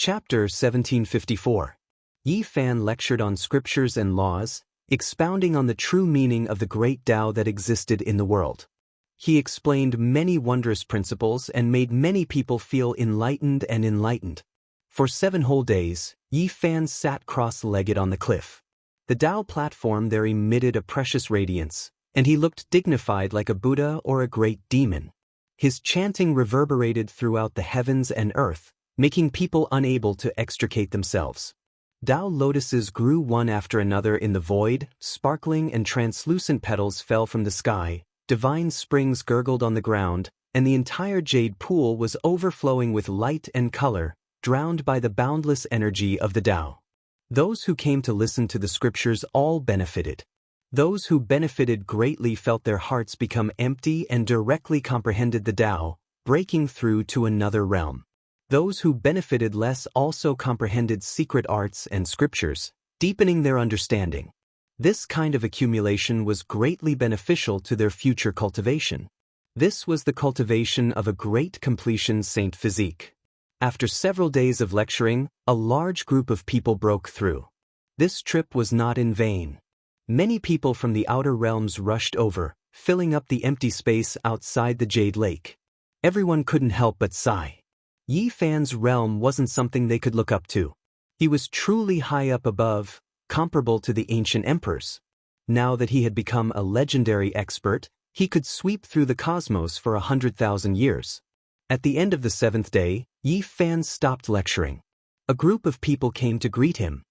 Chapter 1754. Yi Fan lectured on scriptures and laws, expounding on the true meaning of the great Tao that existed in the world. He explained many wondrous principles and made many people feel enlightened. For 7 whole days, Yi Fan sat cross-legged on the cliff. The Tao platform there emitted a precious radiance, and he looked dignified like a Buddha or a great demon. His chanting reverberated throughout the heavens and earth, making people unable to extricate themselves. Tao lotuses grew one after another in the void, sparkling and translucent petals fell from the sky, divine springs gurgled on the ground, and the entire jade pool was overflowing with light and color, drowned by the boundless energy of the Tao. Those who came to listen to the scriptures all benefited. Those who benefited greatly felt their hearts become empty and directly comprehended the Tao, breaking through to another realm. Those who benefited less also comprehended secret arts and scriptures, deepening their understanding. This kind of accumulation was greatly beneficial to their future cultivation. This was the cultivation of a great completion saint physique. After several days of lecturing, a large group of people broke through. This trip was not in vain. Many people from the outer realms rushed over, filling up the empty space outside the Jade Lake. Everyone couldn't help but sigh. Yi Fan's realm wasn't something they could look up to. He was truly high up above, comparable to the ancient emperors. Now that he had become a legendary expert, he could sweep through the cosmos for 100,000 years. At the end of the 7th day, Yi Fan stopped lecturing. A group of people came to greet him.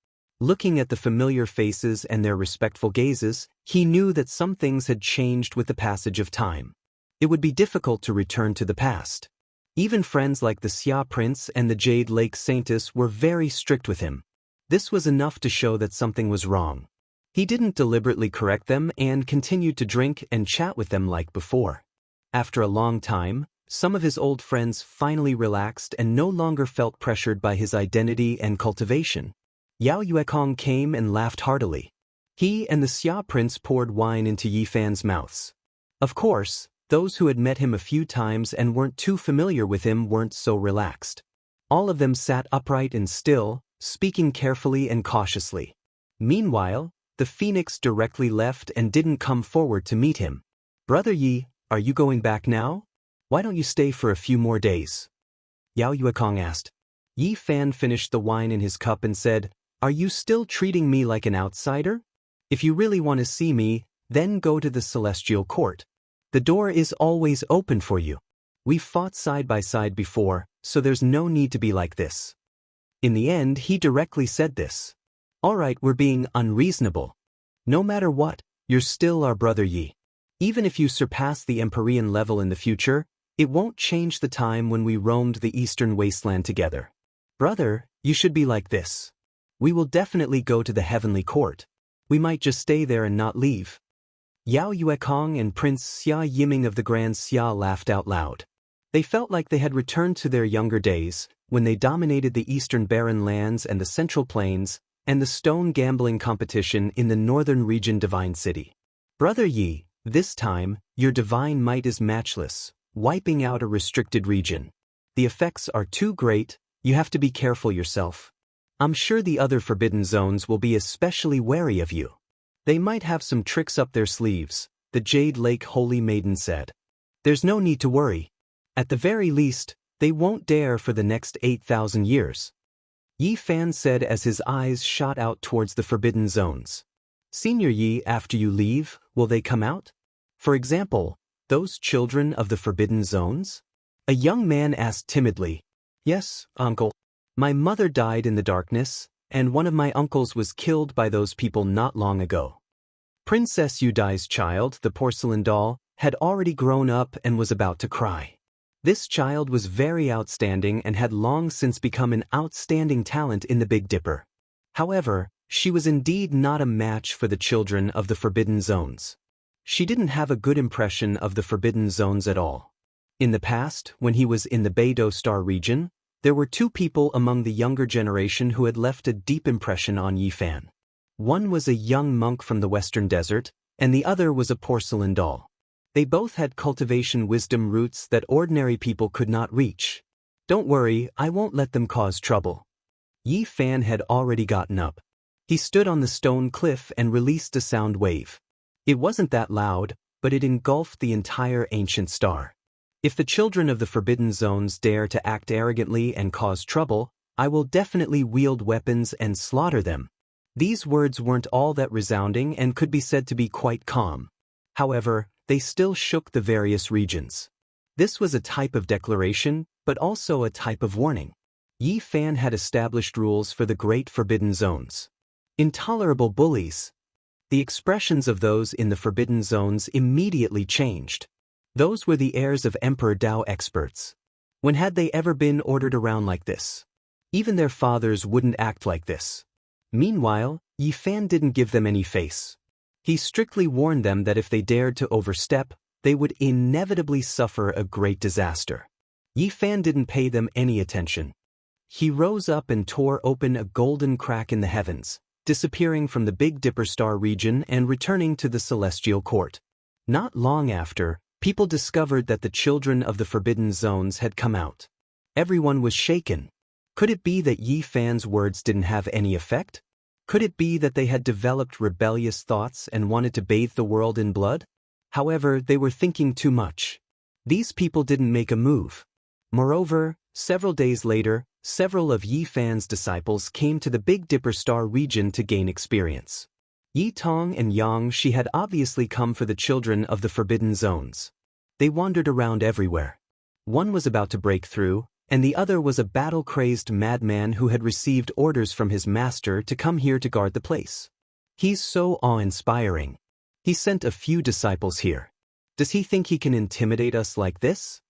Looking at the familiar faces and their respectful gazes, he knew that some things had changed with the passage of time. It would be difficult to return to the past. Even friends like the Xia Prince and the Jade Lake Saintess were very strict with him. This was enough to show that something was wrong. He didn't deliberately correct them and continued to drink and chat with them like before. After a long time, some of his old friends finally relaxed and no longer felt pressured by his identity and cultivation. Yao Yuekong came and laughed heartily. He and the Xia Prince poured wine into Yi Fan's mouths. Of course, those who had met him a few times and weren't too familiar with him weren't so relaxed. All of them sat upright and still, speaking carefully and cautiously. Meanwhile, the phoenix directly left and didn't come forward to meet him. "Brother Yi, are you going back now? Why don't you stay for a few more days?" Yao Yuekong asked. Yi Fan finished the wine in his cup and said, "Are you still treating me like an outsider? If you really want to see me, then go to the celestial court. The door is always open for you. We've fought side by side before, so there's no need to be like this." In the end, he directly said this. "All right, we're being unreasonable. No matter what, you're still our brother Yi. Even if you surpass the Empyrean level in the future, it won't change the time when we roamed the eastern wasteland together. Brother, you should be like this. We will definitely go to the heavenly court. We might just stay there and not leave." Yao Yuekong and Prince Xia Yiming of the Grand Xia laughed out loud. They felt like they had returned to their younger days, when they dominated the eastern barren lands and the central plains, and the stone gambling competition in the northern region Divine City. "Brother Yi, this time, your divine might is matchless, wiping out a restricted region. The effects are too great, you have to be careful yourself. I'm sure the other forbidden zones will be especially wary of you. They might have some tricks up their sleeves," the Jade Lake Holy Maiden said. "There's no need to worry. At the very least, they won't dare for the next 8,000 years. Yi Fan said as his eyes shot out towards the forbidden zones. "Senior Yi, after you leave, will they come out? For example, those children of the forbidden zones?" A young man asked timidly. "Yes, uncle. My mother died in the darkness, and one of my uncles was killed by those people not long ago." Princess Yudai's child, the porcelain doll, had already grown up and was about to cry. This child was very outstanding and had long since become an outstanding talent in the Big Dipper. However, she was indeed not a match for the children of the Forbidden Zones. She didn't have a good impression of the Forbidden Zones at all. In the past, when he was in the Beidou Star region, there were 2 people among the younger generation who had left a deep impression on Yi Fan. One was a young monk from the Western Desert, and the other was a porcelain doll. They both had cultivation wisdom roots that ordinary people could not reach. "Don't worry, I won't let them cause trouble. Yi Fan had already gotten up. He stood on the stone cliff and released a sound wave. It wasn't that loud, but it engulfed the entire ancient star. If the children of the Forbidden Zones dare to act arrogantly and cause trouble, I will definitely wield weapons and slaughter them. These words weren't all that resounding and could be said to be quite calm. However, they still shook the various regions. This was a type of declaration, but also a type of warning. Yi Fan had established rules for the Great Forbidden Zones. Intolerable bullies. The expressions of those in the Forbidden Zones immediately changed. Those were the heirs of Emperor Dao experts. When had they ever been ordered around like this? Even their fathers wouldn't act like this. Meanwhile, Yi Fan didn't give them any face. He strictly warned them that if they dared to overstep, they would inevitably suffer a great disaster. Yi Fan didn't pay them any attention. He rose up and tore open a golden crack in the heavens, disappearing from the Big Dipper star region and returning to the celestial court. Not long after, people discovered that the children of the Forbidden Zones had come out. Everyone was shaken. Could it be that Yi Fan's words didn't have any effect? Could it be that they had developed rebellious thoughts and wanted to bathe the world in blood? However, they were thinking too much. These people didn't make a move. Moreover, several days later, several of Yi Fan's disciples came to the Big Dipper star region to gain experience. Yi Tong and Yang Shi had obviously come for the children of the Forbidden Zones. They wandered around everywhere. One was about to break through, and the other was a battle-crazed madman who had received orders from his master to come here to guard the place. He's so awe-inspiring. He sent a few disciples here. Does he think he can intimidate us like this?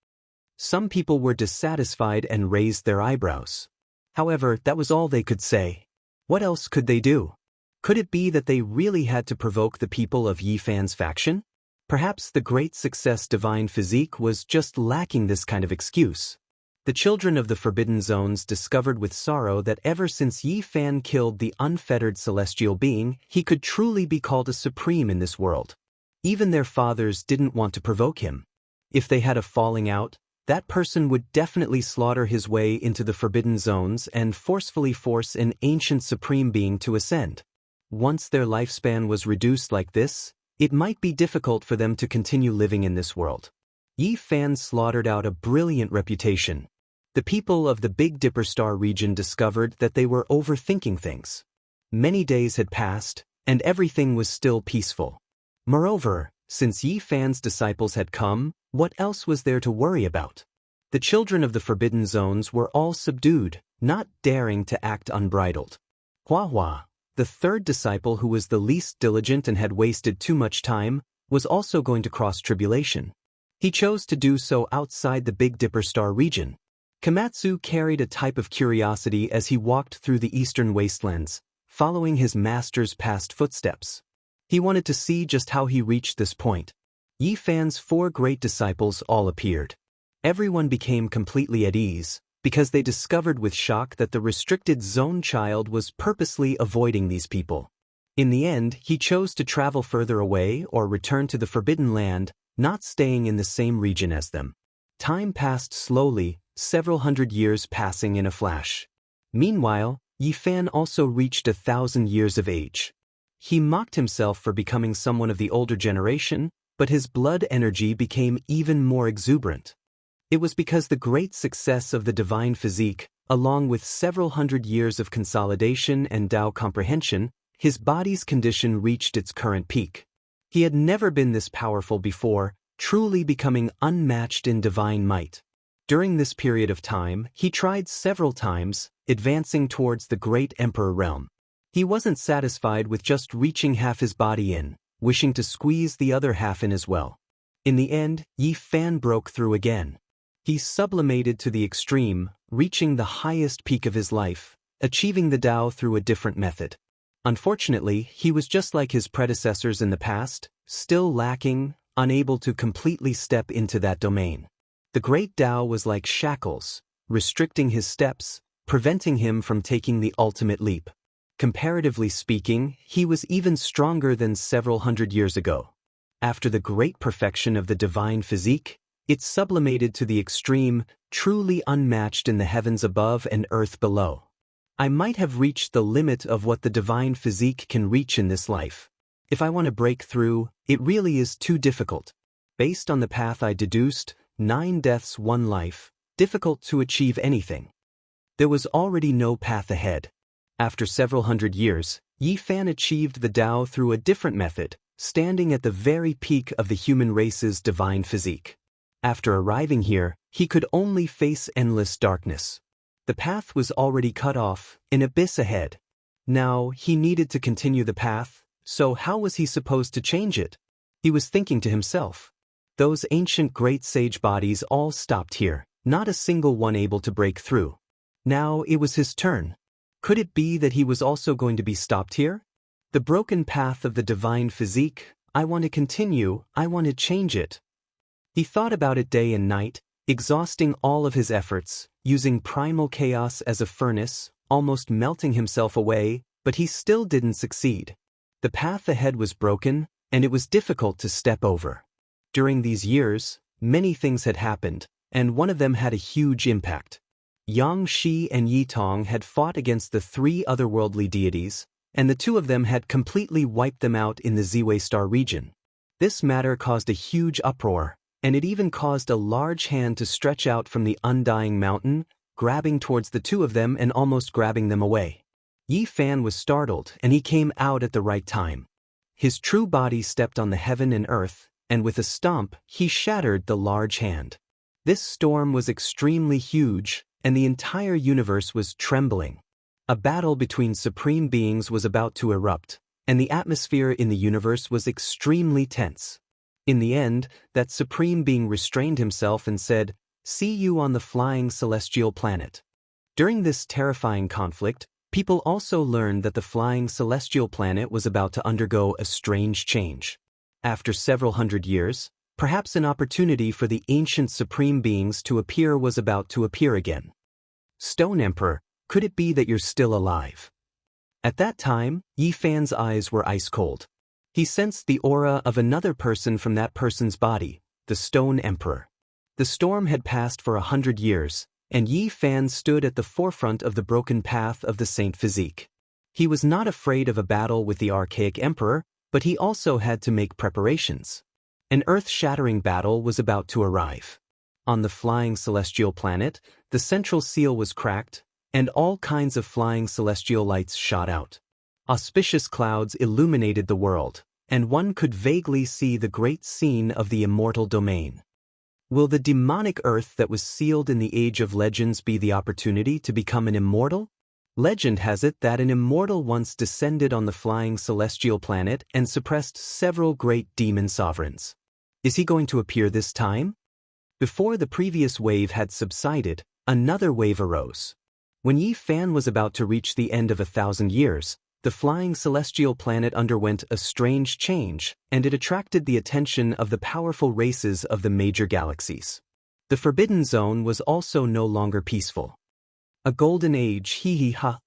Some people were dissatisfied and raised their eyebrows. However, that was all they could say. What else could they do? Could it be that they really had to provoke the people of Yi Fan's faction? Perhaps the great success Divine Physique was just lacking this kind of excuse. The children of the Forbidden Zones discovered with sorrow that ever since Yi Fan killed the unfettered celestial being, he could truly be called a supreme in this world. Even their fathers didn't want to provoke him. If they had a falling out, that person would definitely slaughter his way into the Forbidden Zones and forcefully force an ancient supreme being to ascend. Once their lifespan was reduced like this, it might be difficult for them to continue living in this world. Yi Fan slaughtered out a brilliant reputation. The people of the Big Dipper star region discovered that they were overthinking things. Many days had passed, and everything was still peaceful. Moreover, since Yi Fan's disciples had come, what else was there to worry about? The children of the Forbidden Zones were all subdued, not daring to act unbridled. Hua Hua, the third disciple who was the least diligent and had wasted too much time, was also going to cross tribulation. He chose to do so outside the Big Dipper star region. Komatsu carried a type of curiosity as he walked through the eastern wastelands, following his master's past footsteps. He wanted to see just how he reached this point. Yi Fan's 4 great disciples all appeared. Everyone became completely at ease, because they discovered with shock that the restricted zone child was purposely avoiding these people. In the end, he chose to travel further away or return to the Forbidden Land, not staying in the same region as them. Time passed slowly, several hundred years passing in a flash. Meanwhile, Yi Fan also reached 1,000 years of age. He mocked himself for becoming someone of the older generation, but his blood energy became even more exuberant. It was because the great success of the Divine Physique, along with several hundred years of consolidation and Dao comprehension, his body's condition reached its current peak. He had never been this powerful before, truly becoming unmatched in divine might. During this period of time, he tried several times, advancing towards the great Emperor realm. He wasn't satisfied with just reaching half his body in, wishing to squeeze the other half in as well. In the end, Yi Fan broke through again. He sublimated to the extreme, reaching the highest peak of his life, achieving the Dao through a different method. Unfortunately, he was just like his predecessors in the past, still lacking, unable to completely step into that domain. The great Dao was like shackles, restricting his steps, preventing him from taking the ultimate leap. Comparatively speaking, he was even stronger than several hundred years ago. After the great perfection of the Divine Physique, it sublimated to the extreme, truly unmatched in the heavens above and earth below. I might have reached the limit of what the divine physique can reach in this life. If I want to break through, it really is too difficult. Based on the path I deduced, 9 deaths 1 life, difficult to achieve anything. There was already no path ahead. After several hundred years, Yi Fan achieved the Tao through a different method, standing at the very peak of the human race's divine physique. After arriving here, he could only face endless darkness. The path was already cut off, an abyss ahead. Now, he needed to continue the path, so how was he supposed to change it? He was thinking to himself. Those ancient great sage bodies all stopped here, not a single one able to break through. Now it was his turn. Could it be that he was also going to be stopped here? The broken path of the divine physique, I want to continue, I want to change it. He thought about it day and night, exhausting all of his efforts, using primal chaos as a furnace, almost melting himself away, but he still didn't succeed. The path ahead was broken, and it was difficult to step over. During these years, many things had happened, and one of them had a huge impact. Yang Shi and Yi Tong had fought against the 3 otherworldly deities, and the 2 of them had completely wiped them out in the Ziwei Star region. This matter caused a huge uproar, and it even caused a large hand to stretch out from the undying mountain, grabbing towards the 2 of them and almost grabbing them away. Yi Fan was startled, and he came out at the right time. His true body stepped on the heaven and earth, and with a stomp, he shattered the large hand. This storm was extremely huge, and the entire universe was trembling. A battle between supreme beings was about to erupt, and the atmosphere in the universe was extremely tense. In the end, that supreme being restrained himself and said, "See you on the flying celestial planet." During this terrifying conflict, people also learned that the flying celestial planet was about to undergo a strange change. After several hundred years, perhaps an opportunity for the ancient supreme beings to appear was about to appear again. Stone Emperor, could it be that you're still alive? At that time, Yi Fan's eyes were ice cold. He sensed the aura of another person from that person's body, the Stone Emperor. The storm had passed for 100 years, and Yi Fan stood at the forefront of the broken path of the Saint Physique. He was not afraid of a battle with the archaic emperor, but he also had to make preparations. An earth-shattering battle was about to arrive. On the flying celestial planet, the central seal was cracked, and all kinds of flying celestial lights shot out. Auspicious clouds illuminated the world, and one could vaguely see the great scene of the immortal domain. Will the demonic earth that was sealed in the Age of Legends be the opportunity to become an immortal? Legend has it that an immortal once descended on the flying celestial planet and suppressed several great demon sovereigns. Is he going to appear this time? Before the previous wave had subsided, another wave arose. When Yi Fan was about to reach the end of 1,000 years, the flying celestial planet underwent a strange change, and it attracted the attention of the powerful races of the major galaxies. The Forbidden Zone was also no longer peaceful. A golden age, hee hee ha.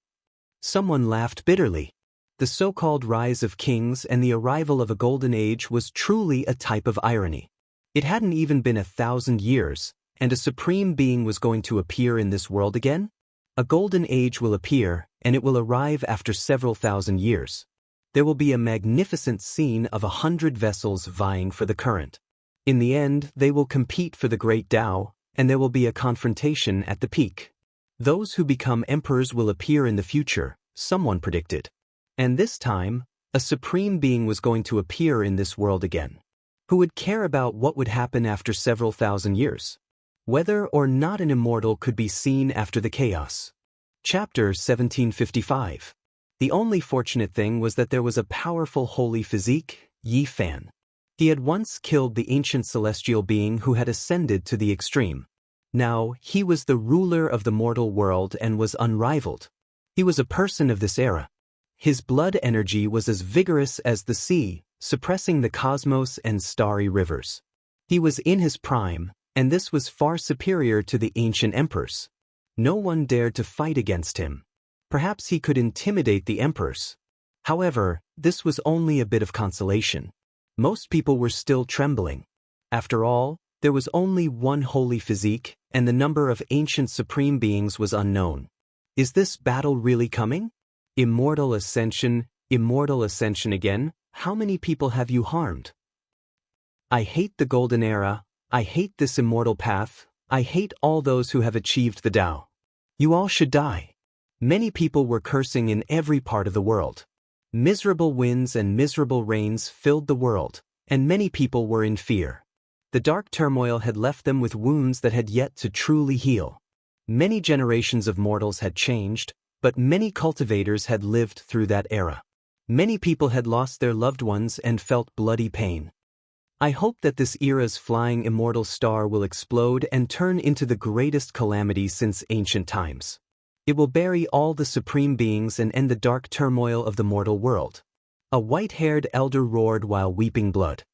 Someone laughed bitterly. The so-called rise of kings and the arrival of a golden age was truly a type of irony. It hadn't even been 1,000 years, and a supreme being was going to appear in this world again? A golden age will appear, and it will arrive after several thousand years. There will be a magnificent scene of 100 vessels vying for the current. In the end, they will compete for the great Tao, and there will be a confrontation at the peak. Those who become emperors will appear in the future, someone predicted. And this time, a supreme being was going to appear in this world again. Who would care about what would happen after several thousand years? Whether or not an immortal could be seen after the chaos. Chapter 1755. The only fortunate thing was that there was a powerful holy physique, Yi Fan. He had once killed the ancient celestial being who had ascended to the extreme. Now, he was the ruler of the mortal world and was unrivaled. He was a person of this era. His blood energy was as vigorous as the sea, suppressing the cosmos and starry rivers. He was in his prime, and this was far superior to the ancient emperors. No one dared to fight against him. Perhaps he could intimidate the emperors. However, this was only a bit of consolation. Most people were still trembling. After all, there was only one holy physique, and the number of ancient supreme beings was unknown. Is this battle really coming? Immortal ascension again, how many people have you harmed? I hate the golden era, I hate this immortal path, I hate all those who have achieved the Tao. You all should die. Many people were cursing in every part of the world. Miserable winds and miserable rains filled the world, and many people were in fear. The dark turmoil had left them with wounds that had yet to truly heal. Many generations of mortals had changed, but many cultivators had lived through that era. Many people had lost their loved ones and felt bloody pain. I hope that this era's flying immortal star will explode and turn into the greatest calamity since ancient times. It will bury all the supreme beings and end the dark turmoil of the mortal world. A white-haired elder roared while weeping blood.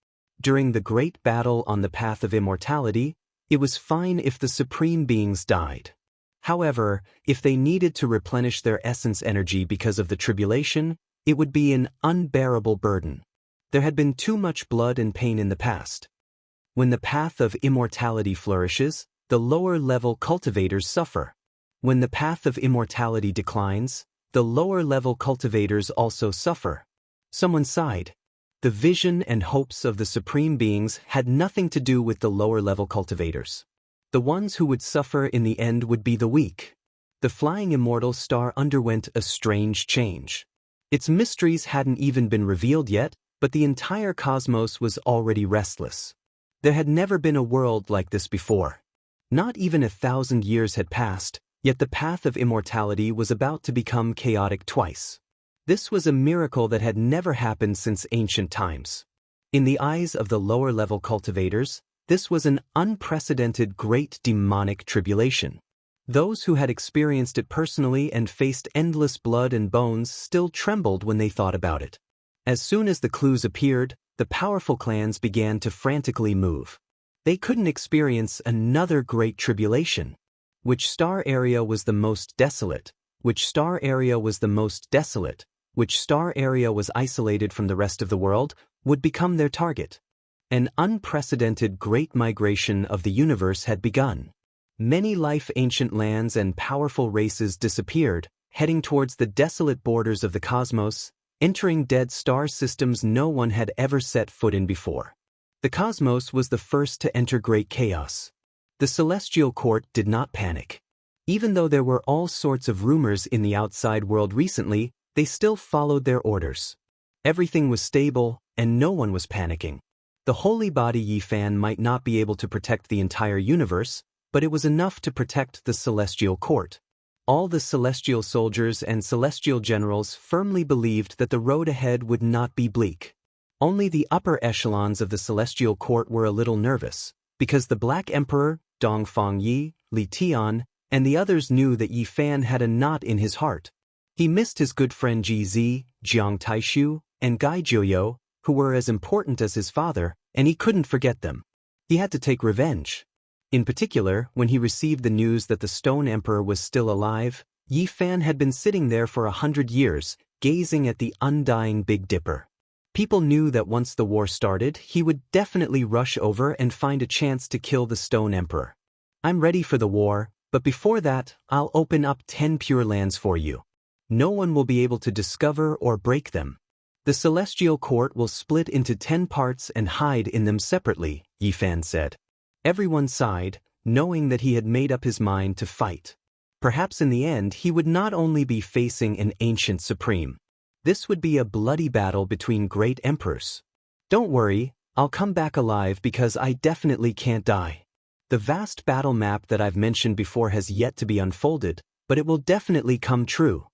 During the great battle on the path of immortality, it was fine if the supreme beings died. However, if they needed to replenish their essence energy because of the tribulation, it would be an unbearable burden. There had been too much blood and pain in the past. When the path of immortality flourishes, the lower-level cultivators suffer. When the path of immortality declines, the lower-level cultivators also suffer. Someone sighed. The vision and hopes of the supreme beings had nothing to do with the lower-level cultivators. The ones who would suffer in the end would be the weak. The flying immortal star underwent a strange change. Its mysteries hadn't even been revealed yet, but the entire cosmos was already restless. There had never been a world like this before. Not even 1,000 years had passed, yet the path of immortality was about to become chaotic twice. This was a miracle that had never happened since ancient times. In the eyes of the lower-level cultivators, this was an unprecedented great demonic tribulation. Those who had experienced it personally and faced endless blood and bones still trembled when they thought about it. As soon as the clues appeared, the powerful clans began to frantically move. They couldn't experience another great tribulation. Which star area was the most desolate? Which star area was the most desolate? Which star area was isolated from the rest of the world, would become their target. An unprecedented great migration of the universe had begun. Many life-ancient lands and powerful races disappeared, heading towards the desolate borders of the cosmos, entering dead star systems no one had ever set foot in before. The cosmos was the first to enter great chaos. The celestial court did not panic. Even though there were all sorts of rumors in the outside world recently, they still followed their orders. Everything was stable, and no one was panicking. The holy body Yifan might not be able to protect the entire universe, but it was enough to protect the celestial court. All the celestial soldiers and celestial generals firmly believed that the road ahead would not be bleak. Only the upper echelons of the celestial court were a little nervous, because the Black Emperor, Dongfang Yi, Li Tian, and the others knew that Yifan had a knot in his heart. He missed his good friend Ji Zi, Jiang Taishu, and Gai Jiuyo, who were as important as his father, and he couldn't forget them. He had to take revenge. In particular, when he received the news that the Stone Emperor was still alive, Yifan had been sitting there for 100 years, gazing at the undying Big Dipper. People knew that once the war started, he would definitely rush over and find a chance to kill the Stone Emperor. I'm ready for the war, but before that, I'll open up 10 pure lands for you. No one will be able to discover or break them. The celestial court will split into 10 parts and hide in them separately, Yifan said. Everyone sighed, knowing that he had made up his mind to fight. Perhaps in the end he would not only be facing an ancient supreme. This would be a bloody battle between great emperors. Don't worry, I'll come back alive because I definitely can't die. The vast battle map that I've mentioned before has yet to be unfolded, but it will definitely come true.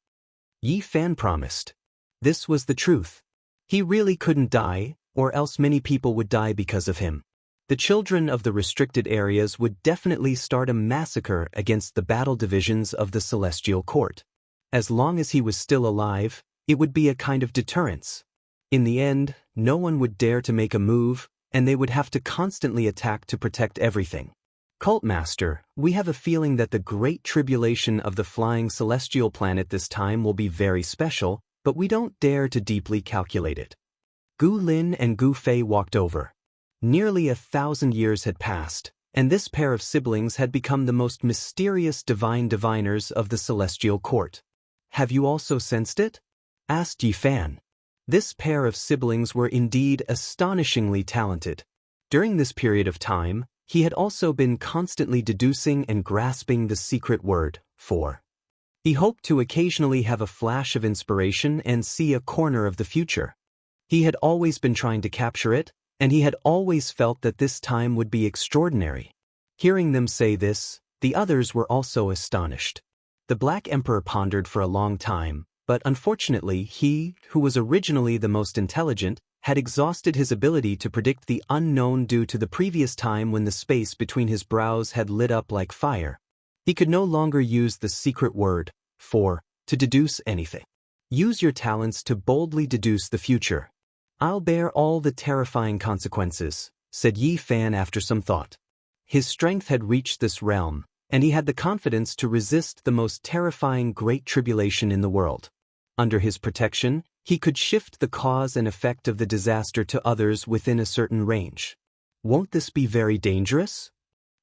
Yifan promised. This was the truth. He really couldn't die, or else many people would die because of him. The children of the restricted areas would definitely start a massacre against the battle divisions of the celestial court. As long as he was still alive, it would be a kind of deterrence. In the end, no one would dare to make a move, and they would have to constantly attack to protect everything. Cultmaster, we have a feeling that the great tribulation of the flying celestial planet this time will be very special, but we don't dare to deeply calculate it. Gu Lin and Gu Fei walked over. Nearly 1,000 years had passed, and this pair of siblings had become the most mysterious divine diviners of the celestial court. "Have you also sensed it?" asked Yi Fan. This pair of siblings were indeed astonishingly talented. During this period of time, he had also been constantly deducing and grasping the secret word, for. He hoped to occasionally have a flash of inspiration and see a corner of the future. He had always been trying to capture it, and he had always felt that this time would be extraordinary. Hearing them say this, the others were also astonished. The Black Emperor pondered for a long time, but unfortunately he, who was originally the most intelligent, had exhausted his ability to predict the unknown due to the previous time when the space between his brows had lit up like fire. He could no longer use the secret word, for, to deduce anything. "Use your talents to boldly deduce the future. I'll bear all the terrifying consequences," said Yi Fan after some thought. His strength had reached this realm, and he had the confidence to resist the most terrifying great tribulation in the world. Under his protection, he could shift the cause and effect of the disaster to others within a certain range. "Won't this be very dangerous?"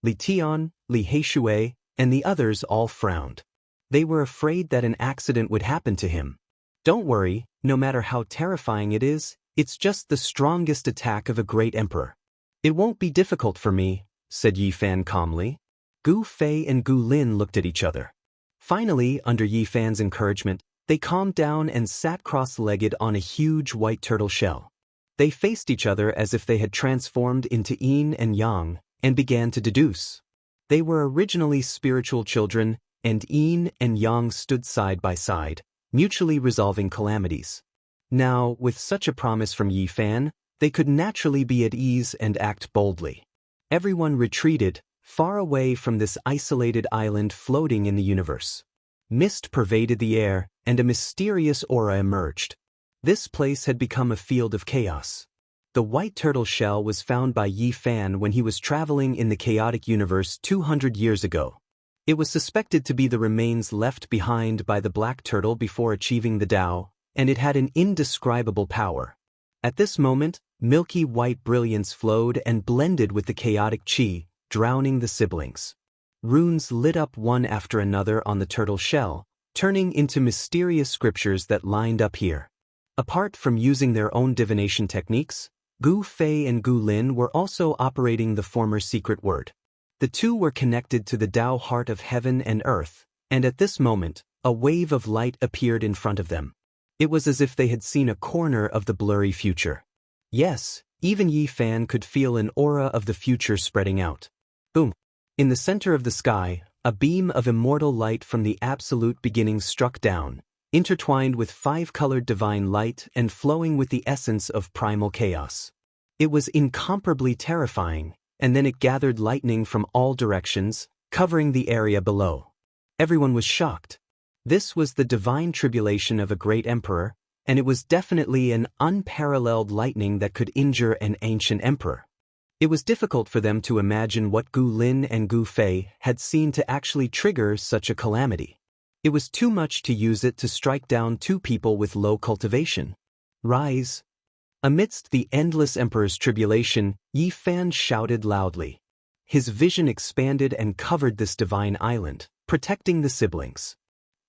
Li Tian, Li Heishui, and the others all frowned. They were afraid that an accident would happen to him. "Don't worry, no matter how terrifying it is, it's just the strongest attack of a great emperor. It won't be difficult for me," said Yi Fan calmly. Gu Fei and Gu Lin looked at each other. Finally, under Yi Fan's encouragement, they calmed down and sat cross-legged on a huge white turtle shell. They faced each other as if they had transformed into yin and yang, and began to deduce. They were originally spiritual children, and yin and yang stood side by side, mutually resolving calamities. Now, with such a promise from Yi Fan, they could naturally be at ease and act boldly. Everyone retreated, far away from this isolated island floating in the universe. Mist pervaded the air, and a mysterious aura emerged. This place had become a field of chaos. The white turtle shell was found by Yi Fan when he was traveling in the chaotic universe 200 years ago. It was suspected to be the remains left behind by the black turtle before achieving the Tao, and it had an indescribable power. At this moment, milky white brilliance flowed and blended with the chaotic qi, drowning the siblings. Runes lit up one after another on the turtle shell, turning into mysterious scriptures that lined up here. Apart from using their own divination techniques, Gu Fei and Gu Lin were also operating the former secret word. The two were connected to the Tao heart of heaven and earth, and at this moment, a wave of light appeared in front of them. It was as if they had seen a corner of the blurry future. Yes, even Yi Fan could feel an aura of the future spreading out. Boom! In the center of the sky, a beam of immortal light from the absolute beginning struck down, intertwined with five-colored divine light and flowing with the essence of primal chaos. It was incomparably terrifying, and then it gathered lightning from all directions, covering the area below. Everyone was shocked. This was the divine tribulation of a great emperor, and it was definitely an unparalleled lightning that could injure an ancient emperor. It was difficult for them to imagine what Gu Lin and Gu Fei had seen to actually trigger such a calamity. It was too much to use it to strike down two people with low cultivation. "Rise!" Amidst the endless emperor's tribulation, Yi Fan shouted loudly. His vision expanded and covered this divine island, protecting the siblings.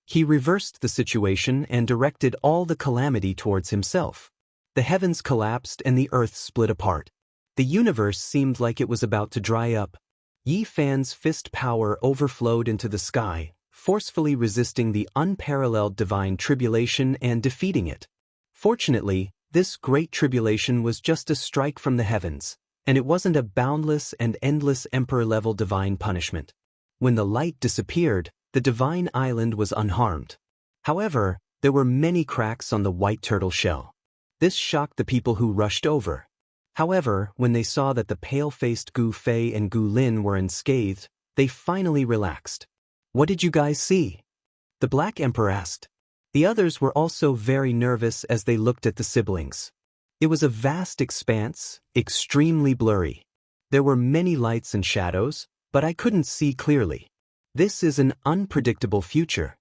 He reversed the situation and directed all the calamity towards himself. The heavens collapsed and the earth split apart. The universe seemed like it was about to dry up. Yi Fan's fist power overflowed into the sky, forcefully resisting the unparalleled divine tribulation and defeating it. Fortunately, this great tribulation was just a strike from the heavens, and it wasn't a boundless and endless emperor-level divine punishment. When the light disappeared, the divine island was unharmed. However, there were many cracks on the white turtle shell. This shocked the people who rushed over. However, when they saw that the pale-faced Gu Fei and Gu Lin were unscathed, they finally relaxed. "What did you guys see?" the Black Emperor asked. The others were also very nervous as they looked at the siblings. It was a vast expanse, extremely blurry. There were many lights and shadows, but I couldn't see clearly. This is an unpredictable future.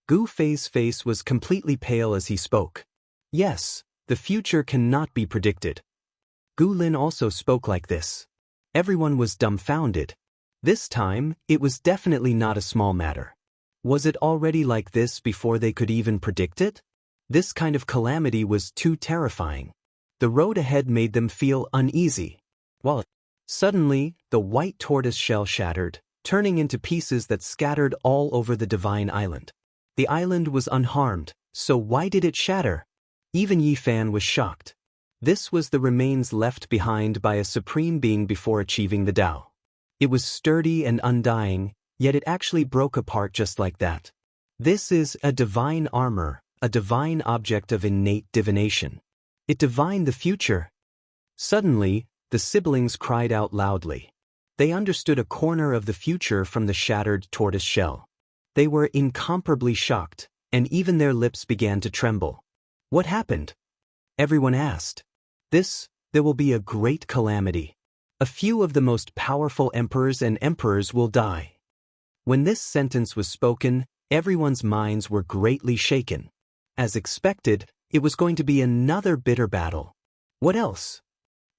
Gu Fei's face was completely pale as he spoke. Yes, the future cannot be predicted. Gu Lin also spoke like this. Everyone was dumbfounded. This time, it was definitely not a small matter. Was it already like this before they could even predict it? This kind of calamity was too terrifying. The road ahead made them feel uneasy. While suddenly, the white tortoise shell shattered, turning into pieces that scattered all over the divine island. The island was unharmed, so why did it shatter? Even Yi Fan was shocked. This was the remains left behind by a supreme being before achieving the Tao. It was sturdy and undying, yet it actually broke apart just like that. This is a divine armor, a divine object of innate divination. It divined the future. Suddenly, the siblings cried out loudly. They understood a corner of the future from the shattered tortoise shell. They were incomparably shocked, and even their lips began to tremble. What happened? Everyone asked. There will be a great calamity. A few of the most powerful emperors and emperors will die. When this sentence was spoken, everyone's minds were greatly shaken. As expected, it was going to be another bitter battle. What else?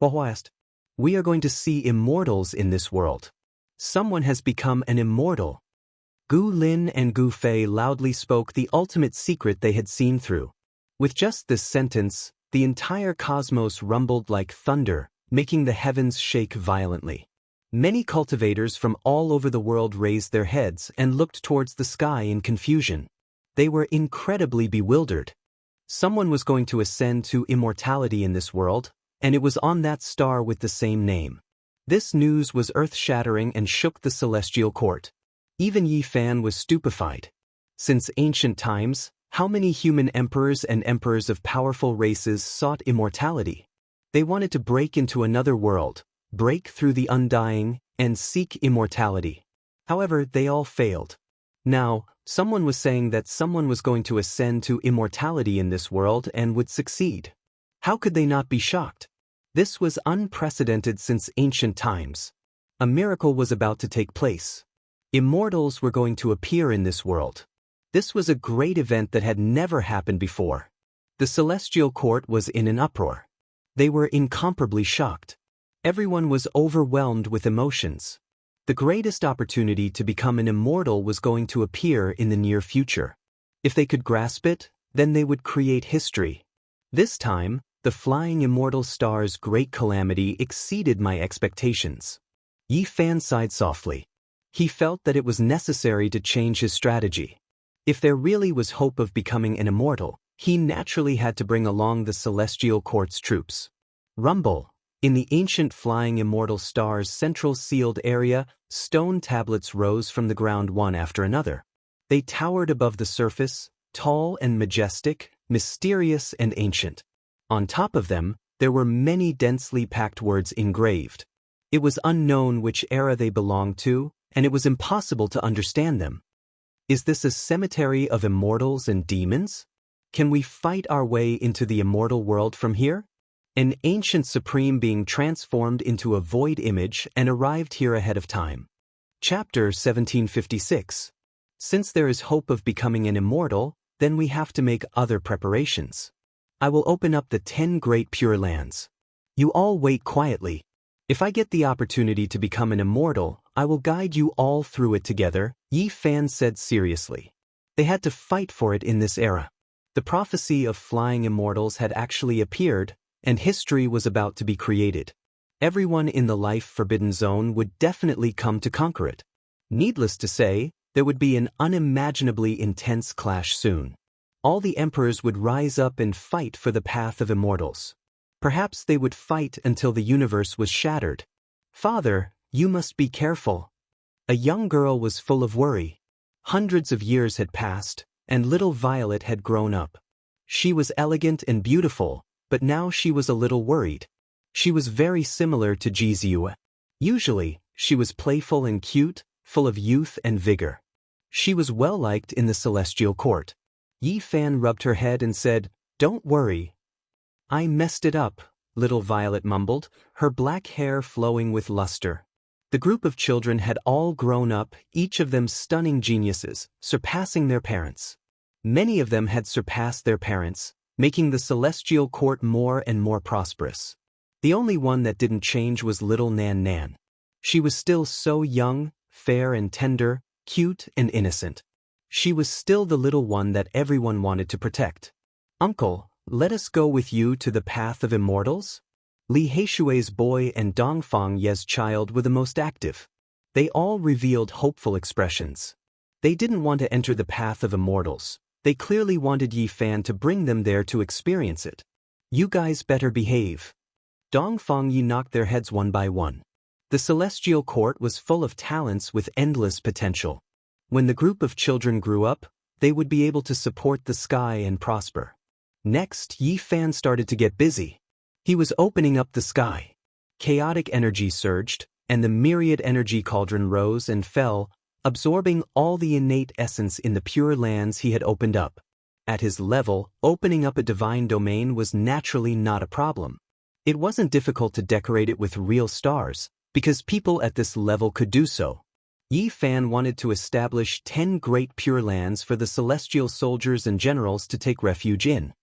Hua asked. We are going to see immortals in this world. Someone has become an immortal. Gu Lin and Gu Fei loudly spoke the ultimate secret they had seen through. With just this sentence, the entire cosmos rumbled like thunder, making the heavens shake violently. Many cultivators from all over the world raised their heads and looked towards the sky in confusion. They were incredibly bewildered. Someone was going to ascend to immortality in this world, and it was on that star with the same name. This news was earth-shattering and shook the celestial court. Even Yi Fan was stupefied. Since ancient times, how many human emperors and emperors of powerful races sought immortality? They wanted to break into another world, break through the undying, and seek immortality. However, they all failed. Now, someone was saying that someone was going to ascend to immortality in this world and would succeed. How could they not be shocked? This was unprecedented since ancient times. A miracle was about to take place. Immortals were going to appear in this world. This was a great event that had never happened before. The celestial court was in an uproar. They were incomparably shocked. Everyone was overwhelmed with emotions. The greatest opportunity to become an immortal was going to appear in the near future. If they could grasp it, then they would create history. This time, the flying immortal star's great calamity exceeded my expectations. Yi Fan sighed softly. He felt that it was necessary to change his strategy. If there really was hope of becoming an immortal, he naturally had to bring along the celestial court's troops. Rumble. In the ancient flying immortal star's central sealed area, stone tablets rose from the ground one after another. They towered above the surface, tall and majestic, mysterious and ancient. On top of them, there were many densely packed words engraved. It was unknown which era they belonged to, and it was impossible to understand them. Is this a cemetery of immortals and demons? Can we fight our way into the immortal world from here? An ancient supreme being transformed into a void image and arrived here ahead of time. Chapter 1756. Since there is hope of becoming an immortal, then we have to make other preparations. I will open up the 10 great pure lands. You all wait quietly. If I get the opportunity to become an immortal, I will guide you all through it together, Yi Fan said seriously. They had to fight for it in this era. The prophecy of flying immortals had actually appeared, and history was about to be created. Everyone in the life forbidden zone would definitely come to conquer it. Needless to say, there would be an unimaginably intense clash soon. All the emperors would rise up and fight for the path of immortals. Perhaps they would fight until the universe was shattered. Father, you must be careful. A young girl was full of worry. Hundreds of years had passed, and little Violet had grown up. She was elegant and beautiful, but now she was a little worried. She was very similar to Jiziu. Usually, she was playful and cute, full of youth and vigor. She was well liked in the celestial court. Yi Fan rubbed her head and said, "Don't worry." "I messed it up," little Violet mumbled, her black hair flowing with luster. The group of children had all grown up, each of them stunning geniuses, surpassing their parents. Many of them had surpassed their parents, making the celestial court more and more prosperous. The only one that didn't change was little Nan Nan. She was still so young, fair and tender, cute and innocent. She was still the little one that everyone wanted to protect. "Uncle, let us go with you to the path of immortals?" Li Heishui's boy and Dongfang Ye's child were the most active. They all revealed hopeful expressions. They didn't want to enter the path of immortals. They clearly wanted Yi Fan to bring them there to experience it. "You guys better behave." Dongfang Yi knocked their heads one by one. The celestial court was full of talents with endless potential. When the group of children grew up, they would be able to support the sky and prosper. Next, Yi Fan started to get busy. He was opening up the sky. Chaotic energy surged, and the myriad energy cauldron rose and fell, absorbing all the innate essence in the pure lands he had opened up. At his level, opening up a divine domain was naturally not a problem. It wasn't difficult to decorate it with real stars, because people at this level could do so. Yi Fan wanted to establish 10 great pure lands for the celestial soldiers and generals to take refuge in.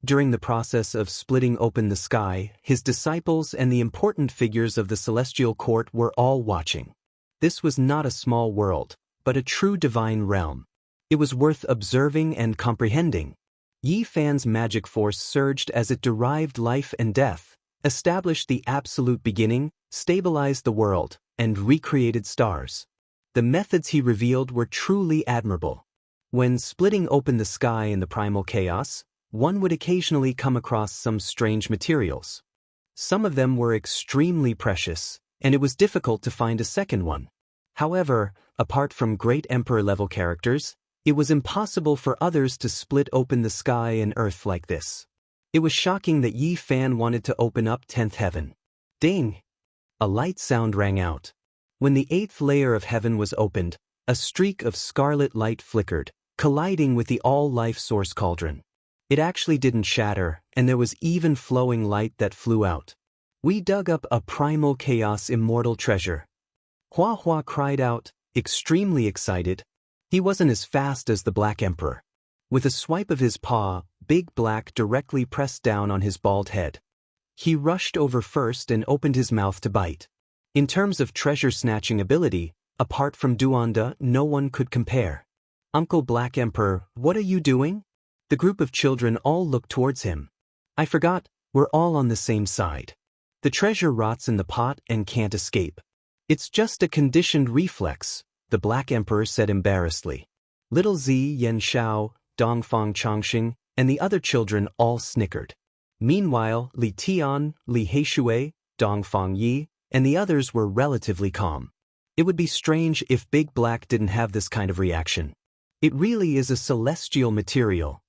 During the process of splitting open the sky, his disciples and the important figures of the celestial court were all watching. This was not a small world, but a true divine realm. It was worth observing and comprehending. Yi Fan's magic force surged as it derived life and death, established the absolute beginning, stabilized the world, and recreated stars. The methods he revealed were truly admirable. When splitting open the sky in the primal chaos, one would occasionally come across some strange materials. Some of them were extremely precious, and it was difficult to find a second one. However, apart from great emperor-level characters, it was impossible for others to split open the sky and earth like this. It was shocking that Yi Fan wanted to open up 10th heaven. Ding! A light sound rang out. When the 8th layer of heaven was opened, a streak of scarlet light flickered, colliding with the all-life source cauldron. It actually didn't shatter, and there was even flowing light that flew out. "We dug up a primal chaos immortal treasure." Hua Hua cried out, extremely excited. He wasn't as fast as the Black Emperor. With a swipe of his paw, Big Black directly pressed down on his bald head. He rushed over first and opened his mouth to bite. In terms of treasure-snatching ability, apart from Duanda, no one could compare. "Uncle Black Emperor, what are you doing?" The group of children all looked towards him. "I forgot, we're all on the same side. The treasure rots in the pot and can't escape. It's just a conditioned reflex," the Black Emperor said embarrassedly. Little Zi Yanxiao, Dongfang Changxing, and the other children all snickered. Meanwhile, Li Tian, Li Heishui, Dongfang Yi, and the others were relatively calm. It would be strange if Big Black didn't have this kind of reaction. It really is a celestial material.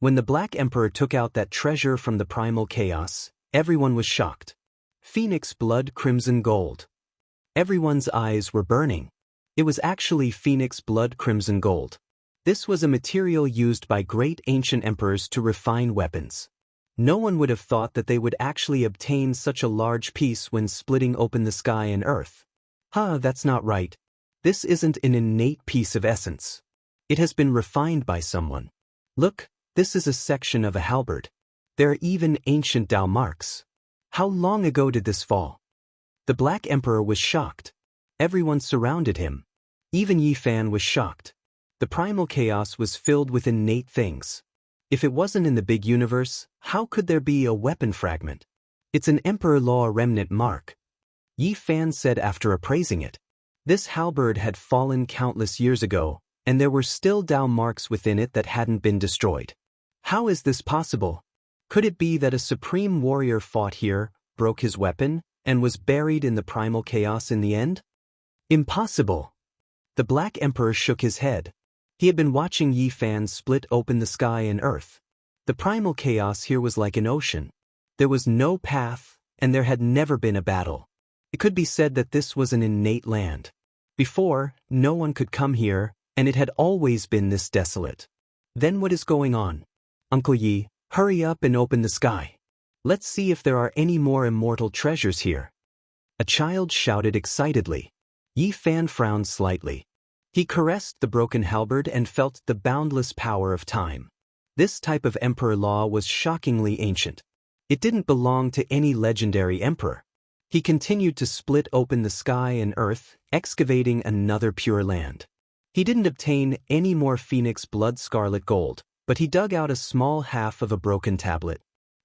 When the Black Emperor took out that treasure from the primal chaos, everyone was shocked. Phoenix blood crimson gold. Everyone's eyes were burning. It was actually Phoenix blood crimson gold. This was a material used by great ancient emperors to refine weapons. No one would have thought that they would actually obtain such a large piece when splitting open the sky and earth. That's not right. This isn't an innate piece of essence. It has been refined by someone. Look, this is a section of a halberd. There are even ancient Dao marks. How long ago did this fall? The Black Emperor was shocked. Everyone surrounded him. Even Yi Fan was shocked. The primal chaos was filled with innate things. If it wasn't in the big universe, how could there be a weapon fragment? It's an Emperor Law remnant mark. Yi Fan said after appraising it. This halberd had fallen countless years ago, and there were still Dao marks within it that hadn't been destroyed. How is this possible? Could it be that a supreme warrior fought here, broke his weapon, and was buried in the primal chaos in the end? Impossible. The Black Emperor shook his head. He had been watching Yi Fan split open the sky and earth. The primal chaos here was like an ocean. There was no path, and there had never been a battle. It could be said that this was an innate land. Before, no one could come here, and it had always been this desolate. Then what is going on? Uncle Yi, hurry up and open the sky. Let's see if there are any more immortal treasures here. A child shouted excitedly. Yi Fan frowned slightly. He caressed the broken halberd and felt the boundless power of time. This type of emperor law was shockingly ancient. It didn't belong to any legendary emperor. He continued to split open the sky and earth, excavating another pure land. He didn't obtain any more phoenix blood scarlet gold, but he dug out a small half of a broken tablet.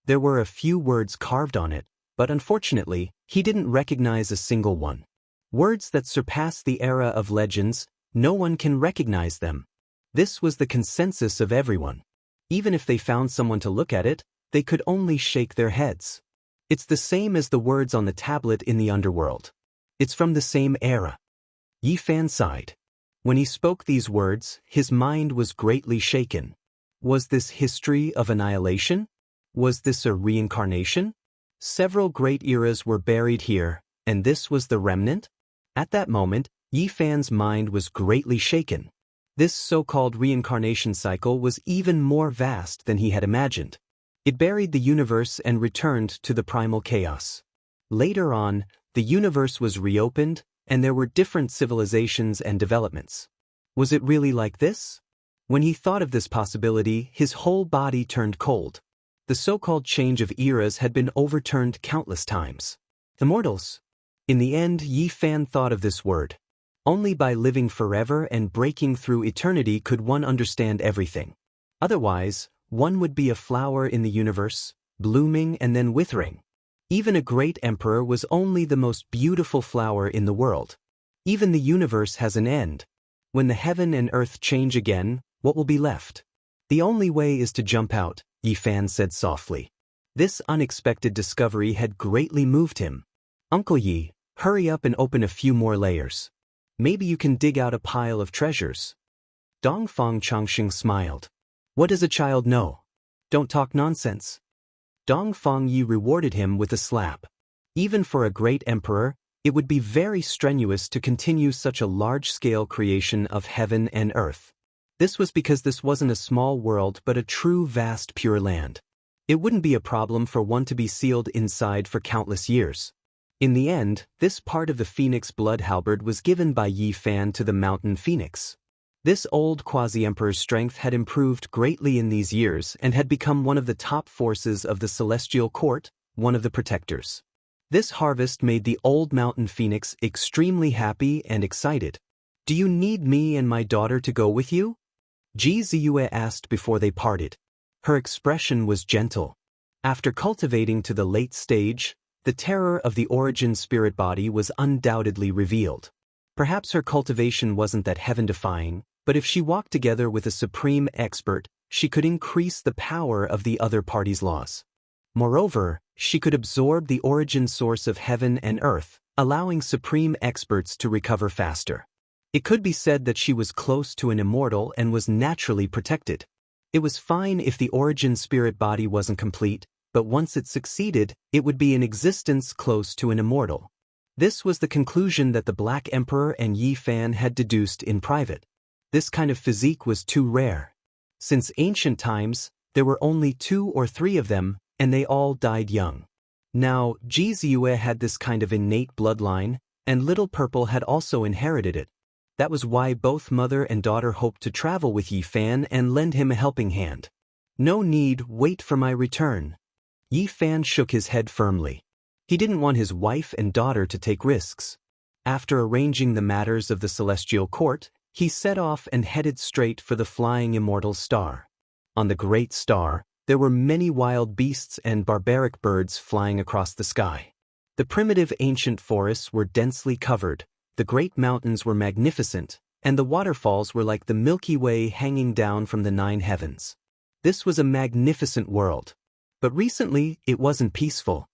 There were a few words carved on it, but unfortunately, he didn't recognize a single one. Words that surpass the era of legends, no one can recognize them. This was the consensus of everyone. Even if they found someone to look at it, they could only shake their heads. It's the same as the words on the tablet in the underworld. It's from the same era. Yi Fan sighed. When he spoke these words, his mind was greatly shaken. Was this history of annihilation? Was this a reincarnation? Several great eras were buried here, and this was the remnant? At that moment, Yi Fan's mind was greatly shaken. This so-called reincarnation cycle was even more vast than he had imagined. It buried the universe and returned to the primal chaos. Later on, the universe was reopened, and there were different civilizations and developments. Was it really like this? When he thought of this possibility, his whole body turned cold. The so-called change of eras had been overturned countless times. Immortals. In the end, Yi Fan thought of this word. Only by living forever and breaking through eternity could one understand everything. Otherwise, one would be a flower in the universe, blooming and then withering. Even a great emperor was only the most beautiful flower in the world. Even the universe has an end. When the heaven and earth change again, what will be left? The only way is to jump out, Yi Fan said softly. This unexpected discovery had greatly moved him. Uncle Yi, hurry up and open a few more layers. Maybe you can dig out a pile of treasures. Dongfang Changxing smiled. What does a child know? Don't talk nonsense. Dongfang Yi rewarded him with a slap. Even for a great emperor, it would be very strenuous to continue such a large-scale creation of heaven and earth. This was because this wasn't a small world but a true vast pure land. It wouldn't be a problem for one to be sealed inside for countless years. In the end, this part of the phoenix blood halberd was given by Yi Fan to the mountain phoenix. This old quasi-emperor's strength had improved greatly in these years and had become one of the top forces of the celestial court, one of the protectors. This harvest made the old mountain phoenix extremely happy and excited. Do you need me and my daughter to go with you? Ji Ziyue asked before they parted. Her expression was gentle. After cultivating to the late stage, the terror of the origin spirit body was undoubtedly revealed. Perhaps her cultivation wasn't that heaven-defying, but if she walked together with a supreme expert, she could increase the power of the other party's laws. Moreover, she could absorb the origin source of heaven and earth, allowing supreme experts to recover faster. It could be said that she was close to an immortal and was naturally protected. It was fine if the origin spirit body wasn't complete, but once it succeeded, it would be in existence close to an immortal. This was the conclusion that the Black Emperor and Yi Fan had deduced in private. This kind of physique was too rare. Since ancient times, there were only 2 or 3 of them, and they all died young. Now, Ji Ziyue had this kind of innate bloodline, and Little Purple had also inherited it. That was why both mother and daughter hoped to travel with Yi Fan and lend him a helping hand. No need, wait for my return. Yi Fan shook his head firmly. He didn't want his wife and daughter to take risks. After arranging the matters of the celestial court, he set off and headed straight for the flying immortal star. On the great star, there were many wild beasts and barbaric birds flying across the sky. The primitive ancient forests were densely covered, the great mountains were magnificent, and the waterfalls were like the Milky Way hanging down from the 9 heavens. This was a magnificent world. But recently, it wasn't peaceful.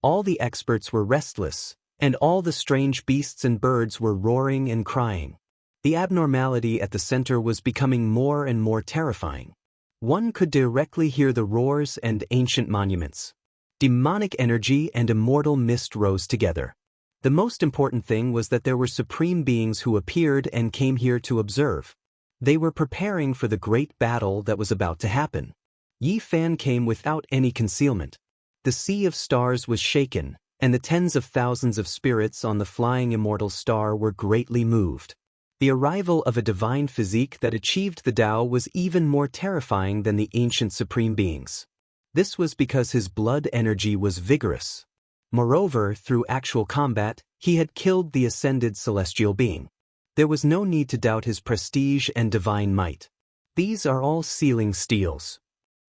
All the experts were restless, and all the strange beasts and birds were roaring and crying. The abnormality at the center was becoming more and more terrifying. One could directly hear the roars and ancient monuments. Demonic energy and immortal mist rose together. The most important thing was that there were supreme beings who appeared and came here to observe. They were preparing for the great battle that was about to happen. Yi Fan came without any concealment. The sea of stars was shaken, and the tens of thousands of spirits on the flying immortal star were greatly moved. The arrival of a divine physique that achieved the Tao was even more terrifying than the ancient supreme beings. This was because his blood energy was vigorous. Moreover, through actual combat, he had killed the ascended celestial being. There was no need to doubt his prestige and divine might. These are all sealing steels.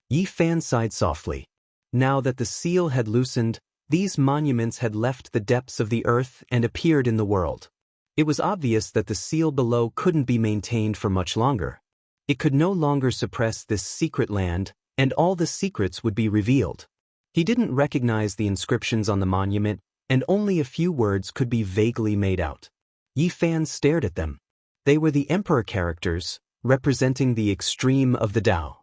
Yi Fan sighed softly. Now that the seal had loosened, these monuments had left the depths of the earth and appeared in the world. It was obvious that the seal below couldn't be maintained for much longer. It could no longer suppress this secret land, and all the secrets would be revealed. He didn't recognize the inscriptions on the monument, and only a few words could be vaguely made out. Yi Fan stared at them. They were the emperor characters, representing the extreme of the Tao.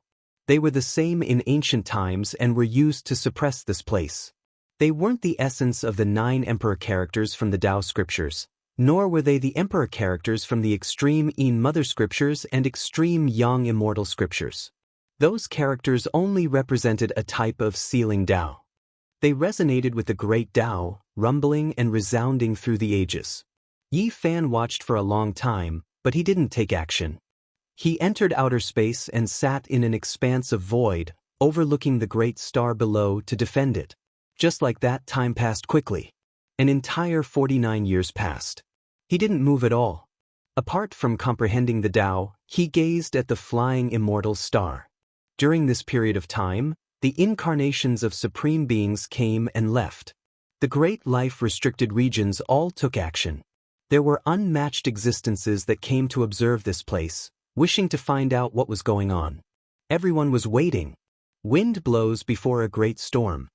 They were the same in ancient times and were used to suppress this place. They weren't the essence of the 9 emperor characters from the Tao scriptures, nor were they the emperor characters from the extreme Yin Mother scriptures and extreme Yang Immortal scriptures. Those characters only represented a type of sealing Tao. They resonated with the great Tao, rumbling and resounding through the ages. Yi Fan watched for a long time, but he didn't take action. He entered outer space and sat in an expanse of void, overlooking the great star below to defend it. Just like that, time passed quickly. An entire 49 years passed. He didn't move at all. Apart from comprehending the Tao, he gazed at the flying immortal star. During this period of time, the incarnations of supreme beings came and left. The great life-restricted regions all took action. There were unmatched existences that came to observe this place, wishing to find out what was going on. Everyone was waiting. Wind blows before a great storm.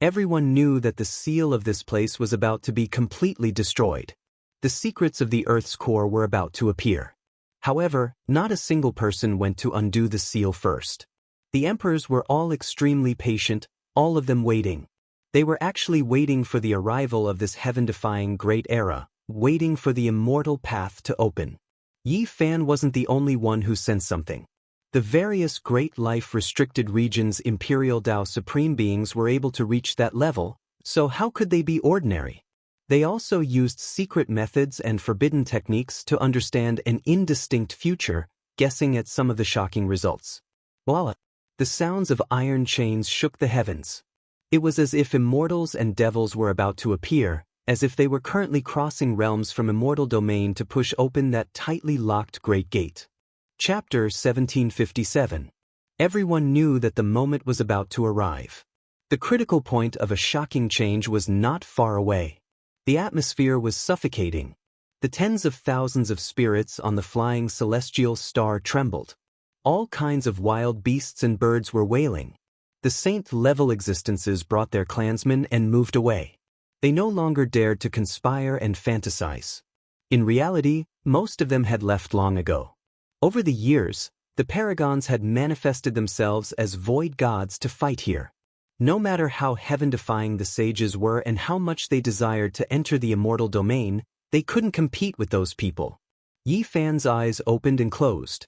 Everyone knew that the seal of this place was about to be completely destroyed. The secrets of the Earth's core were about to appear. However, not a single person went to undo the seal first. The emperors were all extremely patient, all of them waiting. They were actually waiting for the arrival of this heaven-defying great era, waiting for the immortal path to open. Yi Fan wasn't the only one who sensed something. The various great life-restricted regions' imperial Tao supreme beings were able to reach that level, so how could they be ordinary? They also used secret methods and forbidden techniques to understand an indistinct future, guessing at some of the shocking results. Voila! The sounds of iron chains shook the heavens. It was as if immortals and devils were about to appear, as if they were currently crossing realms from immortal domain to push open that tightly locked great gate. Chapter 1757. Everyone knew that the moment was about to arrive. The critical point of a shocking change was not far away. The atmosphere was suffocating. The tens of thousands of spirits on the flying celestial star trembled. All kinds of wild beasts and birds were wailing. The saint-level existences brought their clansmen and moved away. They no longer dared to conspire and fantasize. In reality, most of them had left long ago. Over the years, the paragons had manifested themselves as void gods to fight here. No matter how heaven-defying the sages were and how much they desired to enter the immortal domain, they couldn't compete with those people. Yi Fan's eyes opened and closed.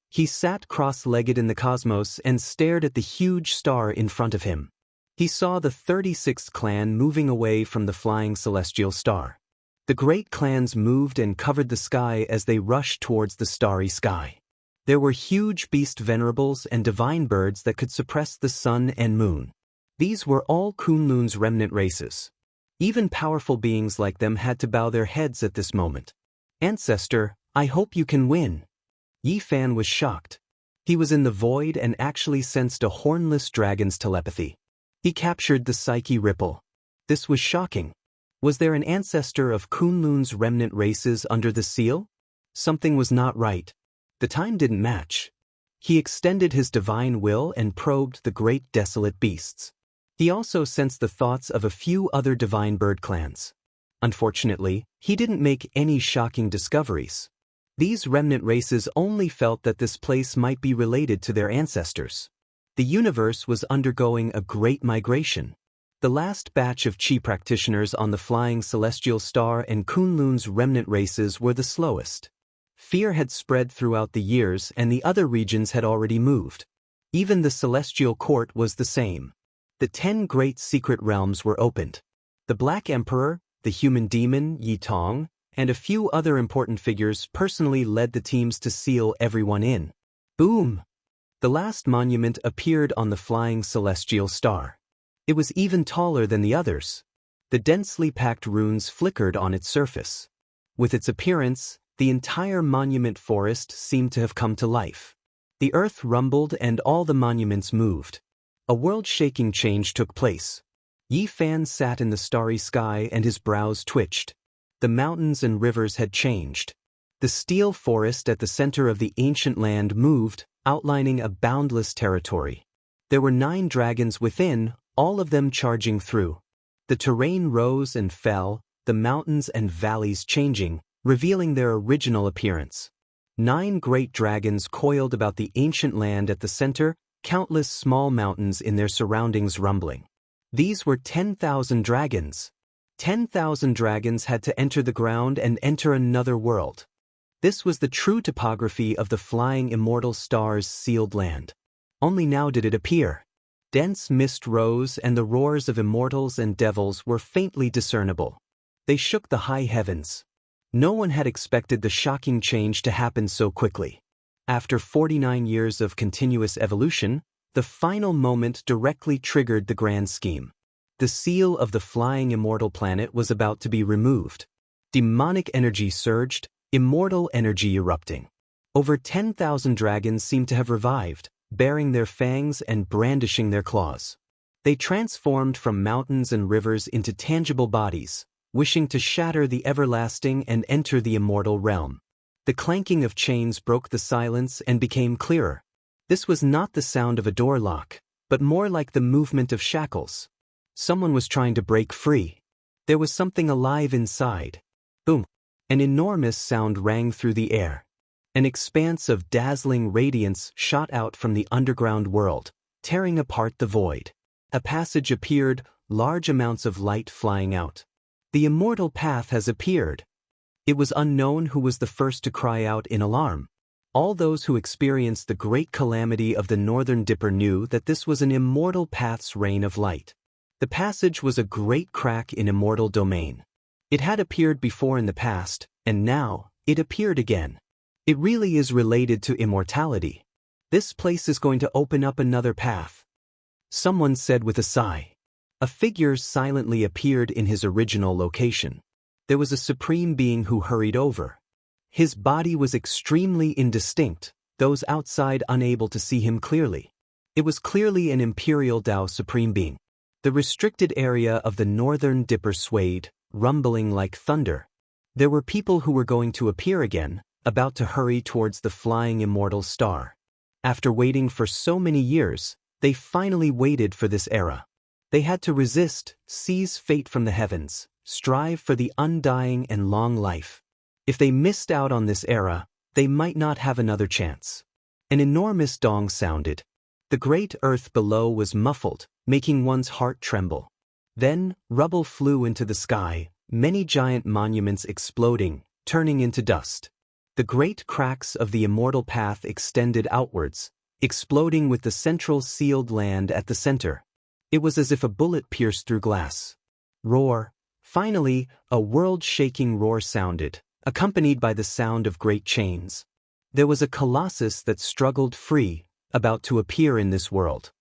He sat cross-legged in the cosmos and stared at the huge star in front of him. He saw the 36th clan moving away from the flying celestial star. The great clans moved and covered the sky as they rushed towards the starry sky. There were huge beast venerables and divine birds that could suppress the sun and moon. These were all Kunlun's remnant races. Even powerful beings like them had to bow their heads at this moment. "Ancestor, I hope you can win." Yi Fan was shocked. He was in the void and actually sensed a hornless dragon's telepathy. He captured the psyche ripple. This was shocking. Was there an ancestor of Kunlun's remnant races under the seal? Something was not right. The time didn't match. He extended his divine will and probed the great desolate beasts. He also sensed the thoughts of a few other divine bird clans. Unfortunately, he didn't make any shocking discoveries. These remnant races only felt that this place might be related to their ancestors. The universe was undergoing a great migration. The last batch of Qi practitioners on the flying celestial star and Kunlun's remnant races were the slowest. Fear had spread throughout the years and the other regions had already moved. Even the celestial court was the same. The 10 great secret realms were opened. The Black Emperor, the human demon Yi Tong, and a few other important figures personally led the teams to seal everyone in. Boom! The last monument appeared on the flying celestial star. It was even taller than the others. The densely packed runes flickered on its surface. With its appearance, the entire monument forest seemed to have come to life. The earth rumbled and all the monuments moved. A world-shaking change took place. Yi Fan sat in the starry sky and his brows twitched. The mountains and rivers had changed. The steel forest at the center of the ancient land moved, outlining a boundless territory. There were 9 dragons within, all of them charging through. The terrain rose and fell, the mountains and valleys changing, revealing their original appearance. 9 great dragons coiled about the ancient land at the center, countless small mountains in their surroundings rumbling. These were 10,000 dragons. 10,000 dragons had to enter the ground and enter another world. This was the true topography of the flying immortal star's sealed land. Only now did it appear. Dense mist rose and the roars of immortals and devils were faintly discernible. They shook the high heavens. No one had expected the shocking change to happen so quickly. After 49 years of continuous evolution, the final moment directly triggered the grand scheme. The seal of the flying immortal planet was about to be removed. Demonic energy surged, immortal energy erupting. Over 10,000 dragons seemed to have revived, baring their fangs and brandishing their claws. They transformed from mountains and rivers into tangible bodies, wishing to shatter the everlasting and enter the immortal realm. The clanking of chains broke the silence and became clearer. This was not the sound of a door lock, but more like the movement of shackles. Someone was trying to break free. There was something alive inside. Boom! An enormous sound rang through the air. An expanse of dazzling radiance shot out from the underground world, tearing apart the void. A passage appeared, large amounts of light flying out. The immortal path has appeared. It was unknown who was the first to cry out in alarm. All those who experienced the great calamity of the Northern Dipper knew that this was an immortal path's reign of light. The passage was a great crack in immortal domain. It had appeared before in the past, and now, it appeared again. It really is related to immortality. This place is going to open up another path. Someone said with a sigh. A figure silently appeared in his original location. There was a supreme being who hurried over. His body was extremely indistinct, those outside unable to see him clearly. It was clearly an imperial Dao supreme being. The restricted area of the Northern Dipper swayed, rumbling like thunder. There were people who were going to appear again, about to hurry towards the flying immortal star. After waiting for so many years, they finally waited for this era. They had to resist, seize fate from the heavens, strive for the undying and long life. If they missed out on this era, they might not have another chance. An enormous dong sounded. The great earth below was muffled, making one's heart tremble. Then, rubble flew into the sky, many giant monuments exploding, turning into dust. The great cracks of the immortal path extended outwards, exploding with the central sealed land at the center. It was as if a bullet pierced through glass. Roar. Finally, a world-shaking roar sounded, accompanied by the sound of great chains. There was a colossus that struggled free, about to appear in this world.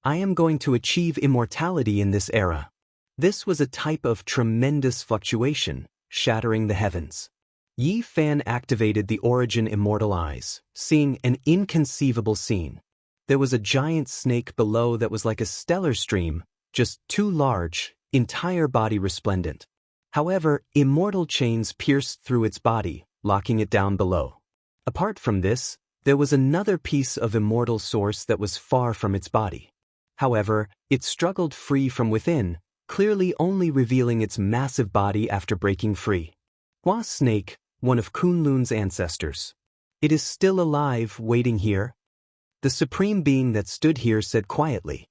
I am going to achieve immortality in this era. This was a type of tremendous fluctuation, shattering the heavens. Yi Fan activated the Origin Immortal Eyes, seeing an inconceivable scene. There was a giant snake below that was like a stellar stream, just too large, entire body resplendent. However, immortal chains pierced through its body, locking it down below. Apart from this, there was another piece of immortal source that was far from its body. However, it struggled free from within, clearly only revealing its massive body after breaking free. Hua Snake, one of Kunlun's ancestors. It is still alive, waiting here. The supreme being that stood here said quietly.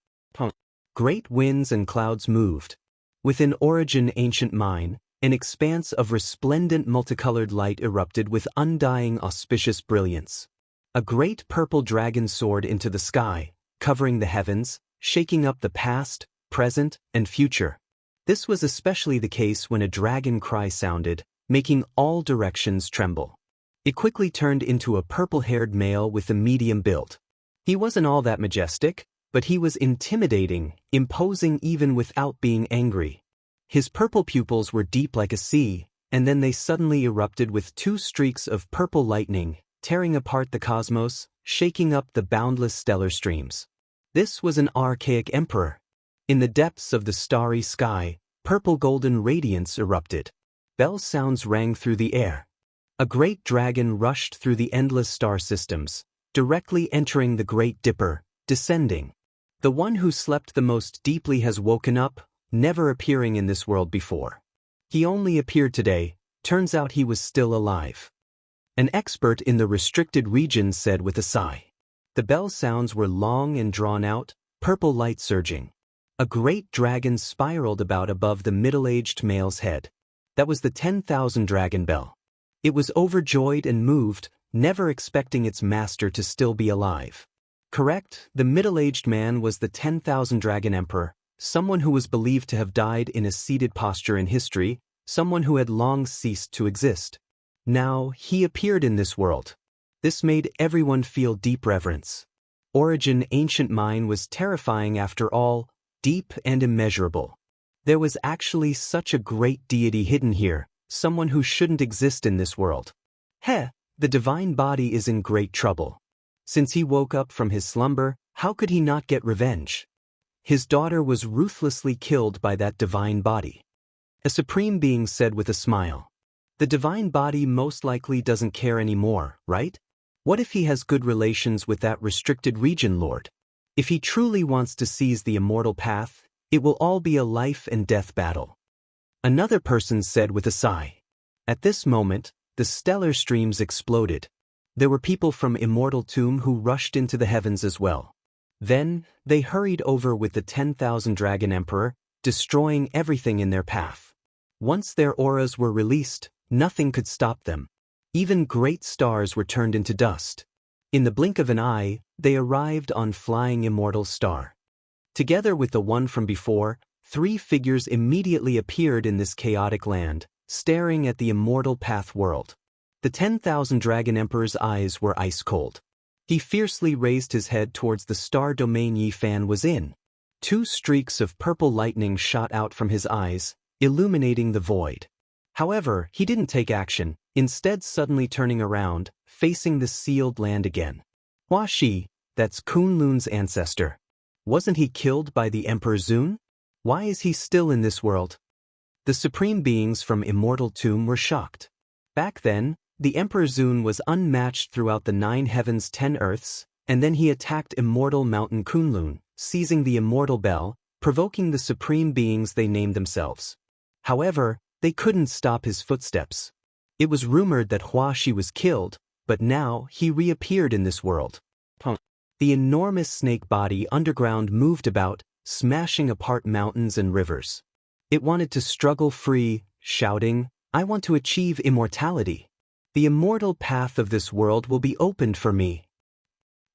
Great winds and clouds moved. Within Origin Ancient Mine, an expanse of resplendent multicolored light erupted with undying auspicious brilliance. A great purple dragon soared into the sky, covering the heavens, shaking up the past, present, and future. This was especially the case when a dragon cry sounded, making all directions tremble. It quickly turned into a purple-haired male with a medium build. He wasn't all that majestic, but he was intimidating, imposing even without being angry. His purple pupils were deep like a sea, and then they suddenly erupted with 2 streaks of purple lightning, tearing apart the cosmos, shaking up the boundless stellar streams. This was an archaic emperor. In the depths of the starry sky, purple golden radiance erupted. Bell sounds rang through the air. A great dragon rushed through the endless star systems, directly entering the Great Dipper, descending. The one who slept the most deeply has woken up, never appearing in this world before. He only appeared today, turns out he was still alive. An expert in the restricted region said with a sigh. The bell sounds were long and drawn out, purple light surging. A great dragon spiraled about above the middle-aged male's head. That was the 10,000 dragon bell. It was overjoyed and moved, never expecting its master to still be alive. Correct, the middle-aged man was the 10,000 dragon emperor, someone who was believed to have died in a seated posture in history, someone who had long ceased to exist. Now, he appeared in this world. This made everyone feel deep reverence. Origin ancient mine was terrifying after all, deep and immeasurable. There was actually such a great deity hidden here, someone who shouldn't exist in this world. The divine body is in great trouble. Since he woke up from his slumber, how could he not get revenge? His daughter was ruthlessly killed by that divine body. A supreme being said with a smile. The divine body most likely doesn't care anymore, right? What if he has good relations with that restricted region lord? If he truly wants to seize the immortal path, it will all be a life and death battle. Another person said with a sigh. At this moment, the stellar streams exploded. There were people from Immortal Tomb who rushed into the heavens as well. Then, they hurried over with the 10,000 Dragon Emperor, destroying everything in their path. Once their auras were released, nothing could stop them. Even great stars were turned into dust. In the blink of an eye, they arrived on flying Immortal Star. Together with the one from before, 3 figures immediately appeared in this chaotic land, staring at the Immortal Path world. The 10,000 Dragon Emperor's eyes were ice cold. He fiercely raised his head towards the star domain Yi Fan was in. 2 streaks of purple lightning shot out from his eyes, illuminating the void. However, he didn't take action, instead suddenly turning around, facing the sealed land again. Hua Shi, that's Kunlun's ancestor. Wasn't he killed by the Emperor Zun? Why is he still in this world? The supreme beings from Immortal Tomb were shocked. Back then, the Emperor Zun was unmatched throughout the 9 heavens 10 earths, and then he attacked Immortal Mountain Kunlun, seizing the Immortal Bell, provoking the supreme beings they named themselves. However, they couldn't stop his footsteps. It was rumored that Hua Shi was killed, but now he reappeared in this world. The enormous snake body underground moved about, smashing apart mountains and rivers. It wanted to struggle free, shouting, "I want to achieve immortality. The immortal path of this world will be opened for me."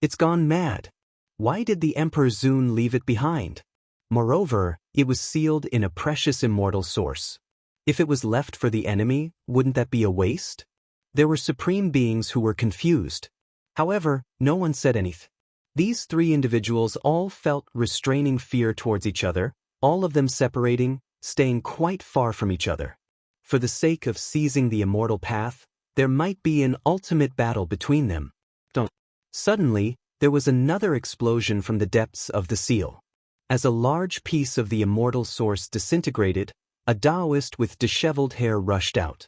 It's gone mad. Why did the Emperor Zun leave it behind? Moreover, it was sealed in a precious immortal source. If it was left for the enemy, wouldn't that be a waste? There were supreme beings who were confused. However, no one said anything. These 3 individuals all felt restraining fear towards each other, all of them separating, staying quite far from each other. For the sake of seizing the immortal path, there might be an ultimate battle between them. Suddenly, there was another explosion from the depths of the seal. As a large piece of the immortal source disintegrated, a Daoist with disheveled hair rushed out.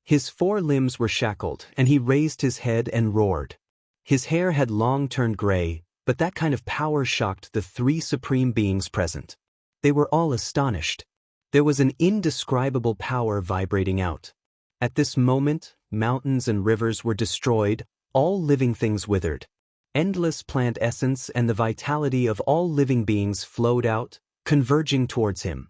His 4 limbs were shackled, and he raised his head and roared. His hair had long turned gray, but that kind of power shocked the 3 supreme beings present. They were all astonished. There was an indescribable power vibrating out. At this moment, mountains and rivers were destroyed, all living things withered. Endless plant essence and the vitality of all living beings flowed out, converging towards him.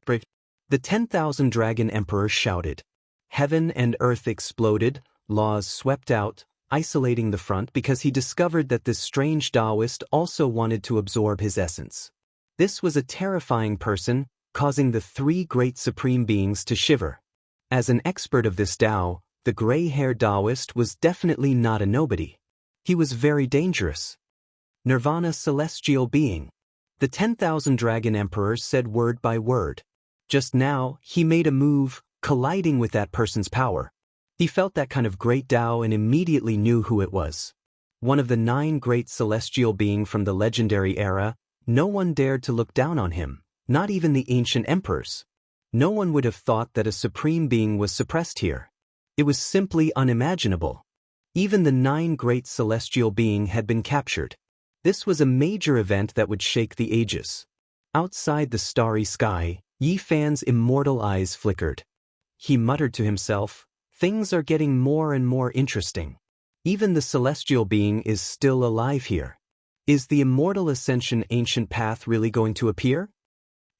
The 10,000 Dragon Emperor shouted. Heaven and earth exploded, laws swept out, isolating the front because he discovered that this strange Daoist also wanted to absorb his essence. This was a terrifying person, causing the 3 great supreme beings to shiver. As an expert of this Dao, the gray-haired Daoist was definitely not a nobody. He was very dangerous. Nirvana celestial being. The 10,000 Dragon Emperor said word by word. Just now, he made a move, colliding with that person's power. He felt that kind of great Tao and immediately knew who it was. One of the 9 great celestial beings from the legendary era. No one dared to look down on him, not even the ancient emperors. No one would have thought that a supreme being was suppressed here. It was simply unimaginable. Even the 9 great celestial beings had been captured. This was a major event that would shake the ages. Outside the starry sky, Yi Fan's immortal eyes flickered. He muttered to himself, "Things are getting more and more interesting. Even the celestial being is still alive here. Is the immortal ascension ancient path really going to appear?"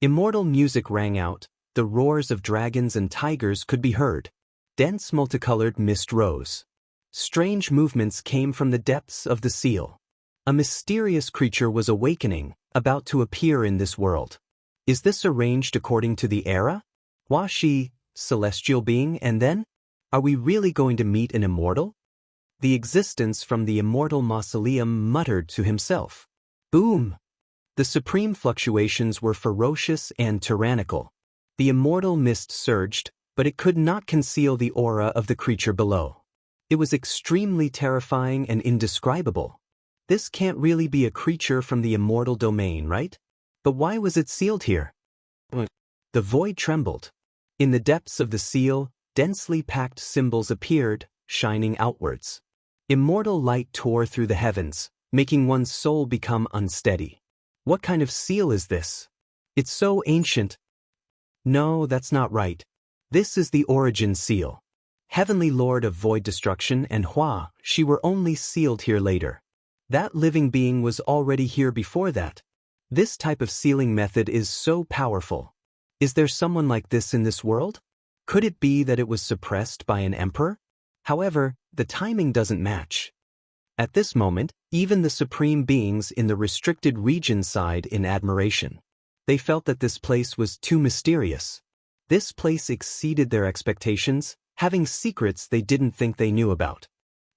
Immortal music rang out, the roars of dragons and tigers could be heard. Dense multicolored mist rose. Strange movements came from the depths of the seal. A mysterious creature was awakening, about to appear in this world. Is this arranged according to the era? Hua Shi, celestial being, and then? Are we really going to meet an immortal? The existence from the immortal mausoleum muttered to himself. Boom! The supreme fluctuations were ferocious and tyrannical. The immortal mist surged, but it could not conceal the aura of the creature below. It was extremely terrifying and indescribable. This can't really be a creature from the immortal domain, right? But why was it sealed here? The void trembled. In the depths of the seal, densely packed symbols appeared, shining outwards. Immortal light tore through the heavens, making one's soul become unsteady. What kind of seal is this? It's so ancient. No, that's not right. This is the origin seal. Heavenly Lord of Void Destruction and Hua Shi were only sealed here later. That living being was already here before that. This type of sealing method is so powerful. Is there someone like this in this world? Could it be that it was suppressed by an emperor? However, the timing doesn't match. At this moment, even the supreme beings in the restricted region sighed in admiration. They felt that this place was too mysterious. This place exceeded their expectations, having secrets they didn't think they knew about.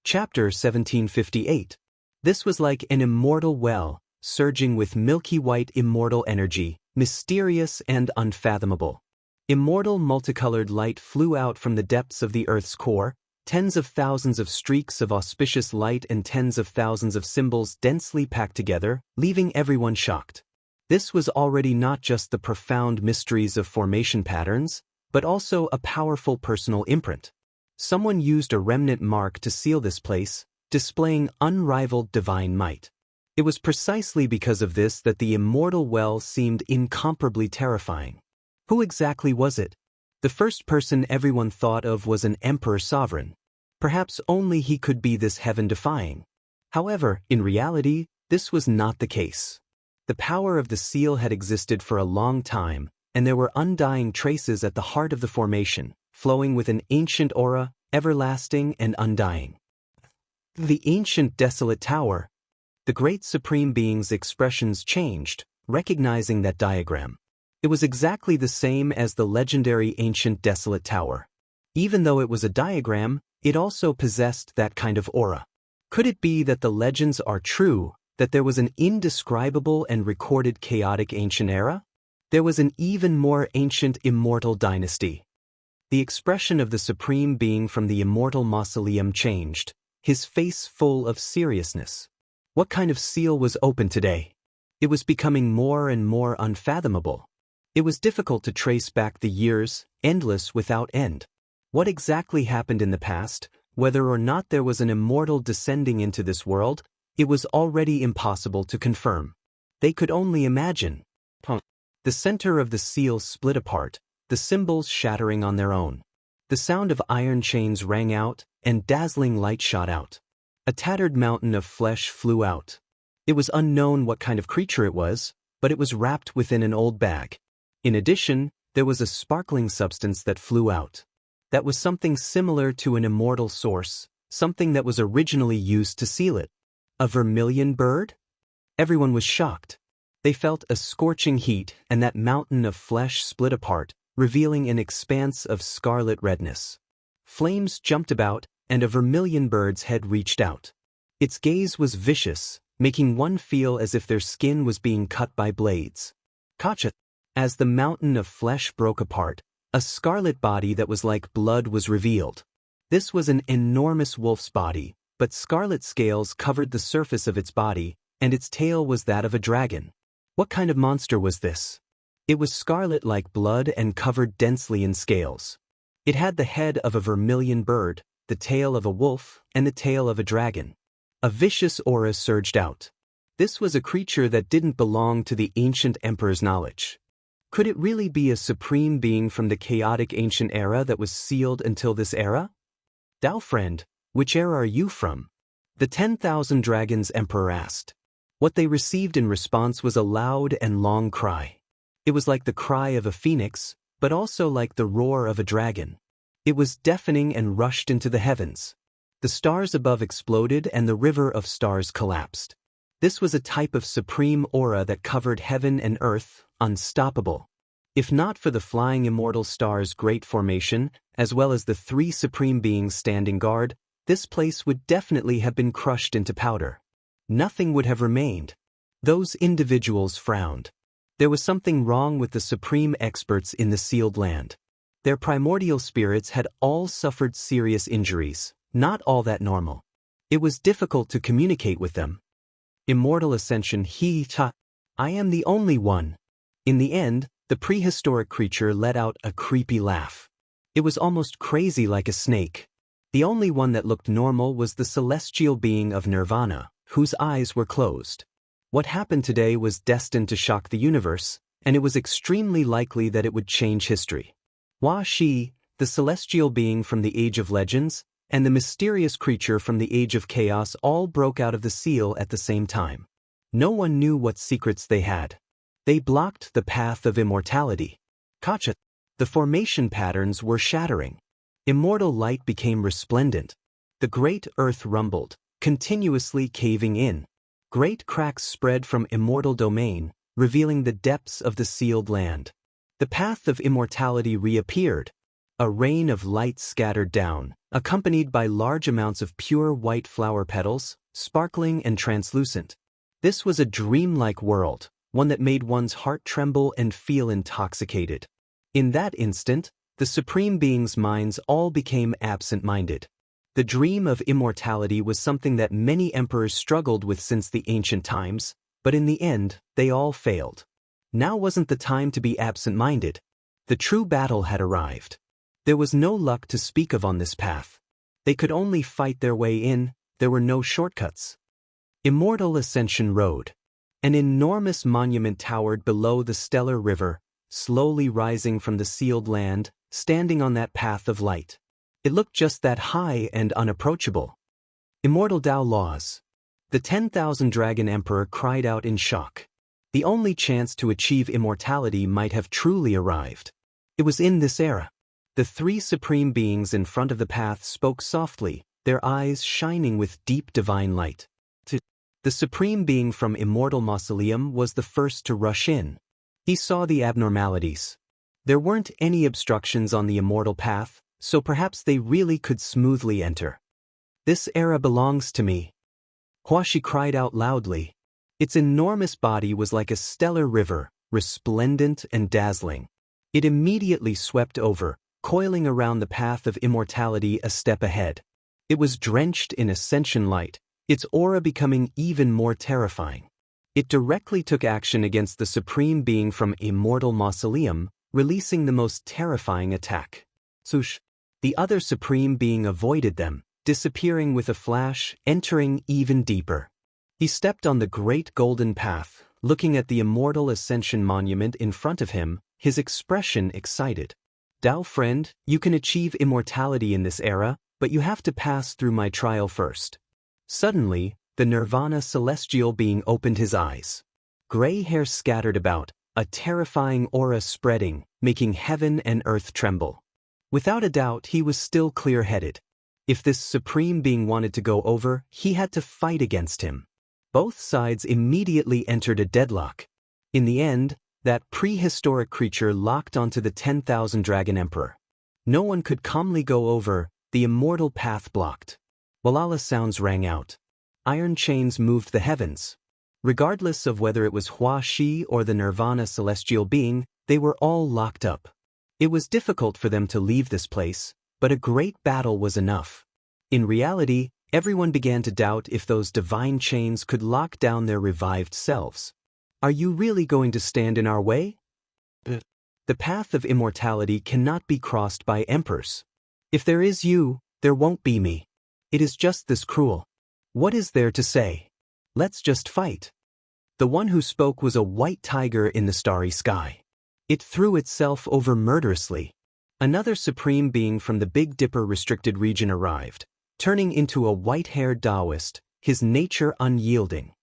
Chapter 1758. This was like an immortal well, surging with milky white immortal energy, mysterious and unfathomable. Immortal multicolored light flew out from the depths of the Earth's core, tens of thousands of streaks of auspicious light and tens of thousands of symbols densely packed together, leaving everyone shocked. This was already not just the profound mysteries of formation patterns, but also a powerful personal imprint. Someone used a remnant mark to seal this place, displaying unrivaled divine might. It was precisely because of this that the immortal well seemed incomparably terrifying. Who exactly was it? The first person everyone thought of was an emperor sovereign. Perhaps only he could be this heaven-defying. However, in reality, this was not the case. The power of the seal had existed for a long time, and there were undying traces at the heart of the formation, flowing with an ancient aura, everlasting and undying. The ancient desolate tower. The great supreme being's expressions changed, recognizing that diagram. It was exactly the same as the legendary ancient desolate tower. Even though it was a diagram, it also possessed that kind of aura. Could it be that the legends are true, that there was an indescribable and recorded chaotic ancient era? There was an even more ancient immortal dynasty. The expression of the supreme being from the immortal mausoleum changed, his face full of seriousness. What kind of seal was open today? It was becoming more and more unfathomable. It was difficult to trace back the years, endless without end. What exactly happened in the past, whether or not there was an immortal descending into this world, it was already impossible to confirm. They could only imagine. The center of the seal split apart, the symbols shattering on their own. The sound of iron chains rang out, and dazzling light shot out. A tattered mountain of flesh flew out. It was unknown what kind of creature it was, but it was wrapped within an old bag. In addition, there was a sparkling substance that flew out. That was something similar to an immortal source, something that was originally used to seal it. A vermilion bird? Everyone was shocked. They felt a scorching heat, and that mountain of flesh split apart, revealing an expanse of scarlet redness. Flames jumped about, and a vermilion bird's head reached out. Its gaze was vicious, making one feel as if their skin was being cut by blades. Kacha! As the mountain of flesh broke apart, a scarlet body that was like blood was revealed. This was an enormous wolf's body, but scarlet scales covered the surface of its body, and its tail was that of a dragon. What kind of monster was this? It was scarlet like blood and covered densely in scales. It had the head of a vermilion bird, the tail of a wolf, and the tail of a dragon. A vicious aura surged out. This was a creature that didn't belong to the ancient emperor's knowledge. Could it really be a supreme being from the chaotic ancient era that was sealed until this era? Dao friend, which era are you from? The 10,000 Dragons Emperor asked. What they received in response was a loud and long cry. It was like the cry of a phoenix, but also like the roar of a dragon. It was deafening and rushed into the heavens. The stars above exploded and the river of stars collapsed. This was a type of supreme aura that covered heaven and earth, unstoppable. If not for the flying immortal stars' great formation, as well as the 3 supreme beings standing guard, this place would definitely have been crushed into powder. Nothing would have remained. Those individuals frowned. There was something wrong with the supreme experts in the sealed land. Their primordial spirits had all suffered serious injuries, not all that normal. It was difficult to communicate with them. Immortal ascension I am the only one. In the end, the prehistoric creature let out a creepy laugh. It was almost crazy like a snake. The only one that looked normal was the celestial being of Nirvana, whose eyes were closed. What happened today was destined to shock the universe, and it was extremely likely that it would change history. Hua Shi, the celestial being from the Age of Legends, and the mysterious creature from the Age of Chaos all broke out of the seal at the same time. No one knew what secrets they had. They blocked the path of immortality. Kacha. The formation patterns were shattering. Immortal light became resplendent. The great earth rumbled, continuously caving in. Great cracks spread from immortal domain, revealing the depths of the sealed land. The path of immortality reappeared. A rain of light scattered down, accompanied by large amounts of pure white flower petals, sparkling and translucent. This was a dreamlike world, one that made one's heart tremble and feel intoxicated. In that instant, the Supreme Being's minds all became absent-minded. The dream of immortality was something that many emperors struggled with since the ancient times, but in the end, they all failed. Now wasn't the time to be absent-minded. The true battle had arrived. There was no luck to speak of on this path. They could only fight their way in, there were no shortcuts. Immortal Ascension Road. An enormous monument towered below the stellar river, slowly rising from the sealed land, standing on that path of light. It looked just that high and unapproachable. Immortal Dao laws. The 10,000 Dragon Emperor cried out in shock. The only chance to achieve immortality might have truly arrived. It was in this era. The 3 supreme beings in front of the path spoke softly, their eyes shining with deep divine light. The supreme being from Immortal Mausoleum was the first to rush in. He saw the abnormalities. There weren't any obstructions on the immortal path, so perhaps they really could smoothly enter. This era belongs to me. Huashi cried out loudly. Its enormous body was like a stellar river, resplendent and dazzling. It immediately swept over, coiling around the path of immortality a step ahead. It was drenched in ascension light, its aura becoming even more terrifying. It directly took action against the supreme being from Immortal Mausoleum, releasing the most terrifying attack. Sush. The other supreme being avoided them, disappearing with a flash, entering even deeper. He stepped on the great golden path, looking at the Immortal Ascension monument in front of him, his expression excited. Dao friend, you can achieve immortality in this era, but you have to pass through my trial first. Suddenly, the Nirvana celestial being opened his eyes. Gray hair scattered about, a terrifying aura spreading, making heaven and earth tremble. Without a doubt, he was still clear-headed. If this supreme being wanted to go over, he had to fight against him. Both sides immediately entered a deadlock. In the end, that prehistoric creature locked onto the 10,000 Dragon Emperor. No one could calmly go over, the immortal path blocked. Walala sounds rang out. Iron chains moved the heavens. Regardless of whether it was Hua Shi or the Nirvana celestial being, They were all locked up. It was difficult for them to leave this place, but a great battle was enough. In reality, everyone began to doubt if those divine chains could lock down their revived selves. Are you really going to stand in our way? The path of immortality cannot be crossed by emperors. If there is you, there won't be me. It is just this cruel. What is there to say? Let's just fight. The one who spoke was a white tiger in the starry sky. It threw itself over murderously. Another supreme being from the Big Dipper restricted region arrived, turning into a white-haired Daoist, his nature unyielding.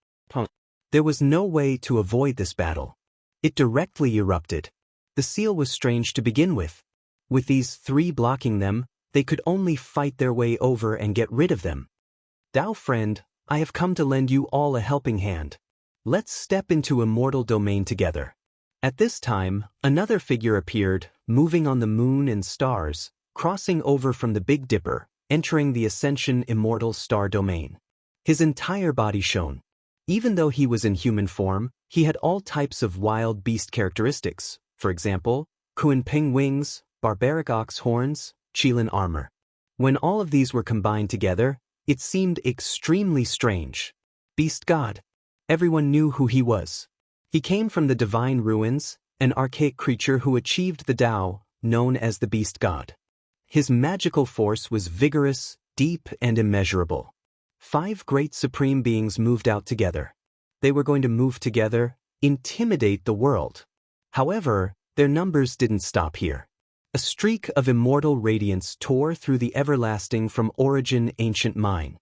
There was no way to avoid this battle. It directly erupted. The seal was strange to begin with. With these three blocking them, they could only fight their way over and get rid of them. Dao friend, I have come to lend you all a helping hand. Let's step into Immortal domain together. At this time, another figure appeared, moving on the moon and stars, crossing over from the Big Dipper, entering the Ascension Immortal star domain. His entire body shone. Even though he was in human form, he had all types of wild beast characteristics, for example, Kuan-Ping wings, barbaric ox horns, Qilin armor. When all of these were combined together, it seemed extremely strange. Beast God. Everyone knew who he was. He came from the divine ruins, an archaic creature who achieved the Tao, known as the Beast God. His magical force was vigorous, deep, and immeasurable. 5 great supreme beings moved out together. They were going to move together, intimidate the world. However, their numbers didn't stop here. A streak of immortal radiance tore through the everlasting from origin ancient mine.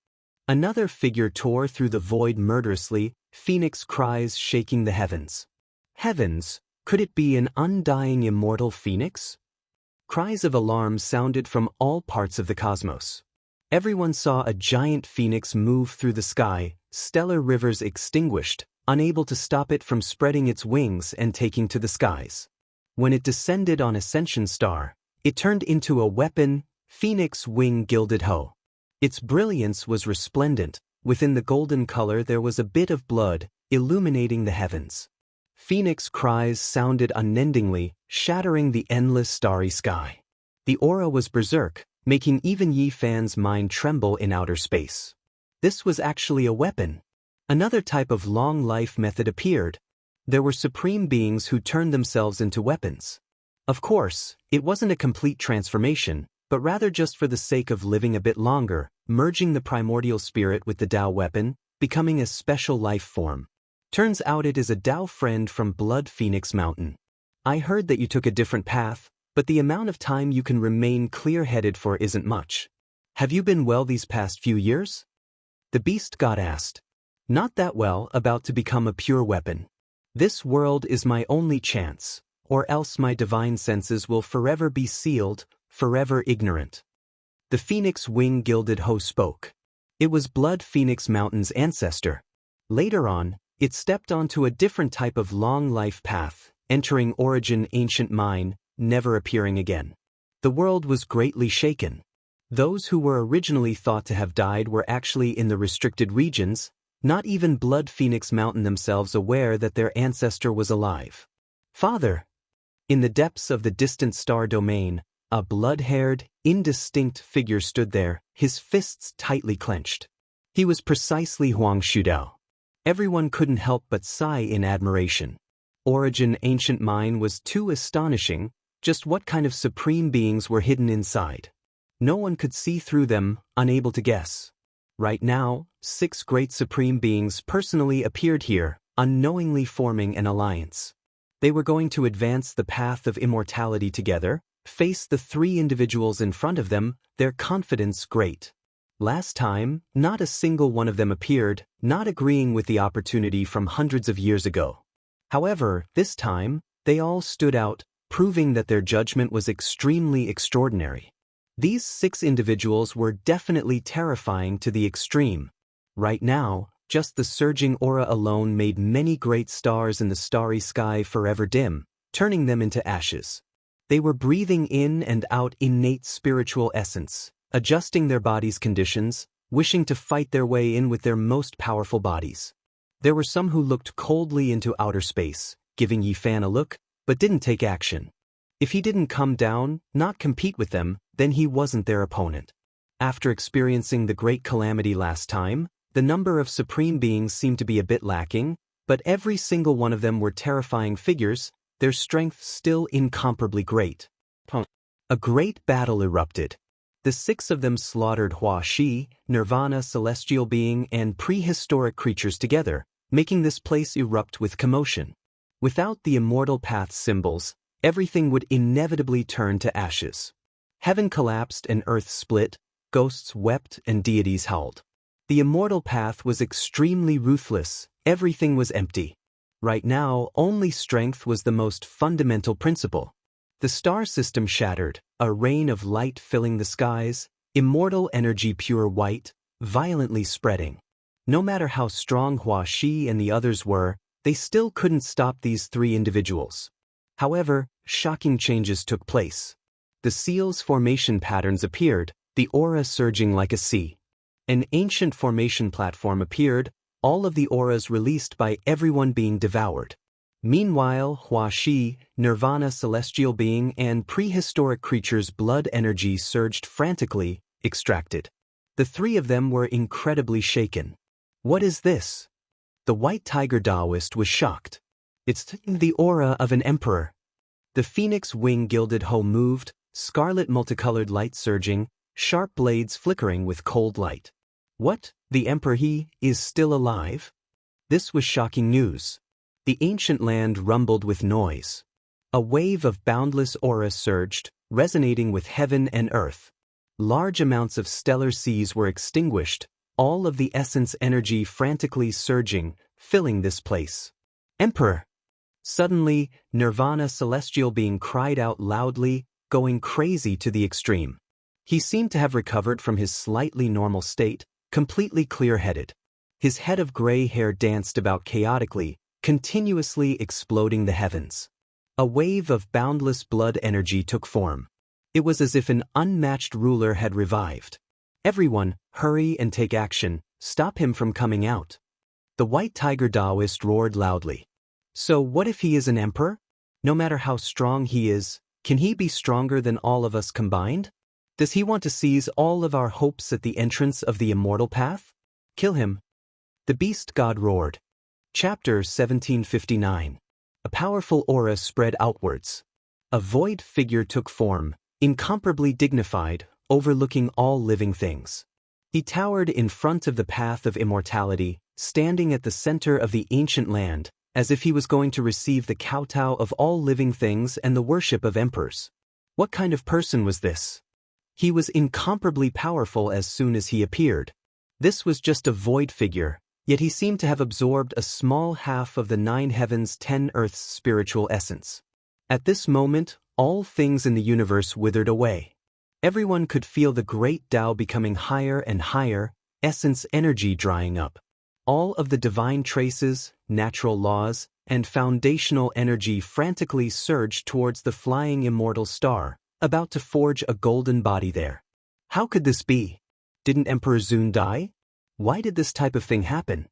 Another figure tore through the void murderously, phoenix cries shaking the heavens. Heavens, could it be an undying immortal phoenix? Cries of alarm sounded from all parts of the cosmos. Everyone saw a giant phoenix move through the sky, stellar rivers extinguished, unable to stop it from spreading its wings and taking to the skies. When it descended on Ascension Star, it turned into a weapon, Phoenix Wing Gilded Hoe. Its brilliance was resplendent. Within the golden color there was a bit of blood, illuminating the heavens. Phoenix cries sounded unendingly, shattering the endless starry sky. The aura was berserk, making even Yi Fan's mind tremble in outer space. This was actually a weapon. Another type of long life method appeared. There were supreme beings who turned themselves into weapons. Of course, it wasn't a complete transformation, but rather just for the sake of living a bit longer, merging the primordial spirit with the Dao weapon, becoming a special life form. Turns out it is a Dao friend from Blood Phoenix Mountain. I heard that you took a different path, but the amount of time you can remain clear-headed for isn't much. Have you been well these past few years? The beast god asked. Not that well, about to become a pure weapon. This world is my only chance, or else my divine senses will forever be sealed, forever ignorant. The Phoenix Wing Gilded Hoe spoke. It was Blood Phoenix Mountain's ancestor. Later on, it stepped onto a different type of long life path, entering Origin Ancient Mine, never appearing again. The world was greatly shaken. Those who were originally thought to have died were actually in the restricted regions, not even Blood Phoenix Mountain themselves aware that their ancestor was alive. Father! In the depths of the distant star domain, a blood-haired, indistinct figure stood there, his fists tightly clenched. He was precisely Huang Shudao. Everyone couldn't help but sigh in admiration. Origin Ancient Mine was too astonishing. Just what kind of supreme beings were hidden inside? No one could see through them, unable to guess. Right now, 6 great supreme beings personally appeared here, unknowingly forming an alliance. They were going to advance the path of immortality together, face the 3 individuals in front of them, their confidence great. Last time, not a single one of them appeared, not agreeing with the opportunity from hundreds of years ago. However, this time, they all stood out, proving that their judgment was extremely extraordinary. These 6 individuals were definitely terrifying to the extreme. Right now, just the surging aura alone made many great stars in the starry sky forever dim, turning them into ashes. They were breathing in and out innate spiritual essence, adjusting their bodies' conditions, wishing to fight their way in with their most powerful bodies. There were some who looked coldly into outer space, giving Yi Fan a look, but didn't take action. If he didn't come down, not compete with them, then he wasn't their opponent. After experiencing the great calamity last time, the number of supreme beings seemed to be a bit lacking, but every single one of them were terrifying figures, their strength still incomparably great. A great battle erupted. The 6 of them slaughtered Hua Shi, Nirvana celestial being and prehistoric creatures together, making this place erupt with commotion. Without the immortal path's symbols, everything would inevitably turn to ashes. Heaven collapsed and earth split, ghosts wept and deities howled. The immortal path was extremely ruthless, everything was empty. Right now, only strength was the most fundamental principle. The star system shattered, a rain of light filling the skies, immortal energy pure white, violently spreading. No matter how strong Hua Shi and the others were, they still couldn't stop these 3 individuals. However, shocking changes took place. The seal's formation patterns appeared, the aura surging like a sea. An ancient formation platform appeared, all of the auras released by everyone being devoured. Meanwhile, Hua Shi, Nirvana celestial being and prehistoric creatures' blood energy surged frantically, extracted. The 3 of them were incredibly shaken. What is this? The white tiger Daoist was shocked. It's the aura of an emperor. The phoenix wing gilded hoe moved, scarlet multicolored light surging, sharp blades flickering with cold light. What? The emperor he is still alive? This was shocking news. The ancient land rumbled with noise. A wave of boundless aura surged, resonating with heaven and earth. Large amounts of stellar seas were extinguished, all of the essence energy frantically surging, filling this place. Emperor! Suddenly, Nirvana celestial being cried out loudly, going crazy to the extreme. He seemed to have recovered from his slightly normal state, completely clear-headed. His head of gray hair danced about chaotically, continuously exploding the heavens. A wave of boundless blood energy took form. It was as if an unmatched ruler had revived. Everyone, hurry and take action, stop him from coming out. The white tiger Daoist roared loudly. So what if he is an emperor? No matter how strong he is, can he be stronger than all of us combined? Does he want to seize all of our hopes at the entrance of the immortal path? Kill him. The beast god roared. Chapter 1759. A powerful aura spread outwards. A void figure took form, incomparably dignified, overlooking all living things. He towered in front of the path of immortality, standing at the center of the ancient land, as if he was going to receive the kowtow of all living things and the worship of emperors. What kind of person was this? He was incomparably powerful as soon as he appeared. This was just a void figure, yet he seemed to have absorbed a small half of the 9 heavens 10 earths spiritual essence. At this moment, all things in the universe withered away. Everyone could feel the great Tao becoming higher and higher, essence energy drying up. All of the divine traces, natural laws, and foundational energy frantically surged towards the flying immortal star, about to forge a golden body there. How could this be? Didn't Emperor Zun die? Why did this type of thing happen?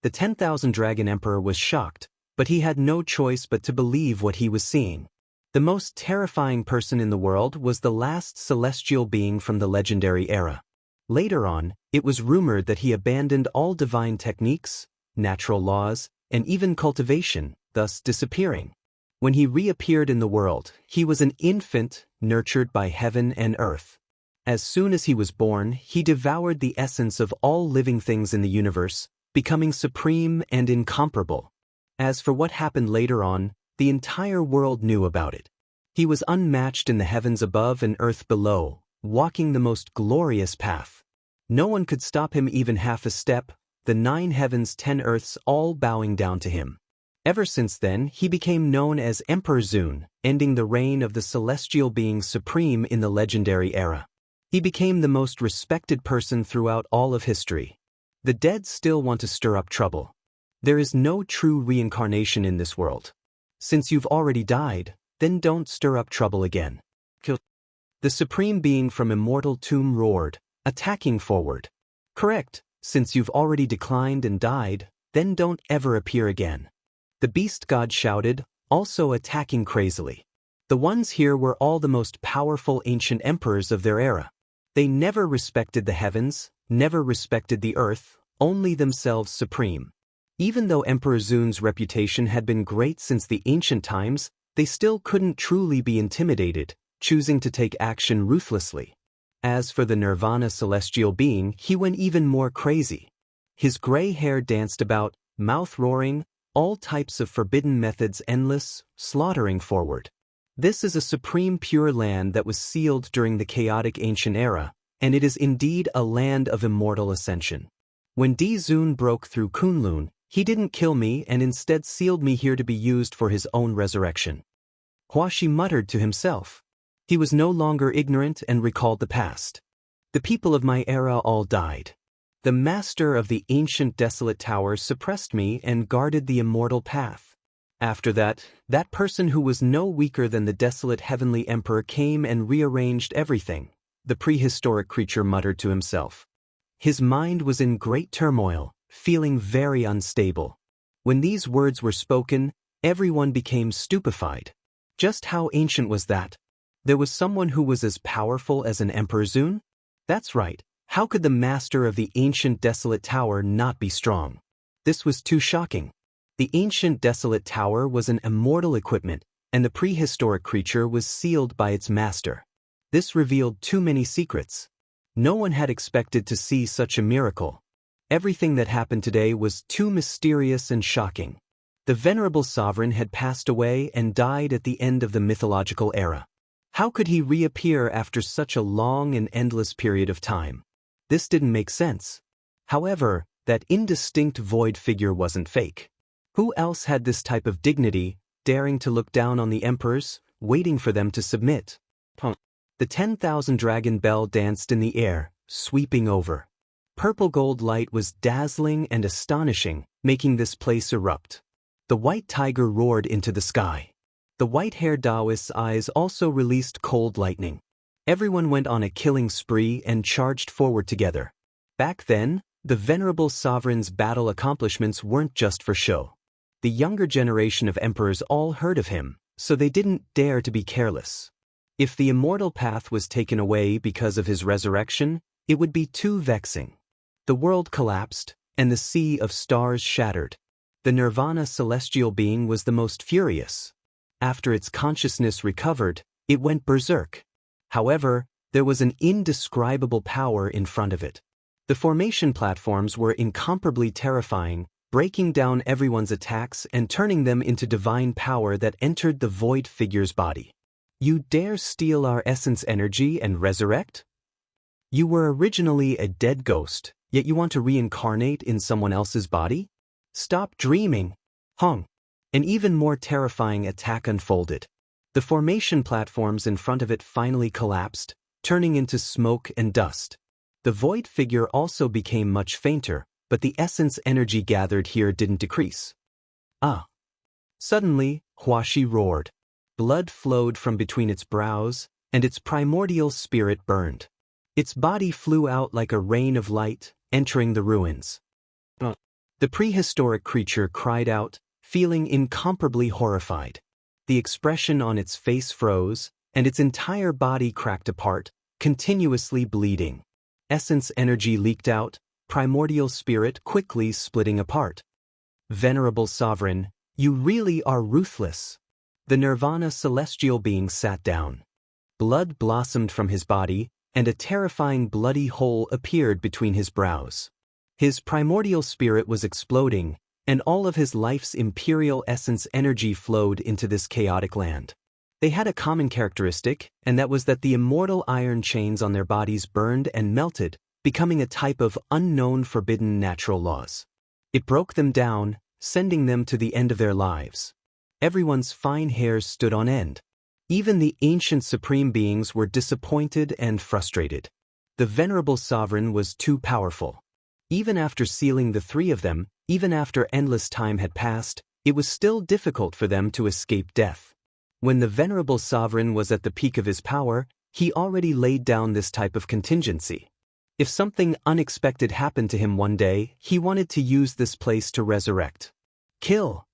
The 10,000 Dragon Emperor was shocked, but he had no choice but to believe what he was seeing. The most terrifying person in the world was the last celestial being from the legendary era. Later on, it was rumored that he abandoned all divine techniques, natural laws, and even cultivation, thus disappearing. When he reappeared in the world, he was an infant, nurtured by heaven and earth. As soon as he was born, he devoured the essence of all living things in the universe, becoming supreme and incomparable. As for what happened later on, the entire world knew about it. He was unmatched in the heavens above and earth below, walking the most glorious path. No one could stop him even half a step, the 9 heavens 10 earths all bowing down to him. Ever since then, he became known as Emperor Zun, ending the reign of the celestial being supreme in the legendary era. He became the most respected person throughout all of history. The dead still want to stir up trouble. There is no true reincarnation in this world. Since you've already died, then don't stir up trouble again. The supreme being from Immortal Tomb roared, attacking forward. Correct, since you've already declined and died, then don't ever appear again. The beast god shouted, also attacking crazily. The ones here were all the most powerful ancient emperors of their era. They never respected the heavens, never respected the earth, only themselves supreme. Even though Emperor Zun's reputation had been great since the ancient times, they still couldn't truly be intimidated, choosing to take action ruthlessly. As for the Nirvana celestial being, he went even more crazy. His gray hair danced about, mouth roaring, all types of forbidden methods endless, slaughtering forward. This is a supreme pure land that was sealed during the chaotic ancient era, and it is indeed a land of immortal ascension. When Di Zun broke through Kunlun, he didn't kill me and instead sealed me here to be used for his own resurrection. Huashi muttered to himself. He was no longer ignorant and recalled the past. The people of my era all died. The master of the ancient desolate tower suppressed me and guarded the immortal path. After that, that person who was no weaker than the desolate heavenly emperor came and rearranged everything, the prehistoric creature muttered to himself. His mind was in great turmoil, feeling very unstable. When these words were spoken, everyone became stupefied. Just how ancient was that? There was someone who was as powerful as an Emperor Zun? That's right. How could the master of the ancient desolate tower not be strong? This was too shocking. The ancient desolate tower was an immortal equipment, and the prehistoric creature was sealed by its master. This revealed too many secrets. No one had expected to see such a miracle. Everything that happened today was too mysterious and shocking. The venerable sovereign had passed away and died at the end of the mythological era. How could he reappear after such a long and endless period of time? This didn't make sense. However, that indistinct void figure wasn't fake. Who else had this type of dignity, daring to look down on the emperors, waiting for them to submit? The 10,000 dragon bell danced in the air, sweeping over. Purple gold light was dazzling and astonishing, making this place erupt. The white tiger roared into the sky. The white-haired Daoist's eyes also released cold lightning. Everyone went on a killing spree and charged forward together. Back then, the venerable sovereign's battle accomplishments weren't just for show. The younger generation of emperors all heard of him, so they didn't dare to be careless. If the immortal path was taken away because of his resurrection, it would be too vexing. The world collapsed, and the sea of stars shattered. The Nirvana celestial being was the most furious. After its consciousness recovered, it went berserk. However, there was an indescribable power in front of it. The formation platforms were incomparably terrifying, breaking down everyone's attacks and turning them into divine power that entered the void figure's body. You dare steal our essence energy and resurrect? You were originally a dead ghost, yet you want to reincarnate in someone else's body? Stop dreaming. Hung. An even more terrifying attack unfolded. The formation platforms in front of it finally collapsed, turning into smoke and dust. The void figure also became much fainter, but the essence energy gathered here didn't decrease. Ah! Suddenly, Huashi roared. Blood flowed from between its brows, and its primordial spirit burned. Its body flew out like a rain of light, entering the ruins. The prehistoric creature cried out, feeling incomparably horrified. The expression on its face froze, and its entire body cracked apart, continuously bleeding. Essence energy leaked out, primordial spirit quickly splitting apart. Venerable sovereign, you really are ruthless. The Nirvana celestial being sat down. Blood blossomed from his body, and a terrifying bloody hole appeared between his brows. His primordial spirit was exploding, and all of his life's imperial essence energy flowed into this chaotic land. They had a common characteristic, and that was that the immortal iron chains on their bodies burned and melted, becoming a type of unknown forbidden natural laws. It broke them down, sending them to the end of their lives. Everyone's fine hairs stood on end. Even the ancient supreme beings were disappointed and frustrated. The venerable sovereign was too powerful. Even after sealing the three of them, even after endless time had passed, it was still difficult for them to escape death. When the venerable sovereign was at the peak of his power, he already laid down this type of contingency. If something unexpected happened to him one day, he wanted to use this place to resurrect. Kill!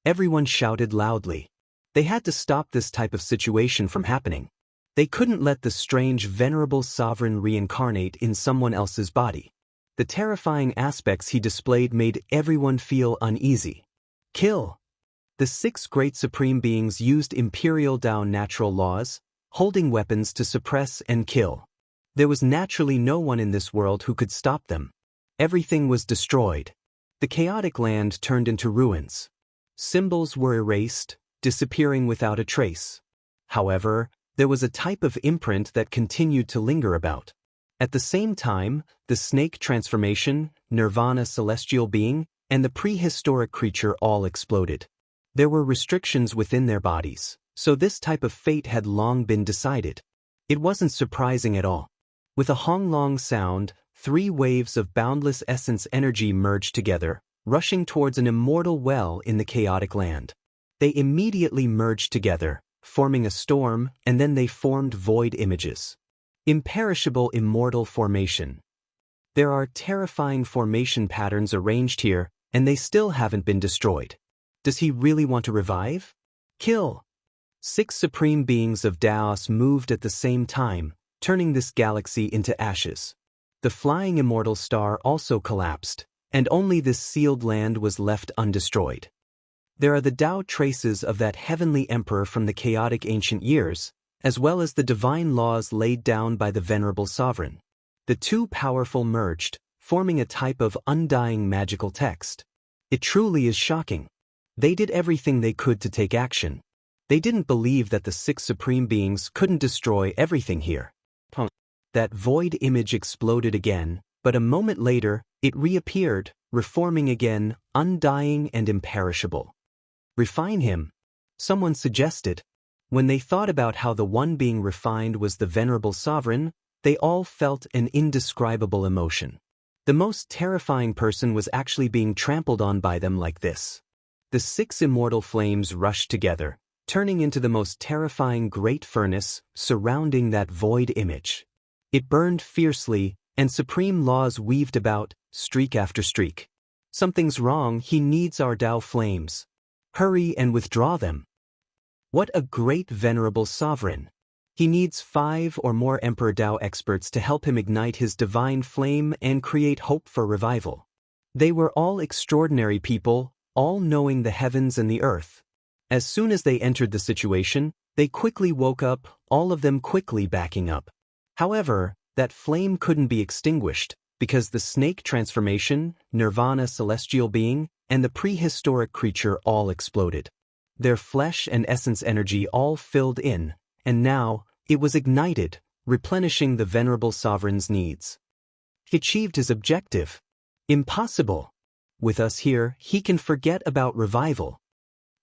Everyone shouted loudly. They had to stop this type of situation from happening. They couldn't let the strange venerable sovereign reincarnate in someone else's body. The terrifying aspects he displayed made everyone feel uneasy. Kill. The 6 great supreme beings used imperial Dao natural laws, holding weapons to suppress and kill. There was naturally no one in this world who could stop them. Everything was destroyed. The chaotic land turned into ruins. Symbols were erased, disappearing without a trace. However, there was a type of imprint that continued to linger about. At the same time, the snake transformation, nirvana celestial being, and the prehistoric creature all exploded. There were restrictions within their bodies, so this type of fate had long been decided. It wasn't surprising at all. With a honglong sound, 3 waves of boundless essence energy merged together, rushing towards an immortal well in the chaotic land. They immediately merged together, forming a storm, and then they formed void images. Imperishable immortal formation. There are terrifying formation patterns arranged here, and they still haven't been destroyed. Does he really want to revive? Kill. 6 supreme beings of Daoist moved at the same time, turning this galaxy into ashes. The flying immortal star also collapsed, and only this sealed land was left undestroyed. There are the Dao traces of that heavenly emperor from the chaotic ancient years, as well as the divine laws laid down by the venerable sovereign. The 2 powerful merged, forming a type of undying magical text. It truly is shocking. They did everything they could to take action. They didn't believe that the 6 supreme beings couldn't destroy everything here. That void image exploded again, but a moment later, it reappeared, reforming again, undying and imperishable. Refine him, someone suggested. When they thought about how the one being refined was the venerable sovereign, they all felt an indescribable emotion. The most terrifying person was actually being trampled on by them like this. The 6 immortal flames rushed together, turning into the most terrifying great furnace surrounding that void image. It burned fiercely, and supreme laws weaved about, streak after streak. Something's wrong, he needs our Dao flames. Hurry and withdraw them. What a great venerable sovereign. He needs 5 or more Emperor Dao experts to help him ignite his divine flame and create hope for revival. They were all extraordinary people, all knowing the heavens and the earth. As soon as they entered the situation, they quickly woke up, all of them quickly backing up. However, that flame couldn't be extinguished, because the snake transformation, nirvana celestial being, and the prehistoric creature all exploded. Their flesh and essence energy all filled in, and now, it was ignited, replenishing the venerable sovereign's needs. He achieved his objective. Impossible. With us here, he can forget about revival.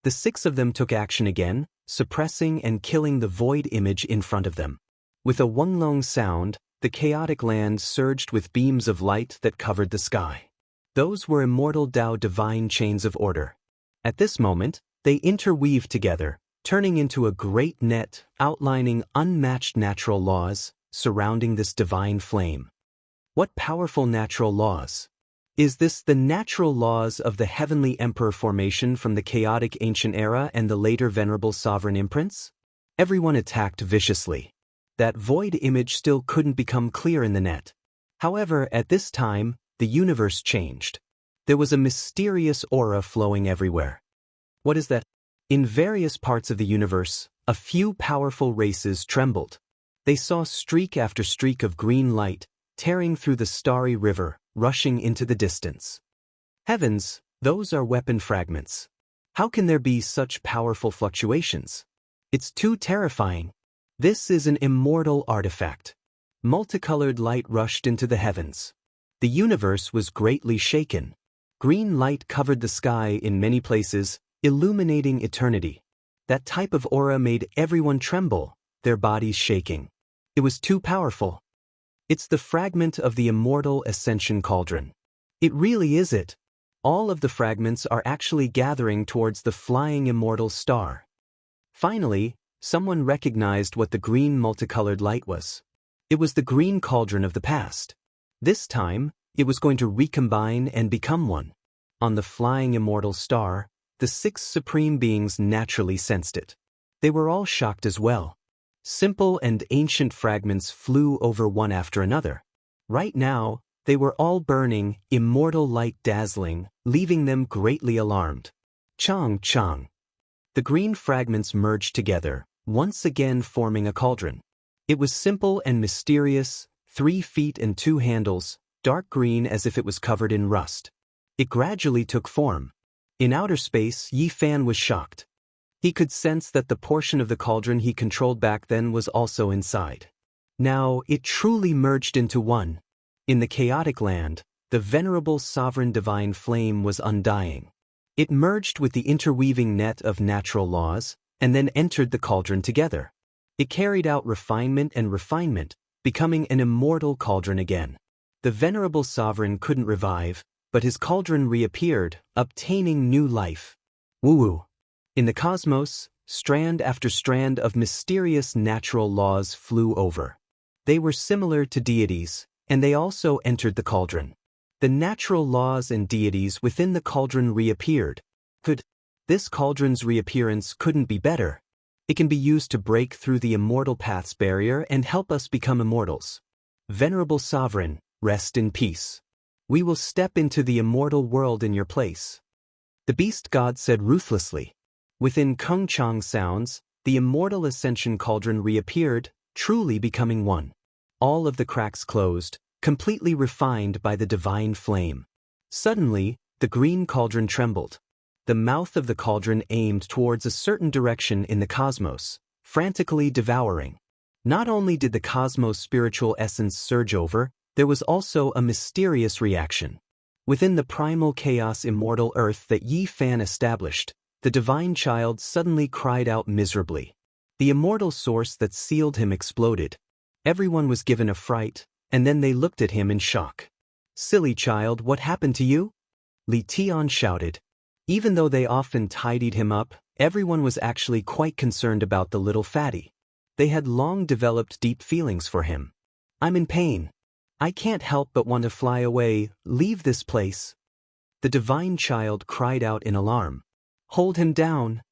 The 6 of them took action again, suppressing and killing the void image in front of them. With a Wang sound, the chaotic land surged with beams of light that covered the sky. Those were immortal Dao divine chains of order. At this moment, they interweaved together, turning into a great net outlining unmatched natural laws surrounding this divine flame. What powerful natural laws! Is this the natural laws of the heavenly emperor formation from the chaotic ancient era and the later venerable sovereign imprints? Everyone attacked viciously. That void image still couldn't become clear in the net. However, at this time, the universe changed. There was a mysterious aura flowing everywhere. What is that? In various parts of the universe, a few powerful races trembled. They saw streak after streak of green light, tearing through the starry river, rushing into the distance. Heavens, those are weapon fragments. How can there be such powerful fluctuations? It's too terrifying. This is an immortal artifact. Multicolored light rushed into the heavens. The universe was greatly shaken. Green light covered the sky in many places, illuminating eternity. That type of aura made everyone tremble, their bodies shaking. It was too powerful. It's the fragment of the immortal ascension cauldron. It really is it. All of the fragments are actually gathering towards the flying immortal star. Finally, someone recognized what the green multicolored light was. It was the green cauldron of the past. This time, it was going to recombine and become one. On the flying immortal star, the 6 supreme beings naturally sensed it. They were all shocked as well. Simple and ancient fragments flew over one after another. Right now, they were all burning, immortal light dazzling, leaving them greatly alarmed. Chang Chang. The green fragments merged together, once again forming a cauldron. It was simple and mysterious, 3 feet and 2 handles, dark green as if it was covered in rust. It gradually took form. In outer space, Yi Fan was shocked. He could sense that the portion of the cauldron he controlled back then was also inside. Now, it truly merged into one. In the chaotic land, the venerable sovereign divine flame was undying. It merged with the interweaving net of natural laws, and then entered the cauldron together. It carried out refinement and refinement, becoming an immortal cauldron again. The venerable sovereign couldn't revive, but his cauldron reappeared, obtaining new life. Woo-woo. In the cosmos, strand after strand of mysterious natural laws flew over. They were similar to deities, and they also entered the cauldron. The natural laws and deities within the cauldron reappeared. This cauldron's reappearance couldn't be better. It can be used to break through the immortal path's barrier and help us become immortals. Venerable sovereign, rest in peace. We will step into the immortal world in your place. The beast god said ruthlessly. Within Kung Chang sounds, the immortal ascension cauldron reappeared, truly becoming one. All of the cracks closed, completely refined by the divine flame. Suddenly, the green cauldron trembled. The mouth of the cauldron aimed towards a certain direction in the cosmos, frantically devouring. Not only did the cosmos' spiritual essence surge over, there was also a mysterious reaction. Within the primal chaos immortal earth that Yi Fan established, the divine child suddenly cried out miserably. The immortal source that sealed him exploded. Everyone was given a fright, and then they looked at him in shock. Silly child, what happened to you? Li Tian shouted. Even though they often tidied him up, everyone was actually quite concerned about the little fatty. They had long developed deep feelings for him. I'm in pain. I can't help but want to fly away, leave this place. The divine child cried out in alarm. Hold him down.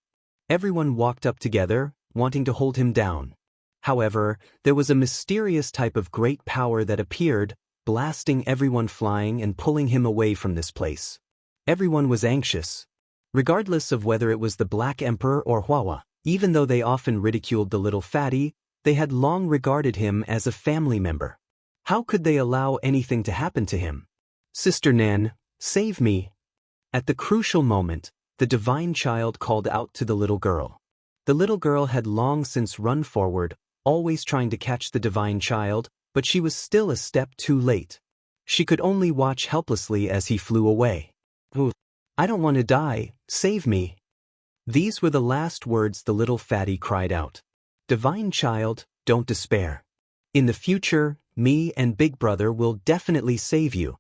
Everyone walked up together, wanting to hold him down. However, there was a mysterious type of great power that appeared, blasting everyone flying and pulling him away from this place. Everyone was anxious. Regardless of whether it was the Black Emperor or Huahua, even though they often ridiculed the little fatty, they had long regarded him as a family member. How could they allow anything to happen to him? Sister Nan, save me. At the crucial moment, the divine child called out to the little girl. The little girl had long since run forward, always trying to catch the divine child, but she was still a step too late. She could only watch helplessly as he flew away. I don't want to die, save me. These were the last words the little fatty cried out. Divine child, don't despair. In the future, me and Big Brother will definitely save you.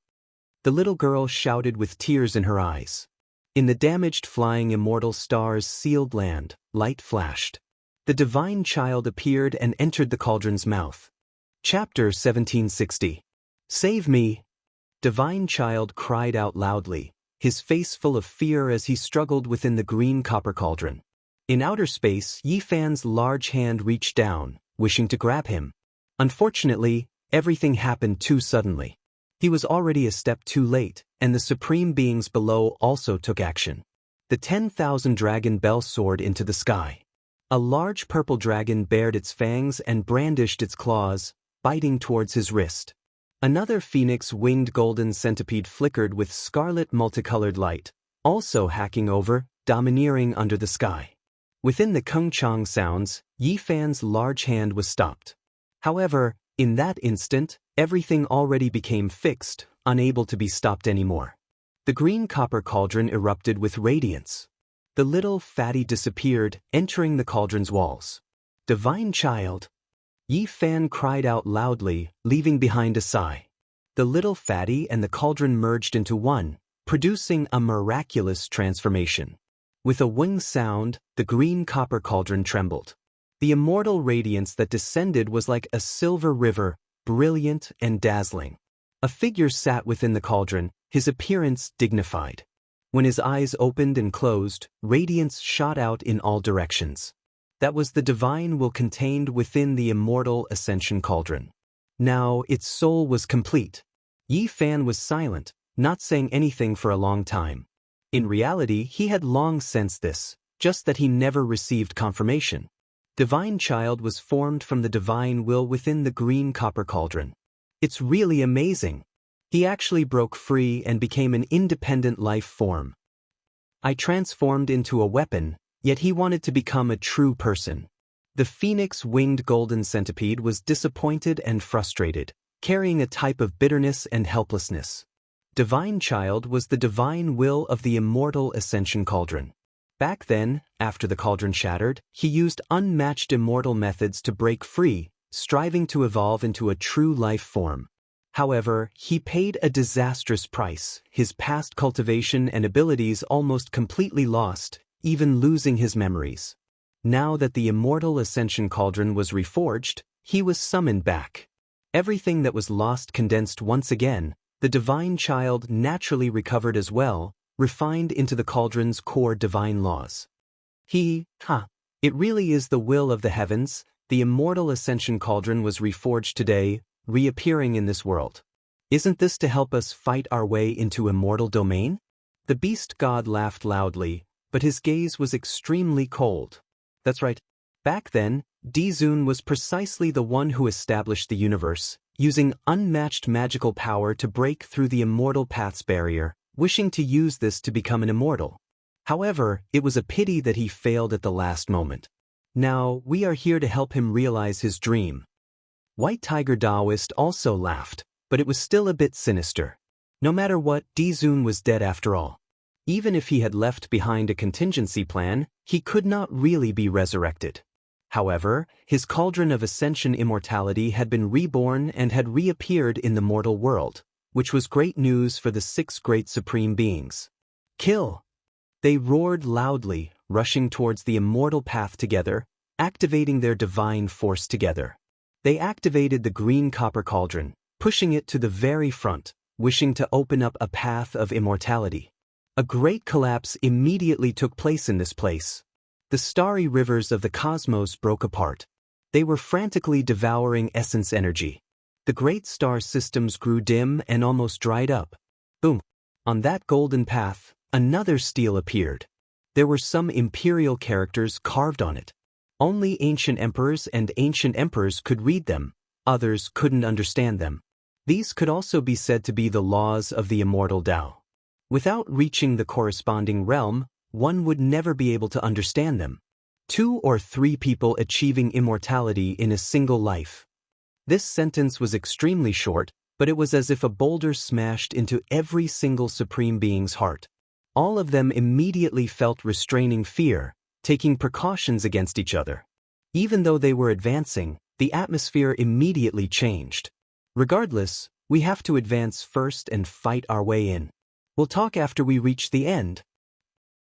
The little girl shouted with tears in her eyes. In the damaged flying immortal star's sealed land, light flashed. The divine child appeared and entered the cauldron's mouth. Chapter 1760. Save me! Divine child cried out loudly, his face full of fear as he struggled within the green copper cauldron. In outer space, Yi Fan's large hand reached down, wishing to grab him. Unfortunately, everything happened too suddenly. He was already a step too late, and the supreme beings below also took action. The 10,000 dragon bell soared into the sky. A large purple dragon bared its fangs and brandished its claws, biting towards his wrist. Another phoenix-winged golden centipede flickered with scarlet multicolored light, also hacking over, domineering under the sky. Within the Kung Chang sounds, Yi Fan's large hand was stopped. However, in that instant, everything already became fixed, unable to be stopped anymore. The green copper cauldron erupted with radiance. The little fatty disappeared, entering the cauldron's walls. Divine child! Yi Fan cried out loudly, leaving behind a sigh. The little fatty and the cauldron merged into one, producing a miraculous transformation. With a wing sound, the green copper cauldron trembled. The immortal radiance that descended was like a silver river, brilliant and dazzling. A figure sat within the cauldron, his appearance dignified. When his eyes opened and closed, radiance shot out in all directions. That was the divine will contained within the immortal ascension cauldron. Now its soul was complete. Yi Fan was silent, not saying anything for a long time. In reality, he had long sensed this, just that he never received confirmation. Divine Child was formed from the divine will within the green copper cauldron. It's really amazing. He actually broke free and became an independent life form. I transformed into a weapon, yet he wanted to become a true person. The phoenix-winged golden centipede was disappointed and frustrated, carrying a type of bitterness and helplessness. Divine Child was the divine will of the immortal ascension cauldron. Back then, after the cauldron shattered, he used unmatched immortal methods to break free, striving to evolve into a true life form. However, he paid a disastrous price, his past cultivation and abilities almost completely lost, even losing his memories. Now that the immortal ascension cauldron was reforged, he was summoned back. Everything that was lost condensed once again, the Divine Child naturally recovered as well, refined into the cauldron's core divine laws. It really is the will of the heavens. The immortal ascension cauldron was reforged today, reappearing in this world. Isn't this to help us fight our way into immortal domain? The beast god laughed loudly, but his gaze was extremely cold. That's right. Back then, Dizun was precisely the one who established the universe, using unmatched magical power to break through the immortal path's barrier, wishing to use this to become an immortal. However, it was a pity that he failed at the last moment. Now, we are here to help him realize his dream. White Tiger Daoist also laughed, but it was still a bit sinister. No matter what, Dizun was dead after all. Even if he had left behind a contingency plan, he could not really be resurrected. However, his cauldron of ascension immortality had been reborn and had reappeared in the mortal world, which was great news for the 6 great supreme beings. Kill! They roared loudly, rushing towards the immortal path together, activating their divine force together. They activated the green copper cauldron, pushing it to the very front, wishing to open up a path of immortality. A great collapse immediately took place in this place. The starry rivers of the cosmos broke apart. They were frantically devouring essence energy. The great star systems grew dim and almost dried up. Boom! On that golden path, another stele appeared. There were some imperial characters carved on it. Only ancient emperors and ancient emperors could read them, others couldn't understand them. These could also be said to be the laws of the immortal Tao. Without reaching the corresponding realm, one would never be able to understand them. 2 or 3 people achieving immortality in a single life. This sentence was extremely short, but it was as if a boulder smashed into every single supreme being's heart. All of them immediately felt restraining fear, taking precautions against each other. Even though they were advancing, the atmosphere immediately changed. Regardless, we have to advance first and fight our way in. We'll talk after we reach the end.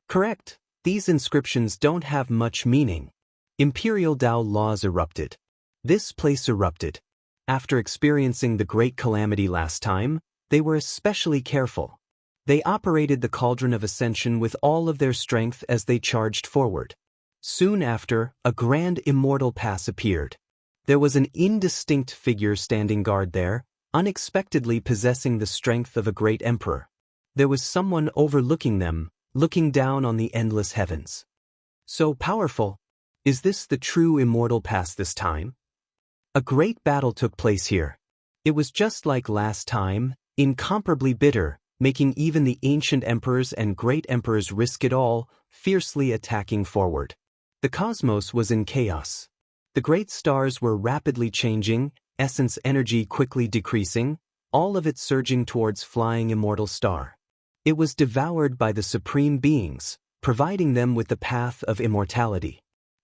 Correct. These inscriptions don't have much meaning. Imperial Tao laws erupted. This place erupted. After experiencing the great calamity last time, they were especially careful. They operated the cauldron of ascension with all of their strength as they charged forward. Soon after, a grand immortal pass appeared. There was an indistinct figure standing guard there, unexpectedly possessing the strength of a great emperor. There was someone overlooking them, looking down on the endless heavens. So powerful. Is this the true immortal pass this time? A great battle took place here. It was just like last time, incomparably bitter, making even the ancient emperors and great emperors risk it all, fiercely attacking forward. The cosmos was in chaos. The great stars were rapidly changing, essence energy quickly decreasing, all of it surging towards flying immortal star. It was devoured by the supreme beings, providing them with the path of immortality.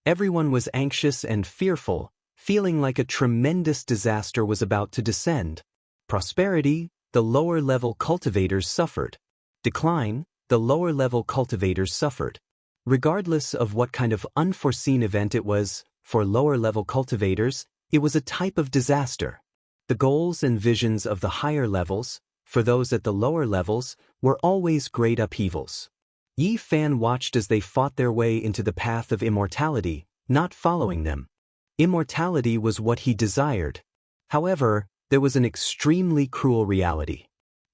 Everyone was anxious and fearful, feeling like a tremendous disaster was about to descend. Prosperity, the lower-level cultivators suffered. Decline, the lower-level cultivators suffered. Regardless of what kind of unforeseen event it was, for lower-level cultivators, it was a type of disaster. The goals and visions of the higher levels, for those at the lower levels, were always great upheavals. Yi Fan watched as they fought their way into the path of immortality, not following them. Immortality was what he desired. However, there was an extremely cruel reality.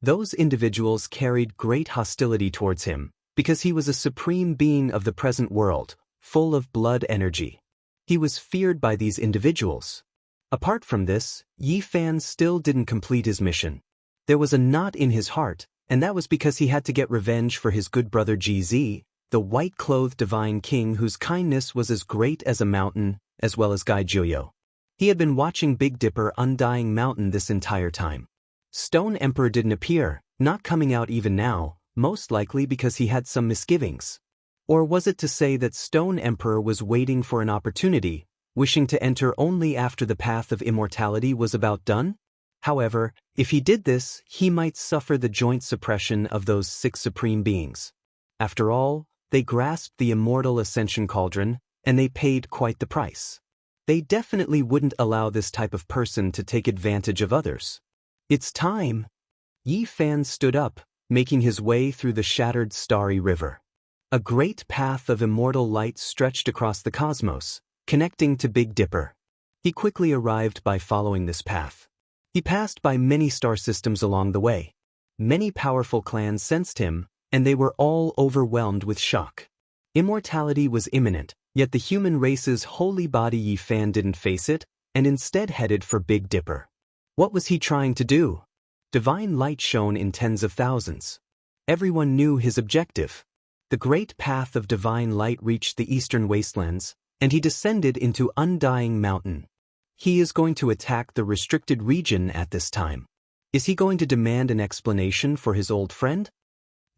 Those individuals carried great hostility towards him, because he was a supreme being of the present world, full of blood energy. He was feared by these individuals. Apart from this, Yi Fan still didn't complete his mission. There was a knot in his heart, and that was because he had to get revenge for his good brother GZ, the white-clothed divine king whose kindness was as great as a mountain, as well as Gai Juyo. He had been watching Big Dipper Undying Mountain this entire time. Stone Emperor didn't appear, not coming out even now, most likely because he had some misgivings. Or was it to say that Stone Emperor was waiting for an opportunity, wishing to enter only after the path of immortality was about done? However, if he did this, he might suffer the joint suppression of those 6 supreme beings. After all, they grasped the immortal ascension cauldron, and they paid quite the price. They definitely wouldn't allow this type of person to take advantage of others. It's time. Yi Fan stood up, making his way through the shattered starry river. A great path of immortal light stretched across the cosmos, connecting to Big Dipper. He quickly arrived by following this path. He passed by many star systems along the way. Many powerful clans sensed him, and they were all overwhelmed with shock. Immortality was imminent, yet the human race's holy body Yi Fan didn't face it, and instead headed for Big Dipper. What was he trying to do? Divine light shone in tens of thousands. Everyone knew his objective. The great path of divine light reached the eastern wastelands, and he descended into Undying Mountain. He is going to attack the restricted region at this time. Is he going to demand an explanation for his old friend?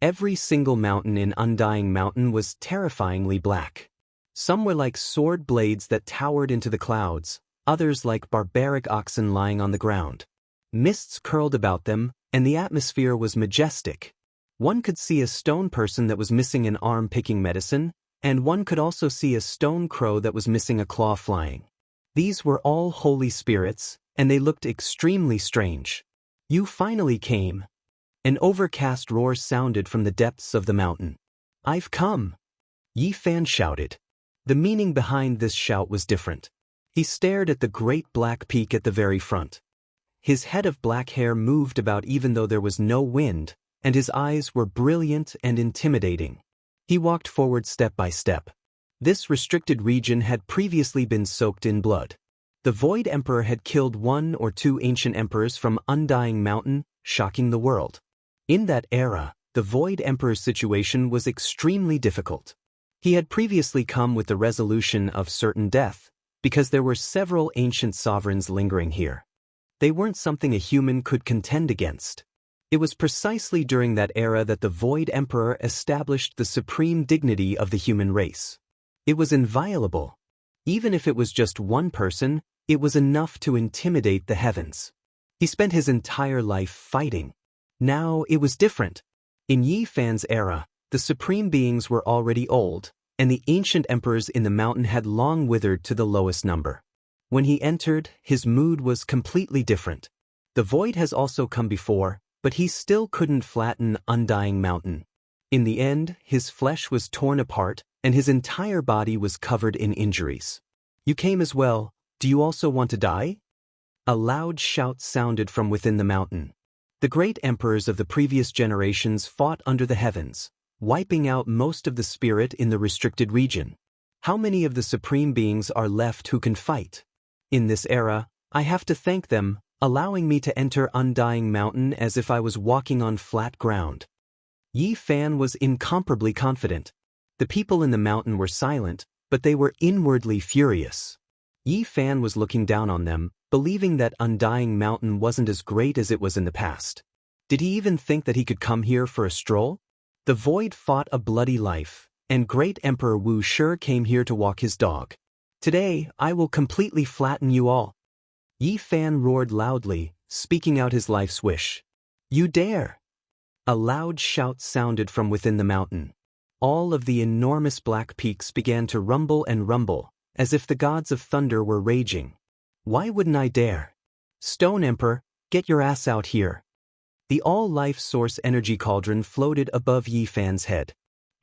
Every single mountain in Undying Mountain was terrifyingly black. Some were like sword blades that towered into the clouds, others like barbaric oxen lying on the ground. Mists curled about them, and the atmosphere was majestic. One could see a stone person that was missing an arm picking medicine, and one could also see a stone crow that was missing a claw flying. These were all holy spirits, and they looked extremely strange. You finally came. An overcast roar sounded from the depths of the mountain. I've come. Yi Fan shouted. The meaning behind this shout was different. He stared at the great black peak at the very front. His head of black hair moved about even though there was no wind, and his eyes were brilliant and intimidating. He walked forward step by step. This restricted region had previously been soaked in blood. The Void Emperor had killed 1 or 2 ancient emperors from Undying Mountain, shocking the world. In that era, the Void Emperor's situation was extremely difficult. He had previously come with the resolution of certain death, because there were several ancient sovereigns lingering here. They weren't something a human could contend against. It was precisely during that era that the Void Emperor established the supreme dignity of the human race. It was inviolable. Even if it was just one person, it was enough to intimidate the heavens. He spent his entire life fighting. Now it was different. In Yi Fan's era, the supreme beings were already old, and the ancient emperors in the mountain had long withered to the lowest number. When he entered, his mood was completely different. The void has also come before, but he still couldn't flatten Undying Mountain. In the end, his flesh was torn apart, and his entire body was covered in injuries. You came as well. Do you also want to die? A loud shout sounded from within the mountain. The great emperors of the previous generations fought under the heavens, wiping out most of the spirit in the restricted region. How many of the supreme beings are left who can fight? In this era, I have to thank them, allowing me to enter Undying Mountain as if I was walking on flat ground. Yi Fan was incomparably confident. The people in the mountain were silent, but they were inwardly furious. Yi Fan was looking down on them, believing that Undying Mountain wasn't as great as it was in the past. Did he even think that he could come here for a stroll? The void fought a bloody life, and great Emperor Wu Shi came here to walk his dog. Today, I will completely flatten you all. Yi Fan roared loudly, speaking out his life's wish. You dare! A loud shout sounded from within the mountain. All of the enormous black peaks began to rumble and rumble, as if the gods of thunder were raging. Why wouldn't I dare? Stone Emperor, get your ass out here. The all-life source energy cauldron floated above Yi Fan's head.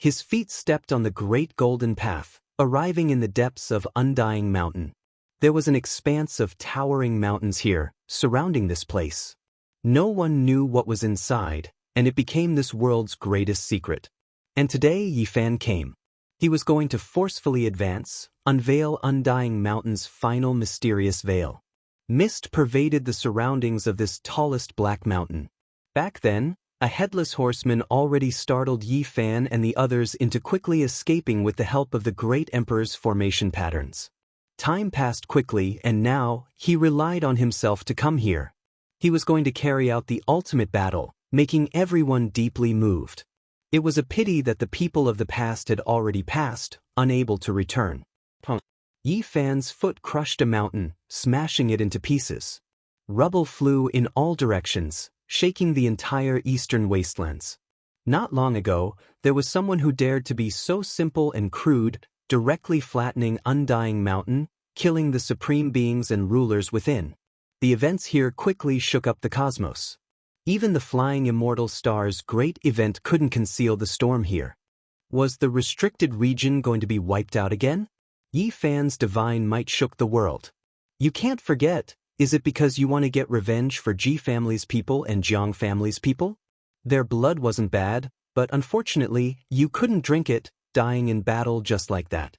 His feet stepped on the great golden path, arriving in the depths of Undying Mountain. There was an expanse of towering mountains here, surrounding this place. No one knew what was inside, and it became this world's greatest secret. And today Yifan came. He was going to forcefully advance, unveil Undying Mountain's final mysterious veil. Mist pervaded the surroundings of this tallest black mountain. Back then, a headless horseman already startled Yifan and the others into quickly escaping with the help of the great emperor's formation patterns. Time passed quickly, and now he relied on himself to come here. He was going to carry out the ultimate battle, making everyone deeply moved. It was a pity that the people of the past had already passed, unable to return. Yifan's foot crushed a mountain, smashing it into pieces. Rubble flew in all directions, shaking the entire eastern wastelands. Not long ago, there was someone who dared to be so simple and crude, directly flattening Undying Mountain, killing the supreme beings and rulers within. The events here quickly shook up the cosmos. Even the flying immortal star's great event couldn't conceal the storm here. Was the restricted region going to be wiped out again? Yifan's divine might shook the world. You can't forget, is it because you want to get revenge for Ji family's people and Jiang family's people? Their blood wasn't bad, but unfortunately, you couldn't drink it, dying in battle just like that.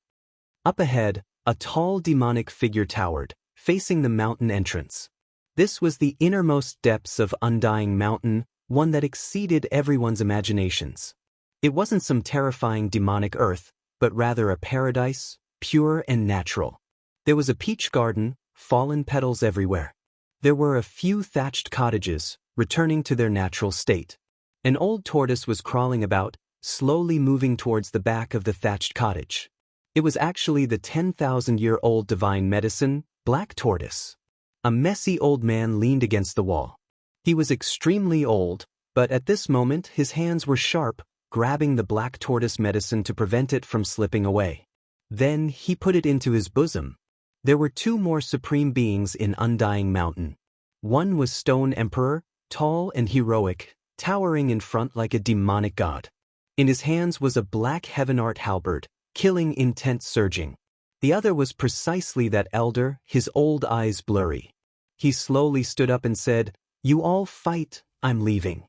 Up ahead, a tall demonic figure towered, facing the mountain entrance. This was the innermost depths of Undying Mountain, one that exceeded everyone's imaginations. It wasn't some terrifying demonic earth, but rather a paradise, pure and natural. There was a peach garden, fallen petals everywhere. There were a few thatched cottages, returning to their natural state. An old tortoise was crawling about, slowly moving towards the back of the thatched cottage. It was actually the 10,000-year-old divine medicine, Black Tortoise. A messy old man leaned against the wall. He was extremely old, but at this moment his hands were sharp, grabbing the Black Tortoise medicine to prevent it from slipping away. Then he put it into his bosom. There were two more supreme beings in Undying Mountain. One was Stone Emperor, tall and heroic, towering in front like a demonic god. In his hands was a black heaven-art halberd, killing intent surging. The other was precisely that elder, his old eyes blurry. He slowly stood up and said, "You all fight, I'm leaving.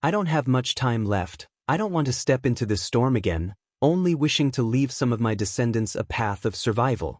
I don't have much time left, I don't want to step into this storm again, only wishing to leave some of my descendants a path of survival."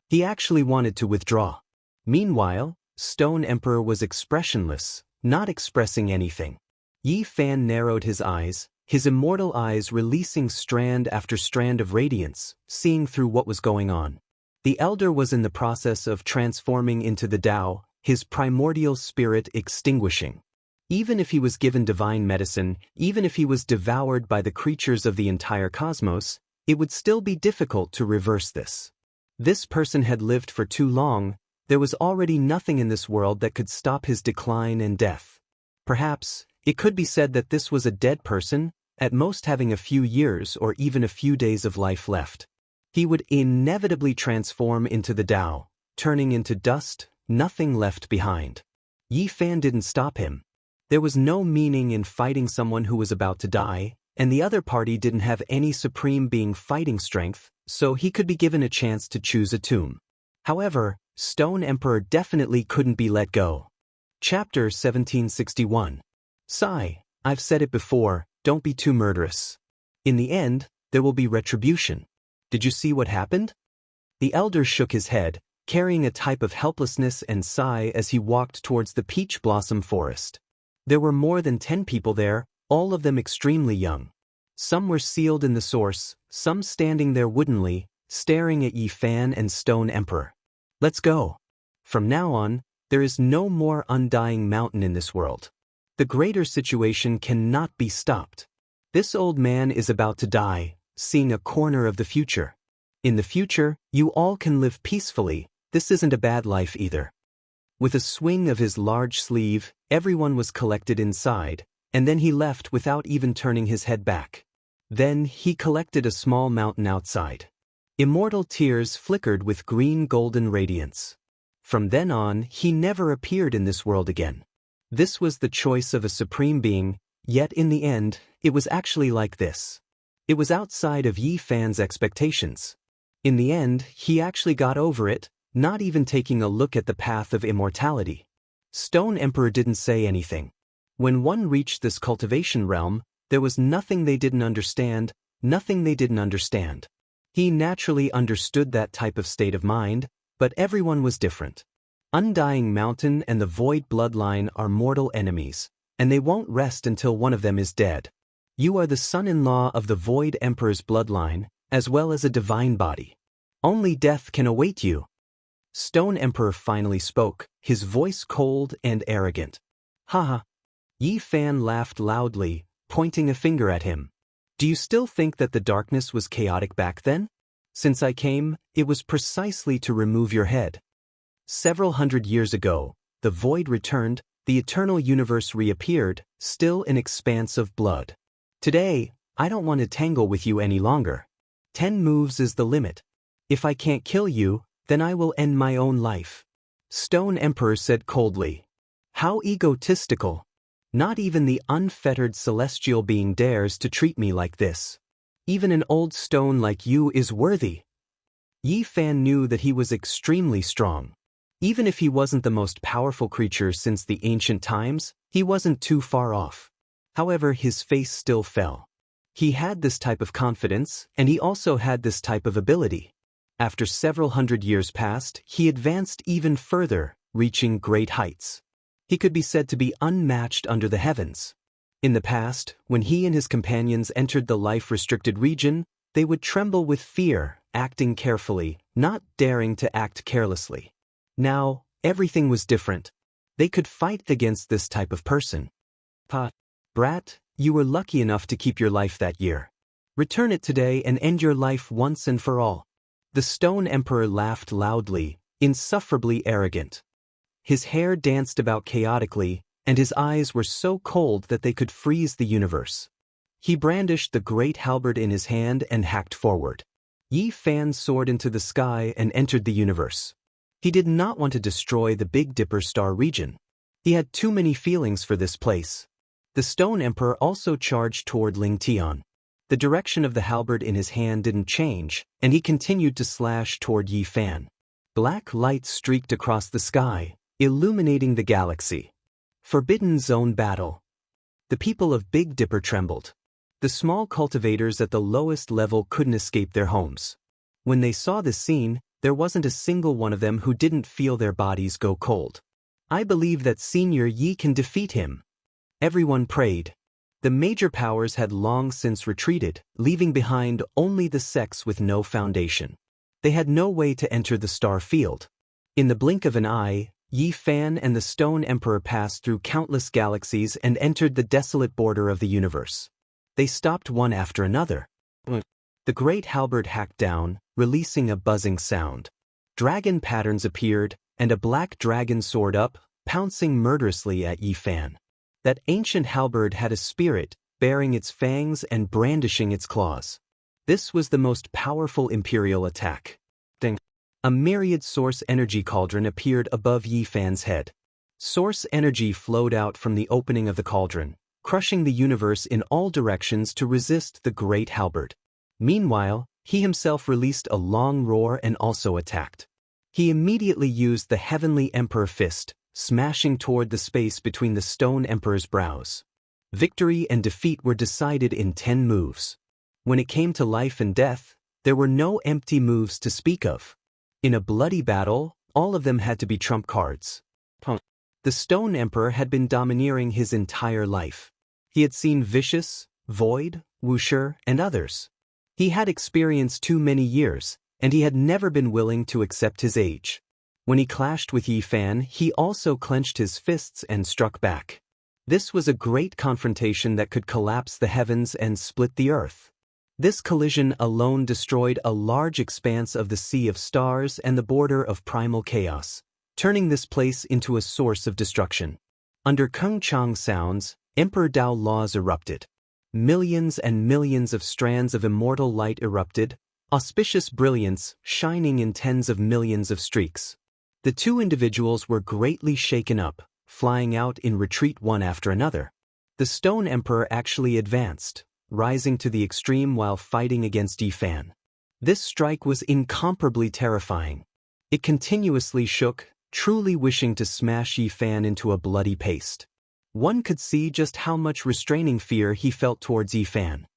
He actually wanted to withdraw. Meanwhile, Stone Emperor was expressionless, not expressing anything. Yifan narrowed his eyes, his immortal eyes releasing strand after strand of radiance, seeing through what was going on. The elder was in the process of transforming into the Tao, his primordial spirit extinguishing. Even if he was given divine medicine, even if he was devoured by the creatures of the entire cosmos, it would still be difficult to reverse this. This person had lived for too long, there was already nothing in this world that could stop his decline and death. Perhaps, it could be said that this was a dead person, at most having a few years or even a few days of life left. He would inevitably transform into the Tao, turning into dust, nothing left behind. Yifan didn't stop him. There was no meaning in fighting someone who was about to die, and the other party didn't have any supreme being fighting strength, so he could be given a chance to choose a tomb. However, Stone Emperor definitely couldn't be let go. Chapter 1761. Sigh, I've said it before, don't be too murderous. In the end, there will be retribution. Did you see what happened? The elder shook his head, carrying a type of helplessness and sigh as he walked towards the peach blossom forest. There were more than 10 people there, all of them extremely young. Some were sealed in the source, some standing there woodenly, staring at Yifan and Stone Emperor. Let's go. From now on, there is no more Undying Mountain in this world. The greater situation cannot be stopped. This old man is about to die, seeing a corner of the future. In the future, you all can live peacefully, this isn't a bad life either. With a swing of his large sleeve, everyone was collected inside, and then he left without even turning his head back. Then he collected a small mountain outside. Immortal tears flickered with green golden radiance. From then on, he never appeared in this world again. This was the choice of a supreme being, yet in the end, it was actually like this. It was outside of Yi Fan's expectations. In the end, he actually got over it, not even taking a look at the path of immortality. Stone Emperor didn't say anything. When one reached this cultivation realm, there was nothing they didn't understand, nothing they didn't understand. He naturally understood that type of state of mind, but everyone was different. Undying Mountain and the Void Bloodline are mortal enemies, and they won't rest until one of them is dead. You are the son-in-law of the Void Emperor's bloodline, as well as a divine body. Only death can await you. Stone Emperor finally spoke, his voice cold and arrogant. Haha. Yi Fan laughed loudly, pointing a finger at him. Do you still think that the darkness was chaotic back then? Since I came, it was precisely to remove your head. Several hundred years ago, the void returned, the eternal universe reappeared, still an expanse of blood. Today, I don't want to tangle with you any longer. 10 moves is the limit. If I can't kill you, then I will end my own life. Stone Emperor said coldly. How egotistical. Not even the unfettered celestial being dares to treat me like this. Even an old stone like you is worthy. Yi Fan knew that he was extremely strong. Even if he wasn't the most powerful creature since the ancient times, he wasn't too far off. However, his face still fell. He had this type of confidence, and he also had this type of ability. After several hundred years passed, he advanced even further, reaching great heights. He could be said to be unmatched under the heavens. In the past, when he and his companions entered the life-restricted region, they would tremble with fear, acting carefully, not daring to act carelessly. Now, everything was different. They could fight against this type of person. Brat, you were lucky enough to keep your life that year. Return it today and end your life once and for all. The Stone Emperor laughed loudly, insufferably arrogant. His hair danced about chaotically, and his eyes were so cold that they could freeze the universe. He brandished the great halberd in his hand and hacked forward. Yi Fan soared into the sky and entered the universe. He did not want to destroy the Big Dipper star region. He had too many feelings for this place. The Stone Emperor also charged toward Ling Tian. The direction of the halberd in his hand didn't change, and he continued to slash toward Yi Fan. Black light streaked across the sky, illuminating the galaxy. Forbidden Zone Battle. The people of Big Dipper trembled. The small cultivators at the lowest level couldn't escape their homes. When they saw this scene, there wasn't a single one of them who didn't feel their bodies go cold. I believe that Senior Yi can defeat him. Everyone prayed. The major powers had long since retreated, leaving behind only the sects with no foundation. They had no way to enter the star field. In the blink of an eye, Yi Fan and the Stone Emperor passed through countless galaxies and entered the desolate border of the universe. They stopped one after another. The great halberd hacked down, releasing a buzzing sound. Dragon patterns appeared, and a black dragon soared up, pouncing murderously at Yi Fan. That ancient halberd had a spirit, baring its fangs and brandishing its claws. This was the most powerful imperial attack. A myriad source energy cauldron appeared above Yi Fan's head. Source energy flowed out from the opening of the cauldron, crushing the universe in all directions to resist the great halberd. Meanwhile, he himself released a long roar and also attacked. He immediately used the Heavenly Emperor Fist, smashing toward the space between the Stone Emperor's brows. Victory and defeat were decided in 10 moves. When it came to life and death, there were no empty moves to speak of. In a bloody battle, all of them had to be trump cards. The Stone Emperor had been domineering his entire life. He had seen Vicious, Void, Wuxia, and others. He had experienced too many years, and he had never been willing to accept his age. When he clashed with Yi Fan, he also clenched his fists and struck back. This was a great confrontation that could collapse the heavens and split the earth. This collision alone destroyed a large expanse of the Sea of Stars and the border of primal chaos, turning this place into a source of destruction. Under Kung Chang sounds, Emperor Dao laws erupted. Millions and millions of strands of immortal light erupted, auspicious brilliance shining in tens of millions of streaks. The two individuals were greatly shaken up, flying out in retreat one after another. The Stone Emperor actually advanced, rising to the extreme while fighting against Yi Fan. This strike was incomparably terrifying. It continuously shook, truly wishing to smash Yi Fan into a bloody paste. One could see just how much restraining fear he felt towards Yi Fan.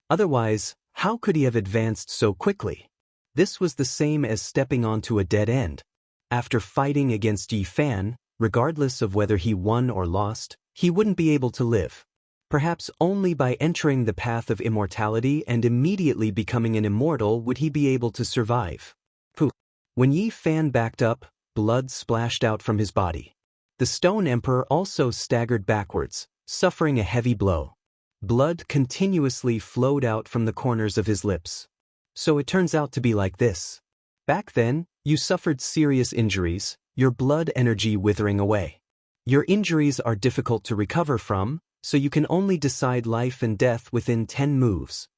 Otherwise, how could he have advanced so quickly? This was the same as stepping onto a dead end. After fighting against Yi Fan, regardless of whether he won or lost, he wouldn't be able to live. Perhaps only by entering the path of immortality and immediately becoming an immortal would he be able to survive. Poof. When Yi Fan backed up, blood splashed out from his body. The Stone Emperor also staggered backwards, suffering a heavy blow. Blood continuously flowed out from the corners of his lips. So it turns out to be like this. Back then, you suffered serious injuries, your blood energy withering away. Your injuries are difficult to recover from, so you can only decide life and death within 10 moves.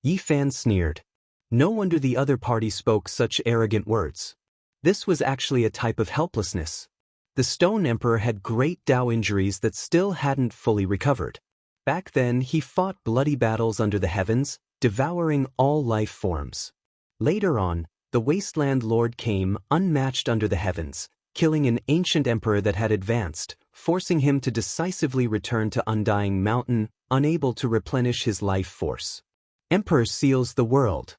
Yi Fan sneered. No wonder the other party spoke such arrogant words. This was actually a type of helplessness. The Stone Emperor had great Dao injuries that still hadn't fully recovered. Back then, he fought bloody battles under the heavens, devouring all life forms. Later on, the Wasteland Lord came unmatched under the heavens, killing an ancient emperor that had advanced, forcing him to decisively return to Undying Mountain, unable to replenish his life force. Emperor seals the world.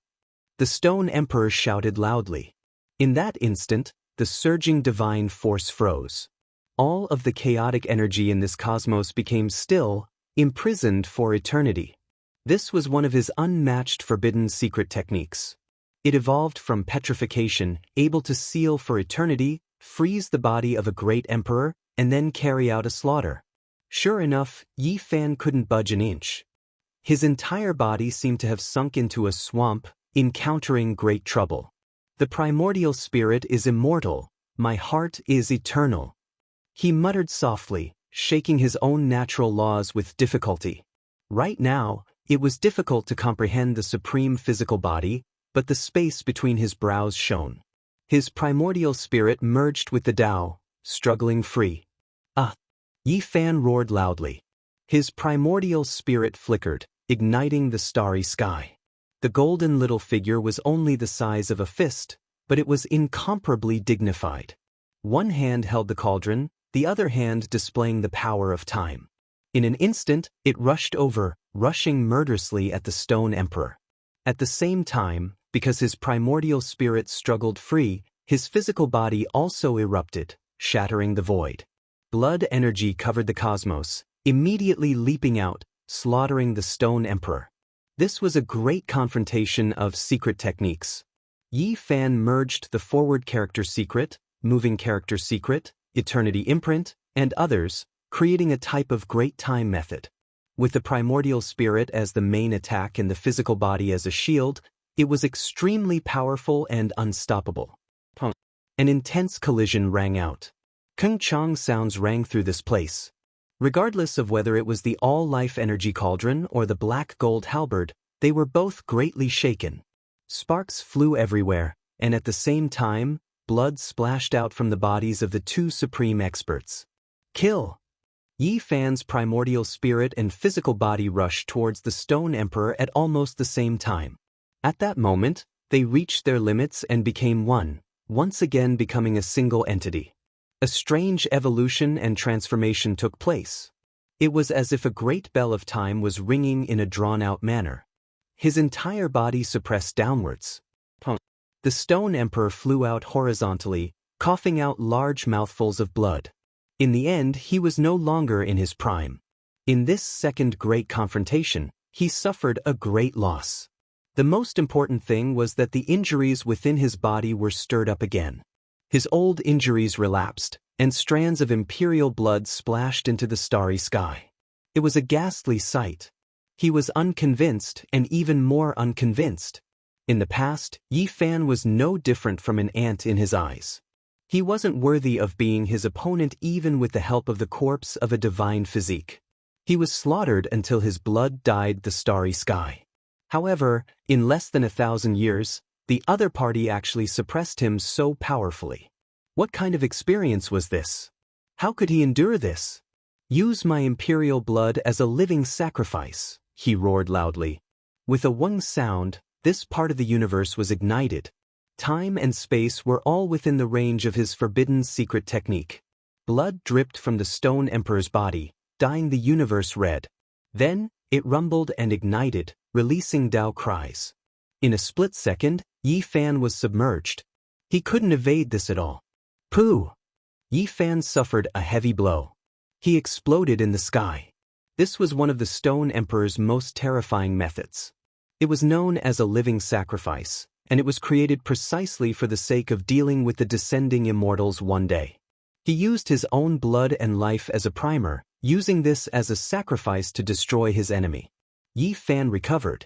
The Stone Emperor shouted loudly. In that instant, the surging divine force froze. All of the chaotic energy in this cosmos became still, imprisoned for eternity. This was one of his unmatched forbidden secret techniques. It evolved from petrification, able to seal for eternity, freeze the body of a great emperor, and then carry out a slaughter. Sure enough, Yi Fan couldn't budge an inch. His entire body seemed to have sunk into a swamp, encountering great trouble. The primordial spirit is immortal, my heart is eternal. He muttered softly, shaking his own natural laws with difficulty. Right now, it was difficult to comprehend the supreme physical body, but the space between his brows shone. His primordial spirit merged with the Tao, struggling free. Ah! Yi Fan roared loudly. His primordial spirit flickered, igniting the starry sky. The golden little figure was only the size of a fist, but it was incomparably dignified. One hand held the cauldron, the other hand displaying the power of time. In an instant, it rushed over, rushing murderously at the Stone Emperor. At the same time, because his primordial spirit struggled free, his physical body also erupted, shattering the void. Blood energy covered the cosmos, immediately leaping out, slaughtering the Stone Emperor. This was a great confrontation of secret techniques. Yi Fan merged the forward character secret, moving character secret, eternity imprint, and others, creating a type of great time method. With the primordial spirit as the main attack and the physical body as a shield, it was extremely powerful and unstoppable. An intense collision rang out. Kung Chang sounds rang through this place. Regardless of whether it was the all-life energy cauldron or the black gold halberd, they were both greatly shaken. Sparks flew everywhere, and at the same time, blood splashed out from the bodies of the two supreme experts. Kill! Yi Fan's primordial spirit and physical body rushed towards the Stone Emperor at almost the same time. At that moment, they reached their limits and became one, once again becoming a single entity. A strange evolution and transformation took place. It was as if a great bell of time was ringing in a drawn-out manner. His entire body suppressed downwards. The Stone Emperor flew out horizontally, coughing out large mouthfuls of blood. In the end, he was no longer in his prime. In this second great confrontation, he suffered a great loss. The most important thing was that the injuries within his body were stirred up again. His old injuries relapsed, and strands of imperial blood splashed into the starry sky. It was a ghastly sight. He was unconvinced and even more unconvinced. In the past, Yi Fan was no different from an ant in his eyes. He wasn't worthy of being his opponent even with the help of the corpse of a divine physique. He was slaughtered until his blood dyed the starry sky. However, in less than 1,000 years, the other party actually suppressed him so powerfully. What kind of experience was this? How could he endure this? Use my imperial blood as a living sacrifice. he roared loudly. With a Wang sound, this part of the universe was ignited. Time and space were all within the range of his forbidden secret technique. Blood dripped from the Stone Emperor's body, dyeing the universe red. Then, it rumbled and ignited, releasing Dao cries. In a split second, Yi Fan was submerged. He couldn't evade this at all. Pooh! Yi Fan suffered a heavy blow. He exploded in the sky. This was one of the Stone Emperor's most terrifying methods. It was known as a living sacrifice, and it was created precisely for the sake of dealing with the descending immortals one day. He used his own blood and life as a primer, using this as a sacrifice to destroy his enemy. Yi Fan recovered.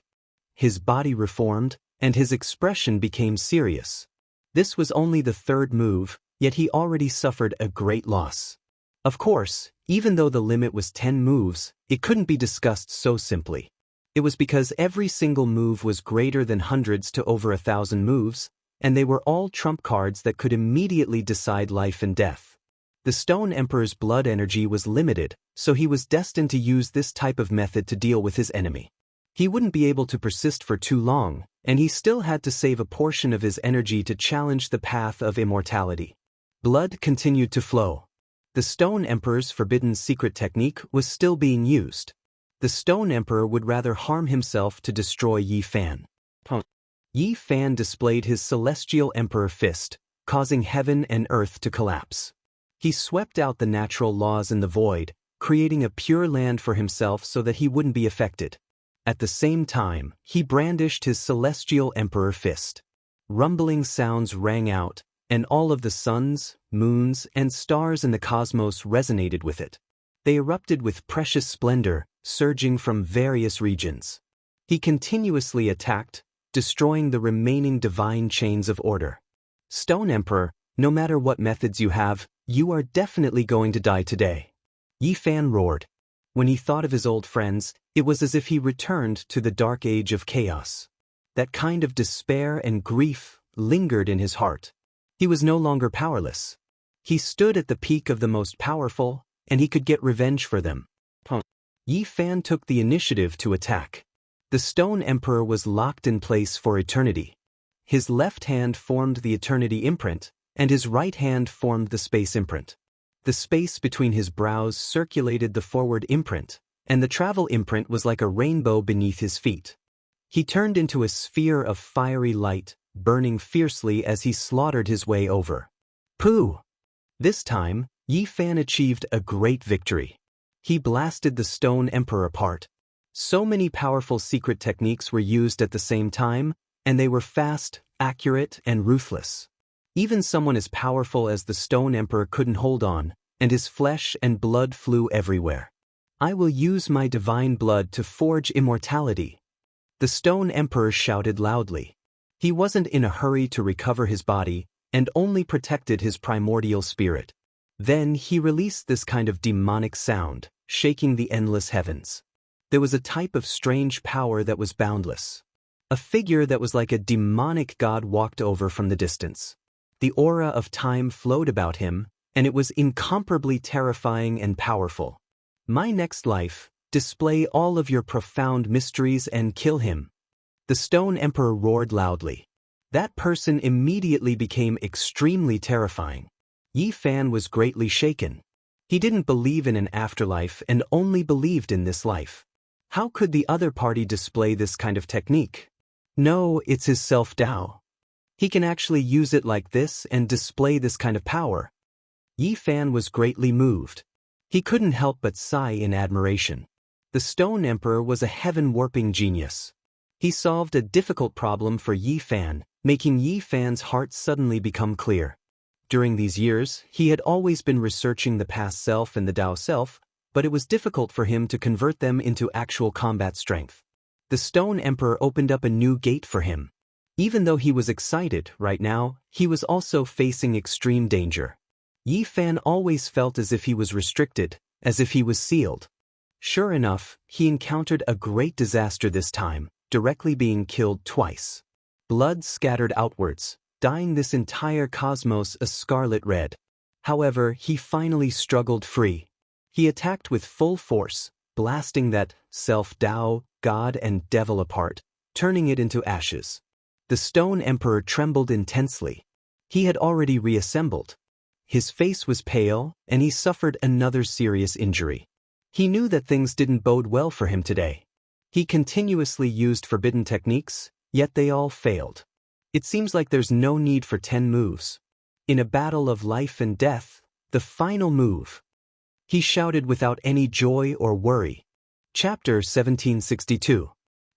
His body reformed, and his expression became serious. This was only the third move, yet he already suffered a great loss. Of course, even though the limit was 10 moves, it couldn't be discussed so simply. It was because every single move was greater than hundreds to over 1,000 moves, and they were all trump cards that could immediately decide life and death. The Stone Emperor's blood energy was limited, so he was destined to use this type of method to deal with his enemy. He wouldn't be able to persist for too long, and he still had to save a portion of his energy to challenge the path of immortality. Blood continued to flow. The Stone Emperor's forbidden secret technique was still being used. The Stone Emperor would rather harm himself to destroy Yi Fan. Yi Fan displayed his Celestial Emperor fist, causing heaven and earth to collapse. He swept out the natural laws in the void, creating a pure land for himself so that he wouldn't be affected. At the same time, he brandished his Celestial Emperor fist. Rumbling sounds rang out, and all of the suns, moons, and stars in the cosmos resonated with it. They erupted with precious splendor, surging from various regions. He continuously attacked, destroying the remaining divine chains of order. Stone Emperor, no matter what methods you have, you are definitely going to die today. Yi Fan roared. When he thought of his old friends, it was as if he returned to the dark age of chaos. That kind of despair and grief lingered in his heart. He was no longer powerless. He stood at the peak of the most powerful, and he could get revenge for them. Yi Fan took the initiative to attack. The Stone Emperor was locked in place for eternity. His left hand formed the eternity imprint, and his right hand formed the space imprint. The space between his brows circulated the forward imprint, and the travel imprint was like a rainbow beneath his feet. He turned into a sphere of fiery light, burning fiercely as he slaughtered his way over. Pooh! This time, Yi Fan achieved a great victory. He blasted the Stone Emperor apart. So many powerful secret techniques were used at the same time, and they were fast, accurate, and ruthless. Even someone as powerful as the Stone Emperor couldn't hold on, and his flesh and blood flew everywhere. I will use my divine blood to forge immortality. The Stone Emperor shouted loudly. He wasn't in a hurry to recover his body, and only protected his primordial spirit. Then he released this kind of demonic sound, shaking the endless heavens. There was a type of strange power that was boundless. A figure that was like a demonic god walked over from the distance. The aura of time flowed about him, and it was incomparably terrifying and powerful. My next life, display all of your profound mysteries and kill him. The Stone Emperor roared loudly. That person immediately became extremely terrifying. Yi Fan was greatly shaken. He didn't believe in an afterlife and only believed in this life. How could the other party display this kind of technique? No, it's his self-Dao. He can actually use it like this and display this kind of power. Yi Fan was greatly moved. He couldn't help but sigh in admiration. The Stone Emperor was a heaven-warping genius. He solved a difficult problem for Yi Fan, making Yi Fan's heart suddenly become clear. During these years, he had always been researching the past self and the Dao self, but it was difficult for him to convert them into actual combat strength. The Stone Emperor opened up a new gate for him. Even though he was excited right now, he was also facing extreme danger. Yi Fan always felt as if he was restricted, as if he was sealed. Sure enough, he encountered a great disaster this time, directly being killed twice. Blood scattered outwards, dyeing this entire cosmos a scarlet red. However, he finally struggled free. He attacked with full force, blasting that self-Tao, God and devil apart, turning it into ashes. The Stone Emperor trembled intensely. He had already reassembled. His face was pale, and he suffered another serious injury. He knew that things didn't bode well for him today. He continuously used forbidden techniques, yet they all failed. It seems like there's no need for 10 moves. In a battle of life and death, the final move. He shouted without any joy or worry. Chapter 1762.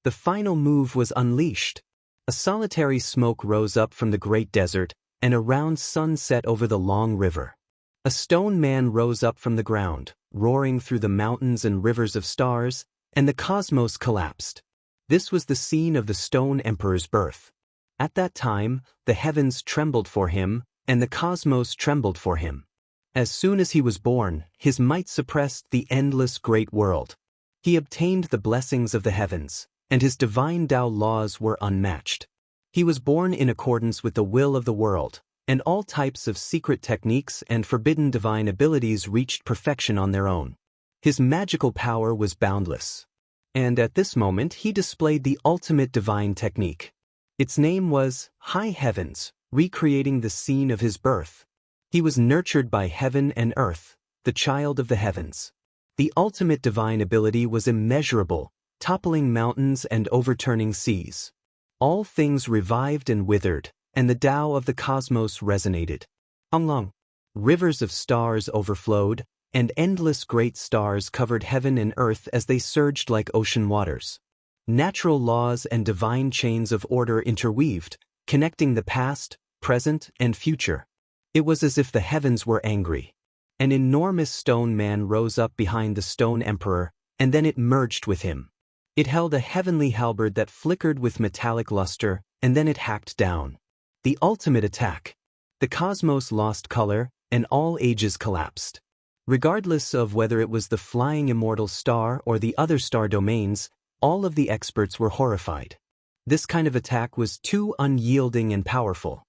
The final move was unleashed. A solitary smoke rose up from the great desert, and a round sun set over the long river. A stone man rose up from the ground, roaring through the mountains and rivers of stars, and the cosmos collapsed. This was the scene of the Stone Emperor's birth. At that time, the heavens trembled for him, and the cosmos trembled for him. As soon as he was born, his might suppressed the endless great world. He obtained the blessings of the heavens, and his divine Tao laws were unmatched. He was born in accordance with the will of the world, and all types of secret techniques and forbidden divine abilities reached perfection on their own. His magical power was boundless. And at this moment he displayed the ultimate divine technique. Its name was High Heavens, recreating the scene of his birth. He was nurtured by heaven and earth, the child of the heavens. The ultimate divine ability was immeasurable, toppling mountains and overturning seas. All things revived and withered, and the Tao of the cosmos resonated. Long rivers of stars overflowed, and endless great stars covered heaven and earth as they surged like ocean waters. Natural laws and divine chains of order interweaved, connecting the past, present, and future. It was as if the heavens were angry. An enormous stone man rose up behind the Stone Emperor, and then it merged with him. It held a heavenly halberd that flickered with metallic luster, and then it hacked down. The ultimate attack. The cosmos lost color, and all ages collapsed. Regardless of whether it was the flying immortal star or the other star domains, all of the experts were horrified. This kind of attack was too unyielding and powerful.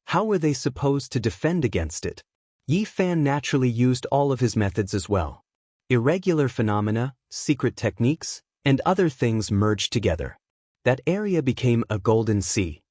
How were they supposed to defend against it? Yi Fan naturally used all of his methods as well. Irregular phenomena, secret techniques, and other things merged together. That area became a golden sea.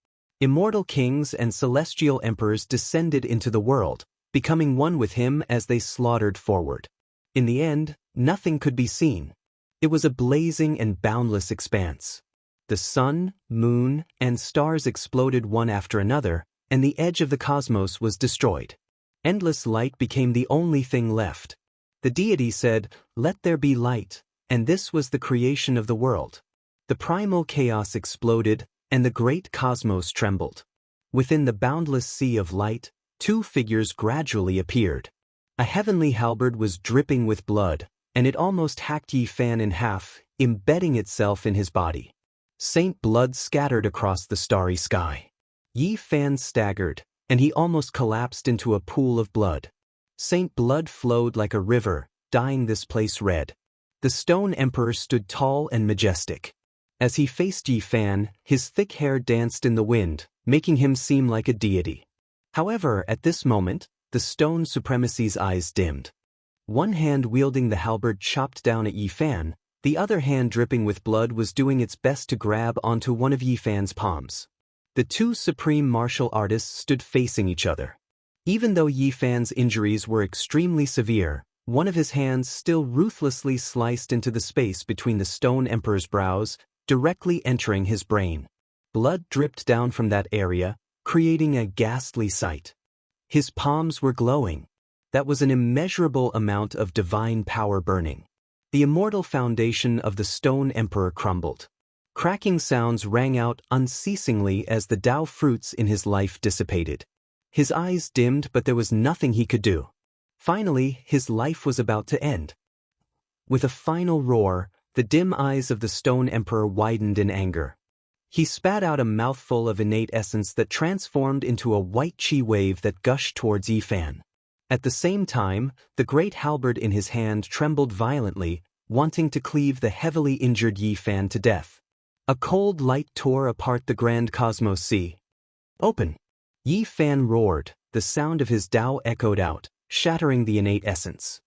Immortal kings and celestial emperors descended into the world, becoming one with him as they slaughtered forward. In the end, nothing could be seen. It was a blazing and boundless expanse. The sun, moon, and stars exploded one after another, and the edge of the cosmos was destroyed. Endless light became the only thing left. The deity said, "Let there be light," and this was the creation of the world. The primal chaos exploded, and the great cosmos trembled. Within the boundless sea of light, two figures gradually appeared. A heavenly halberd was dripping with blood, and it almost hacked Yi Fan in half, embedding itself in his body. Saint blood scattered across the starry sky. Yi Fan staggered, and he almost collapsed into a pool of blood. Saint blood flowed like a river, dyeing this place red. The Stone Emperor stood tall and majestic. As he faced Yi Fan, his thick hair danced in the wind, making him seem like a deity. However, at this moment, the Stone Supremacy's eyes dimmed. One hand wielding the halberd chopped down at Yi Fan, the other hand dripping with blood was doing its best to grab onto one of Yi Fan's palms. The two supreme martial artists stood facing each other. Even though Yi Fan's injuries were extremely severe, one of his hands still ruthlessly sliced into the space between the Stone Emperor's brows, directly entering his brain. Blood dripped down from that area, creating a ghastly sight. His palms were glowing. That was an immeasurable amount of divine power burning. The immortal foundation of the Stone Emperor crumbled. Cracking sounds rang out unceasingly as the Tao fruits in his life dissipated. His eyes dimmed, but there was nothing he could do. Finally, his life was about to end. With a final roar, the dim eyes of the Stone Emperor widened in anger. He spat out a mouthful of innate essence that transformed into a white chi wave that gushed towards Yi Fan. At the same time, the great halberd in his hand trembled violently, wanting to cleave the heavily injured Yi Fan to death. A cold light tore apart the grand cosmos sea. "Open!" Yi Fan roared, the sound of his Tao echoed out, shattering the innate essence.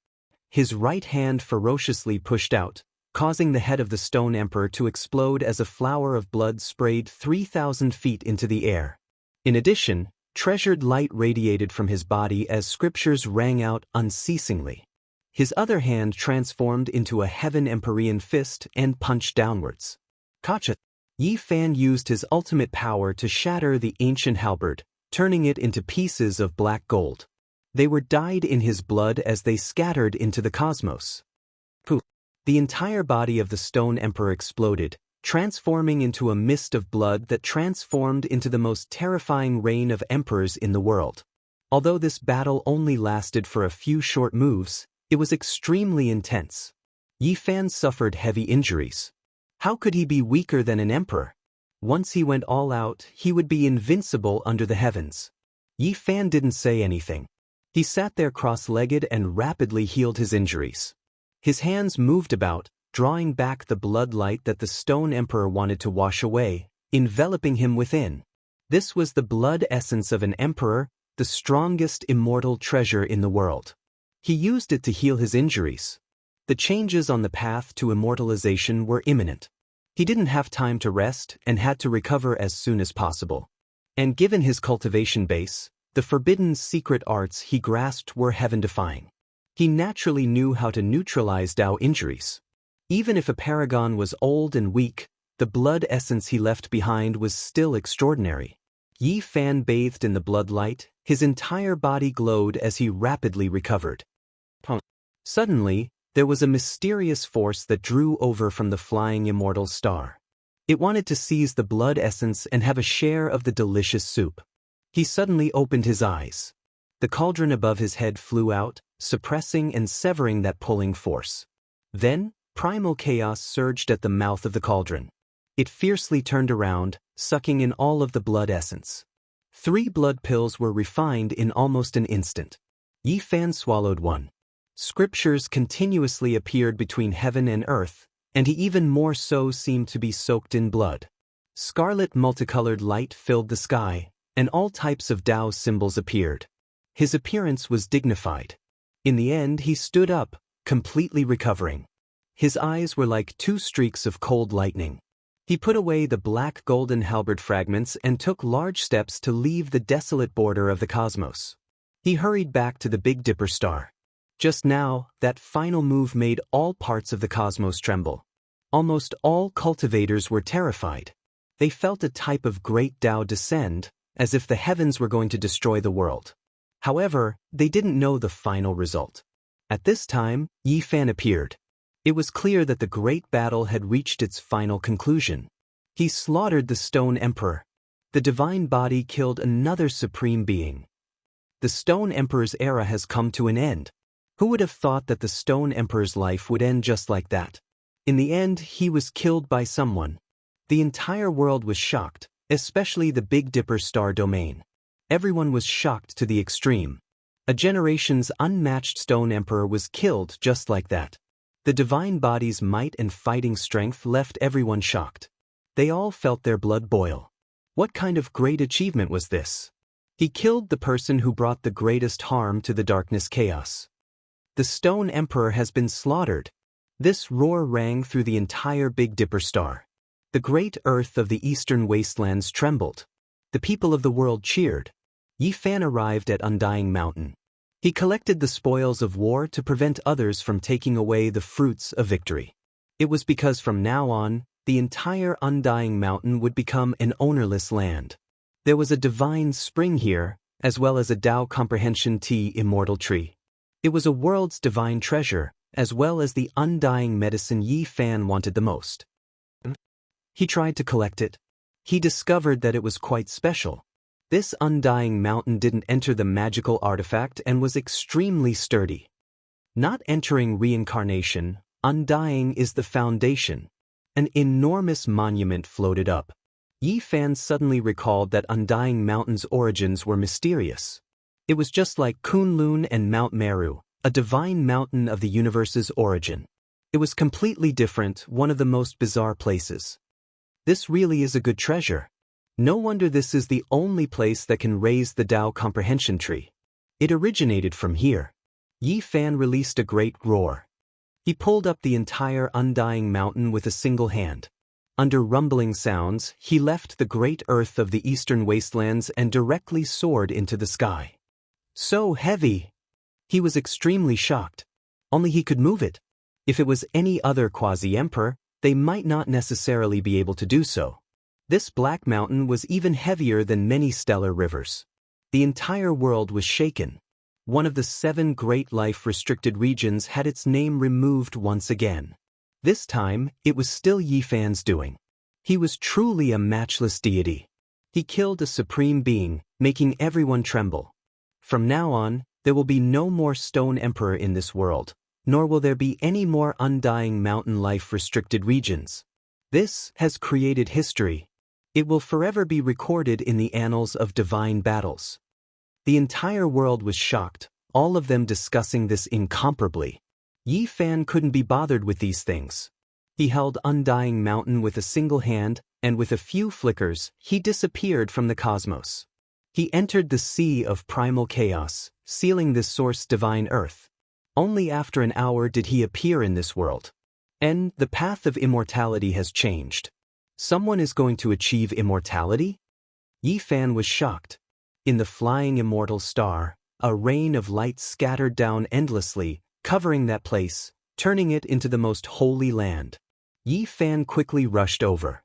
His right hand ferociously pushed out, causing the head of the Stone Emperor to explode as a flower of blood sprayed 3,000 feet into the air. In addition, treasured light radiated from his body as scriptures rang out unceasingly. His other hand transformed into a heaven Emperorian fist and punched downwards. Kacha! Yi Fan used his ultimate power to shatter the ancient halberd, turning it into pieces of black gold. They were dyed in his blood as they scattered into the cosmos. Poof! The entire body of the Stone Emperor exploded, transforming into a mist of blood that transformed into the most terrifying reign of emperors in the world. Although this battle only lasted for a few short moves, it was extremely intense. Yi Fan suffered heavy injuries. How could he be weaker than an emperor? Once he went all out, he would be invincible under the heavens. Yi Fan didn't say anything. He sat there cross-legged and rapidly healed his injuries. His hands moved about, drawing back the blood light that the Stone Emperor wanted to wash away, enveloping him within. This was the blood essence of an emperor, the strongest immortal treasure in the world. He used it to heal his injuries. The changes on the path to immortalization were imminent. He didn't have time to rest and had to recover as soon as possible. And given his cultivation base, the forbidden secret arts he grasped were heaven-defying. He naturally knew how to neutralize Dao injuries. Even if a paragon was old and weak, the blood essence he left behind was still extraordinary. Yi Fan bathed in the blood light, his entire body glowed as he rapidly recovered. Suddenly, there was a mysterious force that drew over from the flying immortal star. It wanted to seize the blood essence and have a share of the delicious soup. He suddenly opened his eyes. The cauldron above his head flew out, suppressing and severing that pulling force. Then, primal chaos surged at the mouth of the cauldron. It fiercely turned around, sucking in all of the blood essence. 3 blood pills were refined in almost an instant. Yi Fan swallowed one. Scriptures continuously appeared between heaven and earth, and he even more so seemed to be soaked in blood. Scarlet multicolored light filled the sky, and all types of Dao symbols appeared. His appearance was dignified. In the end, he stood up, completely recovering. His eyes were like 2 streaks of cold lightning. He put away the black golden halberd fragments and took large steps to leave the desolate border of the cosmos. He hurried back to the Big Dipper star. Just now, that final move made all parts of the cosmos tremble. Almost all cultivators were terrified. They felt a type of great Dao descend, as if the heavens were going to destroy the world. However, they didn't know the final result. At this time, Yi Fan appeared. It was clear that the great battle had reached its final conclusion. He slaughtered the Stone Emperor. The divine body killed another supreme being. The Stone Emperor's era has come to an end. Who would have thought that the Stone Emperor's life would end just like that? In the end, he was killed by someone. The entire world was shocked, especially the Big Dipper star domain. Everyone was shocked to the extreme. A generation's unmatched Stone Emperor was killed just like that. The divine body's might and fighting strength left everyone shocked. They all felt their blood boil. What kind of great achievement was this? He killed the person who brought the greatest harm to the darkness chaos. The Stone Emperor has been slaughtered. This roar rang through the entire Big Dipper star. The great earth of the eastern wastelands trembled. The people of the world cheered. Yi Fan arrived at Undying Mountain. He collected the spoils of war to prevent others from taking away the fruits of victory. It was because from now on, the entire Undying Mountain would become an ownerless land. There was a divine spring here, as well as a Dao Comprehension Tea Immortal Tree. It was a world's divine treasure, as well as the undying medicine Yi Fan wanted the most. He tried to collect it. He discovered that it was quite special. This Undying Mountain didn't enter the magical artifact and was extremely sturdy. Not entering reincarnation, Undying is the foundation. An enormous monument floated up. Yi Fan suddenly recalled that Undying Mountain's origins were mysterious. It was just like Kunlun and Mount Meru, a divine mountain of the universe's origin. It was completely different, one of the most bizarre places. This really is a good treasure. No wonder this is the only place that can raise the Dao Comprehension Tree. It originated from here. Yi Fan released a great roar. He pulled up the entire undying mountain with a single hand. Under rumbling sounds, he left the great earth of the eastern wastelands and directly soared into the sky. So heavy! He was extremely shocked. Only he could move it. If it was any other quasi-emperor, they might not necessarily be able to do so. This black mountain was even heavier than many stellar rivers. The entire world was shaken. One of the 7 great life-restricted regions had its name removed once again. This time, it was still Yi Fan's doing. He was truly a matchless deity. He killed a supreme being, making everyone tremble. From now on, there will be no more stone emperor in this world, nor will there be any more undying mountain life-restricted regions. This has created history. It will forever be recorded in the annals of divine battles. The entire world was shocked, all of them discussing this incomparably. Yi Fan couldn't be bothered with these things. He held Undying Mountain with a single hand, and with a few flickers, he disappeared from the cosmos. He entered the sea of primal chaos, sealing this source divine earth. Only after an hour did he appear in this world. And the path of immortality has changed. Someone is going to achieve immortality? Yi Fan was shocked. In the flying immortal star, a rain of light scattered down endlessly, covering that place, turning it into the most holy land. Yi Fan quickly rushed over.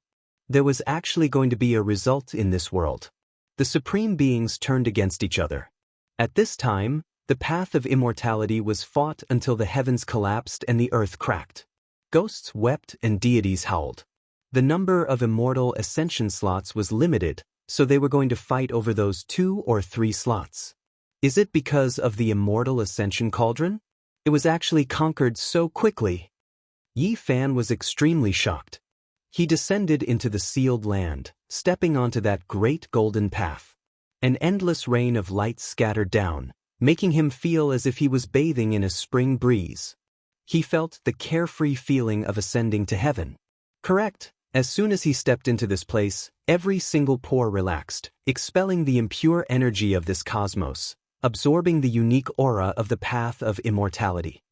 There was actually going to be a result in this world. The supreme beings turned against each other. At this time, the path of immortality was fought until the heavens collapsed and the earth cracked. Ghosts wept and deities howled. The number of immortal ascension slots was limited, so they were going to fight over those 2 or 3 slots. Is it because of the immortal ascension cauldron? It was actually conquered so quickly. Yi Fan was extremely shocked. He descended into the sealed land, stepping onto that great golden path. An endless rain of light scattered down, making him feel as if he was bathing in a spring breeze. He felt the carefree feeling of ascending to heaven. Correct. As soon as he stepped into this place, every single pore relaxed, expelling the impure energy of this cosmos, absorbing the unique aura of the path of immortality.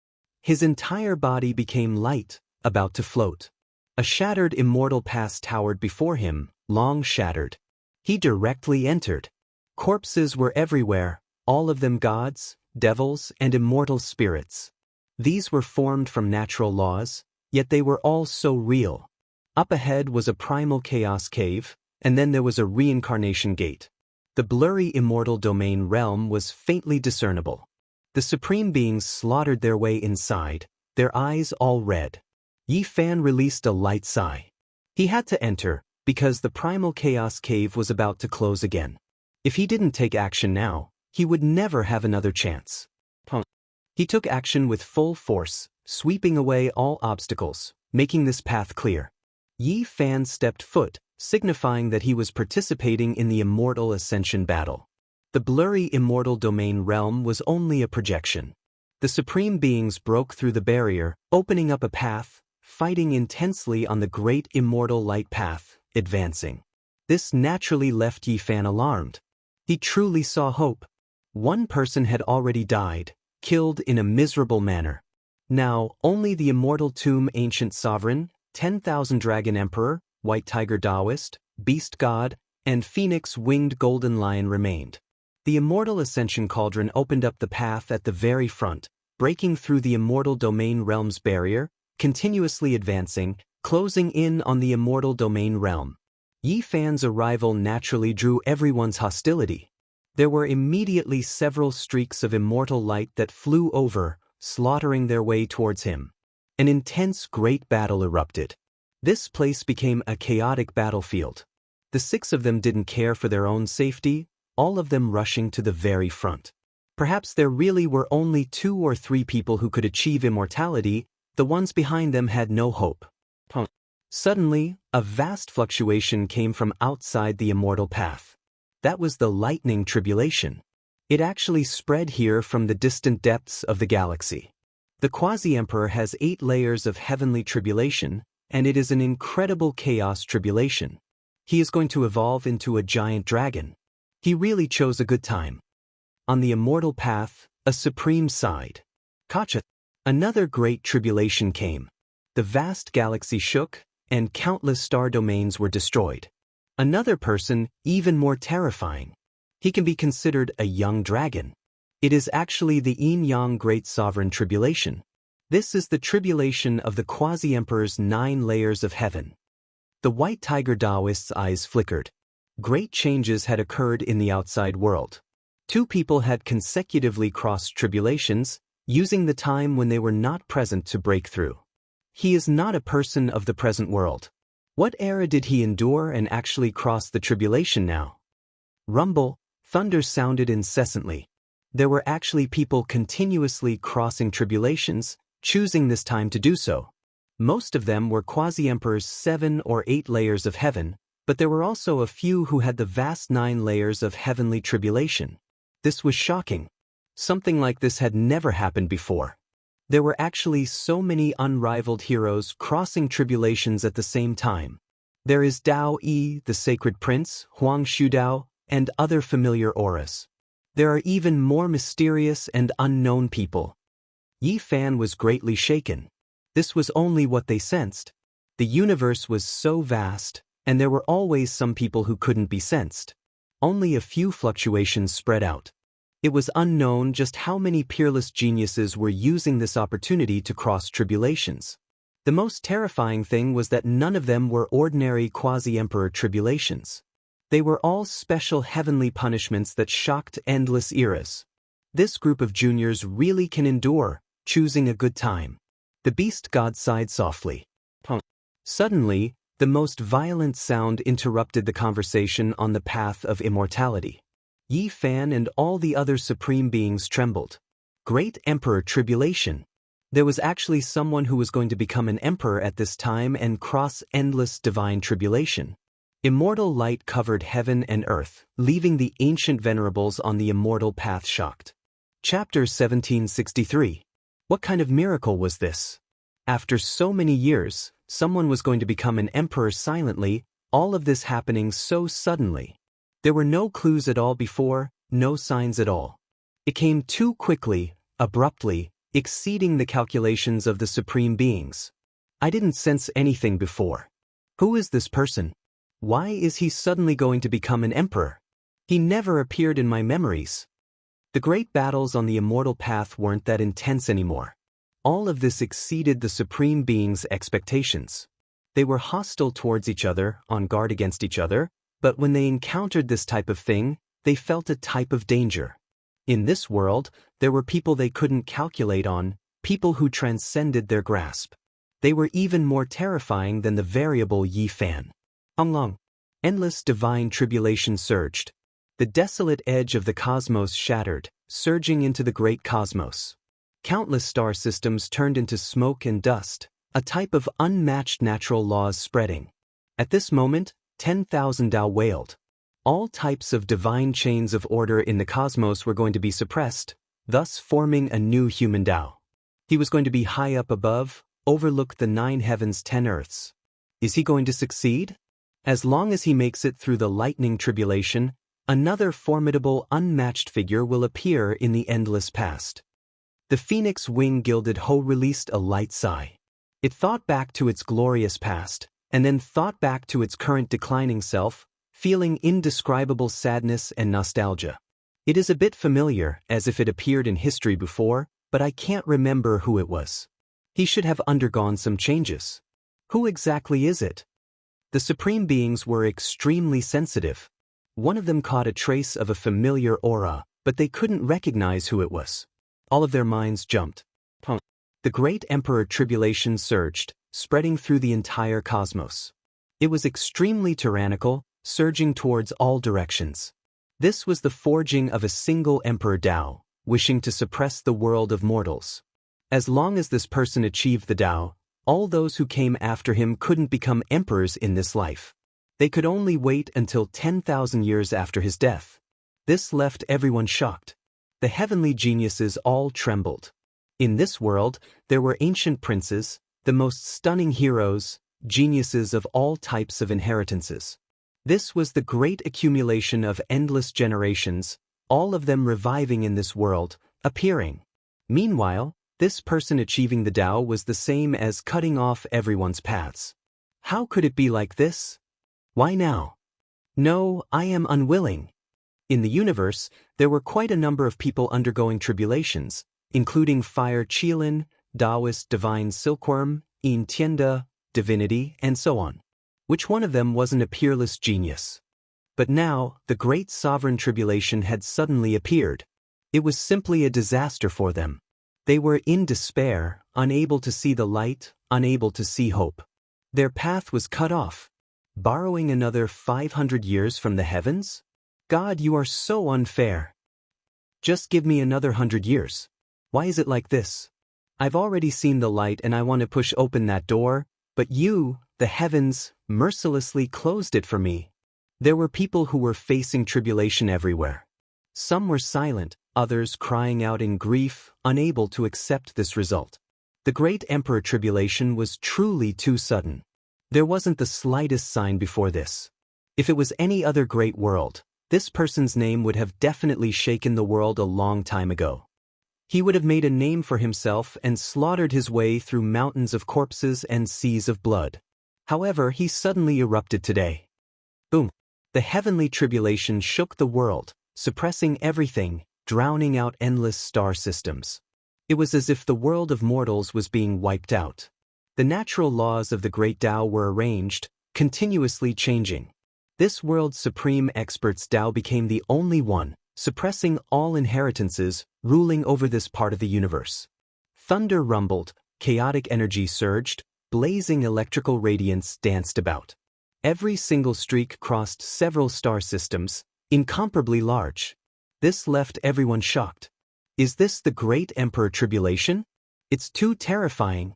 His entire body became light, about to float. A shattered immortal past towered before him, long shattered. He directly entered. Corpses were everywhere, all of them gods, devils, and immortal spirits. These were formed from natural laws, yet they were all so real. Up ahead was a primal chaos cave, and then there was a reincarnation gate. The blurry immortal domain realm was faintly discernible. The supreme beings slaughtered their way inside, their eyes all red. Yi Fan released a light sigh. He had to enter, because the primal chaos cave was about to close again. If he didn't take action now, he would never have another chance. He took action with full force, sweeping away all obstacles, making this path clear. Yi Fan stepped foot, signifying that he was participating in the immortal ascension battle. The blurry immortal domain realm was only a projection. The supreme beings broke through the barrier, opening up a path, fighting intensely on the great immortal light path, advancing. This naturally left Yi Fan alarmed. He truly saw hope. One person had already died, killed in a miserable manner. Now, only the immortal tomb ancient sovereign, 10,000 dragon emperor, white tiger Daoist, beast god, and phoenix winged golden lion remained. The immortal ascension cauldron opened up the path at the very front, breaking through the immortal domain realm's barrier, continuously advancing, closing in on the immortal domain realm. Yi Fan's arrival naturally drew everyone's hostility. There were immediately several streaks of immortal light that flew over, slaughtering their way towards him. An intense great battle erupted. This place became a chaotic battlefield. The 6 of them didn't care for their own safety, all of them rushing to the very front. Perhaps there really were only 2 or 3 people who could achieve immortality, the ones behind them had no hope. Suddenly, a vast fluctuation came from outside the immortal path. That was the lightning tribulation. It actually spread here from the distant depths of the galaxy. The quasi-emperor has 8 layers of heavenly tribulation, and it is an incredible chaos tribulation. He is going to evolve into a giant dragon. He really chose a good time. On the immortal path, a supreme sighed. Kacha. Another great tribulation came. The vast galaxy shook, and countless star domains were destroyed. Another person, even more terrifying. He can be considered a young dragon. It is actually the yin-yang Great Sovereign Tribulation. This is the tribulation of the quasi-emperor's 9 layers of heaven. The white tiger Daoist's eyes flickered. Great changes had occurred in the outside world. 2 people had consecutively crossed tribulations, using the time when they were not present to break through. He is not a person of the present world. What era did he endure and actually cross the tribulation now? Rumble, thunder sounded incessantly. There were actually people continuously crossing tribulations, choosing this time to do so. Most of them were quasi-emperors 7 or 8 layers of heaven, but there were also a few who had the vast 9 layers of heavenly tribulation. This was shocking. Something like this had never happened before. There were actually so many unrivaled heroes crossing tribulations at the same time. There is Dao Yi, the sacred prince, Huang Shudao, and other familiar auras. There are even more mysterious and unknown people. Yi Fan was greatly shaken. This was only what they sensed. The universe was so vast, and there were always some people who couldn't be sensed. Only a few fluctuations spread out. It was unknown just how many peerless geniuses were using this opportunity to cross tribulations. The most terrifying thing was that none of them were ordinary quasi-emperor tribulations. They were all special heavenly punishments that shocked endless eras. This group of juniors really can endure, choosing a good time. The beast god sighed softly. Suddenly, the most violent sound interrupted the conversation on the path of immortality. Yi Fan and all the other supreme beings trembled. Great Emperor Tribulation. There was actually someone who was going to become an emperor at this time and cross endless divine tribulation. Immortal light covered heaven and earth, leaving the ancient venerables on the immortal path shocked. Chapter 1763. What kind of miracle was this? After so many years, someone was going to become an emperor silently, all of this happening so suddenly. There were no clues at all before, no signs at all. It came too quickly, abruptly, exceeding the calculations of the supreme beings. I didn't sense anything before. Who is this person? Why is he suddenly going to become an emperor? He never appeared in my memories. The great battles on the immortal path weren't that intense anymore. All of this exceeded the supreme beings' expectations. They were hostile towards each other, on guard against each other, but when they encountered this type of thing, they felt a type of danger. In this world, there were people they couldn't calculate on, people who transcended their grasp. They were even more terrifying than the variable Yi Fan. Long, endless divine tribulation surged. The desolate edge of the cosmos shattered, surging into the great cosmos. Countless star systems turned into smoke and dust, a type of unmatched natural laws spreading. At this moment, 10,000 Dao wailed. All types of divine chains of order in the cosmos were going to be suppressed, thus forming a new human Dao. He was going to be high up above, overlook the 9 heavens 10 earths. Is he going to succeed? As long as he makes it through the lightning tribulation, another formidable unmatched figure will appear in the endless past. The phoenix wing-gilded Ho released a light sigh. It thought back to its glorious past, and then thought back to its current declining self, feeling indescribable sadness and nostalgia. It is a bit familiar, as if it appeared in history before, but I can't remember who it was. He should have undergone some changes. Who exactly is it? The supreme beings were extremely sensitive. One of them caught a trace of a familiar aura, but they couldn't recognize who it was. All of their minds jumped. The great emperor tribulation surged, spreading through the entire cosmos. It was extremely tyrannical, surging towards all directions. This was the forging of a single emperor Dao, wishing to suppress the world of mortals. As long as this person achieved the Dao, all those who came after him couldn't become emperors in this life. They could only wait until 10,000 years after his death. This left everyone shocked. The heavenly geniuses all trembled. In this world, there were ancient princes, the most stunning heroes, geniuses of all types of inheritances. This was the great accumulation of endless generations, all of them reviving in this world, appearing. Meanwhile, This person achieving the Tao was the same as cutting off everyone's paths. How could it be like this? Why now? No, I am unwilling. In the universe, there were quite a number of people undergoing tribulations, including Fire Qilin, Daoist Divine Silkworm, Yin Tianda, Divinity, and so on. Which one of them wasn't a peerless genius? But now, the great sovereign tribulation had suddenly appeared. It was simply a disaster for them. They were in despair, unable to see the light, unable to see hope. Their path was cut off. Borrowing another 500 years from the heavens? God, you are so unfair. Just give me another 100 years. Why is it like this? I've already seen the light and I want to push open that door, but you, the heavens, mercilessly closed it for me. There were people who were facing tribulation everywhere. Some were silent, others crying out in grief, unable to accept this result. The great emperor tribulation was truly too sudden. There wasn't the slightest sign before this. If it was any other great world, this person's name would have definitely shaken the world a long time ago. He would have made a name for himself and slaughtered his way through mountains of corpses and seas of blood. However, he suddenly erupted today. Boom! The heavenly tribulation shook the world, suppressing everything, drowning out endless star systems. It was as if the world of mortals was being wiped out. The natural laws of the great Tao were arranged, continuously changing. This world's supreme expert's Tao became the only one, suppressing all inheritances, ruling over this part of the universe. Thunder rumbled, chaotic energy surged, blazing electrical radiance danced about. Every single streak crossed several star systems, incomparably large. This left everyone shocked. Is this the great emperor tribulation? It's too terrifying.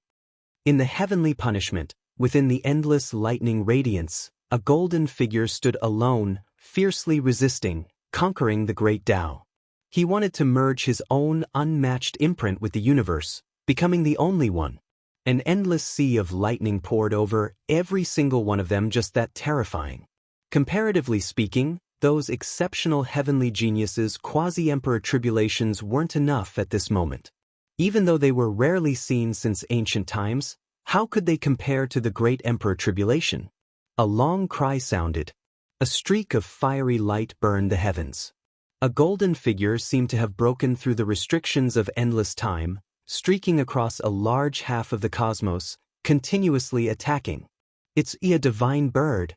In the heavenly punishment, within the endless lightning radiance, a golden figure stood alone, fiercely resisting, conquering the great Tao. He wanted to merge his own unmatched imprint with the universe, becoming the only one. An endless sea of lightning poured over every single one of them, just that terrifying. Comparatively speaking, those exceptional heavenly geniuses' quasi-emperor tribulations weren't enough at this moment. Even though they were rarely seen since ancient times, how could they compare to the great emperor tribulation? A long cry sounded. A streak of fiery light burned the heavens. A golden figure seemed to have broken through the restrictions of endless time, streaking across a large half of the cosmos, continuously attacking. It's a divine bird.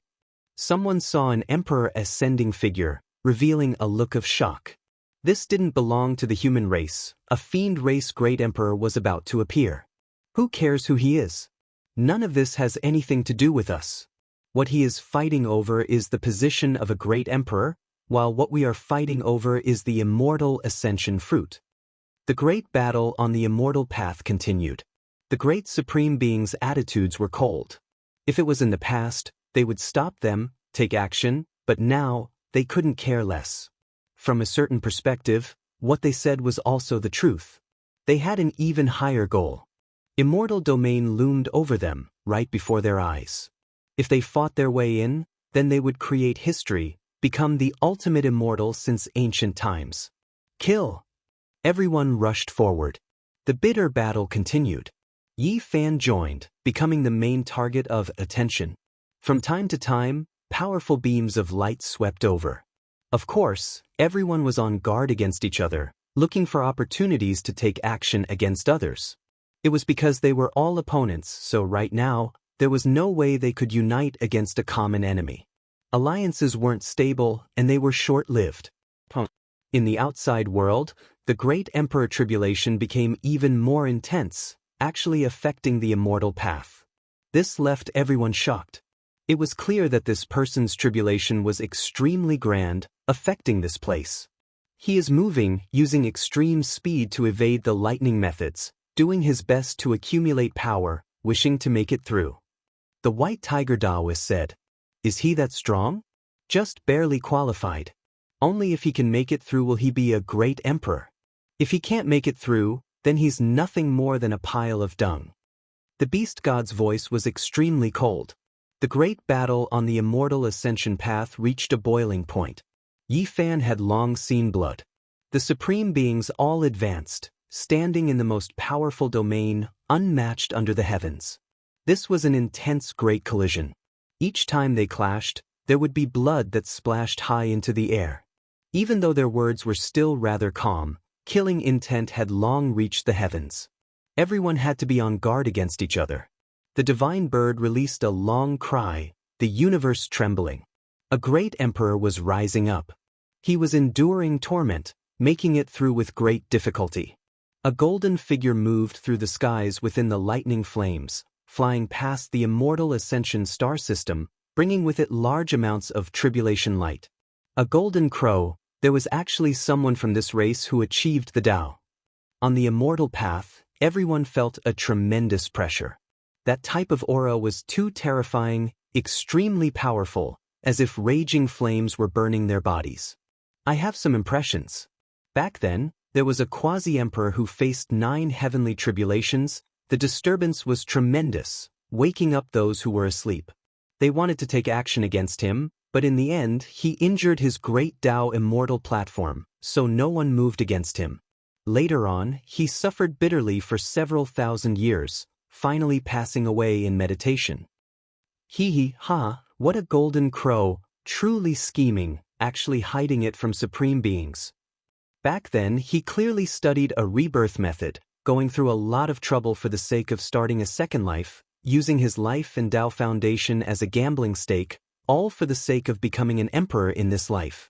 Someone saw an emperor ascending figure, revealing a look of shock. This didn't belong to the human race. A fiend race great emperor was about to appear. Who cares who he is? None of this has anything to do with us. What he is fighting over is the position of a great emperor, while what we are fighting over is the immortal ascension fruit. The great battle on the immortal path continued. The great supreme being's attitudes were cold. If it was in the past, they would stop them, take action, but now, they couldn't care less. From a certain perspective, what they said was also the truth. They had an even higher goal. Immortal domain loomed over them, right before their eyes. If they fought their way in, then they would create history, become the ultimate immortal since ancient times. Kill! Everyone rushed forward. The bitter battle continued. Yi Fan joined, becoming the main target of attention. From time to time, powerful beams of light swept over. Of course, everyone was on guard against each other, looking for opportunities to take action against others. It was because they were all opponents, so right now, there was no way they could unite against a common enemy. Alliances weren't stable, and they were short-lived. In the outside world, the great emperor tribulation became even more intense, actually affecting the immortal path. This left everyone shocked. It was clear that this person's tribulation was extremely grand, affecting this place. He is moving, using extreme speed to evade the lightning methods, doing his best to accumulate power, wishing to make it through. The White Tiger Daoist said, "Is he that strong? Just barely qualified. Only if he can make it through will he be a great emperor. If he can't make it through, then he's nothing more than a pile of dung." The beast god's voice was extremely cold. The great battle on the immortal ascension path reached a boiling point. Yi Fan had long seen blood. The supreme beings all advanced, standing in the most powerful domain, unmatched under the heavens. This was an intense great collision. Each time they clashed, there would be blood that splashed high into the air. Even though their words were still rather calm, killing intent had long reached the heavens. Everyone had to be on guard against each other. The divine bird released a long cry, the universe trembling. A great emperor was rising up. He was enduring torment, making it through with great difficulty. A golden figure moved through the skies within the lightning flames, flying past the immortal ascension star system, bringing with it large amounts of tribulation light. A golden crow, there was actually someone from this race who achieved the Tao. On the immortal path, everyone felt a tremendous pressure. That type of aura was too terrifying, extremely powerful, as if raging flames were burning their bodies. I have some impressions. Back then, there was a quasi-emperor who faced 9 heavenly tribulations. The disturbance was tremendous, waking up those who were asleep. They wanted to take action against him, but in the end, he injured his great Tao immortal platform, so no one moved against him. Later on, he suffered bitterly for several thousand years, finally passing away in meditation. Ha, what a golden crow, truly scheming, actually hiding it from supreme beings. Back then, he clearly studied a rebirth method, going through a lot of trouble for the sake of starting a second life, using his life and Tao foundation as a gambling stake, all for the sake of becoming an emperor in this life.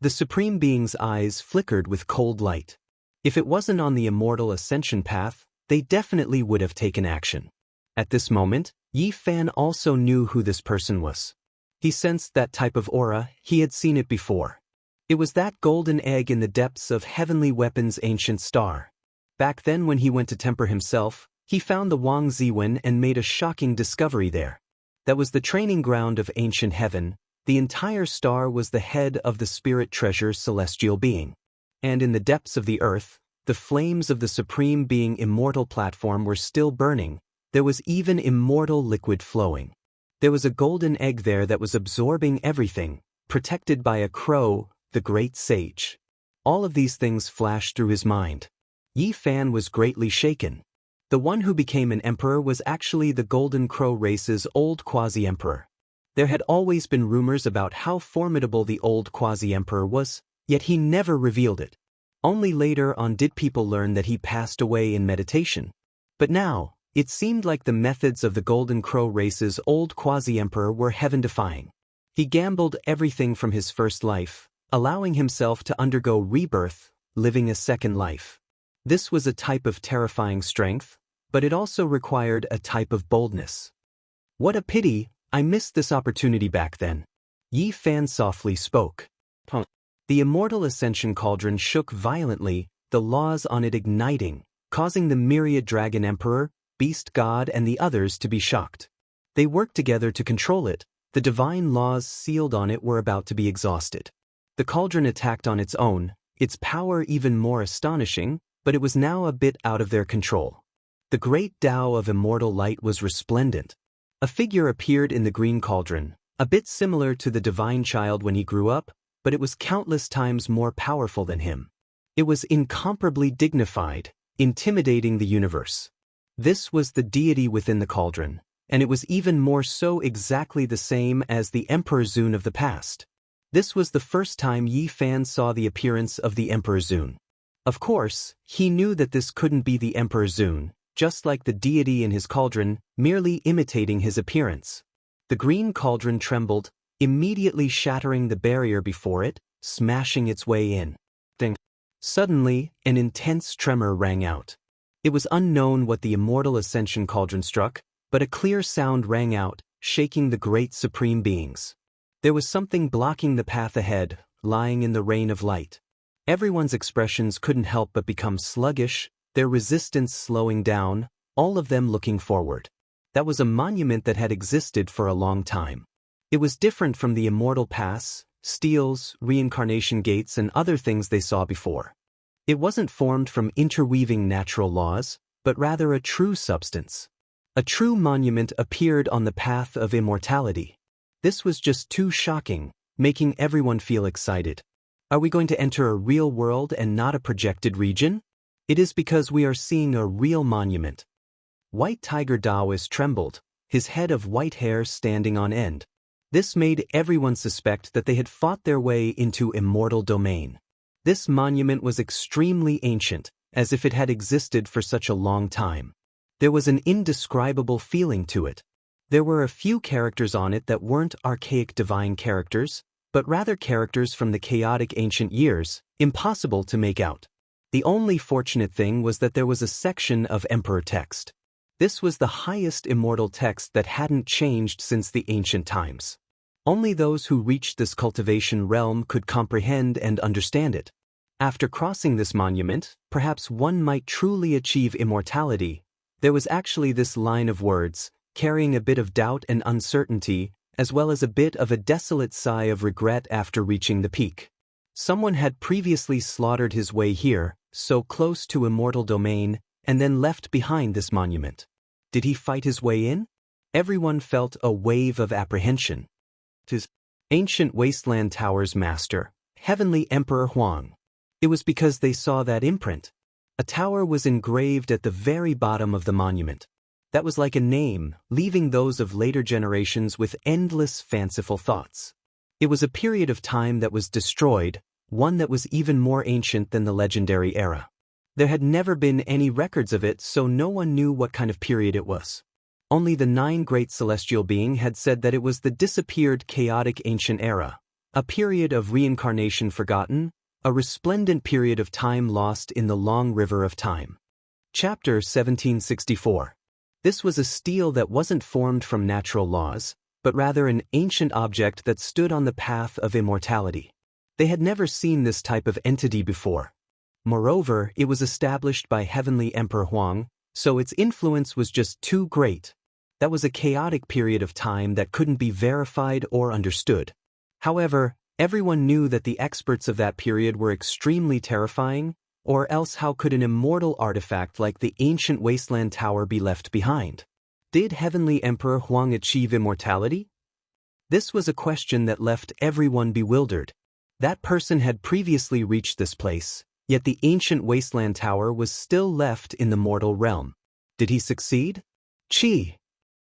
The supreme being's eyes flickered with cold light. If it wasn't on the immortal ascension path, they definitely would have taken action. At this moment, Yi Fan also knew who this person was. He sensed that type of aura, he had seen it before. It was that golden egg in the depths of Heavenly Weapon's ancient star. Back then when he went to temper himself, he found the Wang Ziwen and made a shocking discovery there. That was the training ground of ancient heaven. The entire star was the head of the spirit treasure celestial being. And in the depths of the earth, the flames of the supreme being immortal platform were still burning. There was even immortal liquid flowing. There was a golden egg there that was absorbing everything, protected by a crow, the great sage. All of these things flashed through his mind. Yi Fan was greatly shaken. The one who became an emperor was actually the Golden Crow race's old quasi-emperor. There had always been rumors about how formidable the old quasi-emperor was, yet he never revealed it. Only later on did people learn that he passed away in meditation. But now, it seemed like the methods of the Golden Crow race's old quasi-emperor were heaven-defying. He gambled everything from his first life, allowing himself to undergo rebirth, living a second life. This was a type of terrifying strength, but it also required a type of boldness. What a pity, I missed this opportunity back then. Yi Fan softly spoke. The immortal ascension cauldron shook violently, the laws on it igniting, causing the myriad dragon emperor, beast god and the others to be shocked. They worked together to control it. The divine laws sealed on it were about to be exhausted. The cauldron attacked on its own, its power even more astonishing, but it was now a bit out of their control. The great Tao of immortal light was resplendent. A figure appeared in the green cauldron, a bit similar to the divine child when he grew up, but it was countless times more powerful than him. It was incomparably dignified, intimidating the universe. This was the deity within the cauldron, and it was even more so exactly the same as the Emperor Zun of the past. This was the first time Yi Fan saw the appearance of the Emperor Zun. Of course, he knew that this couldn't be the Emperor Zun, just like the deity in his cauldron, merely imitating his appearance. The green cauldron trembled, immediately shattering the barrier before it, smashing its way in. Suddenly, an intense tremor rang out. It was unknown what the immortal ascension cauldron struck, but a clear sound rang out, shaking the great supreme beings. There was something blocking the path ahead, lying in the rain of light. Everyone's expressions couldn't help but become sluggish, their resistance slowing down, all of them looking forward. That was a monument that had existed for a long time. It was different from the immortal paths, steels, reincarnation gates and other things they saw before. It wasn't formed from interweaving natural laws, but rather a true substance. A true monument appeared on the path of immortality. This was just too shocking, making everyone feel excited. Are we going to enter a real world and not a projected region? It is because we are seeing a real monument. White Tiger Daoist trembled, his head of white hair standing on end. This made everyone suspect that they had fought their way into immortal domain. This monument was extremely ancient, as if it had existed for such a long time. There was an indescribable feeling to it. There were a few characters on it that weren't archaic divine characters, but rather characters from the chaotic ancient years, impossible to make out. The only fortunate thing was that there was a section of emperor text. This was the highest immortal text that hadn't changed since the ancient times. Only those who reached this cultivation realm could comprehend and understand it. After crossing this monument, perhaps one might truly achieve immortality. There was actually this line of words, carrying a bit of doubt and uncertainty, as well as a bit of a desolate sigh of regret after reaching the peak. Someone had previously slaughtered his way here, so close to immortal domain, and then left behind this monument. Did he fight his way in? Everyone felt a wave of apprehension. His ancient wasteland tower's master, Heavenly Emperor Huang. It was because they saw that imprint. A tower was engraved at the very bottom of the monument. That was like a name, leaving those of later generations with endless fanciful thoughts. It was a period of time that was destroyed, one that was even more ancient than the legendary era. There had never been any records of it, so no one knew what kind of period it was. Only the 9 great celestial beings had said that it was the disappeared chaotic ancient era, a period of reincarnation forgotten, a resplendent period of time lost in the long river of time. Chapter 1764. This was a stele that wasn't formed from natural laws, but rather an ancient object that stood on the path of immortality. They had never seen this type of entity before. Moreover, it was established by Heavenly Emperor Huang, so its influence was just too great. That was a chaotic period of time that couldn't be verified or understood. However, everyone knew that the experts of that period were extremely terrifying, or else how could an immortal artifact like the ancient wasteland tower be left behind? Did Heavenly Emperor Huang achieve immortality? This was a question that left everyone bewildered. That person had previously reached this place, yet the ancient wasteland tower was still left in the mortal realm. Did he succeed? Chi!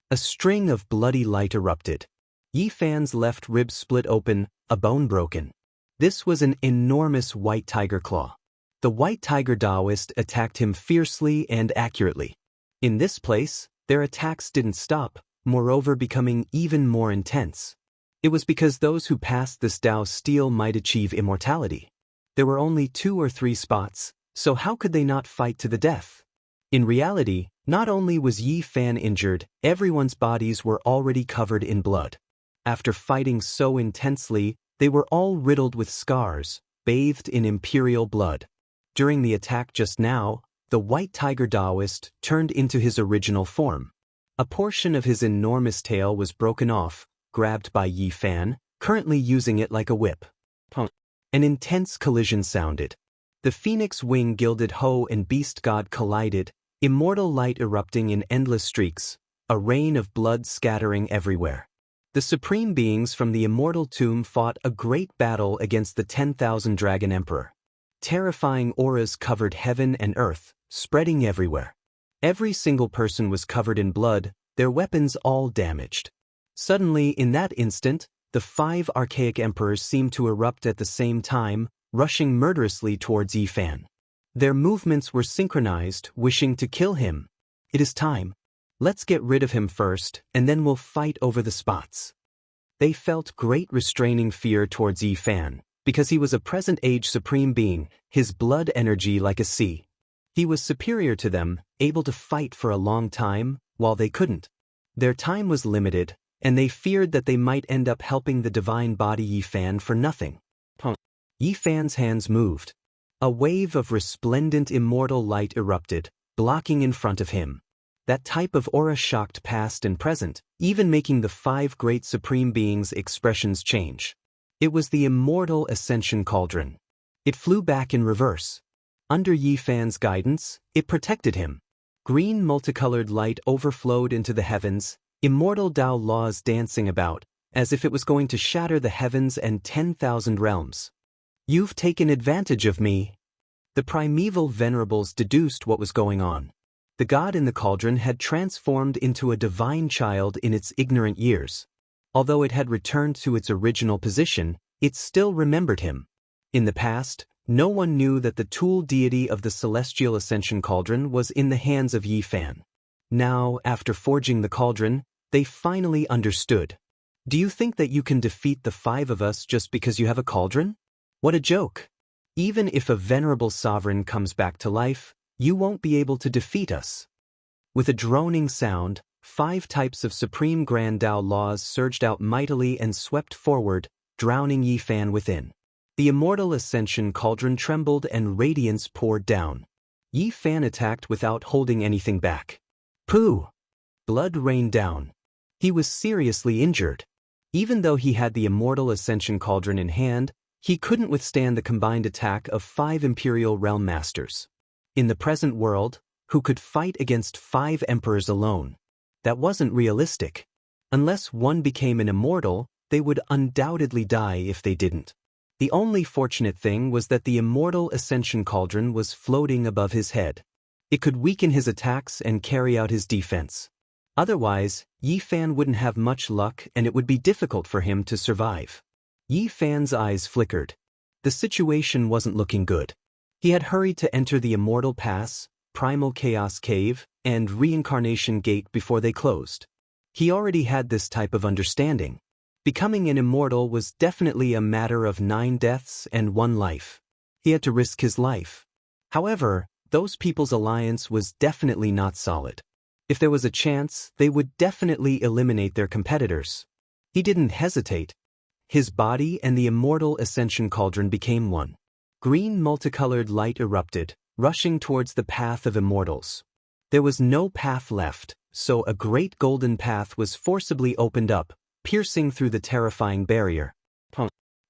A string of bloody light erupted. Yi Fan's left rib split open, a bone broken. This was an enormous white tiger claw. The white tiger Daoist attacked him fiercely and accurately. In this place, their attacks didn't stop, moreover becoming even more intense. It was because those who passed this Dao stele might achieve immortality. There were only 2 or 3 spots, so how could they not fight to the death? In reality, not only was Yi Fan injured, everyone's bodies were already covered in blood. After fighting so intensely, they were all riddled with scars, bathed in imperial blood. During the attack just now, the white tiger Daoist turned into his original form. A portion of his enormous tail was broken off, grabbed by Yi Fan, currently using it like a whip. An intense collision sounded. The phoenix wing gilded hoe and beast god collided, immortal light erupting in endless streaks, a rain of blood scattering everywhere. The supreme beings from the immortal tomb fought a great battle against the 10,000 dragon emperor. Terrifying auras covered heaven and earth, spreading everywhere. Every single person was covered in blood, their weapons all damaged. Suddenly, in that instant, the 5 archaic emperors seemed to erupt at the same time, rushing murderously towards Yi Fan. Their movements were synchronized, wishing to kill him. It is time. Let's get rid of him first, and then we'll fight over the spots. They felt great restraining fear towards Yi Fan, because he was a present-age supreme being, his blood energy like a sea. He was superior to them, able to fight for a long time, while they couldn't. Their time was limited, and they feared that they might end up helping the divine body Yi Fan for nothing. Yi Fan's hands moved. A wave of resplendent immortal light erupted, blocking in front of him. That type of aura shocked past and present, even making the 5 great supreme beings' expressions change. It was the immortal ascension cauldron. It flew back in reverse. Under Yi Fan's guidance, it protected him. Green multicolored light overflowed into the heavens, immortal Dao laws dancing about, as if it was going to shatter the heavens and 10,000 realms. You've taken advantage of me. The primeval venerables deduced what was going on. The god in the cauldron had transformed into a divine child in its ignorant years. Although it had returned to its original position, it still remembered him. In the past, no one knew that the tool deity of the celestial ascension cauldron was in the hands of Yi Fan. Now, after forging the cauldron, they finally understood. Do you think that you can defeat the 5 of us just because you have a cauldron? What a joke! Even if a venerable sovereign comes back to life, you won't be able to defeat us. With a droning sound, 5 types of supreme grand Dao laws surged out mightily and swept forward, drowning Yi Fan within. The immortal ascension cauldron trembled and radiance poured down. Yi Fan attacked without holding anything back. Pooh! Blood rained down. He was seriously injured. Even though he had the immortal ascension cauldron in hand, he couldn't withstand the combined attack of 5 Imperial Realm Masters. In the present world, who could fight against 5 emperors alone? That wasn't realistic. Unless one became an immortal, they would undoubtedly die if they didn't. The only fortunate thing was that the immortal ascension cauldron was floating above his head. It could weaken his attacks and carry out his defense. Otherwise, Yi Fan wouldn't have much luck and it would be difficult for him to survive. Yi Fan's eyes flickered. The situation wasn't looking good. He had hurried to enter the Immortal Pass, Primal Chaos Cave, and Reincarnation Gate before they closed. He already had this type of understanding. Becoming an immortal was definitely a matter of 9 deaths and 1 life. He had to risk his life. However, those people's alliance was definitely not solid. If there was a chance, they would definitely eliminate their competitors. He didn't hesitate. His body and the immortal ascension cauldron became one. Green multicolored light erupted, rushing towards the path of immortals. There was no path left, so a great golden path was forcibly opened up, piercing through the terrifying barrier.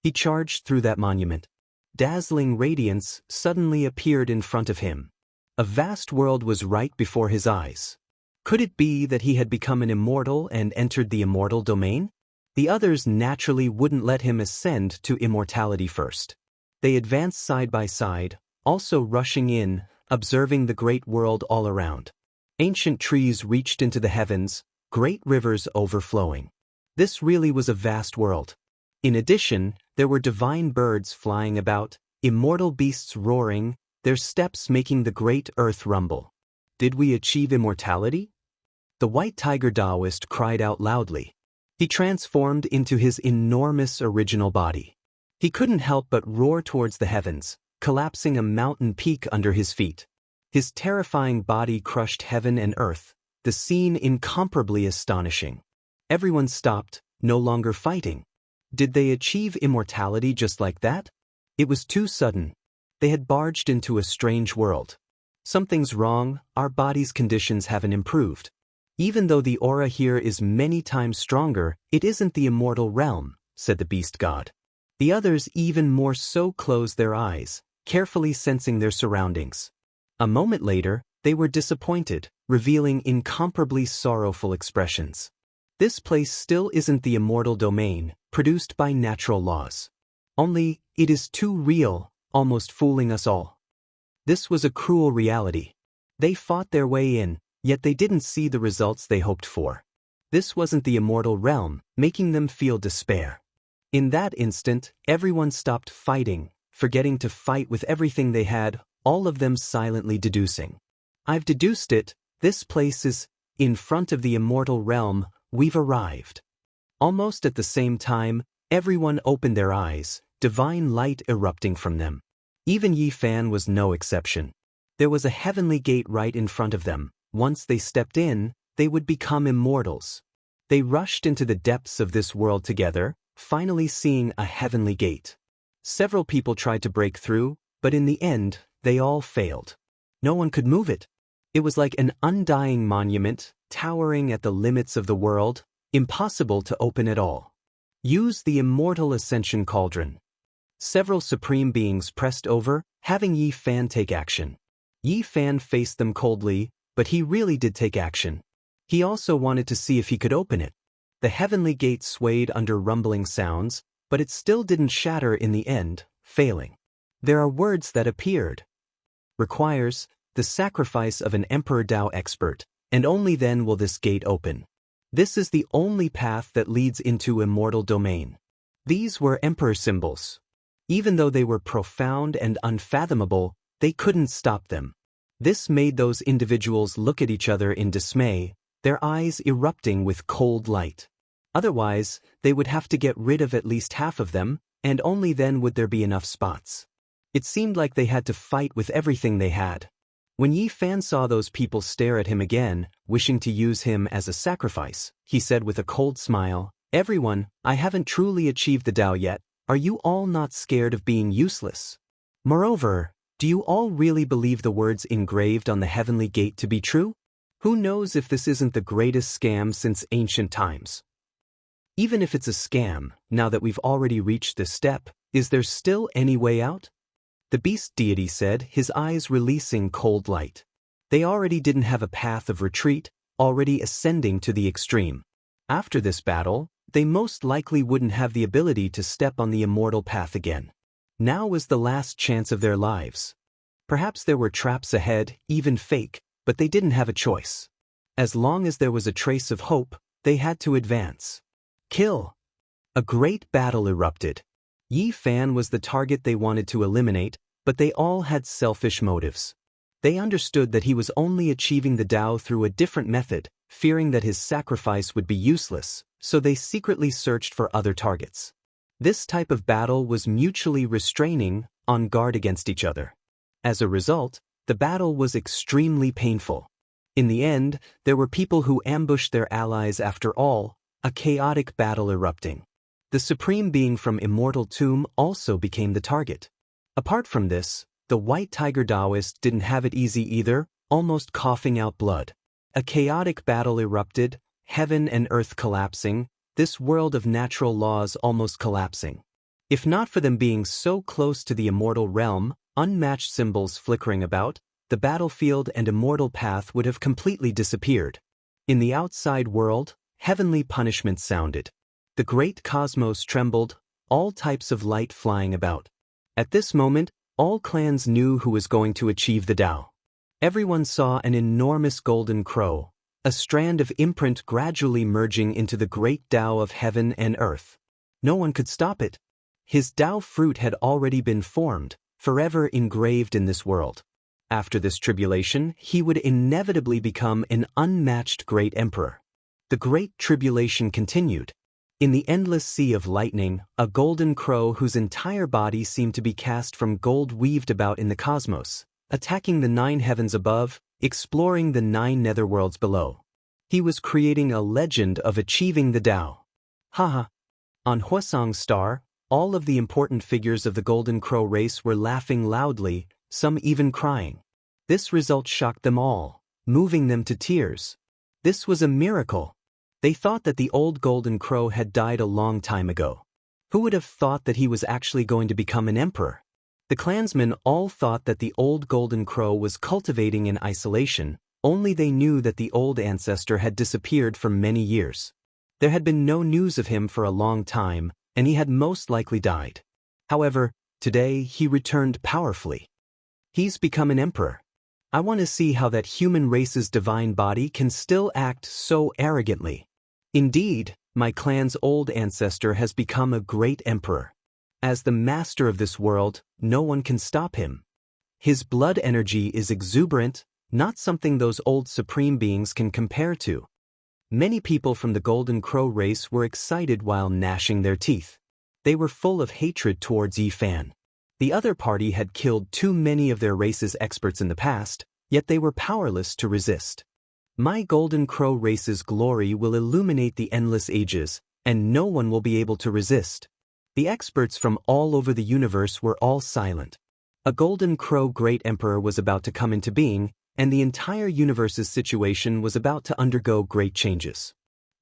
He charged through that monument. Dazzling radiance suddenly appeared in front of him. A vast world was right before his eyes. Could it be that he had become an immortal and entered the immortal domain? The others naturally wouldn't let him ascend to immortality first. They advanced side by side, also rushing in, observing the great world all around. Ancient trees reached into the heavens, great rivers overflowing. This really was a vast world. In addition, there were divine birds flying about, immortal beasts roaring, their steps making the great earth rumble. Did we achieve immortality? The white tiger Daoist cried out loudly. He transformed into his enormous original body. He couldn't help but roar towards the heavens, collapsing a mountain peak under his feet. His terrifying body crushed heaven and earth, the scene incomparably astonishing. Everyone stopped, no longer fighting. Did they achieve immortality just like that? It was too sudden. They had barged into a strange world. Something's wrong, our body's conditions haven't improved. Even though the aura here is many times stronger, it isn't the immortal realm, said the beast god. The others even more so closed their eyes, carefully sensing their surroundings. A moment later, they were disappointed, revealing incomparably sorrowful expressions. This place still isn't the immortal domain, produced by natural laws. Only, it is too real, almost fooling us all. This was a cruel reality. They fought their way in, yet they didn't see the results they hoped for. This wasn't the immortal realm, making them feel despair. In that instant, everyone stopped fighting, forgetting to fight with everything they had, all of them silently deducing. I've deduced it, this place is, in front of the immortal realm, we've arrived. Almost at the same time, everyone opened their eyes, divine light erupting from them. Even Yi Fan was no exception. There was a heavenly gate right in front of them. Once they stepped in, they would become immortals. They rushed into the depths of this world together, finally seeing a heavenly gate. Several people tried to break through, but in the end, they all failed. No one could move it. It was like an undying monument, towering at the limits of the world, impossible to open at all. Use the immortal ascension cauldron. Several supreme beings pressed over, having Yi Fan take action. Yi Fan faced them coldly, but he really did take action. He also wanted to see if he could open it. The heavenly gate swayed under rumbling sounds, but it still didn't shatter in the end, failing. There are words that appeared. requires the sacrifice of an Emperor Dao expert, and only then will this gate open. This is the only path that leads into immortal domain. These were Emperor symbols. Even though they were profound and unfathomable, they couldn't stop them. This made those individuals look at each other in dismay, their eyes erupting with cold light. Otherwise, they would have to get rid of at least half of them, and only then would there be enough spots. It seemed like they had to fight with everything they had. When Yi Fan saw those people stare at him again, wishing to use him as a sacrifice, he said with a cold smile, "Everyone, I haven't truly achieved the Tao yet. Are you all not scared of being useless? Moreover, do you all really believe the words engraved on the heavenly gate to be true? Who knows if this isn't the greatest scam since ancient times? Even if it's a scam, now that we've already reached this step, is there still any way out?" The beast deity said, his eyes releasing cold light. They already didn't have a path of retreat, already ascending to the extreme. After this battle, they most likely wouldn't have the ability to step on the immortal path again. Now was the last chance of their lives. Perhaps there were traps ahead, even fake, but they didn't have a choice. As long as there was a trace of hope, they had to advance. Kill! A great battle erupted. Yi Fan was the target they wanted to eliminate, but they all had selfish motives. They understood that he was only achieving the Tao through a different method, fearing that his sacrifice would be useless, so they secretly searched for other targets. This type of battle was mutually restraining, on guard against each other. As a result, the battle was extremely painful. In the end, there were people who ambushed their allies after all, a chaotic battle erupting. The Supreme Being from Immortal Tomb also became the target. Apart from this, the White Tiger Daoist didn't have it easy either, almost coughing out blood. A chaotic battle erupted, heaven and earth collapsing, this world of natural laws almost collapsing. If not for them being so close to the immortal realm, unmatched symbols flickering about, the battlefield and immortal path would have completely disappeared. In the outside world, heavenly punishment sounded. The great cosmos trembled, all types of light flying about. At this moment, all clans knew who was going to achieve the Tao. Everyone saw an enormous golden crow, a strand of imprint gradually merging into the great Tao of heaven and earth. No one could stop it. His Tao fruit had already been formed, forever engraved in this world. After this tribulation, he would inevitably become an unmatched great emperor. The great tribulation continued. In the endless sea of lightning, a golden crow whose entire body seemed to be cast from gold weaved about in the cosmos, attacking the 9 heavens above, exploring the 9 netherworlds below. He was creating a legend of achieving the Tao. Haha. On Huasong's star, all of the important figures of the golden crow race were laughing loudly, some even crying. This result shocked them all, moving them to tears. This was a miracle. They thought that the old golden crow had died a long time ago. Who would have thought that he was actually going to become an emperor? The clansmen all thought that the old golden crow was cultivating in isolation, only they knew that the old ancestor had disappeared for many years. There had been no news of him for a long time, and he had most likely died. However, today he returned powerfully. He's become an emperor. I want to see how that human race's divine body can still act so arrogantly. Indeed, my clan's old ancestor has become a great emperor. As the master of this world, no one can stop him. His blood energy is exuberant, not something those old supreme beings can compare to. Many people from the Golden Crow race were excited while gnashing their teeth. They were full of hatred towards Yi Fan. The other party had killed too many of their race's experts in the past, yet they were powerless to resist. My Golden Crow race's glory will illuminate the endless ages, and no one will be able to resist. The experts from all over the universe were all silent. A Golden Crow Great Emperor was about to come into being, and the entire universe's situation was about to undergo great changes.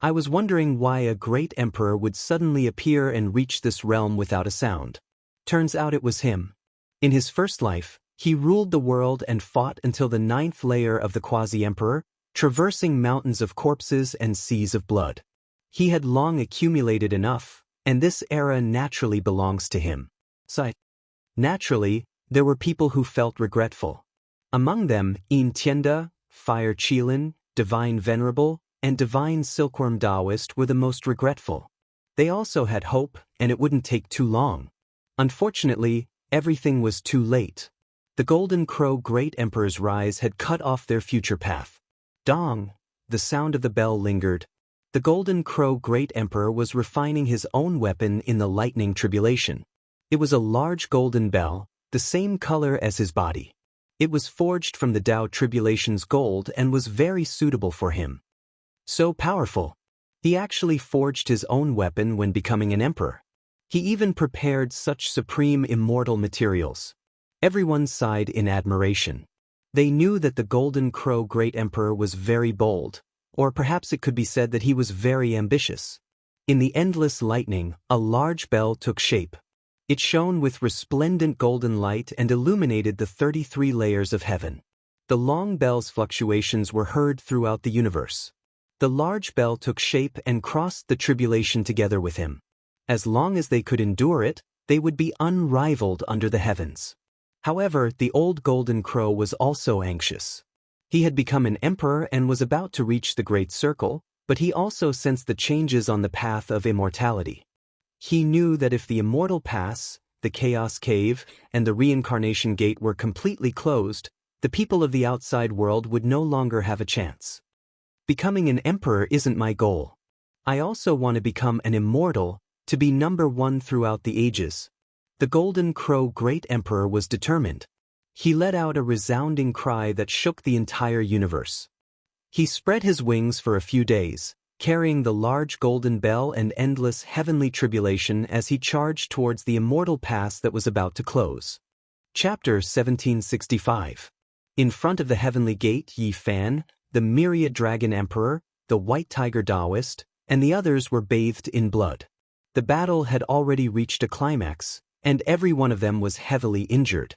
I was wondering why a great emperor would suddenly appear and reach this realm without a sound. Turns out it was him. In his first life, he ruled the world and fought until the 9th layer of the quasi-emperor, traversing mountains of corpses and seas of blood. He had long accumulated enough, and this era naturally belongs to him. Naturally, there were people who felt regretful. Among them, Yin Tianda, Fire Qilin, Divine Venerable, and Divine Silkworm Daoist were the most regretful. They also had hope, and it wouldn't take too long. Unfortunately, everything was too late. The Golden Crow Great Emperor's rise had cut off their future path. Dong! The sound of the bell lingered. The Golden Crow Great Emperor was refining his own weapon in the lightning tribulation. It was a large golden bell, the same color as his body. It was forged from the Tao Tribulation's gold and was very suitable for him. So powerful. He actually forged his own weapon when becoming an emperor. He even prepared such supreme immortal materials. Everyone sighed in admiration. They knew that the Golden Crow Great Emperor was very bold, or perhaps it could be said that he was very ambitious. In the endless lightning, a large bell took shape. It shone with resplendent golden light and illuminated the 33 layers of heaven. The long bell's fluctuations were heard throughout the universe. The large bell took shape and crossed the tribulation together with him. As long as they could endure it, they would be unrivaled under the heavens. However, the old Golden Crow was also anxious. He had become an emperor and was about to reach the Great Circle, but he also sensed the changes on the path of immortality. He knew that if the Immortal Pass, the Chaos Cave, and the Reincarnation Gate were completely closed, the people of the outside world would no longer have a chance. Becoming an emperor isn't my goal. I also want to become an immortal, to be number one throughout the ages. The Golden Crow Great Emperor was determined. He let out a resounding cry that shook the entire universe. He spread his wings for a few days, carrying the large golden bell and endless heavenly tribulation as he charged towards the Immortal Pass that was about to close. Chapter 1765. In front of the heavenly gate, Yi Fan, the myriad dragon emperor, the white tiger Daoist, and the others were bathed in blood. The battle had already reached a climax, and every one of them was heavily injured.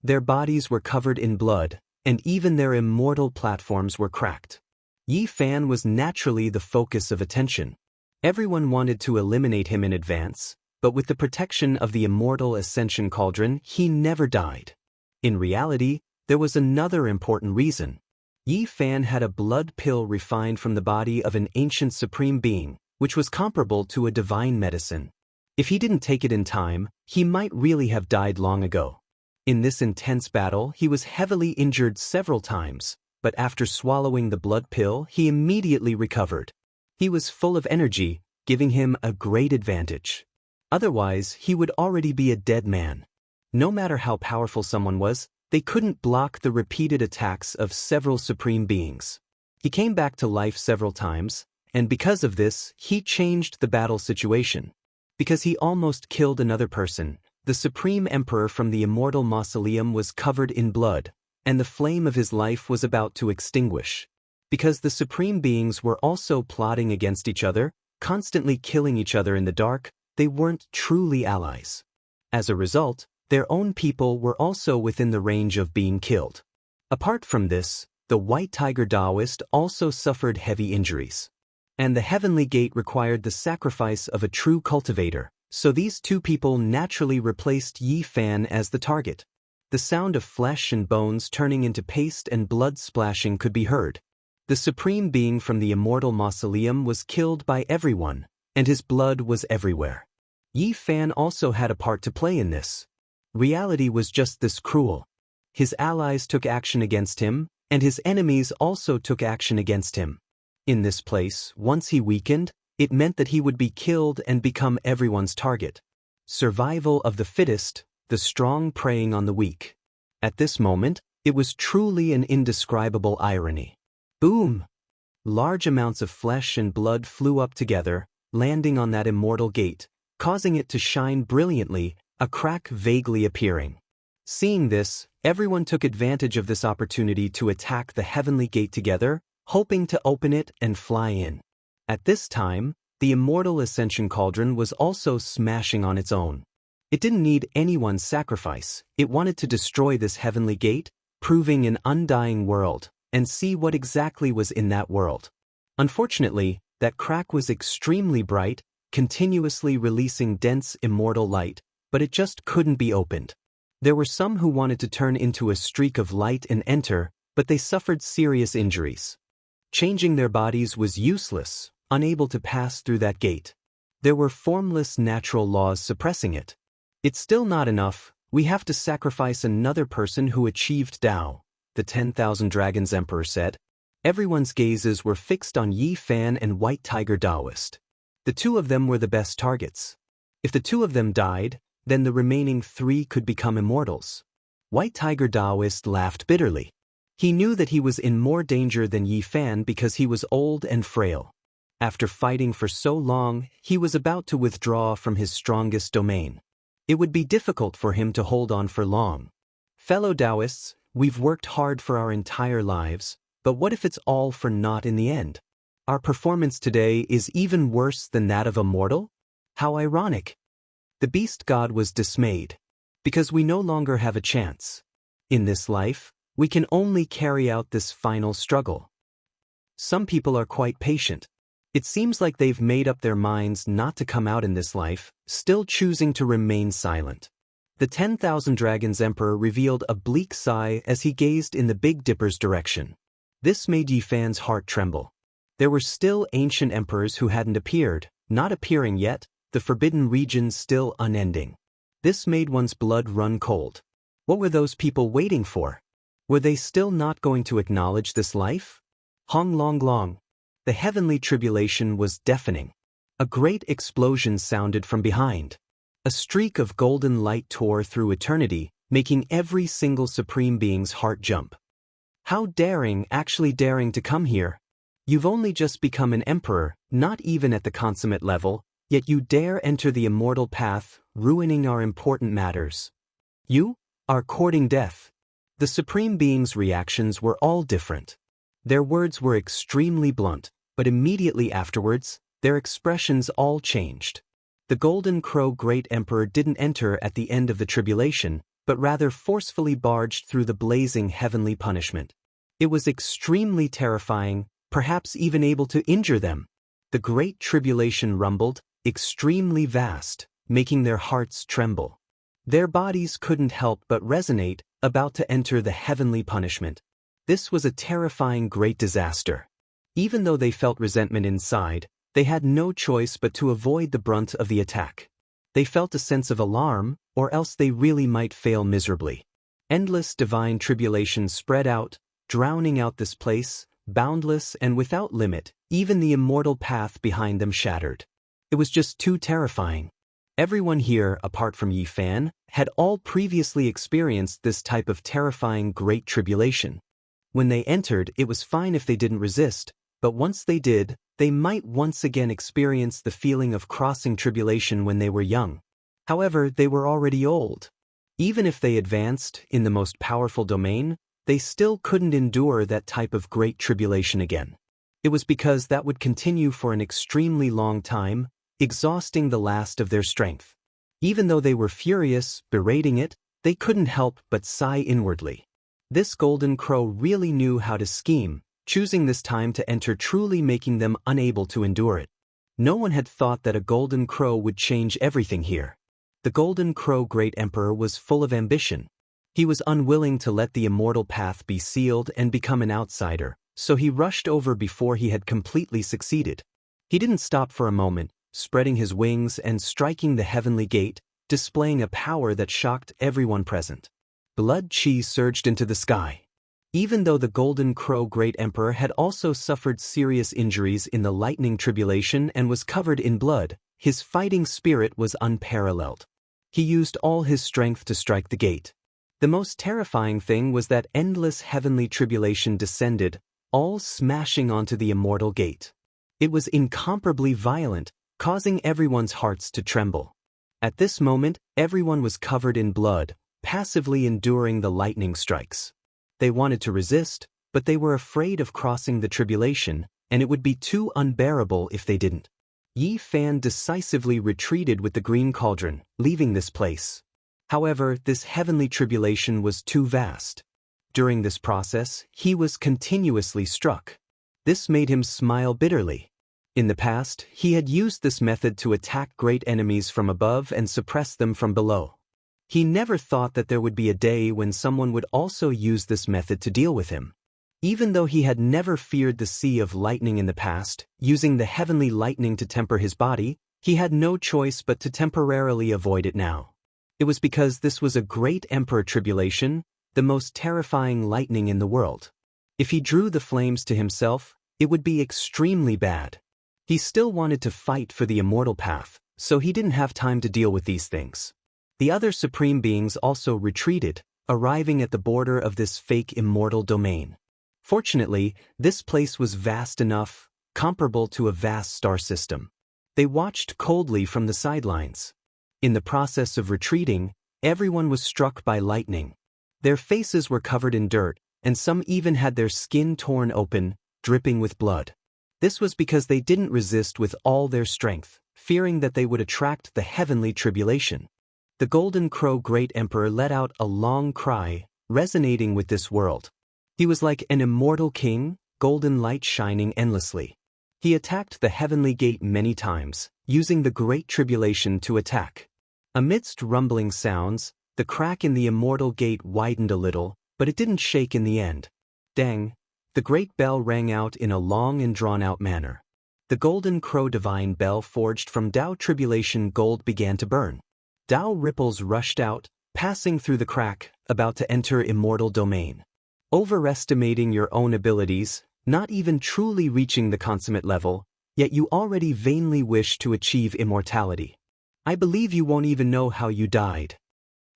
Their bodies were covered in blood, and even their immortal platforms were cracked. Yi Fan was naturally the focus of attention. Everyone wanted to eliminate him in advance, but with the protection of the immortal ascension cauldron, he never died. In reality, there was another important reason. Yi Fan had a blood pill refined from the body of an ancient supreme being, which was comparable to a divine medicine. If he didn't take it in time, he might really have died long ago. In this intense battle, he was heavily injured several times, but after swallowing the blood pill, he immediately recovered. He was full of energy, giving him a great advantage. Otherwise, he would already be a dead man. No matter how powerful someone was, they couldn't block the repeated attacks of several supreme beings. He came back to life several times, and because of this, he changed the battle situation. Because he almost killed another person, the Supreme Emperor from the Immortal Mausoleum was covered in blood, and the flame of his life was about to extinguish. Because the Supreme Beings were also plotting against each other, constantly killing each other in the dark, they weren't truly allies. As a result, their own people were also within the range of being killed. Apart from this, the White Tiger Daoist also suffered heavy injuries. And the Heavenly Gate required the sacrifice of a true cultivator, so these two people naturally replaced Yi Fan as the target. The sound of flesh and bones turning into paste and blood splashing could be heard. The Supreme Being from the Immortal Mausoleum was killed by everyone, and his blood was everywhere. Yi Fan also had a part to play in this. Reality was just this cruel. His allies took action against him, and his enemies also took action against him. In this place, once he weakened, it meant that he would be killed and become everyone's target. Survival of the fittest, the strong preying on the weak. At this moment, it was truly an indescribable irony. Boom! Large amounts of flesh and blood flew up together, landing on that immortal gate, causing it to shine brilliantly, a crack vaguely appearing. Seeing this, everyone took advantage of this opportunity to attack the heavenly gate together, hoping to open it and fly in. At this time, the Immortal Ascension Cauldron was also smashing on its own. It didn't need anyone's sacrifice. It wanted to destroy this heavenly gate, proving an undying world, and see what exactly was in that world. Unfortunately, that crack was extremely bright, continuously releasing dense immortal light, but it just couldn't be opened. There were some who wanted to turn into a streak of light and enter, but they suffered serious injuries. Changing their bodies was useless, unable to pass through that gate. There were formless natural laws suppressing it. It's still not enough, we have to sacrifice another person who achieved Dao, the 10,000 Dragons Emperor said. Everyone's gazes were fixed on Yi Fan and White Tiger Daoist. The two of them were the best targets. If the two of them died, then the remaining three could become immortals. White Tiger Daoist laughed bitterly. He knew that he was in more danger than Yi Fan because he was old and frail. After fighting for so long, he was about to withdraw from his strongest domain. It would be difficult for him to hold on for long. Fellow Daoists, we've worked hard for our entire lives, but what if it's all for naught in the end? Our performance today is even worse than that of a mortal? How ironic. The beast god was dismayed. Because we no longer have a chance. In this life, we can only carry out this final struggle. Some people are quite patient. It seems like they've made up their minds not to come out in this life, still choosing to remain silent. The 10,000 Dragons Emperor revealed a bleak sigh as he gazed in the Big Dipper's direction. This made Yi Fan's heart tremble. There were still ancient emperors who hadn't appeared, not appearing yet, the forbidden regions still unending. This made one's blood run cold. What were those people waiting for? Were they still not going to acknowledge this life? Hong long long. The heavenly tribulation was deafening. A great explosion sounded from behind. A streak of golden light tore through eternity, making every single supreme being's heart jump. How daring, actually daring to come here. You've only just become an emperor, not even at the consummate level, yet you dare enter the immortal path, ruining our important matters. You are courting death. The supreme being's reactions were all different. Their words were extremely blunt, but immediately afterwards, their expressions all changed. The Golden Crow Great Emperor didn't enter at the end of the tribulation, but rather forcefully barged through the blazing heavenly punishment. It was extremely terrifying, perhaps even able to injure them. The Great Tribulation rumbled, extremely vast, making their hearts tremble. Their bodies couldn't help but resonate, about to enter the heavenly punishment. This was a terrifying great disaster. Even though they felt resentment inside, they had no choice but to avoid the brunt of the attack. They felt a sense of alarm, or else they really might fail miserably. Endless divine tribulation spread out, drowning out this place, boundless and without limit, even the immortal path behind them shattered. It was just too terrifying. Everyone here, apart from Yi Fan, had all previously experienced this type of terrifying great tribulation. When they entered, it was fine if they didn't resist, but once they did, they might once again experience the feeling of crossing tribulation when they were young. However, they were already old. Even if they advanced in the most powerful domain, they still couldn't endure that type of great tribulation again. It was because that would continue for an extremely long time, exhausting the last of their strength. Even though they were furious, berating it, they couldn't help but sigh inwardly. This Golden Crow really knew how to scheme, choosing this time to enter, truly making them unable to endure it. No one had thought that a Golden Crow would change everything here. The Golden Crow Great Emperor was full of ambition. He was unwilling to let the immortal path be sealed and become an outsider, so he rushed over before he had completely succeeded. He didn't stop for a moment, spreading his wings and striking the heavenly gate, displaying a power that shocked everyone present. Blood chi surged into the sky. Even though the Golden Crow Great Emperor had also suffered serious injuries in the lightning tribulation and was covered in blood, his fighting spirit was unparalleled. He used all his strength to strike the gate. The most terrifying thing was that endless heavenly tribulation descended, all smashing onto the immortal gate. It was incomparably violent, causing everyone's hearts to tremble. At this moment, everyone was covered in blood, passively enduring the lightning strikes. They wanted to resist, but they were afraid of crossing the tribulation, and it would be too unbearable if they didn't. Yi Fan decisively retreated with the green cauldron, leaving this place. However, this heavenly tribulation was too vast. During this process, he was continuously struck. This made him smile bitterly. In the past, he had used this method to attack great enemies from above and suppress them from below. He never thought that there would be a day when someone would also use this method to deal with him. Even though he had never feared the sea of lightning in the past, using the heavenly lightning to temper his body, he had no choice but to temporarily avoid it now. It was because this was a great emperor tribulation, the most terrifying lightning in the world. If he drew the flames to himself, it would be extremely bad. He still wanted to fight for the immortal path, so he didn't have time to deal with these things. The other supreme beings also retreated, arriving at the border of this fake immortal domain. Fortunately, this place was vast enough, comparable to a vast star system. They watched coldly from the sidelines. In the process of retreating, everyone was struck by lightning. Their faces were covered in dirt, and some even had their skin torn open, dripping with blood. This was because they didn't resist with all their strength, fearing that they would attract the heavenly tribulation. The Golden Crow Great Emperor let out a long cry, resonating with this world. He was like an immortal king, golden light shining endlessly. He attacked the heavenly gate many times, using the Great Tribulation to attack. Amidst rumbling sounds, the crack in the immortal gate widened a little, but it didn't shake in the end. Dang! The great bell rang out in a long and drawn-out manner. The Golden Crow Divine Bell forged from Dao Tribulation gold began to burn. Dao ripples rushed out, passing through the crack, about to enter immortal domain. Overestimating your own abilities, not even truly reaching the consummate level, yet you already vainly wish to achieve immortality. I believe you won't even know how you died.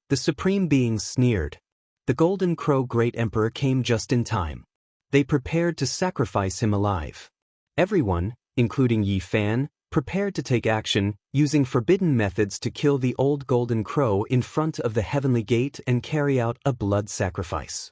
The Supreme Beings sneered. The Golden Crow Great Emperor came just in time. They prepared to sacrifice him alive. Everyone, including Yi Fan, prepared to take action, using forbidden methods to kill the old Golden Crow in front of the heavenly gate and carry out a blood sacrifice.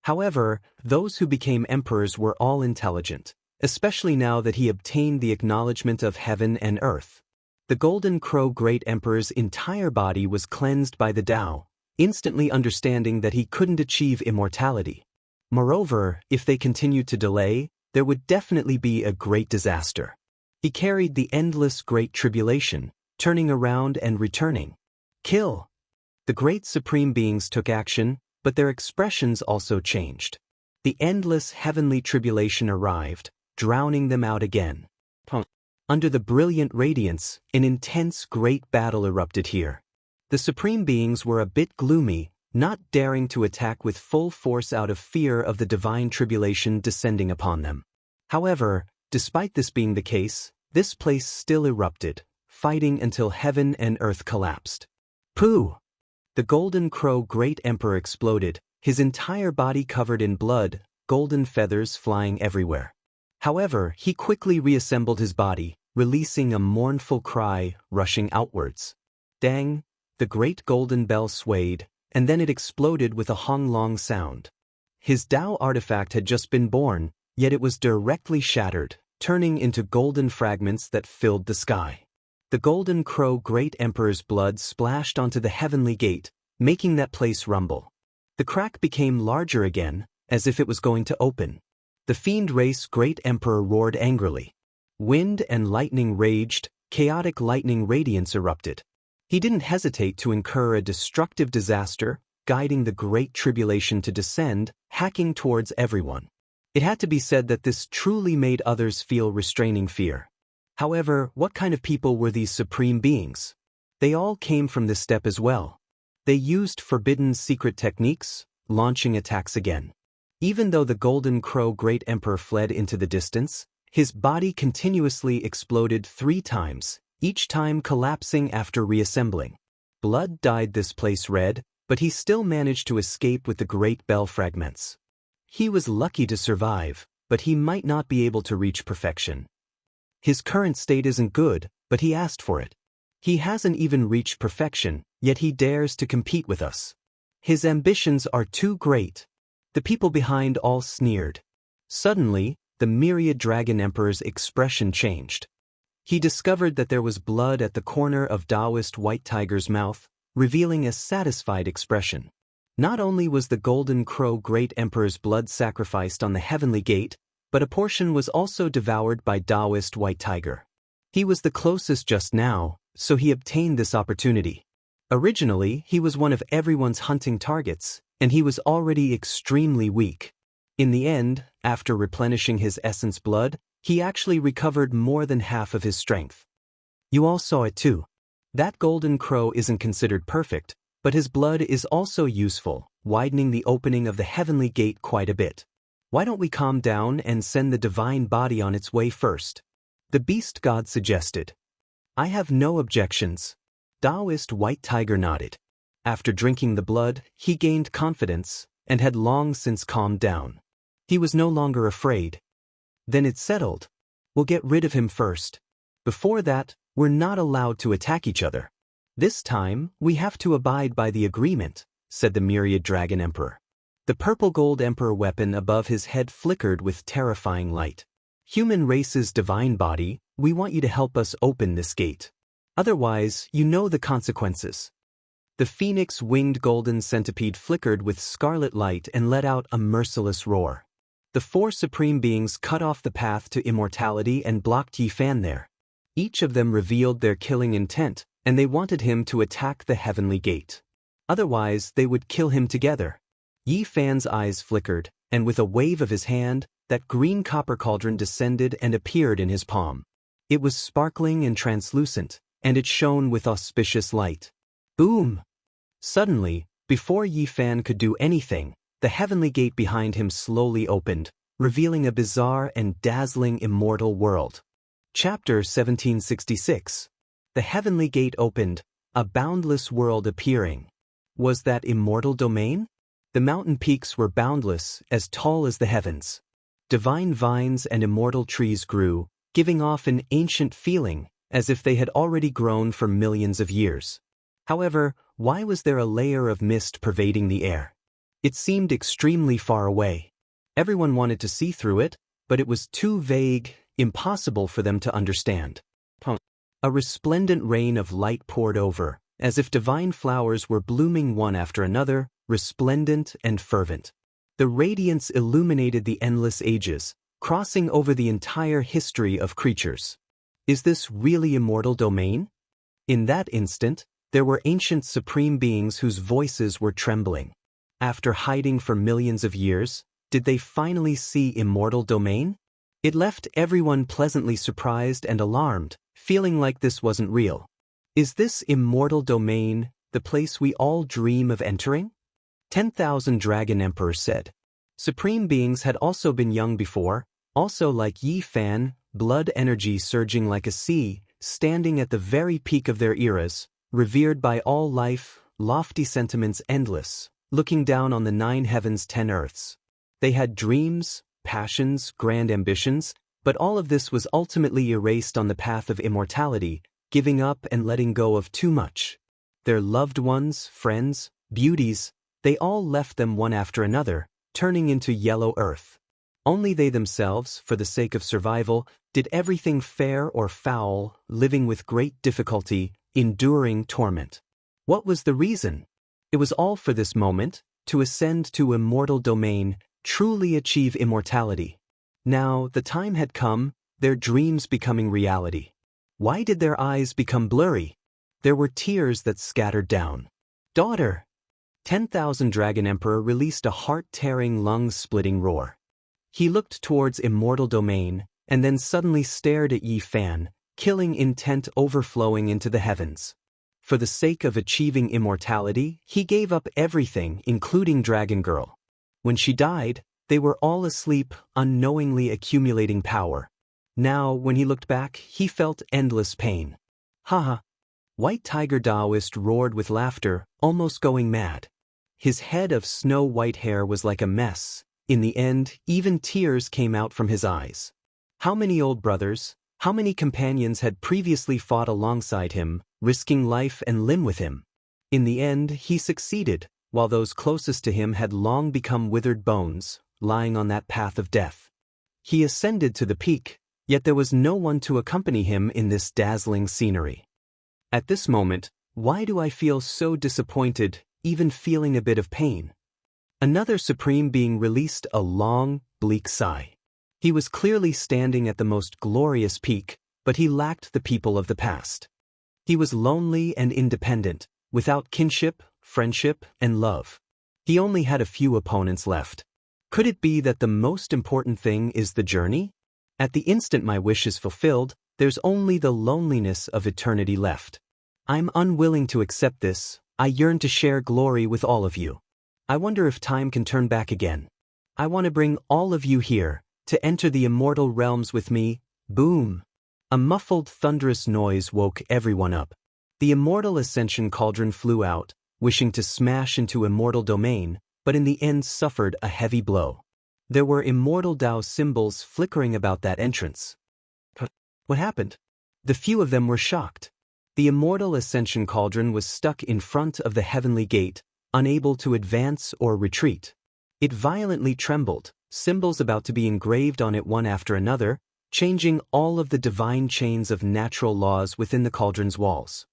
However, those who became emperors were all intelligent, especially now that he obtained the acknowledgement of heaven and earth. The Golden Crow Great Emperor's entire body was cleansed by the Tao, instantly understanding that he couldn't achieve immortality. Moreover, if they continued to delay, there would definitely be a great disaster. He carried the endless Great Tribulation, turning around and returning. Kill! The great Supreme Beings took action, but their expressions also changed. The endless heavenly tribulation arrived, drowning them out again. Under the brilliant radiance, an intense great battle erupted here. The Supreme Beings were a bit gloomy, not daring to attack with full force out of fear of the divine tribulation descending upon them. However, despite this being the case, this place still erupted, fighting until heaven and earth collapsed. Pooh! The Golden Crow Great Emperor exploded, his entire body covered in blood, golden feathers flying everywhere. However, he quickly reassembled his body, releasing a mournful cry, rushing outwards. Dang! The great golden bell swayed, and then it exploded with a honglong sound. His Tao artifact had just been born, yet it was directly shattered, turning into golden fragments that filled the sky. The Golden Crow Great Emperor's blood splashed onto the heavenly gate, making that place rumble. The crack became larger again, as if it was going to open. The Fiend Race Great Emperor roared angrily. Wind and lightning raged, chaotic lightning radiance erupted. He didn't hesitate to incur a destructive disaster, guiding the Great Tribulation to descend, hacking towards everyone. It had to be said that this truly made others feel restraining fear. However, what kind of people were these supreme beings? They all came from this step as well. They used forbidden secret techniques, launching attacks again. Even though the Golden Crow Great Emperor fled into the distance, his body continuously exploded 3 times, each time collapsing after reassembling. Blood dyed this place red, but he still managed to escape with the great bell fragments. He was lucky to survive, but he might not be able to reach perfection. His current state isn't good, but he asked for it. He hasn't even reached perfection, yet he dares to compete with us. His ambitions are too great. The people behind all sneered. Suddenly, the myriad Dragon Emperor's expression changed. He discovered that there was blood at the corner of Daoist White Tiger's mouth, revealing a satisfied expression. Not only was the Golden Crow Great Emperor's blood sacrificed on the heavenly gate, but a portion was also devoured by Daoist White Tiger. He was the closest just now, so he obtained this opportunity. Originally, he was one of everyone's hunting targets, and he was already extremely weak. In the end, after replenishing his essence blood, he actually recovered more than half of his strength. You all saw it too. That golden crow isn't considered perfect, but his blood is also useful, widening the opening of the heavenly gate quite a bit. Why don't we calm down and send the divine body on its way first? The beast god suggested. I have no objections. Daoist White Tiger nodded. After drinking the blood, he gained confidence, and had long since calmed down. He was no longer afraid. Then it's settled. We'll get rid of him first. Before that, we're not allowed to attack each other. This time, we have to abide by the agreement, said the Myriad Dragon Emperor. The purple gold emperor weapon above his head flickered with terrifying light. Human race's divine body, we want you to help us open this gate. Otherwise, you know the consequences. The phoenix-winged golden centipede flickered with scarlet light and let out a merciless roar. The four supreme beings cut off the path to immortality and blocked Yi Fan there. Each of them revealed their killing intent, and they wanted him to attack the heavenly gate. Otherwise, they would kill him together. Yi Fan's eyes flickered, and with a wave of his hand, that green copper cauldron descended and appeared in his palm. It was sparkling and translucent, and it shone with auspicious light. Boom! Suddenly, before Yi Fan could do anything, the heavenly gate behind him slowly opened, revealing a bizarre and dazzling immortal world. Chapter 1766. The heavenly gate opened, a boundless world appearing. Was that immortal domain? The mountain peaks were boundless, as tall as the heavens. Divine vines and immortal trees grew, giving off an ancient feeling, as if they had already grown for millions of years. However, why was there a layer of mist pervading the air? It seemed extremely far away. Everyone wanted to see through it, but it was too vague, impossible for them to understand. A resplendent rain of light poured over, as if divine flowers were blooming one after another, resplendent and fervent. The radiance illuminated the endless ages, crossing over the entire history of creatures. Is this really immortal domain? In that instant, there were ancient supreme beings whose voices were trembling. After hiding for millions of years, did they finally see immortal domain? It left everyone pleasantly surprised and alarmed, feeling like this wasn't real. Is this immortal domain the place we all dream of entering? 10,000 Dragon Emperors said. Supreme beings had also been young before, also like Yi Fan, blood energy surging like a sea, standing at the very peak of their eras, revered by all life, lofty sentiments endless, looking down on the 9 heavens 10 earths. They had dreams, passions, grand ambitions, but all of this was ultimately erased on the path of immortality, giving up and letting go of too much. Their loved ones, friends, beauties, they all left them one after another, turning into yellow earth. Only they themselves, for the sake of survival, did everything fair or foul, living with great difficulty, enduring torment. What was the reason? It was all for this moment, to ascend to immortal domain, truly achieve immortality. Now, the time had come, their dreams becoming reality. Why did their eyes become blurry? There were tears that scattered down. Daughter! 10,000 Dragon Emperor released a heart-tearing, lung-splitting roar. He looked towards immortal domain, and then suddenly stared at Yi Fan, killing intent overflowing into the heavens. For the sake of achieving immortality, he gave up everything, including Dragon Girl. When she died, they were all asleep, unknowingly accumulating power. Now, when he looked back, he felt endless pain. Haha! White Tiger Daoist roared with laughter, almost going mad. His head of snow-white hair was like a mess. In the end, even tears came out from his eyes. How many old brothers, how many companions had previously fought alongside him, risking life and limb with him? In the end, he succeeded, while those closest to him had long become withered bones, lying on that path of death. He ascended to the peak, yet there was no one to accompany him in this dazzling scenery. At this moment, why do I feel so disappointed, even feeling a bit of pain? Another supreme being released a long, bleak sigh. He was clearly standing at the most glorious peak, but he lacked the people of the past. He was lonely and independent, without kinship, friendship, and love. He only had a few opponents left. Could it be that the most important thing is the journey? At the instant my wish is fulfilled, there's only the loneliness of eternity left. I'm unwilling to accept this. I yearn to share glory with all of you. I wonder if time can turn back again. I want to bring all of you here, to enter the immortal realms with me. Boom! A muffled, thunderous noise woke everyone up. The immortal ascension cauldron flew out, wishing to smash into immortal domain, but in the end suffered a heavy blow. There were immortal Dao symbols flickering about that entrance. What happened? The few of them were shocked. The immortal ascension cauldron was stuck in front of the heavenly gate, unable to advance or retreat. It violently trembled, symbols about to be engraved on it one after another, changing all of the divine chains of natural laws within the cauldron's walls.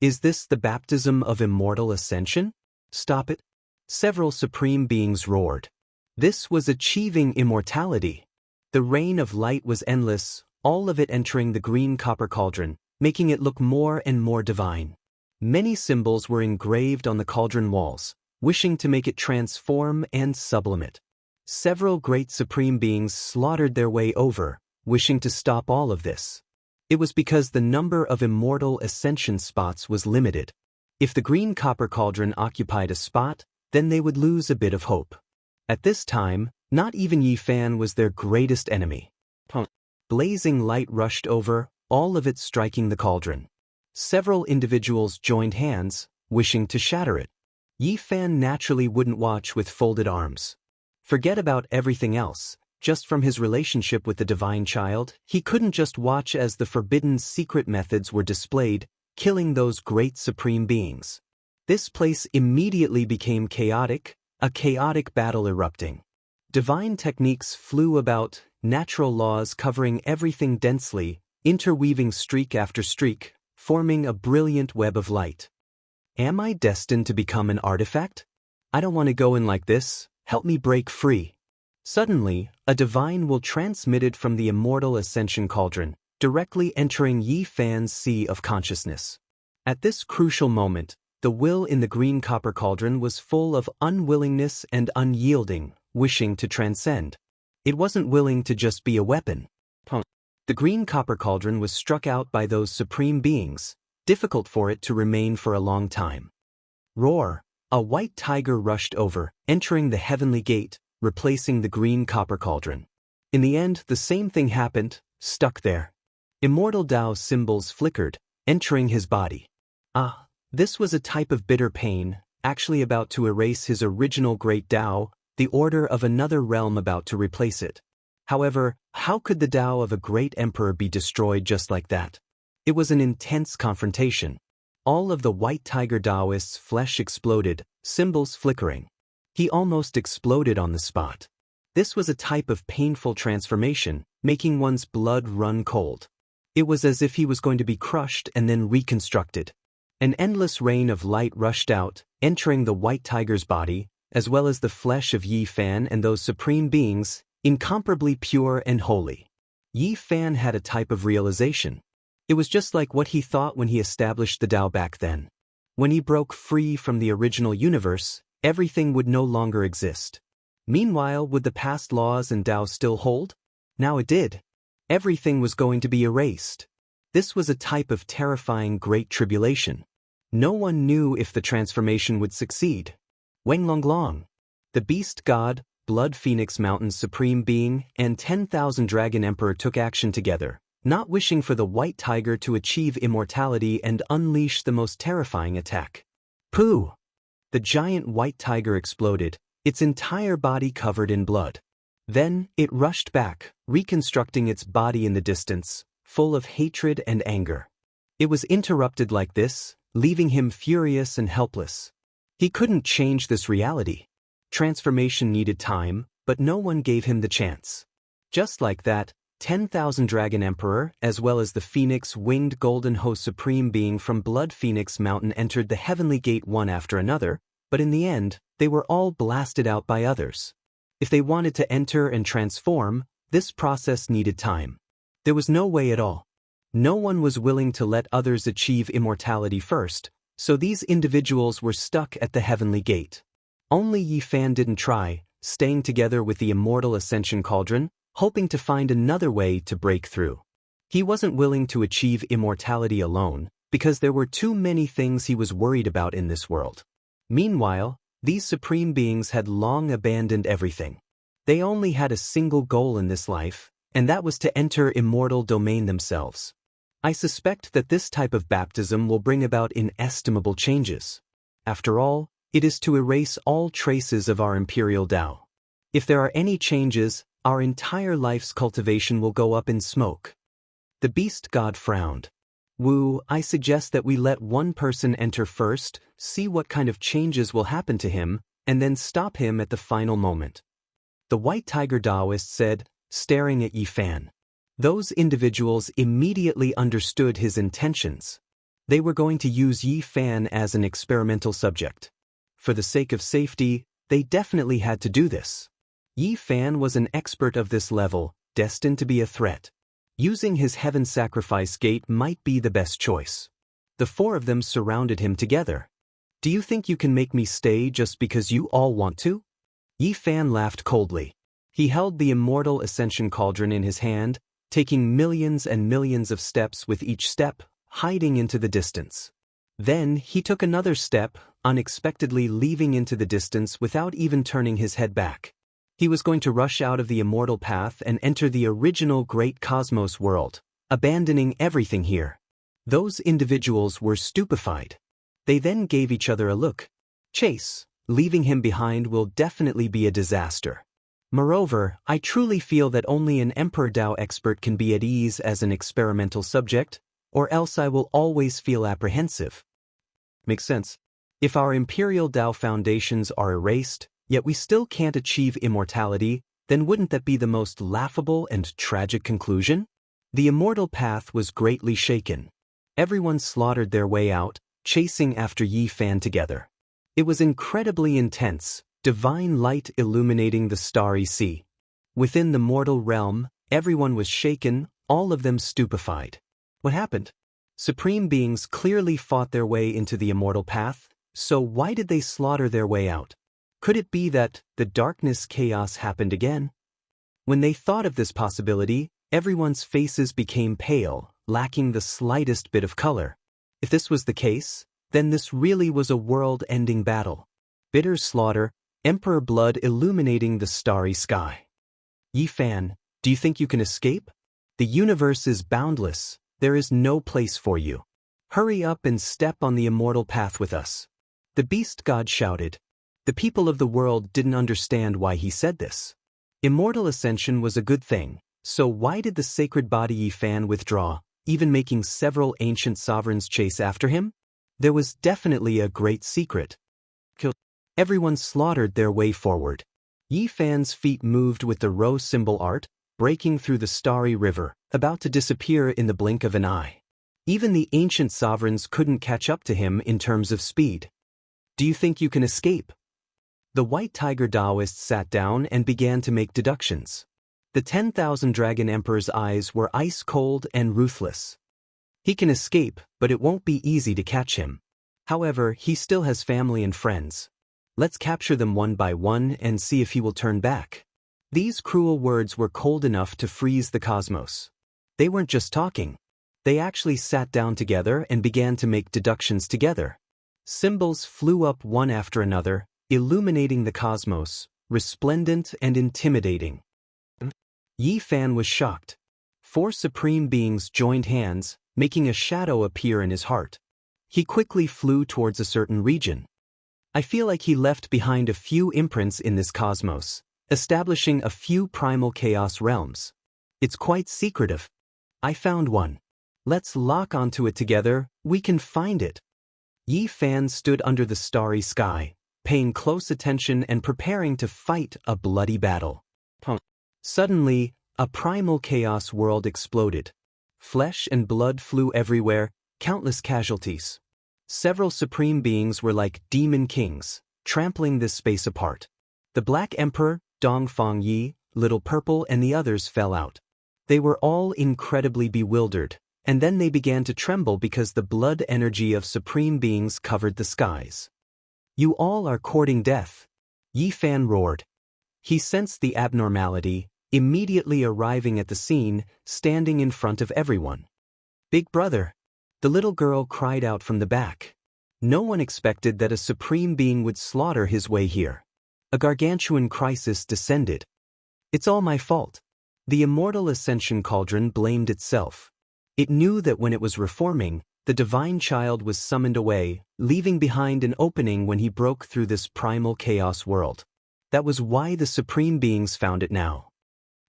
Is this the baptism of immortal ascension? Stop it! Several supreme beings roared. This was achieving immortality. The rain of light was endless, all of it entering the green copper cauldron, making it look more and more divine. Many symbols were engraved on the cauldron walls, wishing to make it transform and sublimate. Several great supreme beings slaughtered their way over, wishing to stop all of this. It was because the number of immortal ascension spots was limited. If the green copper cauldron occupied a spot, then they would lose a bit of hope. At this time, not even Yi Fan was their greatest enemy. Blazing light rushed over, all of it striking the cauldron. Several individuals joined hands, wishing to shatter it. Yi Fan naturally wouldn't watch with folded arms. Forget about everything else. Just from his relationship with the divine child, he couldn't just watch as the forbidden secret methods were displayed, killing those great supreme beings. This place immediately became chaotic, a chaotic battle erupting. Divine techniques flew about, natural laws covering everything densely, interweaving streak after streak, forming a brilliant web of light. Am I destined to become an artifact? I don't want to go in like this. Help me break free. Suddenly, a divine will transmitted from the immortal ascension cauldron, directly entering Yi Fan's sea of consciousness. At this crucial moment, the will in the green copper cauldron was full of unwillingness and unyielding, wishing to transcend. It wasn't willing to just be a weapon. The green copper cauldron was struck out by those supreme beings, difficult for it to remain for a long time. Roar! A white tiger rushed over, entering the heavenly gate, replacing the green copper cauldron. In the end, the same thing happened, stuck there. Immortal Dao symbols flickered, entering his body. This was a type of bitter pain, actually about to erase his original great Dao, the order of another realm about to replace it. However, how could the Dao of a great emperor be destroyed just like that? It was an intense confrontation. All of the white tiger Daoist's flesh exploded, symbols flickering. He almost exploded on the spot. This was a type of painful transformation, making one's blood run cold. It was as if he was going to be crushed and then reconstructed. An endless rain of light rushed out, entering the white tiger's body, as well as the flesh of Yi Fan and those supreme beings, incomparably pure and holy. Yi Fan had a type of realization. It was just like what he thought when he established the Dao back then. When he broke free from the original universe, everything would no longer exist. Meanwhile, would the past laws and Dao still hold? Now it did. Everything was going to be erased. This was a type of terrifying great tribulation. No one knew if the transformation would succeed. Wang Lin, the beast god, Blood Phoenix Mountain's supreme being, and 10,000 Dragon Emperor took action together, not wishing for the white tiger to achieve immortality and unleash the most terrifying attack. Pooh! The giant white tiger exploded, its entire body covered in blood. Then, it rushed back, reconstructing its body in the distance, full of hatred and anger. It was interrupted like this, leaving him furious and helpless. He couldn't change this reality. Transformation needed time, but no one gave him the chance. Just like that, 10,000 Dragon Emperor, as well as the Phoenix-winged Golden Host Supreme Being from Blood Phoenix Mountain entered the Heavenly Gate one after another, but in the end, they were all blasted out by others. If they wanted to enter and transform, this process needed time. There was no way at all. No one was willing to let others achieve immortality first, So these individuals were stuck at the heavenly gate. Only Yi Fan didn't try, staying together with the immortal ascension cauldron, hoping to find another way to break through. He wasn't willing to achieve immortality alone, because there were too many things he was worried about in this world. Meanwhile, these supreme beings had long abandoned everything. They only had a single goal in this life, and that was to enter immortal domain themselves. I suspect that this type of baptism will bring about inestimable changes. After all, it is to erase all traces of our imperial Tao. If there are any changes, our entire life's cultivation will go up in smoke. The beast god frowned. Wu, I suggest that we let one person enter first, see what kind of changes will happen to him, and then stop him at the final moment. The white tiger Daoist said, staring at Yi Fan. Those individuals immediately understood his intentions. They were going to use Yi Fan as an experimental subject. For the sake of safety, they definitely had to do this. Yi Fan was an expert of this level, destined to be a threat. Using his heaven sacrifice gate might be the best choice. The four of them surrounded him together. Do you think you can make me stay just because you all want to? Yi Fan laughed coldly. He held the immortal ascension cauldron in his hand, taking millions and millions of steps with each step, hiding into the distance. Then he took another step, unexpectedly leaving into the distance without even turning his head back. He was going to rush out of the immortal path and enter the original great cosmos world, abandoning everything here. Those individuals were stupefied. They then gave each other a look. Chase, leaving him behind will definitely be a disaster. Moreover, I truly feel that only an Emperor Dao expert can be at ease as an experimental subject, or else I will always feel apprehensive. Makes sense. If our Imperial Dao foundations are erased, yet we still can't achieve immortality, then wouldn't that be the most laughable and tragic conclusion? The immortal path was greatly shaken. Everyone slaughtered their way out, chasing after Yi Fan together. It was incredibly intense, divine light illuminating the starry sea. Within the mortal realm, everyone was shaken, all of them stupefied. What happened? Supreme beings clearly fought their way into the immortal path, so why did they slaughter their way out? Could it be that the darkness chaos happened again? When they thought of this possibility, everyone's faces became pale, lacking the slightest bit of color. If this was the case, then this really was a world-ending battle. Bitter slaughter, emperor blood illuminating the starry sky. Yi Fan, do you think you can escape? The universe is boundless, there is no place for you. Hurry up and step on the immortal path with us. The beast god shouted. The people of the world didn't understand why he said this. Immortal ascension was a good thing, so why did the sacred body Yi Fan withdraw, even making several ancient sovereigns chase after him? There was definitely a great secret. Everyone slaughtered their way forward. Yi Fan's feet moved with the rose symbol art, breaking through the starry river, about to disappear in the blink of an eye. Even the ancient sovereigns couldn't catch up to him in terms of speed. Do you think you can escape? The white tiger Daoist sat down and began to make deductions. The 10,000 Dragon Emperor's eyes were ice-cold and ruthless. He can escape, but it won't be easy to catch him. However, he still has family and friends. Let's capture them one by one and see if he will turn back. These cruel words were cold enough to freeze the cosmos. They weren't just talking. They actually sat down together and began to make deductions together. Symbols flew up one after another, illuminating the cosmos, resplendent and intimidating. Yi Fan was shocked. 4 supreme beings joined hands, making a shadow appear in his heart. He quickly flew towards a certain region. I feel like he left behind a few imprints in this cosmos, establishing a few primal chaos realms. It's quite secretive. I found one. Let's lock onto it together, we can find it. Yi Fan stood under the starry sky, paying close attention and preparing to fight a bloody battle. Suddenly, a primal chaos world exploded. Flesh and blood flew everywhere, countless casualties. Several supreme beings were like demon kings, trampling this space apart. The Black Emperor, Dongfang Yi, Little Purple and the others fell out. They were all incredibly bewildered, and then they began to tremble because the blood energy of supreme beings covered the skies. "You all are courting death," Yi Fan roared. He sensed the abnormality, immediately arriving at the scene, standing in front of everyone. "Big brother," the little girl cried out from the back. No one expected that a supreme being would slaughter his way here. A gargantuan crisis descended. "It's all my fault." The immortal ascension cauldron blamed itself. It knew that when it was reforming, the divine child was summoned away, leaving behind an opening when he broke through this primal chaos world. That was why the supreme beings found it now.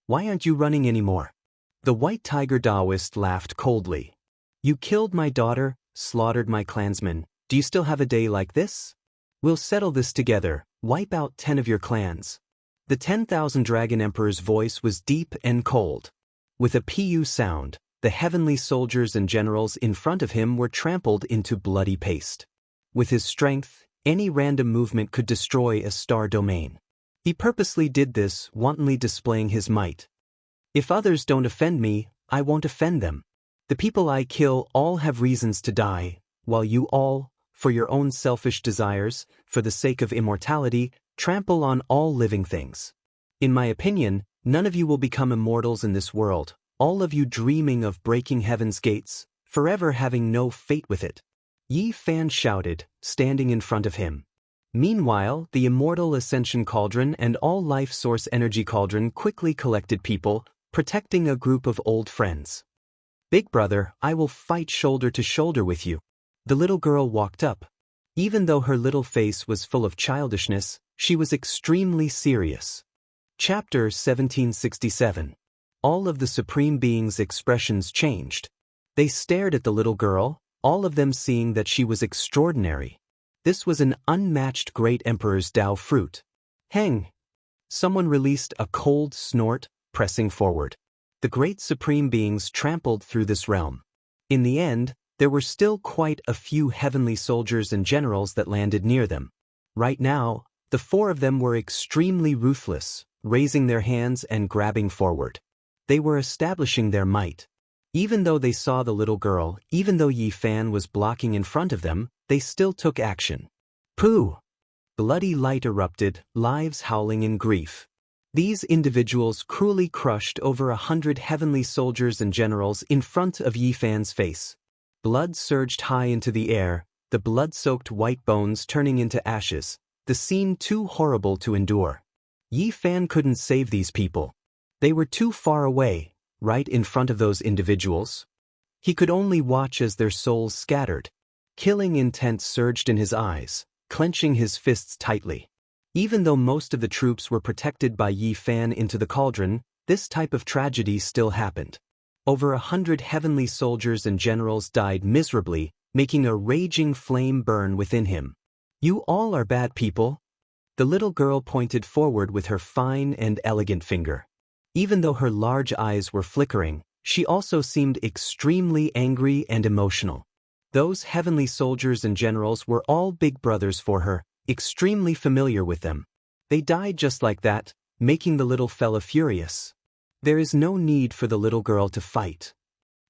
"Why aren't you running anymore?" The white tiger Daoist laughed coldly. "You killed my daughter, slaughtered my clansmen. Do you still have a day like this? We'll settle this together. Wipe out 10 of your clans." The 10,000 Dragon Emperor's voice was deep and cold. With a pu sound, the heavenly soldiers and generals in front of him were trampled into bloody paste. With his strength, any random movement could destroy a star domain. He purposely did this, wantonly displaying his might. "If others don't offend me, I won't offend them. The people I kill all have reasons to die, while you all, for your own selfish desires, for the sake of immortality, trample on all living things. In my opinion, none of you will become immortals in this world, all of you dreaming of breaking heaven's gates, forever having no fate with it." Yi Fan shouted, standing in front of him. Meanwhile, the immortal ascension cauldron and all life source energy cauldron quickly collected people, protecting a group of old friends. "Big brother, I will fight shoulder to shoulder with you." The little girl walked up. Even though her little face was full of childishness, she was extremely serious. Chapter 1767. All of the supreme beings' expressions changed. They stared at the little girl, all of them seeing that she was extraordinary. This was an unmatched great emperor's Dao fruit. "Heng!" Someone released a cold snort, pressing forward. The great supreme beings trampled through this realm. In the end, there were still quite a few heavenly soldiers and generals that landed near them. Right now, the 4 of them were extremely ruthless, raising their hands and grabbing forward. They were establishing their might. Even though they saw the little girl, even though Yi Fan was blocking in front of them, they still took action. "Pooh!" Bloody light erupted, lives howling in grief. These individuals cruelly crushed over 100 heavenly soldiers and generals in front of Yi Fan's face. Blood surged high into the air, the blood-soaked white bones turning into ashes, the scene too horrible to endure. Yi Fan couldn't save these people. They were too far away, right in front of those individuals. He could only watch as their souls scattered. Killing intent surged in his eyes, clenching his fists tightly. Even though most of the troops were protected by Yi Fan into the cauldron, this type of tragedy still happened. Over 100 heavenly soldiers and generals died miserably, making a raging flame burn within him. "You all are bad people." The little girl pointed forward with her fine and elegant finger. Even though her large eyes were flickering, she also seemed extremely angry and emotional. Those heavenly soldiers and generals were all big brothers for her, extremely familiar with them. They died just like that, making the little fella furious. There is no need for the little girl to fight.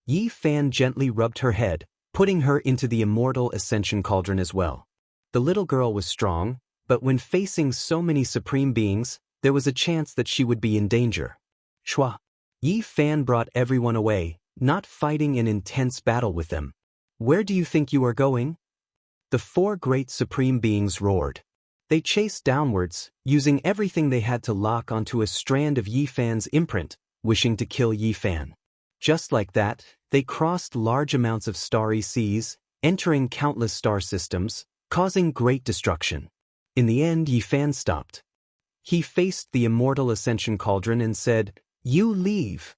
Yi Fan gently rubbed her head, putting her into the immortal ascension cauldron as well. The little girl was strong, but when facing so many supreme beings, there was a chance that she would be in danger. Shua! Yi Fan brought everyone away, not fighting an intense battle with them. "Where do you think you are going?" The 4 great supreme beings roared. They chased downwards, using everything they had to lock onto a strand of Yi Fan's imprint, wishing to kill Yi Fan. Just like that, they crossed large amounts of starry seas, entering countless star systems, causing great destruction. In the end, Yi Fan stopped. He faced the immortal ascension cauldron and said, "You leave."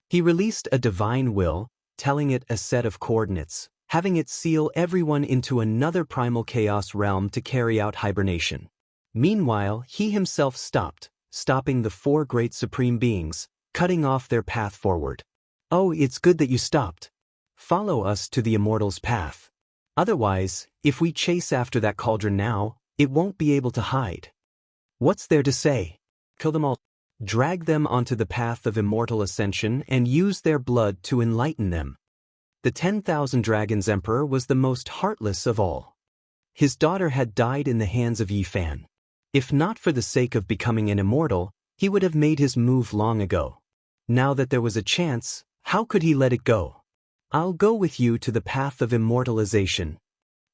He released a divine will, telling it a set of coordinates, having it seal everyone into another primal chaos realm to carry out hibernation. Meanwhile, he himself stopped, stopping the 4 great supreme beings, cutting off their path forward. "Oh, it's good that you stopped. Follow us to the immortal's path. Otherwise, if we chase after that cauldron now, it won't be able to hide. What's there to say? Kill them all. Drag them onto the path of immortal ascension and use their blood to enlighten them." The 10,000 Dragons Emperor was the most heartless of all. His daughter had died in the hands of Yi Fan. If not for the sake of becoming an immortal, he would have made his move long ago. Now that there was a chance, how could he let it go? "I'll go with you to the path of immortalization,"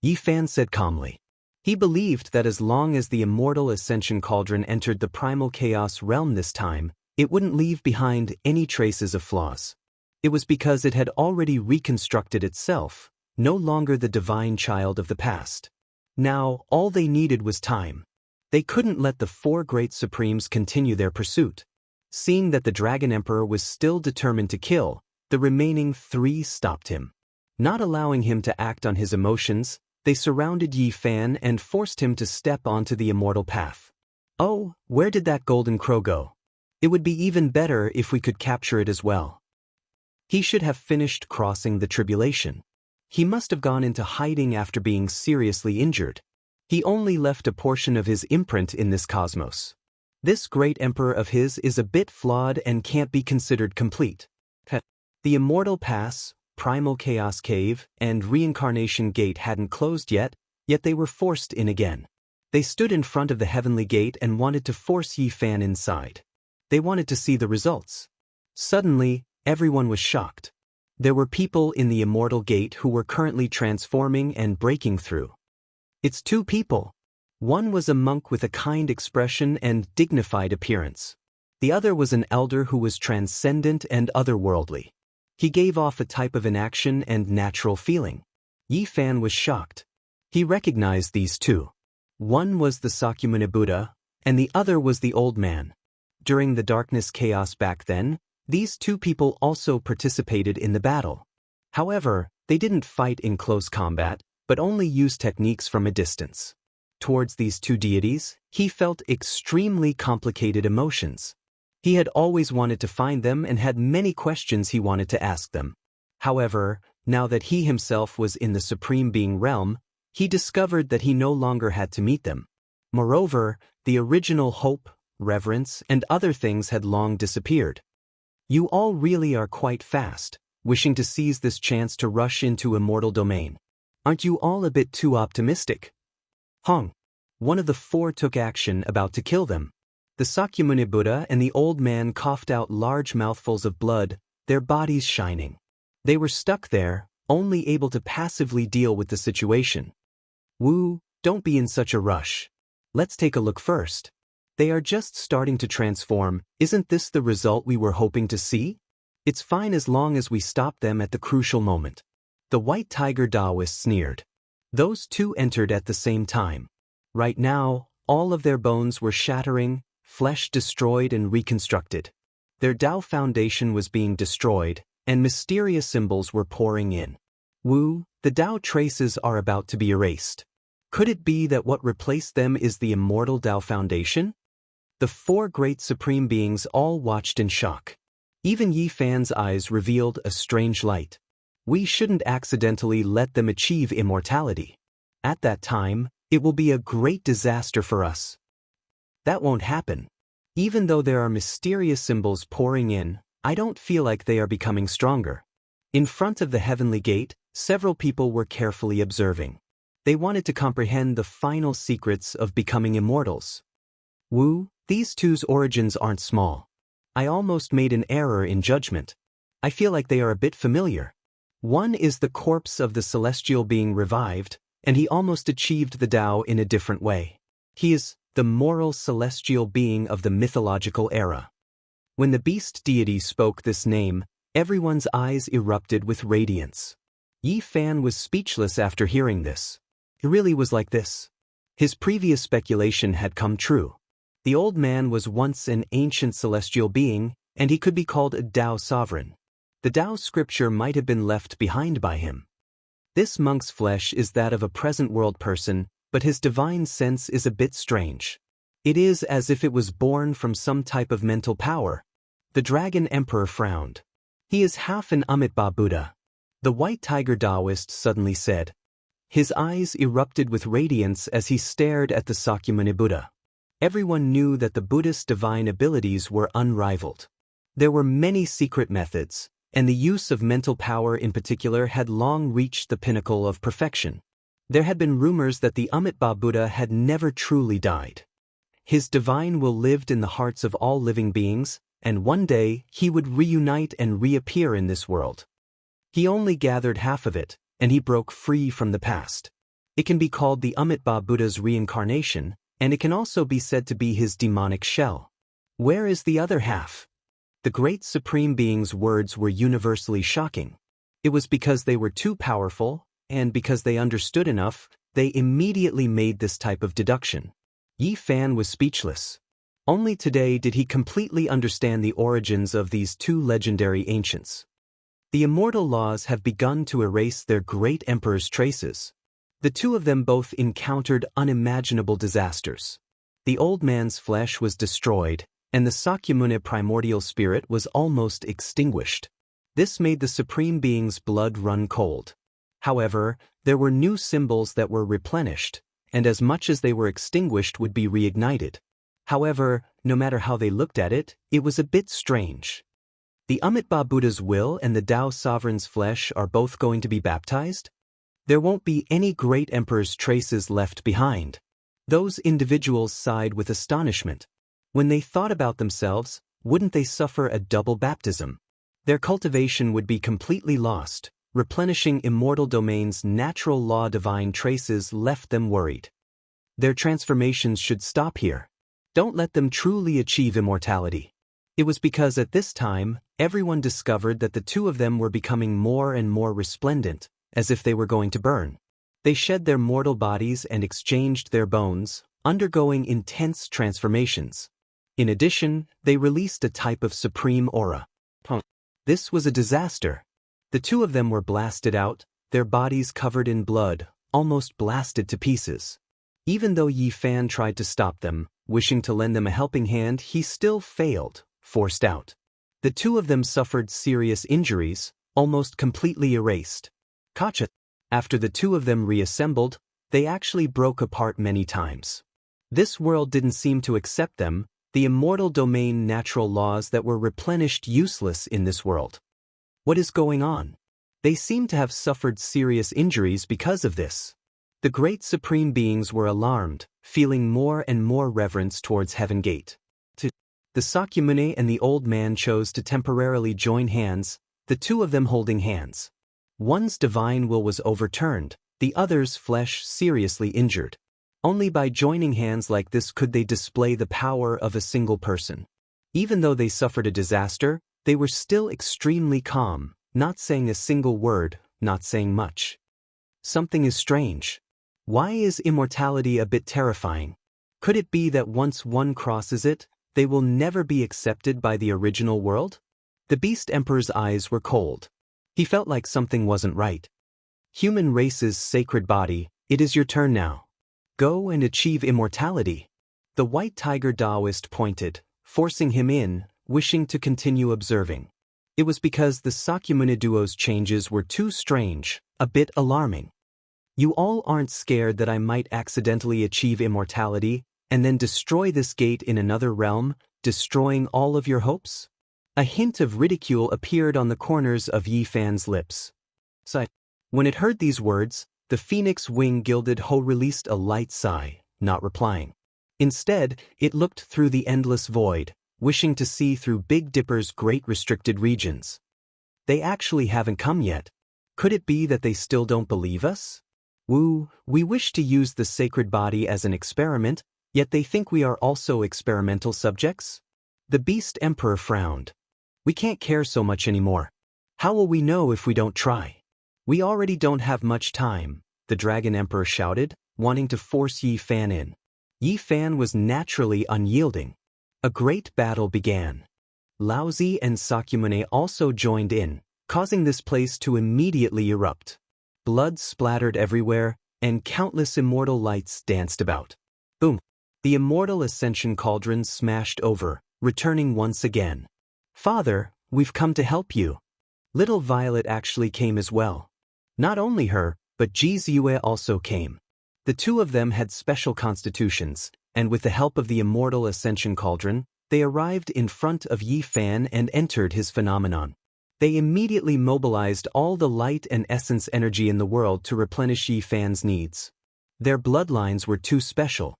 Yi Fan said calmly. He believed that as long as the immortal ascension cauldron entered the primal chaos realm this time, it wouldn't leave behind any traces of flaws. It was because it had already reconstructed itself, no longer the divine child of the past. Now, all they needed was time. They couldn't let the four great supremes continue their pursuit. Seeing that the Dragon Emperor was still determined to kill, the remaining three stopped him. Not allowing him to act on his emotions, they surrounded Yi Fan and forced him to step onto the immortal path. "Oh, where did that golden crow go? It would be even better if we could capture it as well." He should have finished crossing the tribulation. He must have gone into hiding after being seriously injured. He only left a portion of his imprint in this cosmos. This great emperor of his is a bit flawed and can't be considered complete. The Immortal Pass, Primal Chaos Cave, and Reincarnation Gate hadn't closed yet they were forced in again. They stood in front of the Heavenly Gate and wanted to force Yi Fan inside. They wanted to see the results. Suddenly, everyone was shocked. There were people in the Immortal Gate who were currently transforming and breaking through. It's two people. One was a monk with a kind expression and dignified appearance. The other was an elder who was transcendent and otherworldly. He gave off a type of inaction and natural feeling. Yi Fan was shocked. He recognized these two. One was the Sakyamuni Buddha, and the other was the old man. During the darkness chaos back then, these two people also participated in the battle. However, they didn't fight in close combat, but only used techniques from a distance. Towards these two deities, he felt extremely complicated emotions. He had always wanted to find them and had many questions he wanted to ask them. However, now that he himself was in the Supreme Being realm, he discovered that he no longer had to meet them. Moreover, the original hope, reverence, and other things had long disappeared. "You all really are quite fast, wishing to seize this chance to rush into immortal domain. Aren't you all a bit too optimistic?" Hong. One of the four took action, about to kill them. The Sakyamuni Buddha and the old man coughed out large mouthfuls of blood, their bodies shining. They were stuck there, only able to passively deal with the situation. "Wu, don't be in such a rush. Let's take a look first. They are just starting to transform. Isn't this the result we were hoping to see? It's fine as long as we stop them at the crucial moment." The White Tiger Daoist sneered. Those two entered at the same time. Right now, all of their bones were shattering, flesh destroyed and reconstructed. Their Dao foundation was being destroyed, and mysterious symbols were pouring in. "Wu, the Dao traces are about to be erased. Could it be that what replaced them is the immortal Dao foundation?" The four great supreme beings all watched in shock. Even Yi Fan's eyes revealed a strange light. "We shouldn't accidentally let them achieve immortality. At that time, it will be a great disaster for us." "That won't happen. Even though there are mysterious symbols pouring in, I don't feel like they are becoming stronger." In front of the Heavenly Gate, several people were carefully observing. They wanted to comprehend the final secrets of becoming immortals. "Wu, these two's origins aren't small. I almost made an error in judgment. I feel like they are a bit familiar. One is the corpse of the celestial being revived, and he almost achieved the Tao in a different way. He is the moral celestial being of the mythological era." When the beast deity spoke this name, everyone's eyes erupted with radiance. Yi Fan was speechless after hearing this. It really was like this. His previous speculation had come true. The old man was once an ancient celestial being, and he could be called a Tao sovereign. The Tao scripture might have been left behind by him. This monk's flesh is that of a present world person, but his divine sense is a bit strange. It is as if it was born from some type of mental power. The Dragon Emperor frowned. "He is half an Amitabha Buddha," the White Tiger Daoist suddenly said. His eyes erupted with radiance as he stared at the Sakyamuni Buddha. Everyone knew that the Buddhist divine abilities were unrivaled. There were many secret methods, and the use of mental power in particular had long reached the pinnacle of perfection. There had been rumors that the Amitabha Buddha had never truly died. His divine will lived in the hearts of all living beings, and one day he would reunite and reappear in this world. He only gathered half of it, and he broke free from the past. It can be called the Amitabha Buddha's reincarnation, and it can also be said to be his demonic shell. Where is the other half? The great Supreme Being's words were universally shocking. It was because they were too powerful, and because they understood enough, they immediately made this type of deduction. Yi Fan was speechless. Only today did he completely understand the origins of these two legendary ancients. The immortal laws have begun to erase their great emperor's traces. The two of them both encountered unimaginable disasters. The old man's flesh was destroyed, and the Sakyamuni primordial spirit was almost extinguished. This made the Supreme Being's blood run cold. However, there were new symbols that were replenished, and as much as they were extinguished would be reignited. However, no matter how they looked at it, it was a bit strange. The Amitabha Buddha's will and the Tao Sovereign's flesh are both going to be baptized? There won't be any great emperor's traces left behind. Those individuals sighed with astonishment. When they thought about themselves, wouldn't they suffer a double baptism? Their cultivation would be completely lost. Replenishing immortal domain's natural law divine traces left them worried. Their transformations should stop here. Don't let them truly achieve immortality. It was because at this time, everyone discovered that the two of them were becoming more and more resplendent, as if they were going to burn. They shed their mortal bodies and exchanged their bones, undergoing intense transformations. In addition, they released a type of supreme aura. This was a disaster. The two of them were blasted out, their bodies covered in blood, almost blasted to pieces. Even though Yi Fan tried to stop them, wishing to lend them a helping hand, he still failed, forced out. The two of them suffered serious injuries, almost completely erased. Kacha. After the two of them reassembled, they actually broke apart many times. This world didn't seem to accept them, the immortal domain natural laws that were replenished useless in this world. What is going on? They seem to have suffered serious injuries because of this. The great Supreme Beings were alarmed, feeling more and more reverence towards Heaven Gate. The Sakyamuni and the old man chose to temporarily join hands, the two of them holding hands. One's divine will was overturned, the other's flesh seriously injured. Only by joining hands like this could they display the power of a single person. Even though they suffered a disaster, they were still extremely calm, not saying a single word, not saying much. Something is strange. Why is immortality a bit terrifying? Could it be that once one crosses it, they will never be accepted by the original world? The Beast Emperor's eyes were cold. He felt like something wasn't right. Human race's sacred body, it is your turn now. Go and achieve immortality. The White Tiger Daoist pointed, forcing him in, wishing to continue observing. It was because the Sakyamuni duo's changes were too strange, a bit alarming. You all aren't scared that I might accidentally achieve immortality, and then destroy this gate in another realm, destroying all of your hopes? A hint of ridicule appeared on the corners of Yi Fan's lips. When it heard these words, the phoenix wing-gilded Ho released a light sigh, not replying. Instead, it looked through the endless void, wishing to see through Big Dipper's great restricted regions. They actually haven't come yet. Could it be that they still don't believe us? We wish to use the sacred body as an experiment, yet they think we are also experimental subjects? The Beast Emperor frowned. We can't care so much anymore. How will we know if we don't try? We already don't have much time, the Dragon Emperor shouted, wanting to force Yi Fan in. Yi Fan was naturally unyielding. A great battle began. Laozi and Sakyamuni also joined in, causing this place to immediately erupt. Blood splattered everywhere, and countless immortal lights danced about. Boom! The immortal ascension cauldron smashed over, returning once again. Father, we've come to help you. Little Violet actually came as well. Not only her, but Ji Ziyue also came. The two of them had special constitutions, and with the help of the immortal ascension cauldron, they arrived in front of Yi Fan and entered his phenomenon. They immediately mobilized all the light and essence energy in the world to replenish Yi Fan's needs. Their bloodlines were too special.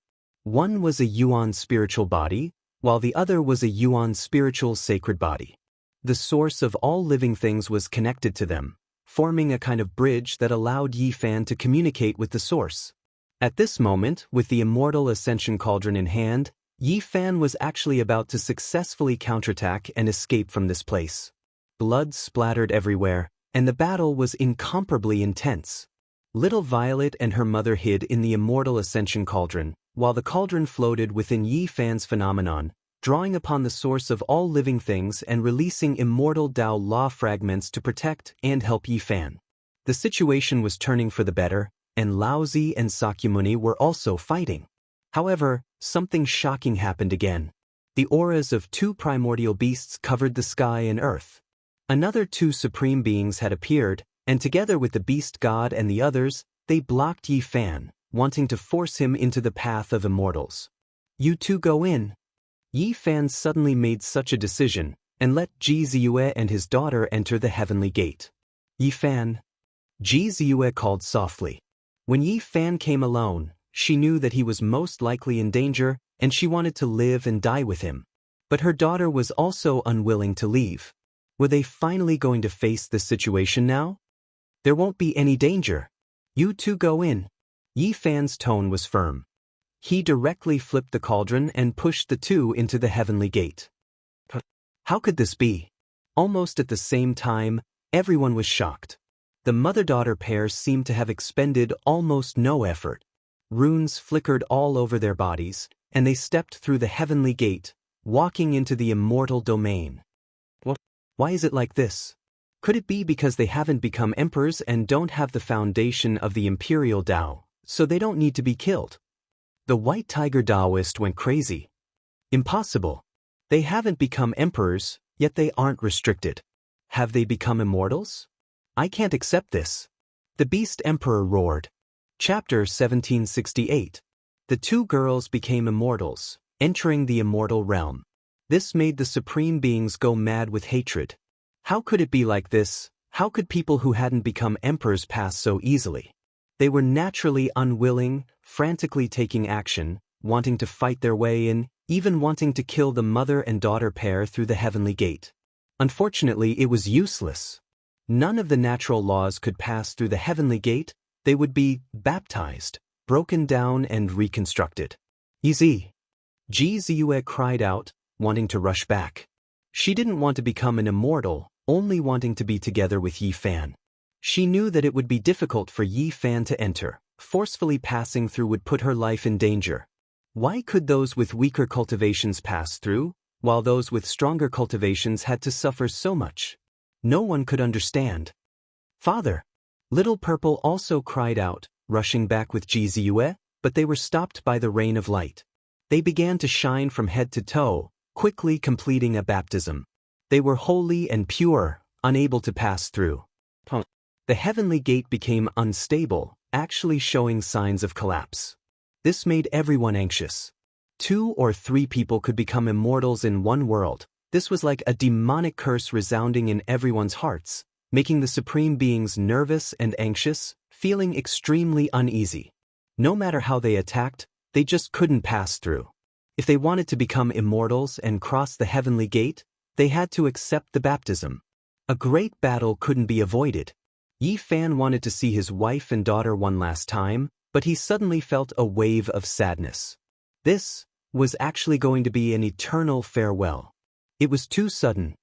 One was a Yuan spiritual body, while the other was a Yuan spiritual sacred body. The source of all living things was connected to them, forming a kind of bridge that allowed Yi Fan to communicate with the source. At this moment, with the Immortal Ascension Cauldron in hand, Yi Fan was actually about to successfully counterattack and escape from this place. Blood splattered everywhere, and the battle was incomparably intense. Little Violet and her mother hid in the Immortal Ascension Cauldron, while the cauldron floated within Yi Fan's phenomenon, drawing upon the source of all living things and releasing immortal Dao law fragments to protect and help Yi Fan. The situation was turning for the better, and Laozi and Sakyamuni were also fighting. However, something shocking happened again. The auras of two primordial beasts covered the sky and earth. Another two supreme beings had appeared, and together with the beast god and the others, they blocked Yi Fan, wanting to force him into the path of immortals. You two go in. Yi Fan suddenly made such a decision, and let Ji Ziyue and his daughter enter the heavenly gate. Yi Fan. Ji Ziyue called softly. When Yi Fan came alone, she knew that he was most likely in danger, and she wanted to live and die with him. But her daughter was also unwilling to leave. Were they finally going to face this situation now? There won't be any danger. You two go in. Yi Fan's tone was firm. He directly flipped the cauldron and pushed the two into the heavenly gate. How could this be? Almost at the same time, everyone was shocked. The mother-daughter pair seemed to have expended almost no effort. Runes flickered all over their bodies, and they stepped through the heavenly gate, walking into the immortal domain. Why is it like this? Could it be because they haven't become emperors and don't have the foundation of the imperial Dao, so they don't need to be killed? The White Tiger Daoist went crazy. Impossible. They haven't become emperors, yet they aren't restricted. Have they become immortals? I can't accept this. The Beast Emperor roared. Chapter 1768. The two girls became immortals, entering the immortal realm. This made the supreme beings go mad with hatred. How could it be like this? How could people who hadn't become emperors pass so easily? They were naturally unwilling, frantically taking action, wanting to fight their way in, even wanting to kill the mother and daughter pair through the heavenly gate. Unfortunately, it was useless. None of the natural laws could pass through the heavenly gate. They would be baptized, broken down and reconstructed. Easy. Ji Ziyue cried out, wanting to rush back. She didn't want to become an immortal, only wanting to be together with Yi Fan. She knew that it would be difficult for Yi Fan to enter. Forcefully passing through would put her life in danger. Why could those with weaker cultivations pass through, while those with stronger cultivations had to suffer so much? No one could understand. Father! Little Purple also cried out, rushing back with Ji Ziyue, but they were stopped by the rain of light. They began to shine from head to toe, quickly completing a baptism. They were holy and pure, unable to pass through. The heavenly gate became unstable, actually showing signs of collapse. This made everyone anxious. 2 or 3 people could become immortals in one world. This was like a demonic curse resounding in everyone's hearts, making the supreme beings nervous and anxious, feeling extremely uneasy. No matter how they attacked, they just couldn't pass through. If they wanted to become immortals and cross the heavenly gate, they had to accept the baptism. A great battle couldn't be avoided. Yi Fan wanted to see his wife and daughter one last time, but he suddenly felt a wave of sadness. This was actually going to be an eternal farewell. It was too sudden.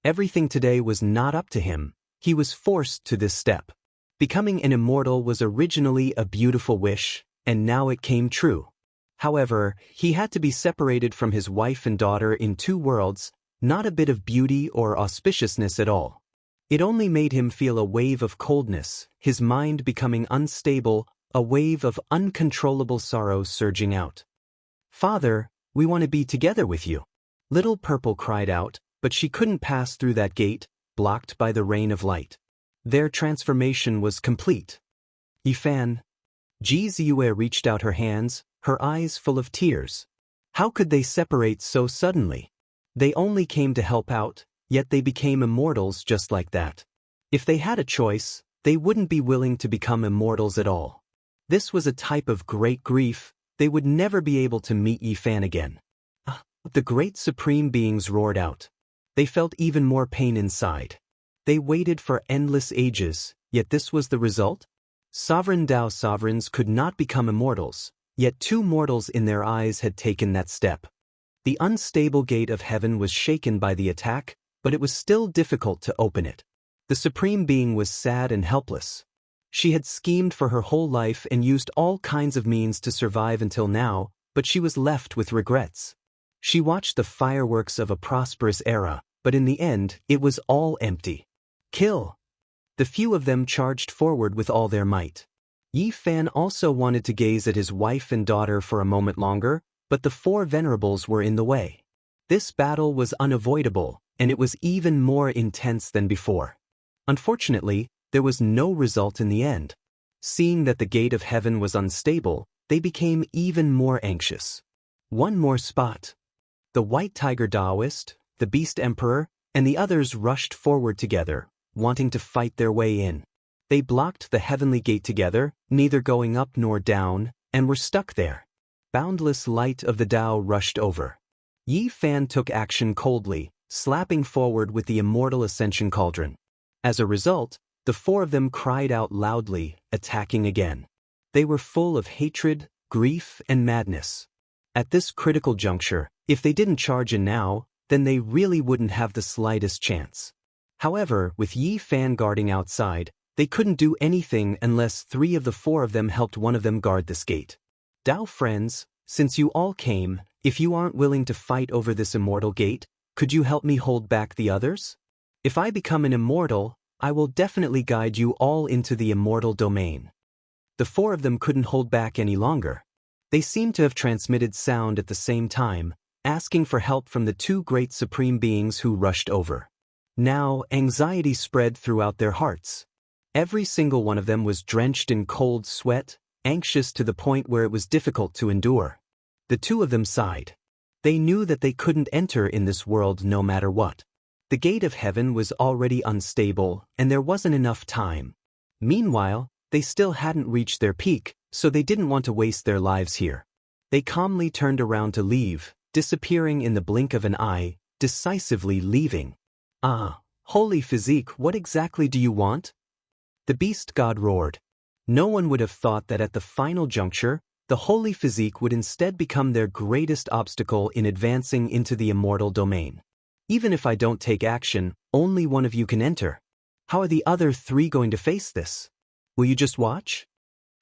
Everything today was not up to him. He was forced to this step. Becoming an immortal was originally a beautiful wish, and now it came true. However, he had to be separated from his wife and daughter in 2 worlds, not a bit of beauty or auspiciousness at all. It only made him feel a wave of coldness, his mind becoming unstable, a wave of uncontrollable sorrow surging out. Father, we want to be together with you. Little Purple cried out, but she couldn't pass through that gate, blocked by the rain of light. Their transformation was complete. Yi Fan. Ji Ziyue reached out her hands, her eyes full of tears. How could they separate so suddenly? They only came to help out, yet they became immortals just like that. If they had a choice, they wouldn't be willing to become immortals at all. This was a type of great grief. They would never be able to meet Yi Fan again. The great supreme beings roared out. They felt even more pain inside. They waited for endless ages, yet this was the result? Sovereign Dao sovereigns could not become immortals, yet two mortals in their eyes had taken that step. The unstable gate of heaven was shaken by the attack, but it was still difficult to open it. The supreme being was sad and helpless. She had schemed for her whole life and used all kinds of means to survive until now, but she was left with regrets. She watched the fireworks of a prosperous era, but in the end, it was all empty. Kill! The few of them charged forward with all their might. Yi Fan also wanted to gaze at his wife and daughter for a moment longer, but the four venerables were in the way. This battle was unavoidable, and it was even more intense than before. Unfortunately, there was no result in the end. Seeing that the gate of heaven was unstable, they became even more anxious. One more spot. The White Tiger Daoist, the Beast Emperor, and the others rushed forward together, wanting to fight their way in. They blocked the heavenly gate together, neither going up nor down, and were stuck there. Boundless light of the Tao rushed over. Yi Fan took action coldly, slapping forward with the immortal ascension cauldron. As a result, the four of them cried out loudly, attacking again. They were full of hatred, grief, and madness. At this critical juncture, if they didn't charge in now, then they really wouldn't have the slightest chance. However, with Yi Fan guarding outside, they couldn't do anything unless 3 of the 4 of them helped one of them guard this gate. Dao friends, since you all came, if you aren't willing to fight over this immortal gate, could you help me hold back the others? If I become an immortal, I will definitely guide you all into the immortal domain. The 4 of them couldn't hold back any longer. They seemed to have transmitted sound at the same time, asking for help from the 2 great supreme beings who rushed over. Now, anxiety spread throughout their hearts. Every single one of them was drenched in cold sweat, anxious to the point where it was difficult to endure. The 2 of them sighed. They knew that they couldn't enter in this world no matter what. The gate of heaven was already unstable, and there wasn't enough time. Meanwhile, they still hadn't reached their peak, so they didn't want to waste their lives here. They calmly turned around to leave, disappearing in the blink of an eye, decisively leaving. Ah, holy physique, what exactly do you want? The beast god roared. No one would have thought that at the final juncture, the holy physique would instead become their greatest obstacle in advancing into the immortal domain. Even if I don't take action, only one of you can enter. How are the other 3 going to face this? Will you just watch?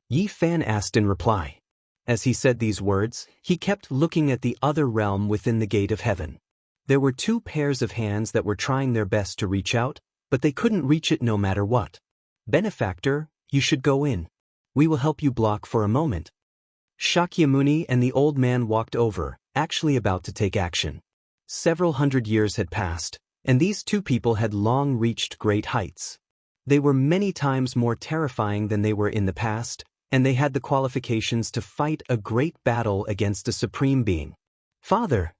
Yi Fan asked in reply. As he said these words, he kept looking at the other realm within the gate of heaven. There were 2 pairs of hands that were trying their best to reach out, but they couldn't reach it no matter what. Benefactor, you should go in. We will help you block for a moment. Shakyamuni and the old man walked over, actually about to take action. Several hundred years had passed, and these 2 people had long reached great heights. They were many times more terrifying than they were in the past, and they had the qualifications to fight a great battle against a supreme being. Father!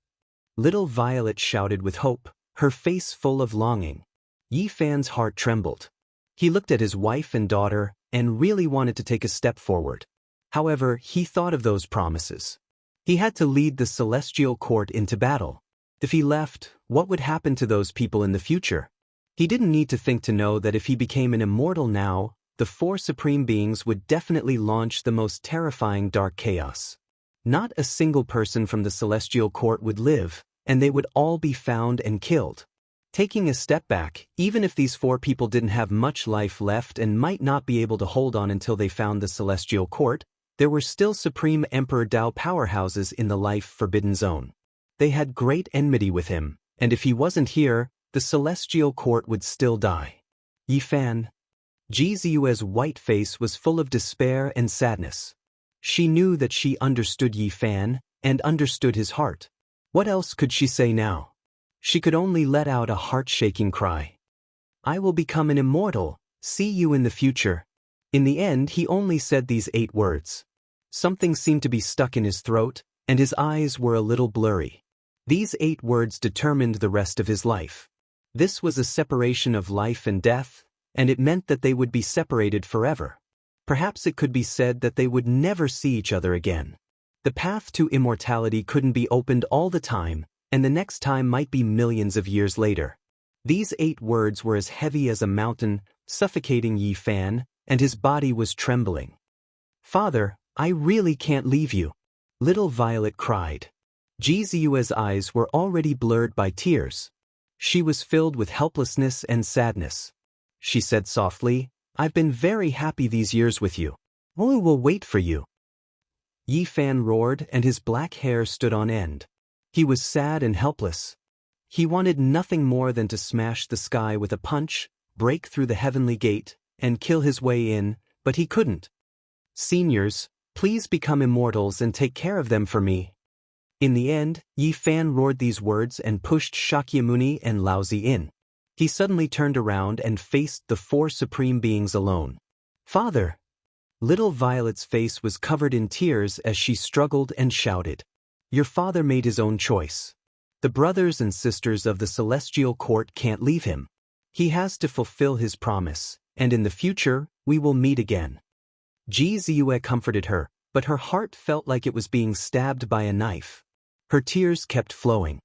Little Violet shouted with hope, her face full of longing. Yi Fan's heart trembled. He looked at his wife and daughter, and really wanted to take a step forward. However, he thought of those promises. He had to lead the celestial court into battle. If he left, what would happen to those people in the future? He didn't need to think to know that if he became an immortal now, the 4 supreme beings would definitely launch the most terrifying dark chaos. Not a single person from the celestial court would live, and they would all be found and killed. Taking a step back, even if these 4 people didn't have much life left and might not be able to hold on until they found the celestial court, there were still Supreme Emperor Dao powerhouses in the life forbidden zone. They had great enmity with him, and if he wasn't here, the celestial court would still die. Yi Fan. Jizu's white face was full of despair and sadness. She knew that she understood Yi Fan, and understood his heart. What else could she say now? She could only let out a heart-shaking cry. I will become an immortal, see you in the future. In the end, he only said these 8 words. Something seemed to be stuck in his throat, and his eyes were a little blurry. These 8 words determined the rest of his life. This was a separation of life and death, and it meant that they would be separated forever. Perhaps it could be said that they would never see each other again. The path to immortality couldn't be opened all the time, and the next time might be millions of years later. These 8 words were as heavy as a mountain, suffocating Yi Fan, and his body was trembling. "Father, I really can't leave you," little Violet cried. Ji Ziyue's eyes were already blurred by tears. She was filled with helplessness and sadness. She said softly, "I've been very happy these years with you. We will wait for you." Yi Fan roared and his black hair stood on end. He was sad and helpless. He wanted nothing more than to smash the sky with a punch, break through the heavenly gate, and kill his way in, but he couldn't. "Seniors, please become immortals and take care of them for me." In the end, Yi Fan roared these words and pushed Shakyamuni and Laozi in. He suddenly turned around and faced the 4 supreme beings alone. "Father!" Little Violet's face was covered in tears as she struggled and shouted. "Your father made his own choice. The brothers and sisters of the celestial court can't leave him. He has to fulfill his promise, and in the future, we will meet again." Ji Ziyue comforted her, but her heart felt like it was being stabbed by a knife. Her tears kept flowing.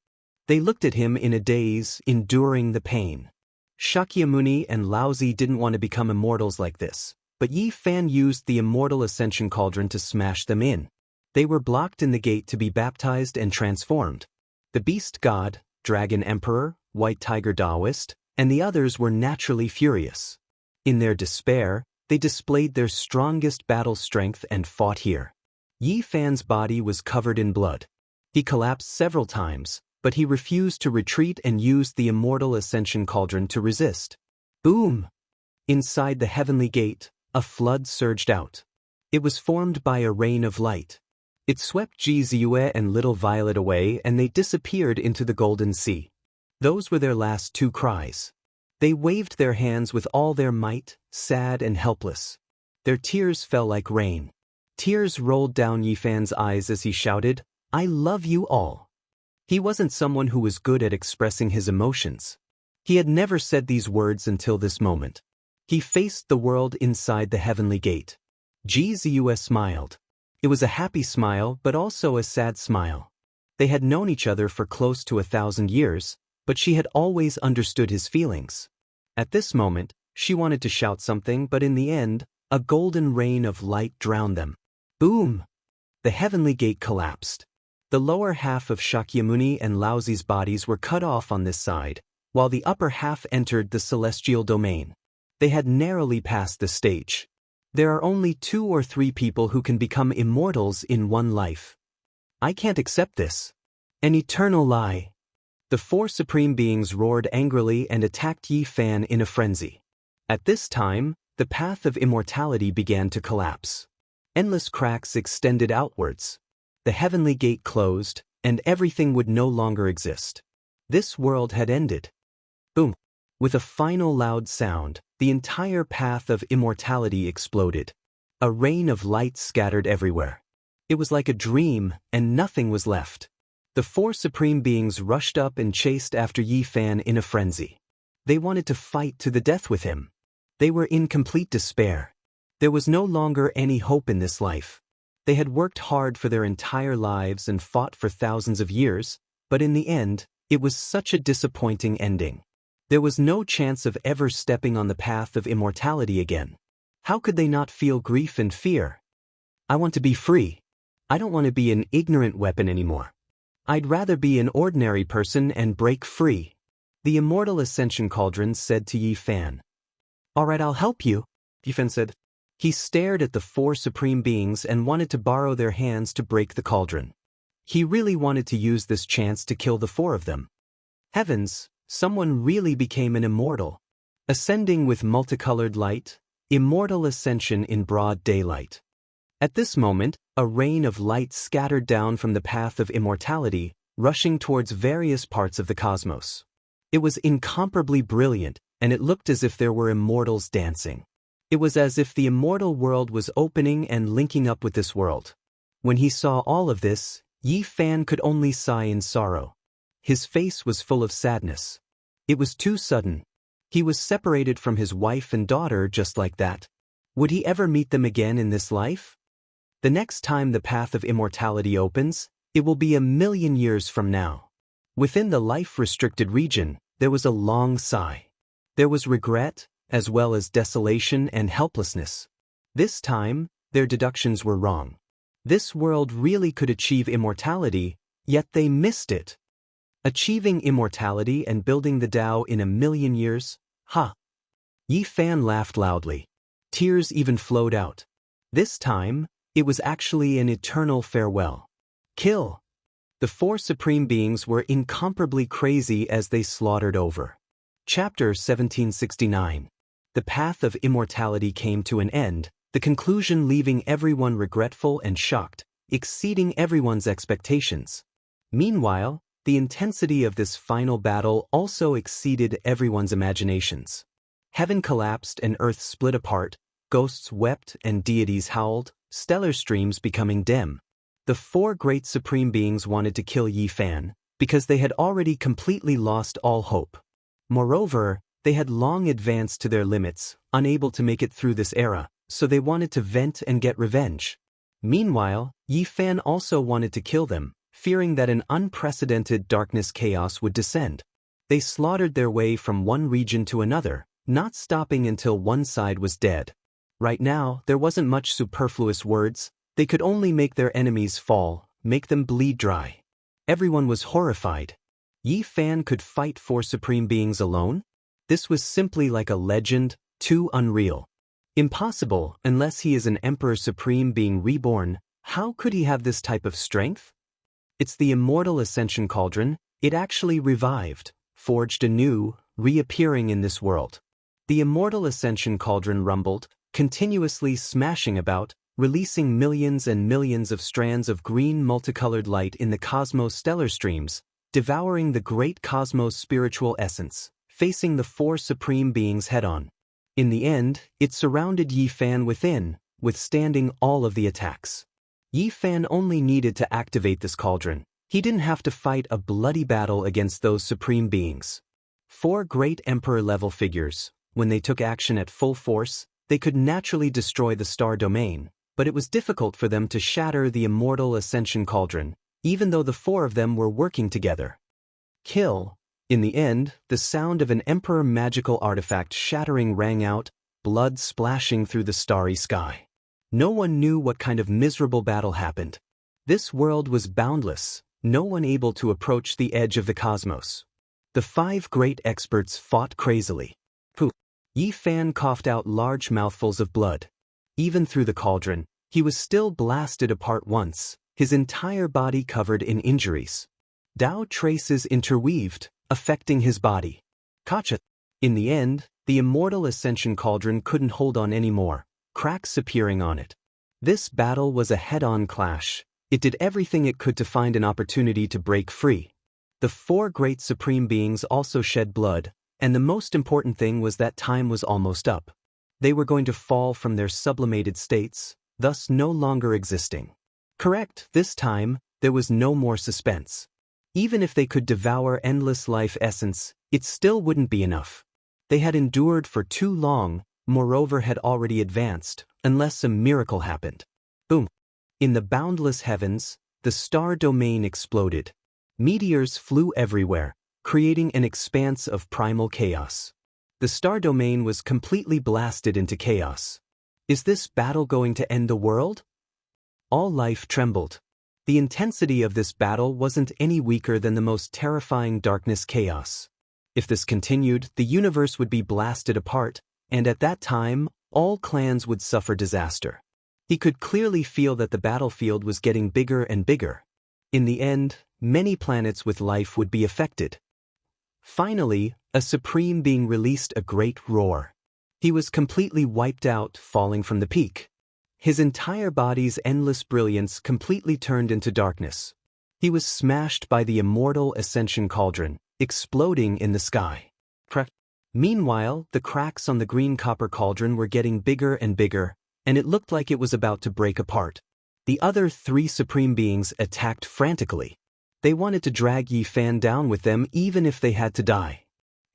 They looked at him in a daze, enduring the pain. Shakyamuni and Laozi didn't want to become immortals like this, but Yi Fan used the immortal ascension cauldron to smash them in. They were blocked in the gate to be baptized and transformed. The beast god, dragon emperor, white tiger Daoist, and the others were naturally furious. In their despair, they displayed their strongest battle strength and fought here. Yi Fan's body was covered in blood. He collapsed several times, but he refused to retreat and used the immortal ascension cauldron to resist. Boom! Inside the heavenly gate, a flood surged out. It was formed by a rain of light. It swept Ji Ziyue and little Violet away and they disappeared into the golden sea. Those were their last 2 cries. They waved their hands with all their might, sad and helpless. Their tears fell like rain. Tears rolled down Yi Fan's eyes as he shouted, "I love you all." He wasn't someone who was good at expressing his emotions. He had never said these words until this moment. He faced the world inside the heavenly gate. Ji Ziyue smiled. It was a happy smile but also a sad smile. They had known each other for close to 1,000 years, but she had always understood his feelings. At this moment, she wanted to shout something, but in the end, a golden rain of light drowned them. Boom! The heavenly gate collapsed. The lower half of Shakyamuni and Laozi's bodies were cut off on this side, while the upper half entered the celestial domain. They had narrowly passed the stage. There are only 2 or 3 people who can become immortals in one life. I can't accept this. An eternal lie. The 4 supreme beings roared angrily and attacked Yi Fan in a frenzy. At this time, the path of immortality began to collapse. Endless cracks extended outwards. The heavenly gate closed, and everything would no longer exist. This world had ended. Boom! With a final loud sound, the entire path of immortality exploded. A rain of light scattered everywhere. It was like a dream, and nothing was left. The 4 supreme beings rushed up and chased after Yi Fan in a frenzy. They wanted to fight to the death with him. They were in complete despair. There was no longer any hope in this life. They had worked hard for their entire lives and fought for thousands of years, but in the end, it was such a disappointing ending. There was no chance of ever stepping on the path of immortality again. How could they not feel grief and fear? I want to be free. I don't want to be an ignorant weapon anymore. I'd rather be an ordinary person and break free. The immortal ascension cauldron said to Yi Fan. All right, I'll help you, Yi Fan said. He stared at the 4 supreme beings and wanted to borrow their hands to break the cauldron. He really wanted to use this chance to kill the 4 of them. Heavens, someone really became an immortal. Ascending with multicolored light, immortal ascension in broad daylight. At this moment, a rain of light scattered down from the path of immortality, rushing towards various parts of the cosmos. It was incomparably brilliant, and it looked as if there were immortals dancing. It was as if the immortal world was opening and linking up with this world. When he saw all of this, Yi Fan could only sigh in sorrow. His face was full of sadness. It was too sudden. He was separated from his wife and daughter just like that. Would he ever meet them again in this life? The next time the path of immortality opens, it will be 1,000,000 years from now. Within the life-restricted region, there was a long sigh. There was regret, as well as desolation and helplessness. This time, their deductions were wrong. This world really could achieve immortality, yet they missed it. Achieving immortality and building the Tao in 1,000,000 years? Ha! Yi Fan laughed loudly. Tears even flowed out. This time, it was actually an eternal farewell. Kill! The four supreme beings were incomparably crazy as they slaughtered over. Chapter 1769. The path of immortality came to an end, the conclusion leaving everyone regretful and shocked, exceeding everyone's expectations. Meanwhile, the intensity of this final battle also exceeded everyone's imaginations. Heaven collapsed and earth split apart, ghosts wept and deities howled, stellar streams becoming dim. The four great supreme beings wanted to kill Yi Fan, because they had already completely lost all hope. Moreover, they had long advanced to their limits, unable to make it through this era, so they wanted to vent and get revenge. Meanwhile, Yi Fan also wanted to kill them, fearing that an unprecedented darkness chaos would descend. They slaughtered their way from one region to another, not stopping until one side was dead. Right now, there wasn't much superfluous words. They could only make their enemies fall, make them bleed dry. Everyone was horrified. Yi Fan could fight four supreme beings alone? This was simply like a legend, too unreal. Impossible, unless he is an Emperor Supreme being reborn. How could he have this type of strength? It's the Immortal Ascension Cauldron. It actually revived, forged anew, reappearing in this world. The Immortal Ascension Cauldron rumbled, continuously smashing about, releasing millions and millions of strands of green multicolored light in the cosmos stellar streams, devouring the great cosmos spiritual essence, facing the four supreme beings head-on. In the end, it surrounded Yi Fan within, withstanding all of the attacks. Yi Fan only needed to activate this cauldron. He didn't have to fight a bloody battle against those supreme beings. Four great emperor-level figures, when they took action at full force, they could naturally destroy the star domain, but it was difficult for them to shatter the Immortal Ascension Cauldron, even though the four of them were working together. Kill. In the end, the sound of an emperor magical artifact shattering rang out, blood splashing through the starry sky. No one knew what kind of miserable battle happened. This world was boundless, no one able to approach the edge of the cosmos. The five great experts fought crazily. Yi Fan coughed out large mouthfuls of blood. Even through the cauldron, he was still blasted apart once, his entire body covered in injuries. Dao traces interweaved, affecting his body. Kacha. In the end, the Immortal Ascension Cauldron couldn't hold on anymore, cracks appearing on it. This battle was a head-on clash. It did everything it could to find an opportunity to break free. The four great supreme beings also shed blood, and the most important thing was that time was almost up. They were going to fall from their sublimated states, thus no longer existing. Correct, this time, there was no more suspense. Even if they could devour endless life essence, it still wouldn't be enough. They had endured for too long, moreover had already advanced, unless a miracle happened. Boom! In the boundless heavens, the star domain exploded. Meteors flew everywhere, creating an expanse of primal chaos. The star domain was completely blasted into chaos. Is this battle going to end the world? All life trembled. The intensity of this battle wasn't any weaker than the most terrifying darkness chaos. If this continued, the universe would be blasted apart, and at that time, all clans would suffer disaster. He could clearly feel that the battlefield was getting bigger and bigger. In the end, many planets with life would be affected. Finally, a supreme being released a great roar. He was completely wiped out, falling from the peak. His entire body's endless brilliance completely turned into darkness. He was smashed by the Immortal Ascension Cauldron, exploding in the sky. Meanwhile, the cracks on the green copper cauldron were getting bigger and bigger, and it looked like it was about to break apart. The other three supreme beings attacked frantically. They wanted to drag Yi Fan down with them even if they had to die.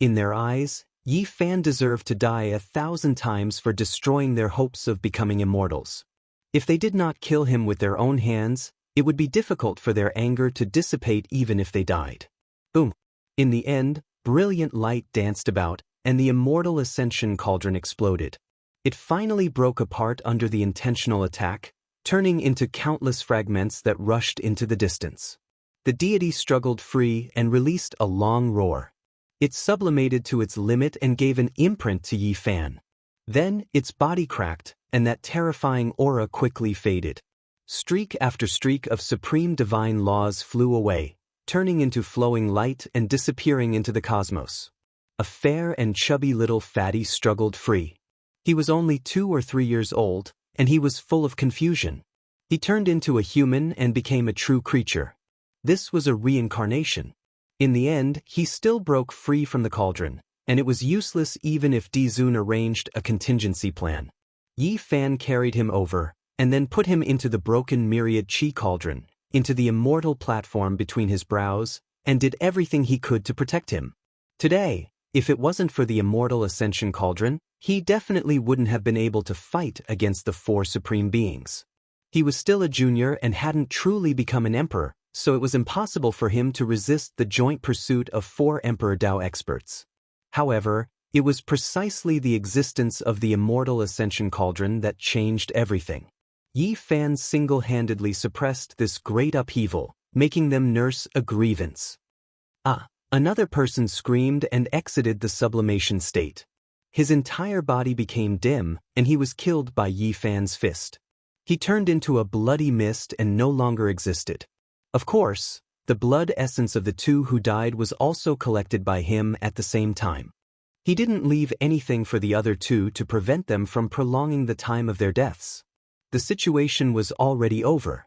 In their eyes, Yi Fan deserved to die 1,000 times for destroying their hopes of becoming immortals. If they did not kill him with their own hands, it would be difficult for their anger to dissipate even if they died. Boom. In the end, brilliant light danced about, and the immortal ascension cauldron exploded. It finally broke apart under the intentional attack, turning into countless fragments that rushed into the distance. The deity struggled free and released a long roar. It sublimated to its limit and gave an imprint to Yi Fan. Then, its body cracked, and that terrifying aura quickly faded. Streak after streak of supreme divine laws flew away, turning into flowing light and disappearing into the cosmos. A fair and chubby little fatty struggled free. He was only 2 or 3 years old, and he was full of confusion. He turned into a human and became a true creature. This was a reincarnation. In the end, he still broke free from the cauldron, and it was useless even if Dizun arranged a contingency plan. Yi Fan carried him over, and then put him into the broken myriad chi cauldron, into the immortal platform between his brows, and did everything he could to protect him. Today, if it wasn't for the immortal ascension cauldron, he definitely wouldn't have been able to fight against the 4 supreme beings. He was still a junior and hadn't truly become an emperor, so it was impossible for him to resist the joint pursuit of 4 Emperor Dao experts. However, it was precisely the existence of the immortal ascension cauldron that changed everything. Yi Fan single-handedly suppressed this great upheaval, making them nurse a grievance. Another person screamed and exited the sublimation state. His entire body became dim, and he was killed by Yi Fan's fist. He turned into a bloody mist and no longer existed. Of course, the blood essence of the 2 who died was also collected by him at the same time. He didn't leave anything for the other 2 to prevent them from prolonging the time of their deaths. The situation was already over.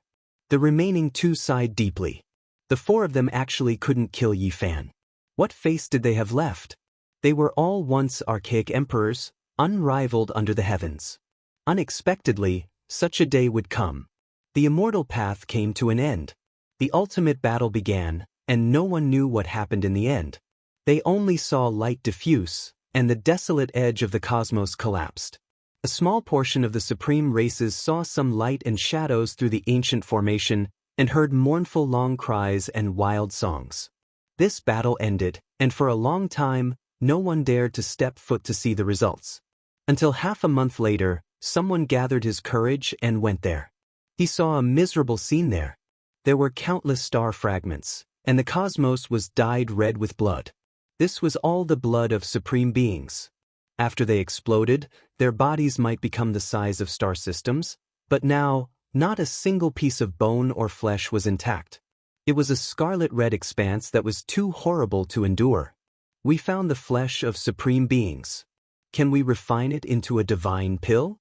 The remaining 2 sighed deeply. The 4 of them actually couldn't kill Yi Fan. What face did they have left? They were all once archaic emperors, unrivaled under the heavens. Unexpectedly, such a day would come. The immortal path came to an end. The ultimate battle began, and no one knew what happened in the end. They only saw light diffuse, and the desolate edge of the cosmos collapsed. A small portion of the supreme races saw some light and shadows through the ancient formation and heard mournful long cries and wild songs. This battle ended, and for a long time, no one dared to step foot to see the results. Until half a month later, someone gathered his courage and went there. He saw a miserable scene there. There were countless star fragments, and the cosmos was dyed red with blood. This was all the blood of supreme beings. After they exploded, their bodies might become the size of star systems, but now, not a single piece of bone or flesh was intact. It was a scarlet-red expanse that was too horrible to endure. We found the flesh of supreme beings. Can we refine it into a divine pill?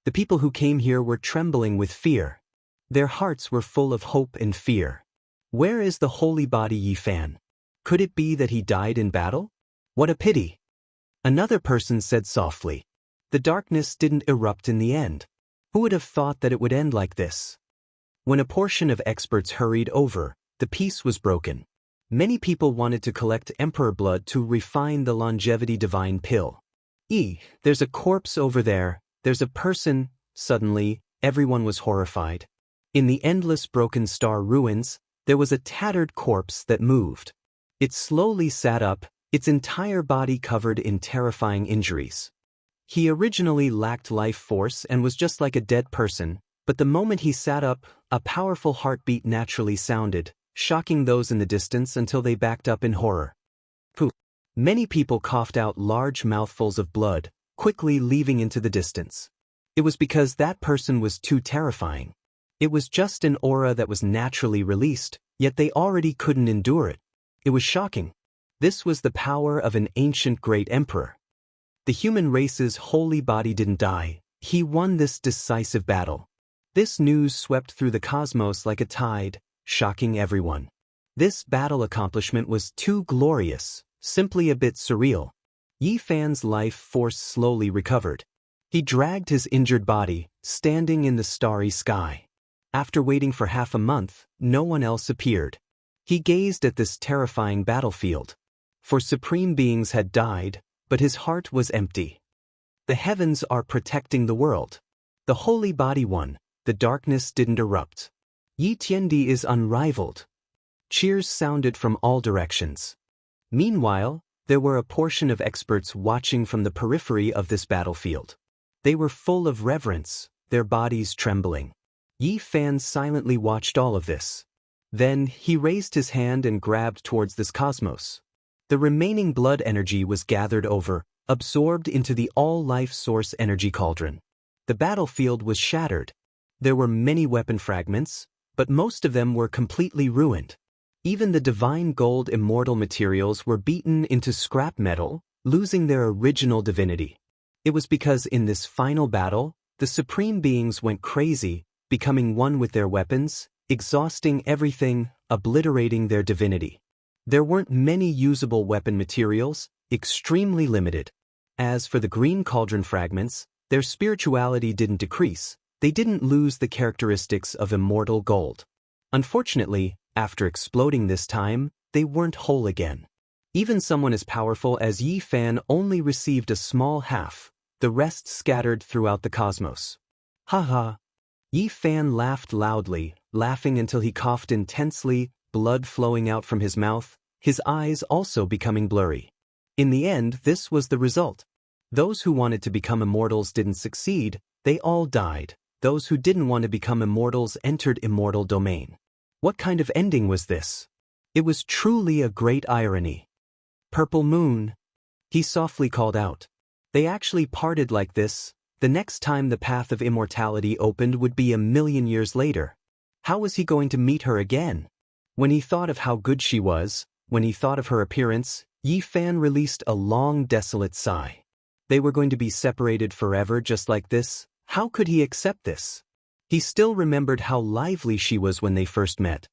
The people who came here were trembling with fear. Their hearts were full of hope and fear. Where is the holy body Yi Fan? Could it be that he died in battle? What a pity! Another person said softly. The darkness didn't erupt in the end. Who would have thought that it would end like this? When a portion of experts hurried over, the peace was broken. Many people wanted to collect emperor blood to refine the longevity divine pill. There's a corpse over there, there's a person. Suddenly, everyone was horrified. In the endless broken star ruins, there was a tattered corpse that moved. It slowly sat up, its entire body covered in terrifying injuries. He originally lacked life force and was just like a dead person, but the moment he sat up, a powerful heartbeat naturally sounded, shocking those in the distance until they backed up in horror. Poof! Many people coughed out large mouthfuls of blood, quickly leaving into the distance. It was because that person was too terrifying. It was just an aura that was naturally released, yet they already couldn't endure it. It was shocking. This was the power of an ancient great emperor. The human race's holy body didn't die. He won this decisive battle. This news swept through the cosmos like a tide, shocking everyone. This battle accomplishment was too glorious, simply a bit surreal. Yi Fan's life force slowly recovered. He dragged his injured body, standing in the starry sky. After waiting for half a month, no one else appeared. He gazed at this terrifying battlefield. For supreme beings had died, but his heart was empty. The heavens are protecting the world. The holy body won, the darkness didn't erupt. Yi Tiandi is unrivaled. Cheers sounded from all directions. Meanwhile, there were a portion of experts watching from the periphery of this battlefield. They were full of reverence, their bodies trembling. Yi Fan silently watched all of this. Then, he raised his hand and grabbed towards this cosmos. The remaining blood energy was gathered over, absorbed into the all-life source energy cauldron. The battlefield was shattered. There were many weapon fragments, but most of them were completely ruined. Even the divine gold immortal materials were beaten into scrap metal, losing their original divinity. It was because in this final battle, the supreme beings went crazy, becoming one with their weapons, exhausting everything, obliterating their divinity. There weren't many usable weapon materials, extremely limited. As for the green cauldron fragments, their spirituality didn't decrease, they didn't lose the characteristics of immortal gold. Unfortunately, after exploding this time, they weren't whole again. Even someone as powerful as Yi Fan only received a small half, the rest scattered throughout the cosmos. Ha ha! Yi Fan laughed loudly, laughing until he coughed intensely, blood flowing out from his mouth, his eyes also becoming blurry. In the end, this was the result. Those who wanted to become immortals didn't succeed, they all died. Those who didn't want to become immortals entered immortal domain. What kind of ending was this? It was truly a great irony. Purple Moon, he softly called out. They actually parted like this. The next time the path of immortality opened would be 1,000,000 years later. How was he going to meet her again? When he thought of how good she was, when he thought of her appearance, Yi Fan released a long, desolate sigh. They were going to be separated forever just like this? How could he accept this? He still remembered how lively she was when they first met.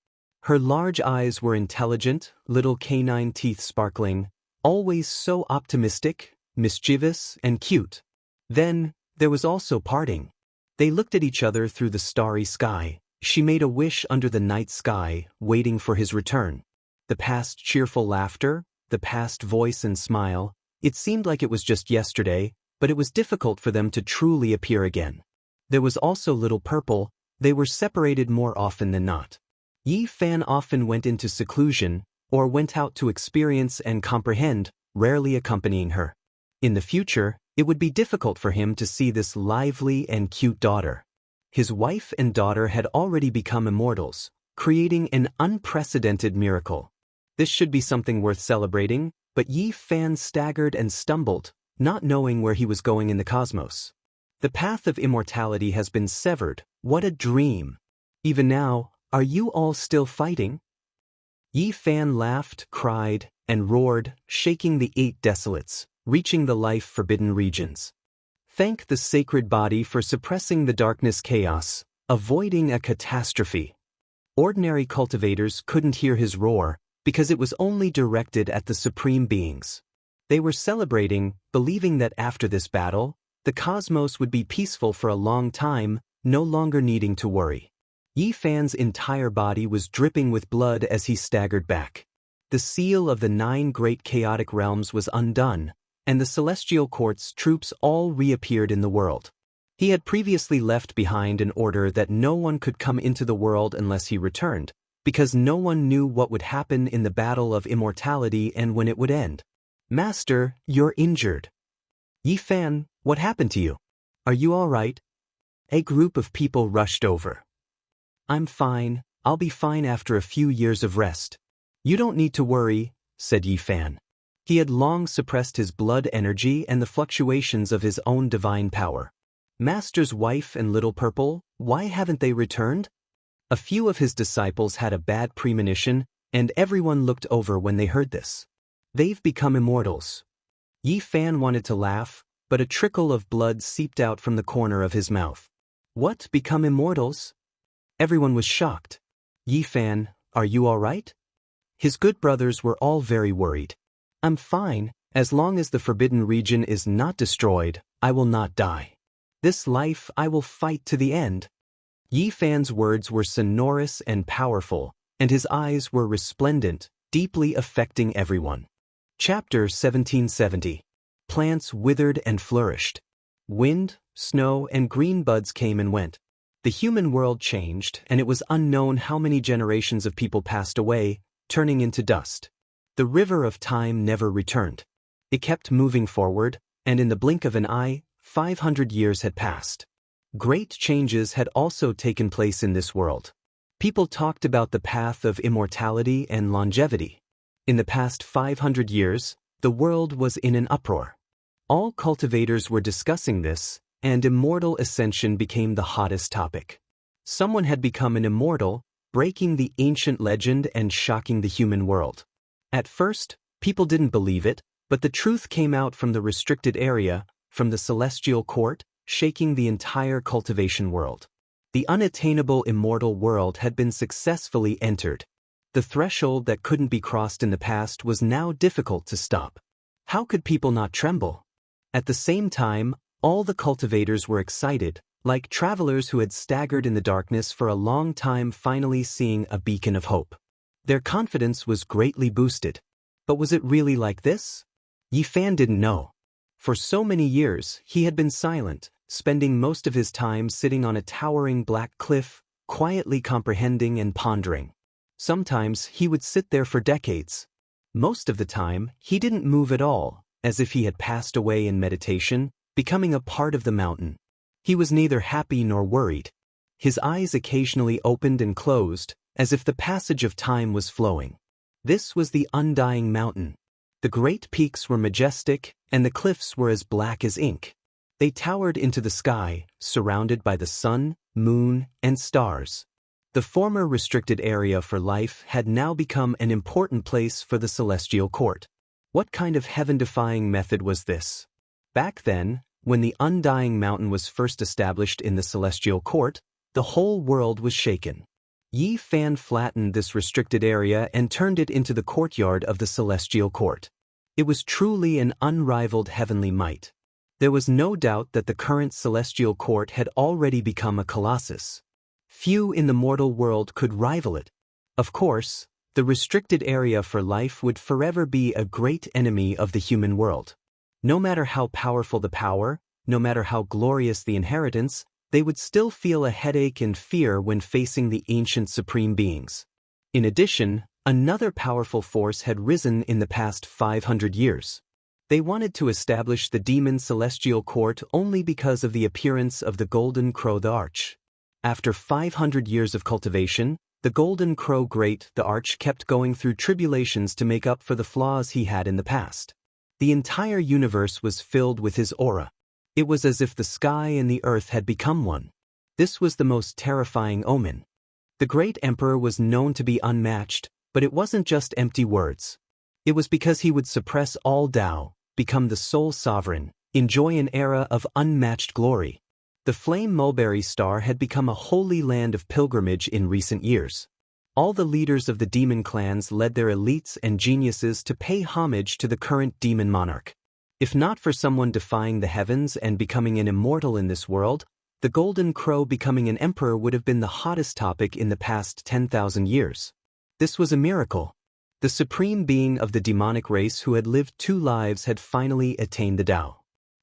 Her large eyes were intelligent, little canine teeth sparkling, always so optimistic, mischievous, and cute. Then, there was also parting. They looked at each other through the starry sky. She made a wish under the night sky, waiting for his return. The past cheerful laughter, the past voice and smile, it seemed like it was just yesterday, but it was difficult for them to truly appear again. There was also little Purple, they were separated more often than not. Yi Fan often went into seclusion, or went out to experience and comprehend, rarely accompanying her. In the future, it would be difficult for him to see this lively and cute daughter. His wife and daughter had already become immortals, creating an unprecedented miracle. This should be something worth celebrating, but Yi Fan staggered and stumbled, not knowing where he was going in the cosmos. The path of immortality has been severed. What a dream! Even now, are you all still fighting? Yi Fan laughed, cried, and roared, shaking the 8 desolates, reaching the life-forbidden regions. Thank the sacred body for suppressing the darkness chaos, avoiding a catastrophe. Ordinary cultivators couldn't hear his roar, because it was only directed at the supreme beings. They were celebrating, believing that after this battle, the cosmos would be peaceful for a long time, no longer needing to worry. Yi Fan's entire body was dripping with blood as he staggered back. The seal of the 9 great chaotic realms was undone, and the celestial court's troops all reappeared in the world. He had previously left behind an order that no one could come into the world unless he returned, because no one knew what would happen in the battle of immortality and when it would end. Master, you're injured. Yi Fan, what happened to you? Are you all right? A group of people rushed over. I'm fine, I'll be fine after a few years of rest. You don't need to worry, said Yi Fan. He had long suppressed his blood energy and the fluctuations of his own divine power. Master's wife and little Purple, why haven't they returned? A few of his disciples had a bad premonition, and everyone looked over when they heard this. They've become immortals. Yi Fan wanted to laugh, but a trickle of blood seeped out from the corner of his mouth. What, become immortals? Everyone was shocked. Yi Fan, are you all right? His good brothers were all very worried. I'm fine, as long as the forbidden region is not destroyed, I will not die. This life I will fight to the end. Yi Fan's words were sonorous and powerful, and his eyes were resplendent, deeply affecting everyone. Chapter 1770. Plants withered and flourished. Wind, snow, and green buds came and went. The human world changed, and it was unknown how many generations of people passed away, turning into dust. The river of time never returned. It kept moving forward, and in the blink of an eye, 500 years had passed. Great changes had also taken place in this world. People talked about the path of immortality and longevity. In the past 500 years, the world was in an uproar. All cultivators were discussing this, and immortal ascension became the hottest topic. Someone had become an immortal, breaking the ancient legend and shocking the human world. At first, people didn't believe it, but the truth came out from the restricted area, from the celestial court, shaking the entire cultivation world. The unattainable immortal world had been successfully entered. The threshold that couldn't be crossed in the past was now difficult to stop. How could people not tremble? At the same time, all the cultivators were excited, like travelers who had staggered in the darkness for a long time finally seeing a beacon of hope. Their confidence was greatly boosted. But was it really like this? Yi Fan didn't know. For so many years, he had been silent, spending most of his time sitting on a towering black cliff, quietly comprehending and pondering. Sometimes he would sit there for decades. Most of the time, he didn't move at all, as if he had passed away in meditation, becoming a part of the mountain. He was neither happy nor worried. His eyes occasionally opened and closed, as if the passage of time was flowing. This was the undying mountain. The great peaks were majestic, and the cliffs were as black as ink. They towered into the sky, surrounded by the sun, moon, and stars. The former restricted area for life had now become an important place for the celestial court. What kind of heaven-defying method was this? Back then, when the undying mountain was first established in the celestial court, the whole world was shaken. Yi Fan flattened this restricted area and turned it into the courtyard of the celestial court. It was truly an unrivaled heavenly might. There was no doubt that the current celestial court had already become a colossus. Few in the mortal world could rival it. Of course, the restricted area for life would forever be a great enemy of the human world. No matter how powerful the power, no matter how glorious the inheritance, they would still feel a headache and fear when facing the ancient supreme beings. In addition, another powerful force had risen in the past 500 years. They wanted to establish the demon celestial court only because of the appearance of the golden crow the arch. After 500 years of cultivation, the golden crow great the arch kept going through tribulations to make up for the flaws he had in the past. The entire universe was filled with his aura. It was as if the sky and the earth had become one. This was the most terrifying omen. The great emperor was known to be unmatched, but it wasn't just empty words. It was because he would suppress all Tao, become the sole sovereign, enjoy an era of unmatched glory. The flame mulberry star had become a holy land of pilgrimage in recent years. All the leaders of the demon clans led their elites and geniuses to pay homage to the current demon monarch. If not for someone defying the heavens and becoming an immortal in this world, the golden crow becoming an emperor would have been the hottest topic in the past 10,000 years. This was a miracle. The supreme being of the demonic race who had lived 2 lives had finally attained the Tao.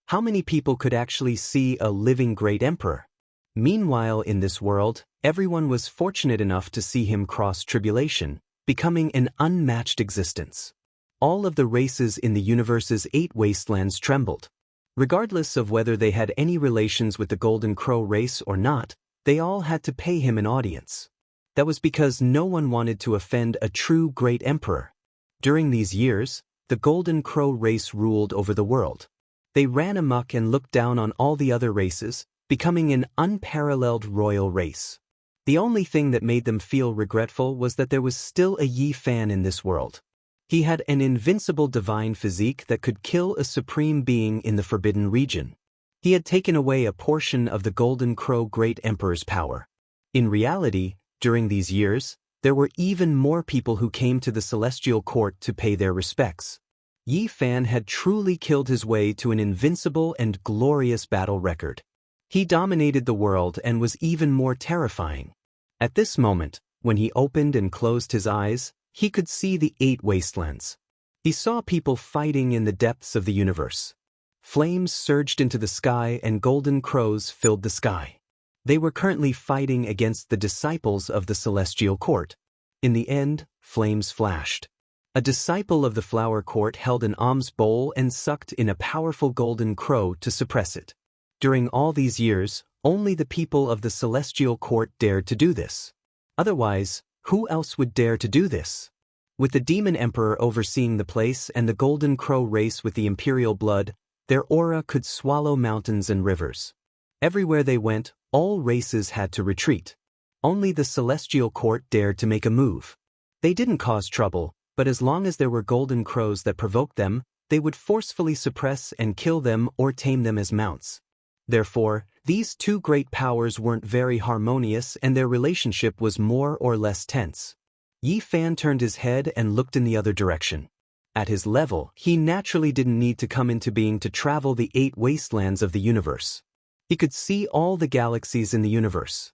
How many people could actually see a living great emperor? Meanwhile, in this world, everyone was fortunate enough to see him cross tribulation, becoming an unmatched existence. All of the races in the universe's 8 wastelands trembled. Regardless of whether they had any relations with the Golden Crow race or not, they all had to pay him an audience. That was because no one wanted to offend a true great emperor. During these years, the Golden Crow race ruled over the world. They ran amok and looked down on all the other races, becoming an unparalleled royal race. The only thing that made them feel regretful was that there was still a Yi Fan in this world. He had an invincible divine physique that could kill a supreme being in the Forbidden Region. He had taken away a portion of the Golden Crow Great Emperor's power. In reality, during these years, there were even more people who came to the Celestial Court to pay their respects. Yi Fan had truly killed his way to an invincible and glorious battle record. He dominated the world and was even more terrifying. At this moment, when he opened and closed his eyes, he could see the 8 wastelands. He saw people fighting in the depths of the universe. Flames surged into the sky and golden crows filled the sky. They were currently fighting against the disciples of the celestial court. In the end, flames flashed. A disciple of the flower court held an alms bowl and sucked in a powerful golden crow to suppress it. During all these years, only the people of the celestial court dared to do this. Otherwise, who else would dare to do this? With the demon emperor overseeing the place and the golden crow race with the imperial blood, their aura could swallow mountains and rivers. Everywhere they went, all races had to retreat. Only the celestial court dared to make a move. They didn't cause trouble, but as long as there were golden crows that provoked them, they would forcefully suppress and kill them or tame them as mounts. Therefore, these two great powers weren't very harmonious and their relationship was more or less tense. Yi Fan turned his head and looked in the other direction. At his level, he naturally didn't need to come into being to travel the 8 wastelands of the universe. He could see all the galaxies in the universe.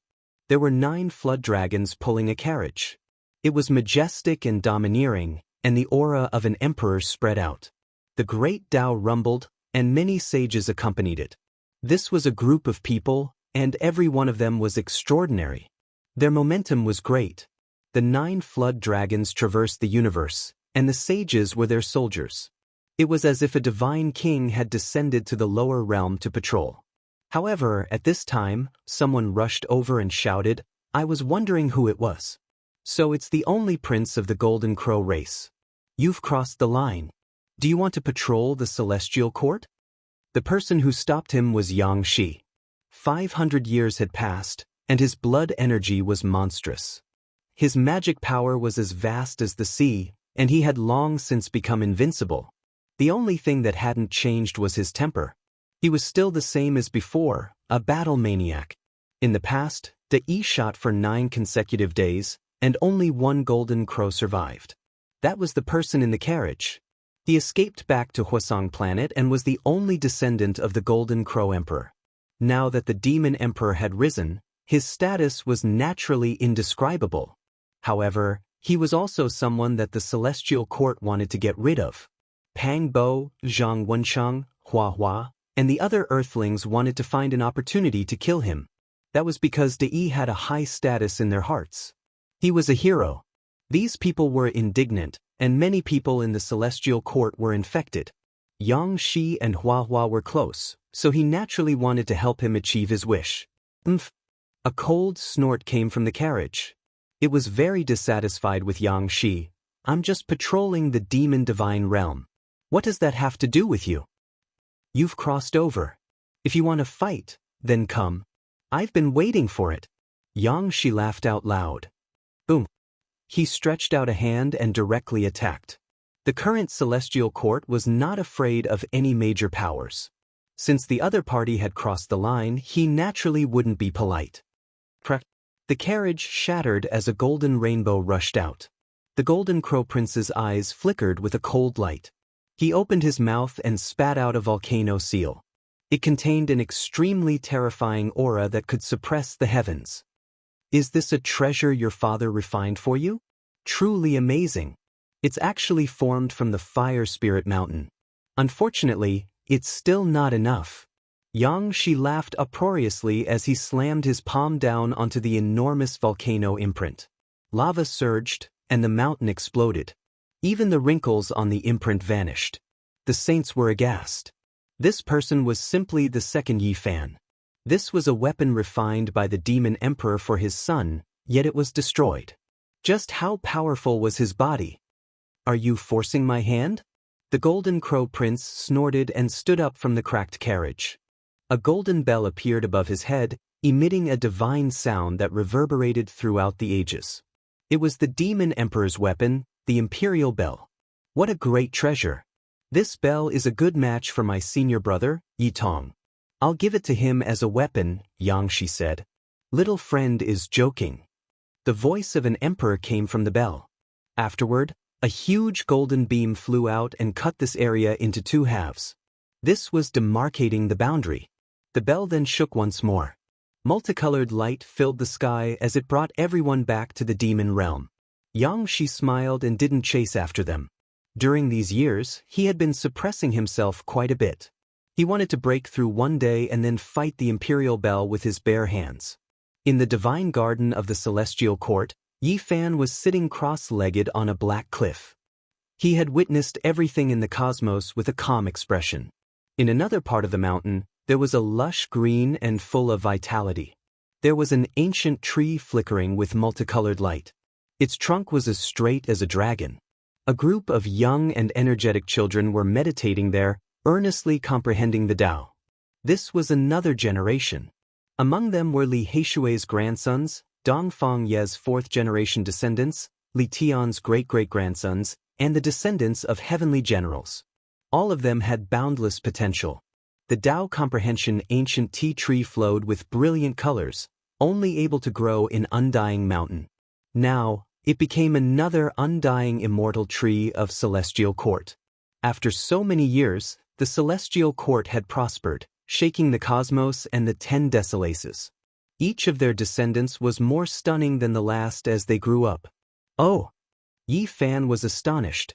There were 9 flood dragons pulling a carriage. It was majestic and domineering, and the aura of an emperor spread out. The great Tao rumbled, and many sages accompanied it. This was a group of people, and every one of them was extraordinary. Their momentum was great. The 9 flood dragons traversed the universe, and the sages were their soldiers. It was as if a divine king had descended to the lower realm to patrol. However, at this time, someone rushed over and shouted, "I was wondering who it was. So it's the only prince of the Golden Crow race. You've crossed the line. Do you want to patrol the celestial court?" The person who stopped him was Yang Shi. 500 years had passed, and his blood energy was monstrous. His magic power was as vast as the sea, and he had long since become invincible. The only thing that hadn't changed was his temper. He was still the same as before, a battle maniac. In the past, Daoist shot for 9 consecutive days, and only 1 golden crow survived. That was the person in the carriage. He escaped back to Huasong planet and was the only descendant of the Golden Crow Emperor. Now that the Demon Emperor had risen, his status was naturally indescribable. However, he was also someone that the Celestial Court wanted to get rid of. Pang Bo, Zhang Wensheng, Hua Hua, and the other Earthlings wanted to find an opportunity to kill him. That was because Dai had a high status in their hearts. He was a hero. These people were indignant, and many people in the Celestial Court were infected. Yang Shi and Hua Hua were close, so he naturally wanted to help him achieve his wish. Umph! A cold snort came from the carriage. It was very dissatisfied with Yang Shi. "I'm just patrolling the demon divine realm. What does that have to do with you? You've crossed over. If you want to fight, then come. I've been waiting for it." Yang Shi laughed out loud. Boom! He stretched out a hand and directly attacked. The current Celestial Court was not afraid of any major powers. Since the other party had crossed the line, he naturally wouldn't be polite. The carriage shattered as a golden rainbow rushed out. The Golden Crow Prince's eyes flickered with a cold light. He opened his mouth and spat out a volcano seal. It contained an extremely terrifying aura that could suppress the heavens. "Is this a treasure your father refined for you? Truly amazing. It's actually formed from the Fire Spirit Mountain. Unfortunately, it's still not enough." Yang Shi laughed uproariously as he slammed his palm down onto the enormous volcano imprint. Lava surged, and the mountain exploded. Even the wrinkles on the imprint vanished. The saints were aghast. This person was simply the second Yi Fan. This was a weapon refined by the Demon Emperor for his son, yet it was destroyed. Just how powerful was his body? "Are you forcing my hand?" The Golden Crow Prince snorted and stood up from the cracked carriage. A golden bell appeared above his head, emitting a divine sound that reverberated throughout the ages. It was the Demon Emperor's weapon, the Imperial Bell. What a great treasure! This bell is a good match for my senior brother, Yi Tong. I'll give it to him as a weapon, Yang Shi said. "Little friend is joking." The voice of an emperor came from the bell. Afterward, a huge golden beam flew out and cut this area into 2 halves. This was demarcating the boundary. The bell then shook once more. Multicolored light filled the sky as it brought everyone back to the demon realm. Yang Shi smiled and didn't chase after them. During these years, he had been suppressing himself quite a bit. He wanted to break through one day and then fight the imperial bell with his bare hands. In the divine garden of the celestial court, Yi Fan was sitting cross-legged on a black cliff. He had witnessed everything in the cosmos with a calm expression. In another part of the mountain, there was a lush green and full of vitality. There was an ancient tree flickering with multicolored light. Its trunk was as straight as a dragon. A group of young and energetic children were meditating there, earnestly comprehending the Tao. This was another generation. Among them were Li Heishui's grandsons, Dongfang Ye's fourth-generation descendants, Li Tian's great-great-grandsons, and the descendants of heavenly generals. All of them had boundless potential. The Tao comprehension ancient tea tree flowed with brilliant colors, only able to grow in undying mountain. Now, it became another undying immortal tree of celestial court. After so many years, the celestial court had prospered, shaking the cosmos and the 10 Desolaces. Each of their descendants was more stunning than the last as they grew up. Oh! Yi Fan was astonished.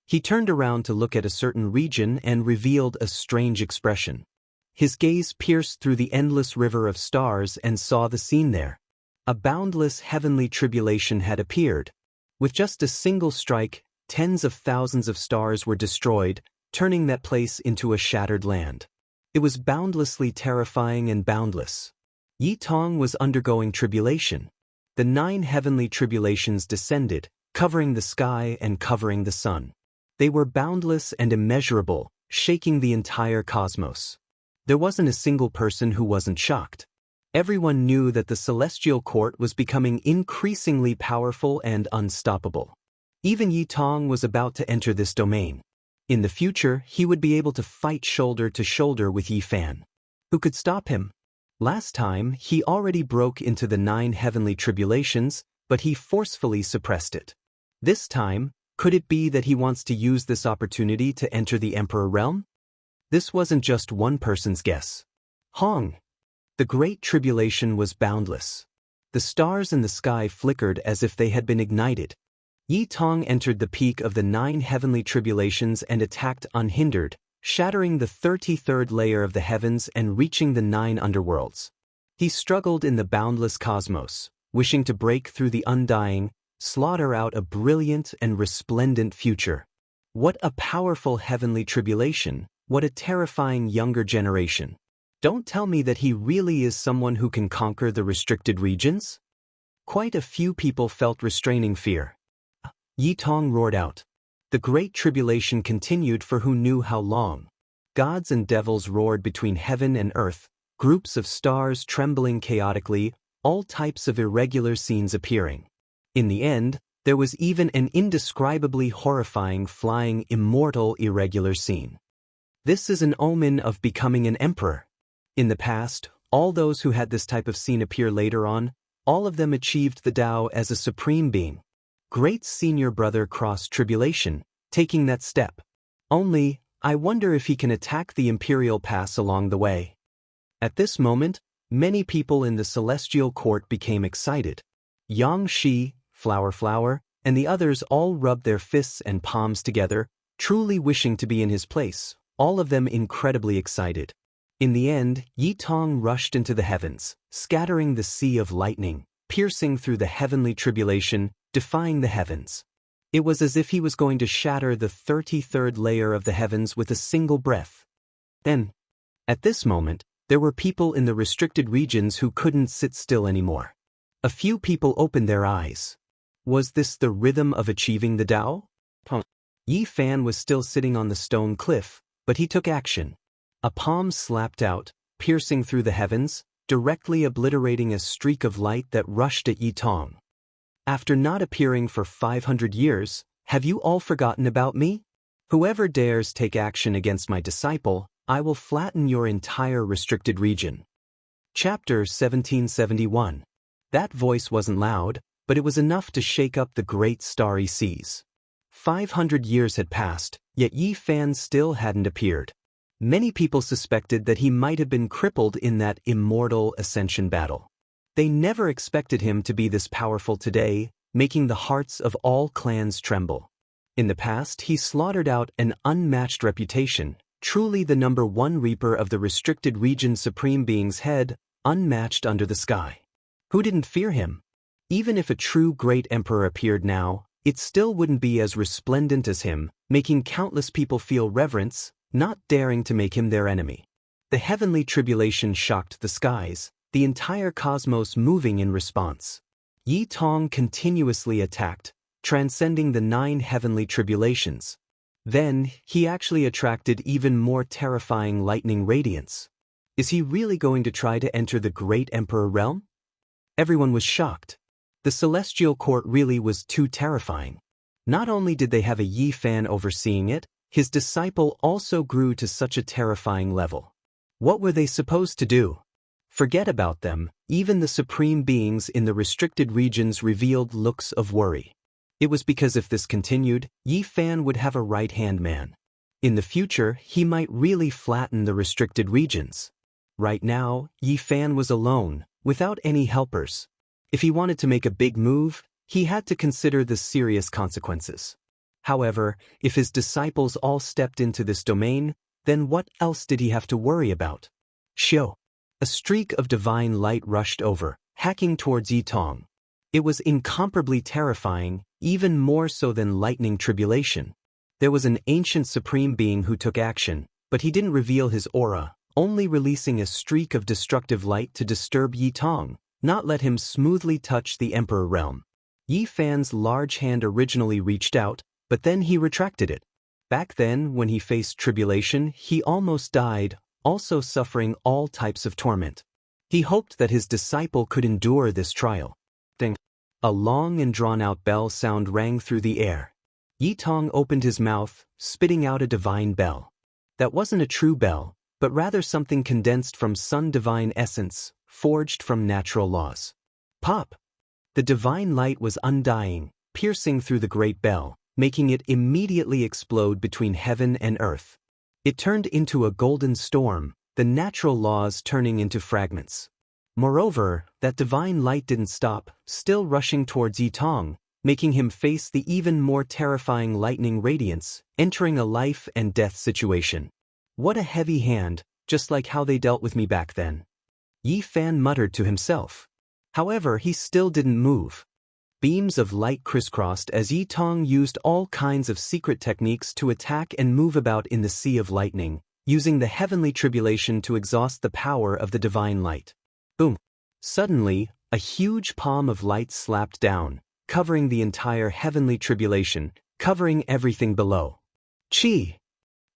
He turned around to look at a certain region and revealed a strange expression. His gaze pierced through the endless river of stars and saw the scene there. A boundless heavenly tribulation had appeared. With just a single strike, tens of thousands of stars were destroyed, turning that place into a shattered land. It was boundlessly terrifying and boundless. Yi Tong was undergoing tribulation. The 9 heavenly tribulations descended, covering the sky and covering the sun. They were boundless and immeasurable, shaking the entire cosmos. There wasn't a single person who wasn't shocked. Everyone knew that the celestial court was becoming increasingly powerful and unstoppable. Even Yi Tong was about to enter this domain. In the future, he would be able to fight shoulder to shoulder with Yi Fan. Who could stop him? Last time, he already broke into the 9 heavenly tribulations, but he forcefully suppressed it. This time, could it be that he wants to use this opportunity to enter the Emperor realm? This wasn't just one person's guess. Hong! The Great Tribulation was boundless. The stars in the sky flickered as if they had been ignited. Yi Tong entered the peak of the 9 heavenly tribulations and attacked unhindered, shattering the 33rd layer of the heavens and reaching the 9 underworlds. He struggled in the boundless cosmos, wishing to break through the undying, slaughter out a brilliant and resplendent future. What a powerful heavenly tribulation, what a terrifying younger generation. Don't tell me that he really is someone who can conquer the restricted regions? Quite a few people felt restraining fear. Yi Tong roared out. The Great Tribulation continued for who knew how long. Gods and devils roared between heaven and earth, groups of stars trembling chaotically, all types of irregular scenes appearing. In the end, there was even an indescribably horrifying flying immortal irregular scene. This is an omen of becoming an emperor. In the past, all those who had this type of scene appear later on, all of them achieved the Tao as a supreme being. Great senior brother crossed tribulation, taking that step. Only, I wonder if he can attack the imperial pass along the way. At this moment, many people in the celestial court became excited. Yang Shi, Flower, and the others all rubbed their fists and palms together, truly wishing to be in his place, all of them incredibly excited. In the end, Yi Tong rushed into the heavens, scattering the sea of lightning, piercing through the heavenly tribulation, defying the heavens. It was as if he was going to shatter the 33rd layer of the heavens with a single breath. Then, at this moment, there were people in the restricted regions who couldn't sit still anymore. A few people opened their eyes. Was this the rhythm of achieving the Tao? Yi Fan was still sitting on the stone cliff, but he took action. A palm slapped out, piercing through the heavens, directly obliterating a streak of light that rushed at Yi Tong. After not appearing for 500 years, have you all forgotten about me? Whoever dares take action against my disciple, I will flatten your entire restricted region. Chapter 1771. That voice wasn't loud, but it was enough to shake up the great starry seas. 500 years had passed, yet Yi Fan still hadn't appeared. Many people suspected that he might have been crippled in that immortal ascension battle. They never expected him to be this powerful today, making the hearts of all clans tremble. In the past, he slaughtered out an unmatched reputation, truly the #1 reaper of the restricted region supreme being's head, unmatched under the sky. Who didn't fear him? Even if a true great emperor appeared now, it still wouldn't be as resplendent as him, making countless people feel reverence, not daring to make him their enemy. The heavenly tribulation shocked the skies, the entire cosmos moving in response. Yi Tong continuously attacked, transcending the 9 heavenly tribulations. Then, he actually attracted even more terrifying lightning radiance. Is he really going to try to enter the great emperor realm? Everyone was shocked. The celestial court really was too terrifying. Not only did they have a Yi fan overseeing it, his disciple also grew to such a terrifying level. What were they supposed to do? Forget about them, even the supreme beings in the restricted regions revealed looks of worry. It was because if this continued, Yi Fan would have a right-hand man. In the future, he might really flatten the restricted regions. Right now, Yi Fan was alone, without any helpers. If he wanted to make a big move, he had to consider the serious consequences. However, if his disciples all stepped into this domain, then what else did he have to worry about? Xiu. A streak of divine light rushed over, hacking towards Yi Tong. It was incomparably terrifying, even more so than lightning tribulation. There was an ancient supreme being who took action, but he didn't reveal his aura, only releasing a streak of destructive light to disturb Yi Tong, not let him smoothly touch the emperor realm. Yi Fan's large hand originally reached out, but then he retracted it. Back then, when he faced tribulation, he almost died, also suffering all types of torment. He hoped that his disciple could endure this trial. Ding! A long and drawn-out bell sound rang through the air. Yi Tong opened his mouth, spitting out a divine bell. That wasn't a true bell, but rather something condensed from Sun divine essence, forged from natural laws. Pop! The divine light was undying, piercing through the great bell, making it immediately explode between heaven and earth. It turned into a golden storm, the natural laws turning into fragments. Moreover, that divine light didn't stop, still rushing towards Yi Tong, making him face the even more terrifying lightning radiance, entering a life and death situation. What a heavy hand, just like how they dealt with me back then. Yi Fan muttered to himself. However, he still didn't move. Beams of light crisscrossed as Yi Tong used all kinds of secret techniques to attack and move about in the sea of lightning, using the heavenly tribulation to exhaust the power of the divine light. Boom! Suddenly, a huge palm of light slapped down, covering the entire heavenly tribulation, covering everything below. Chi!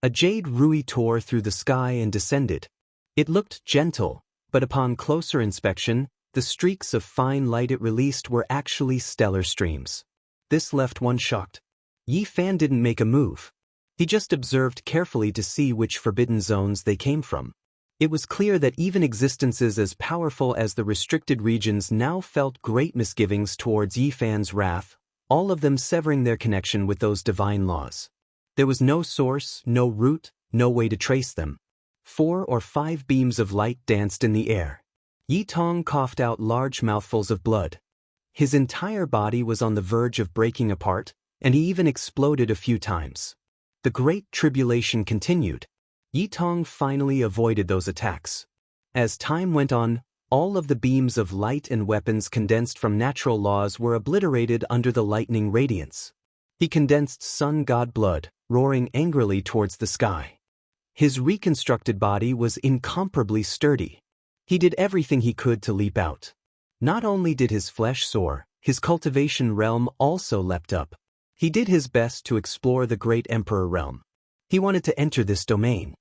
A jade rui tore through the sky and descended. It looked gentle, but upon closer inspection, the streaks of fine light it released were actually stellar streams. This left one shocked. Yi Fan didn't make a move. He just observed carefully to see which forbidden zones they came from. It was clear that even existences as powerful as the restricted regions now felt great misgivings towards Yi Fan's wrath, all of them severing their connection with those divine laws. There was no source, no root, no way to trace them. 4 or 5 beams of light danced in the air. Yi Tong coughed out large mouthfuls of blood. His entire body was on the verge of breaking apart, and he even exploded a few times. The great tribulation continued. Yi Tong finally avoided those attacks. As time went on, all of the beams of light and weapons condensed from natural laws were obliterated under the lightning radiance. He condensed sun god blood, roaring angrily towards the sky. His reconstructed body was incomparably sturdy. He did everything he could to leap out. Not only did his flesh soar, his cultivation realm also leapt up. He did his best to explore the great emperor realm. He wanted to enter this domain.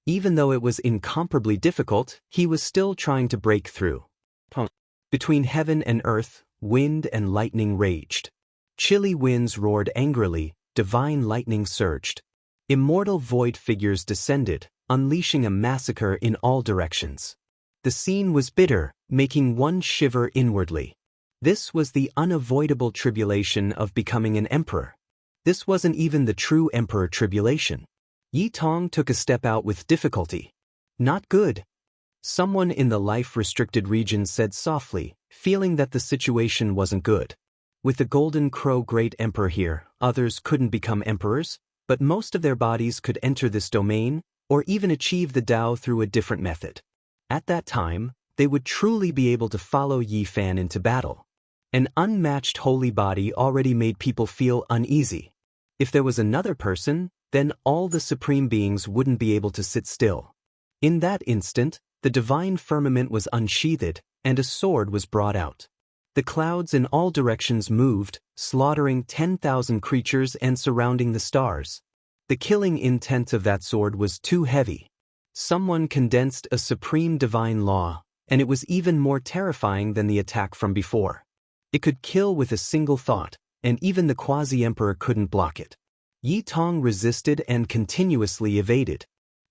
Even though it was incomparably difficult, he was still trying to break through. Between heaven and earth, wind and lightning raged. Chilly winds roared angrily, divine lightning surged. Immortal void figures descended, unleashing a massacre in all directions. The scene was bitter, making one shiver inwardly. This was the unavoidable tribulation of becoming an emperor. This wasn't even the true emperor tribulation. Yi Tong took a step out with difficulty. Not good. Someone in the life-restricted region said softly, feeling that the situation wasn't good. With the Golden Crow Great Emperor here, others couldn't become emperors, but most of their bodies could enter this domain, or even achieve the Tao through a different method. At that time, they would truly be able to follow Yi Fan into battle. An unmatched holy body already made people feel uneasy. If there was another person, then all the supreme beings wouldn't be able to sit still. In that instant, the divine firmament was unsheathed, and a sword was brought out. The clouds in all directions moved, slaughtering 10,000 creatures and surrounding the stars. The killing intent of that sword was too heavy. Someone condensed a supreme divine law, and it was even more terrifying than the attack from before. It could kill with a single thought, and even the quasi-emperor couldn't block it. Yi Tong resisted and continuously evaded.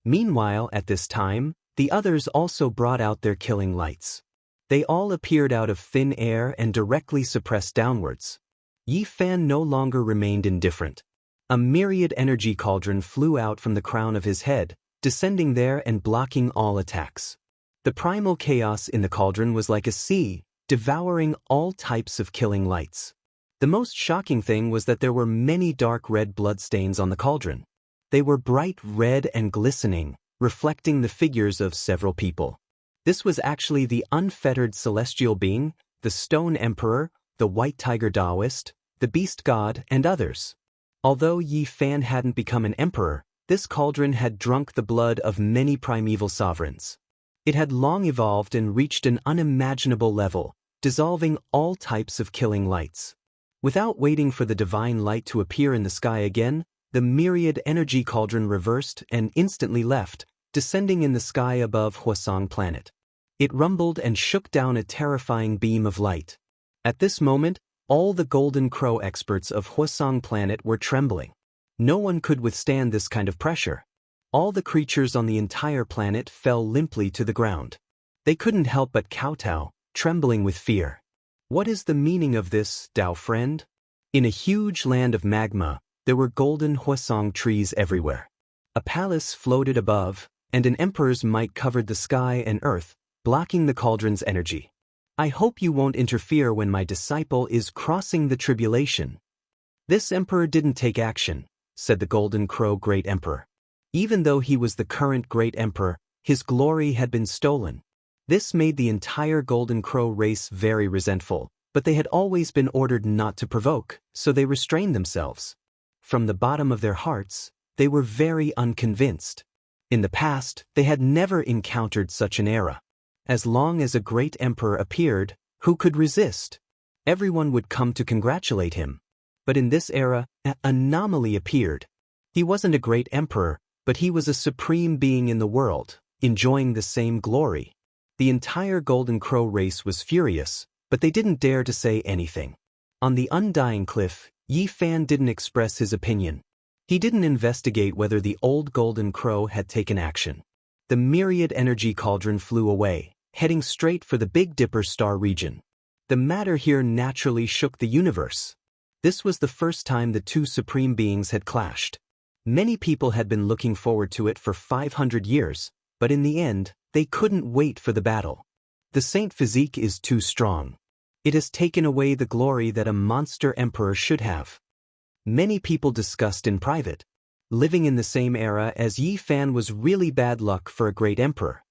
Meanwhile, at this time, the others also brought out their killing lights. They all appeared out of thin air and directly suppressed downwards. Yi Fan no longer remained indifferent. A myriad energy cauldron flew out from the crown of his head, descending there and blocking all attacks. The primal chaos in the cauldron was like a sea, devouring all types of killing lights. The most shocking thing was that there were many dark red bloodstains on the cauldron. They were bright red and glistening, reflecting the figures of several people. This was actually the unfettered celestial being, the Stone Emperor, the White Tiger Daoist, the Beast God, and others. Although Yi Fan hadn't become an emperor, this cauldron had drunk the blood of many primeval sovereigns. It had long evolved and reached an unimaginable level, dissolving all types of killing lights. Without waiting for the divine light to appear in the sky again, the myriad energy cauldron reversed and instantly left, descending in the sky above Huasong planet. It rumbled and shook down a terrifying beam of light. At this moment, all the Golden Crow experts of Huasong planet were trembling. No one could withstand this kind of pressure. All the creatures on the entire planet fell limply to the ground. They couldn't help but kowtow, trembling with fear. What is the meaning of this, Tao friend? In a huge land of magma, there were golden Huasong trees everywhere. A palace floated above, and an emperor's might covered the sky and earth, blocking the cauldron's energy. I hope you won't interfere when my disciple is crossing the tribulation. This emperor didn't take action, said the Golden Crow Great Emperor. Even though he was the current Great Emperor, his glory had been stolen. This made the entire Golden Crow race very resentful, but they had always been ordered not to provoke, so they restrained themselves. From the bottom of their hearts, they were very unconvinced. In the past, they had never encountered such an era. As long as a great emperor appeared, who could resist? Everyone would come to congratulate him. But in this era, an anomaly appeared. He wasn't a great emperor, but he was a supreme being in the world, enjoying the same glory. The entire Golden Crow race was furious, but they didn't dare to say anything. On the Undying Cliff, Yi Fan didn't express his opinion. He didn't investigate whether the old Golden Crow had taken action. The myriad energy cauldron flew away, heading straight for the Big Dipper star region. The matter here naturally shook the universe. This was the first time the two supreme beings had clashed. Many people had been looking forward to it for 500 years, but in the end, they couldn't wait for the battle. The Saint physique is too strong. It has taken away the glory that a monster emperor should have. Many people discussed in private. Living in the same era as Yi Fan was really bad luck for a great emperor.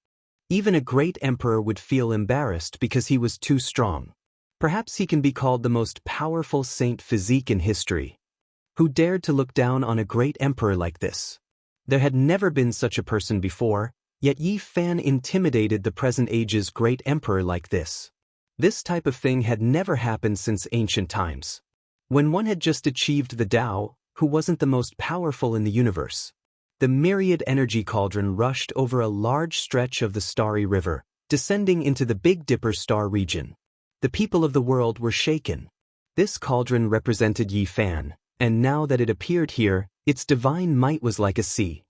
Even a great emperor would feel embarrassed because he was too strong. Perhaps he can be called the most powerful saint physique in history. Who dared to look down on a great emperor like this? There had never been such a person before, yet Yi Fan intimidated the present age's great emperor like this. This type of thing had never happened since ancient times. When one had just achieved the Tao, who wasn't the most powerful in the universe. The myriad energy cauldron rushed over a large stretch of the starry river, descending into the Big Dipper star region. The people of the world were shaken. This cauldron represented Yi Fan, and now that it appeared here, its divine might was like a sea.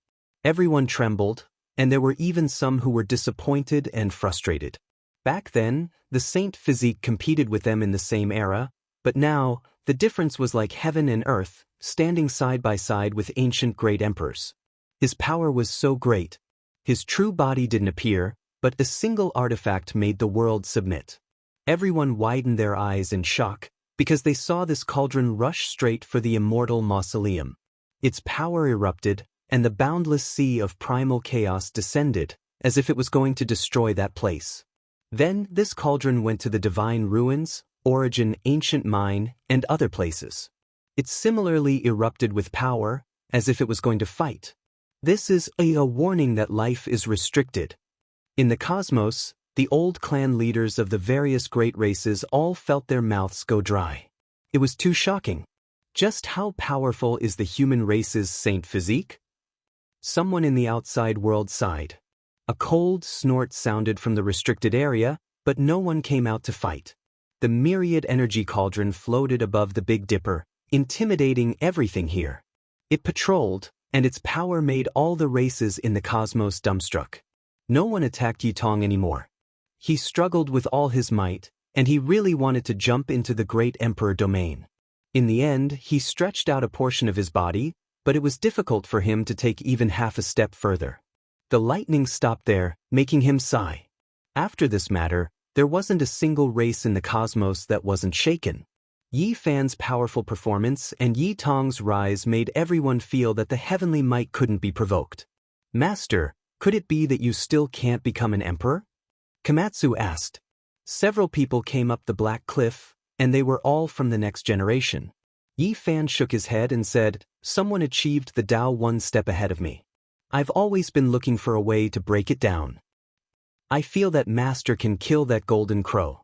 Everyone trembled, and there were even some who were disappointed and frustrated. Back then, the saint physique competed with them in the same era, but now, the difference was like heaven and earth, standing side by side with ancient great emperors. His power was so great. His true body didn't appear, but a single artifact made the world submit. Everyone widened their eyes in shock, because they saw this cauldron rush straight for the immortal mausoleum. Its power erupted, and the boundless sea of primal chaos descended, as if it was going to destroy that place. Then this cauldron went to the divine ruins, origin ancient mine, and other places. It similarly erupted with power, as if it was going to fight. This is a warning that life is restricted. In the cosmos, the old clan leaders of the various great races all felt their mouths go dry. It was too shocking. Just how powerful is the human race's saint physique? Someone in the outside world sighed. A cold snort sounded from the restricted area, but no one came out to fight. The myriad energy cauldron floated above the Big Dipper, intimidating everything here. It patrolled, and its power made all the races in the cosmos dumbstruck. No one attacked Yitong anymore. He struggled with all his might, and he really wanted to jump into the great emperor domain. In the end, he stretched out a portion of his body, but it was difficult for him to take even half a step further. The lightning stopped there, making him sigh. After this matter, there wasn't a single race in the cosmos that wasn't shaken. Yi Fan's powerful performance and Yi Tong's rise made everyone feel that the heavenly might couldn't be provoked. Master, could it be that you still can't become an emperor? Komatsu asked. Several people came up the black cliff, and they were all from the next generation. Yi Fan shook his head and said, "Someone achieved the Tao one step ahead of me. I've always been looking for a way to break it down. I feel that Master can kill that golden crow.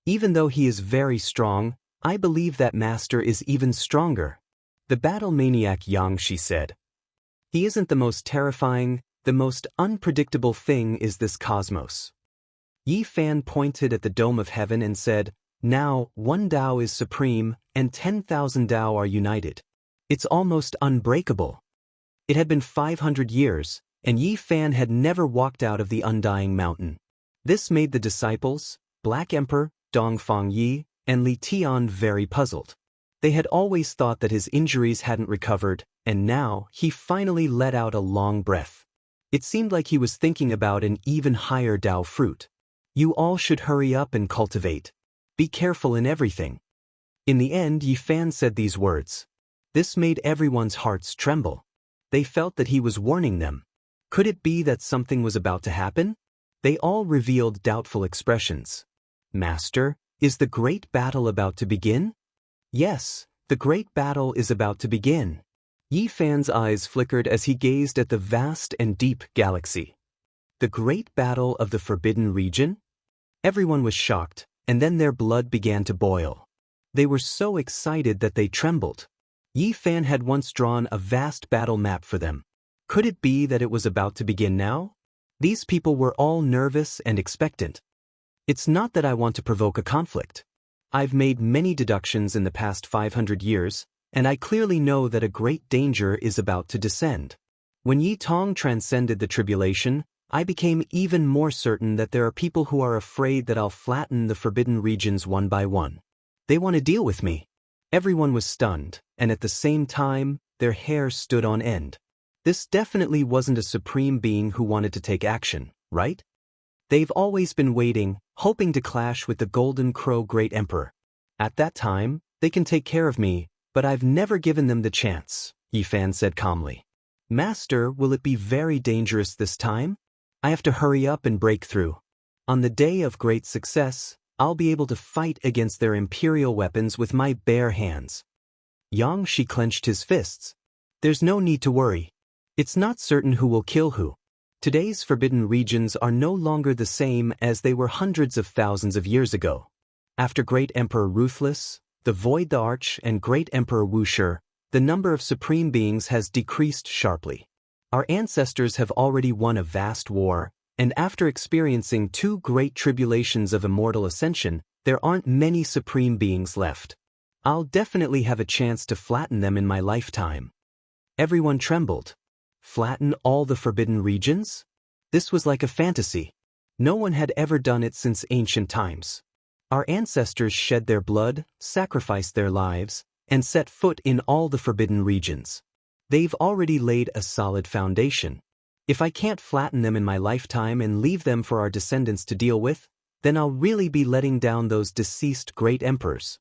Even though he is very strong, I believe that Master is even stronger." The battle maniac Xianxia said. "He isn't the most terrifying, the most unpredictable thing is this cosmos." Yi Fan pointed at the dome of heaven and said, "Now, one Tao is supreme, and 10,000 Tao are united. It's almost unbreakable." It had been 500 years, and Yi Fan had never walked out of the Undying Mountain. This made the disciples, Black Emperor, Dongfang Yi, and Li Tian very puzzled. They had always thought that his injuries hadn't recovered, and now he finally let out a long breath. It seemed like he was thinking about an even higher Tao fruit. "You all should hurry up and cultivate. Be careful in everything." In the end, Yi Fan said these words. This made everyone's hearts tremble. They felt that he was warning them. Could it be that something was about to happen? They all revealed doubtful expressions. "Master, is the great battle about to begin?" "Yes, the great battle is about to begin." Yi Fan's eyes flickered as he gazed at the vast and deep galaxy. The great battle of the Forbidden Region? Everyone was shocked, and then their blood began to boil. They were so excited that they trembled. Yi Fan had once drawn a vast battle map for them. Could it be that it was about to begin now? These people were all nervous and expectant. It's not that I want to provoke a conflict. I've made many deductions in the past 500 years, and I clearly know that a great danger is about to descend. When Yi Tong transcended the tribulation, I became even more certain that there are people who are afraid that I'll flatten the forbidden regions one by one. They want to deal with me. Everyone was stunned, and at the same time, their hair stood on end. This definitely wasn't a supreme being who wanted to take action, right? They've always been waiting, hoping to clash with the Golden Crow Great Emperor. At that time, they can take care of me, but I've never given them the chance, Yi Fan said calmly. Master, will it be very dangerous this time? I have to hurry up and break through. On the day of great success, I'll be able to fight against their imperial weapons with my bare hands. Xianxia clenched his fists. There's no need to worry. It's not certain who will kill who. Today's forbidden regions are no longer the same as they were hundreds of thousands of years ago. After Great Emperor Ruthless, the Void the Arch, and Great Emperor Wuxia, the number of supreme beings has decreased sharply. Our ancestors have already won a vast war, and after experiencing 2 great tribulations of immortal ascension, there aren't many supreme beings left. I'll definitely have a chance to flatten them in my lifetime. Everyone trembled. Flatten all the forbidden regions? This was like a fantasy. No one had ever done it since ancient times. Our ancestors shed their blood, sacrificed their lives, and set foot in all the forbidden regions. They've already laid a solid foundation. If I can't flatten them in my lifetime and leave them for our descendants to deal with, then I'll really be letting down those deceased great emperors.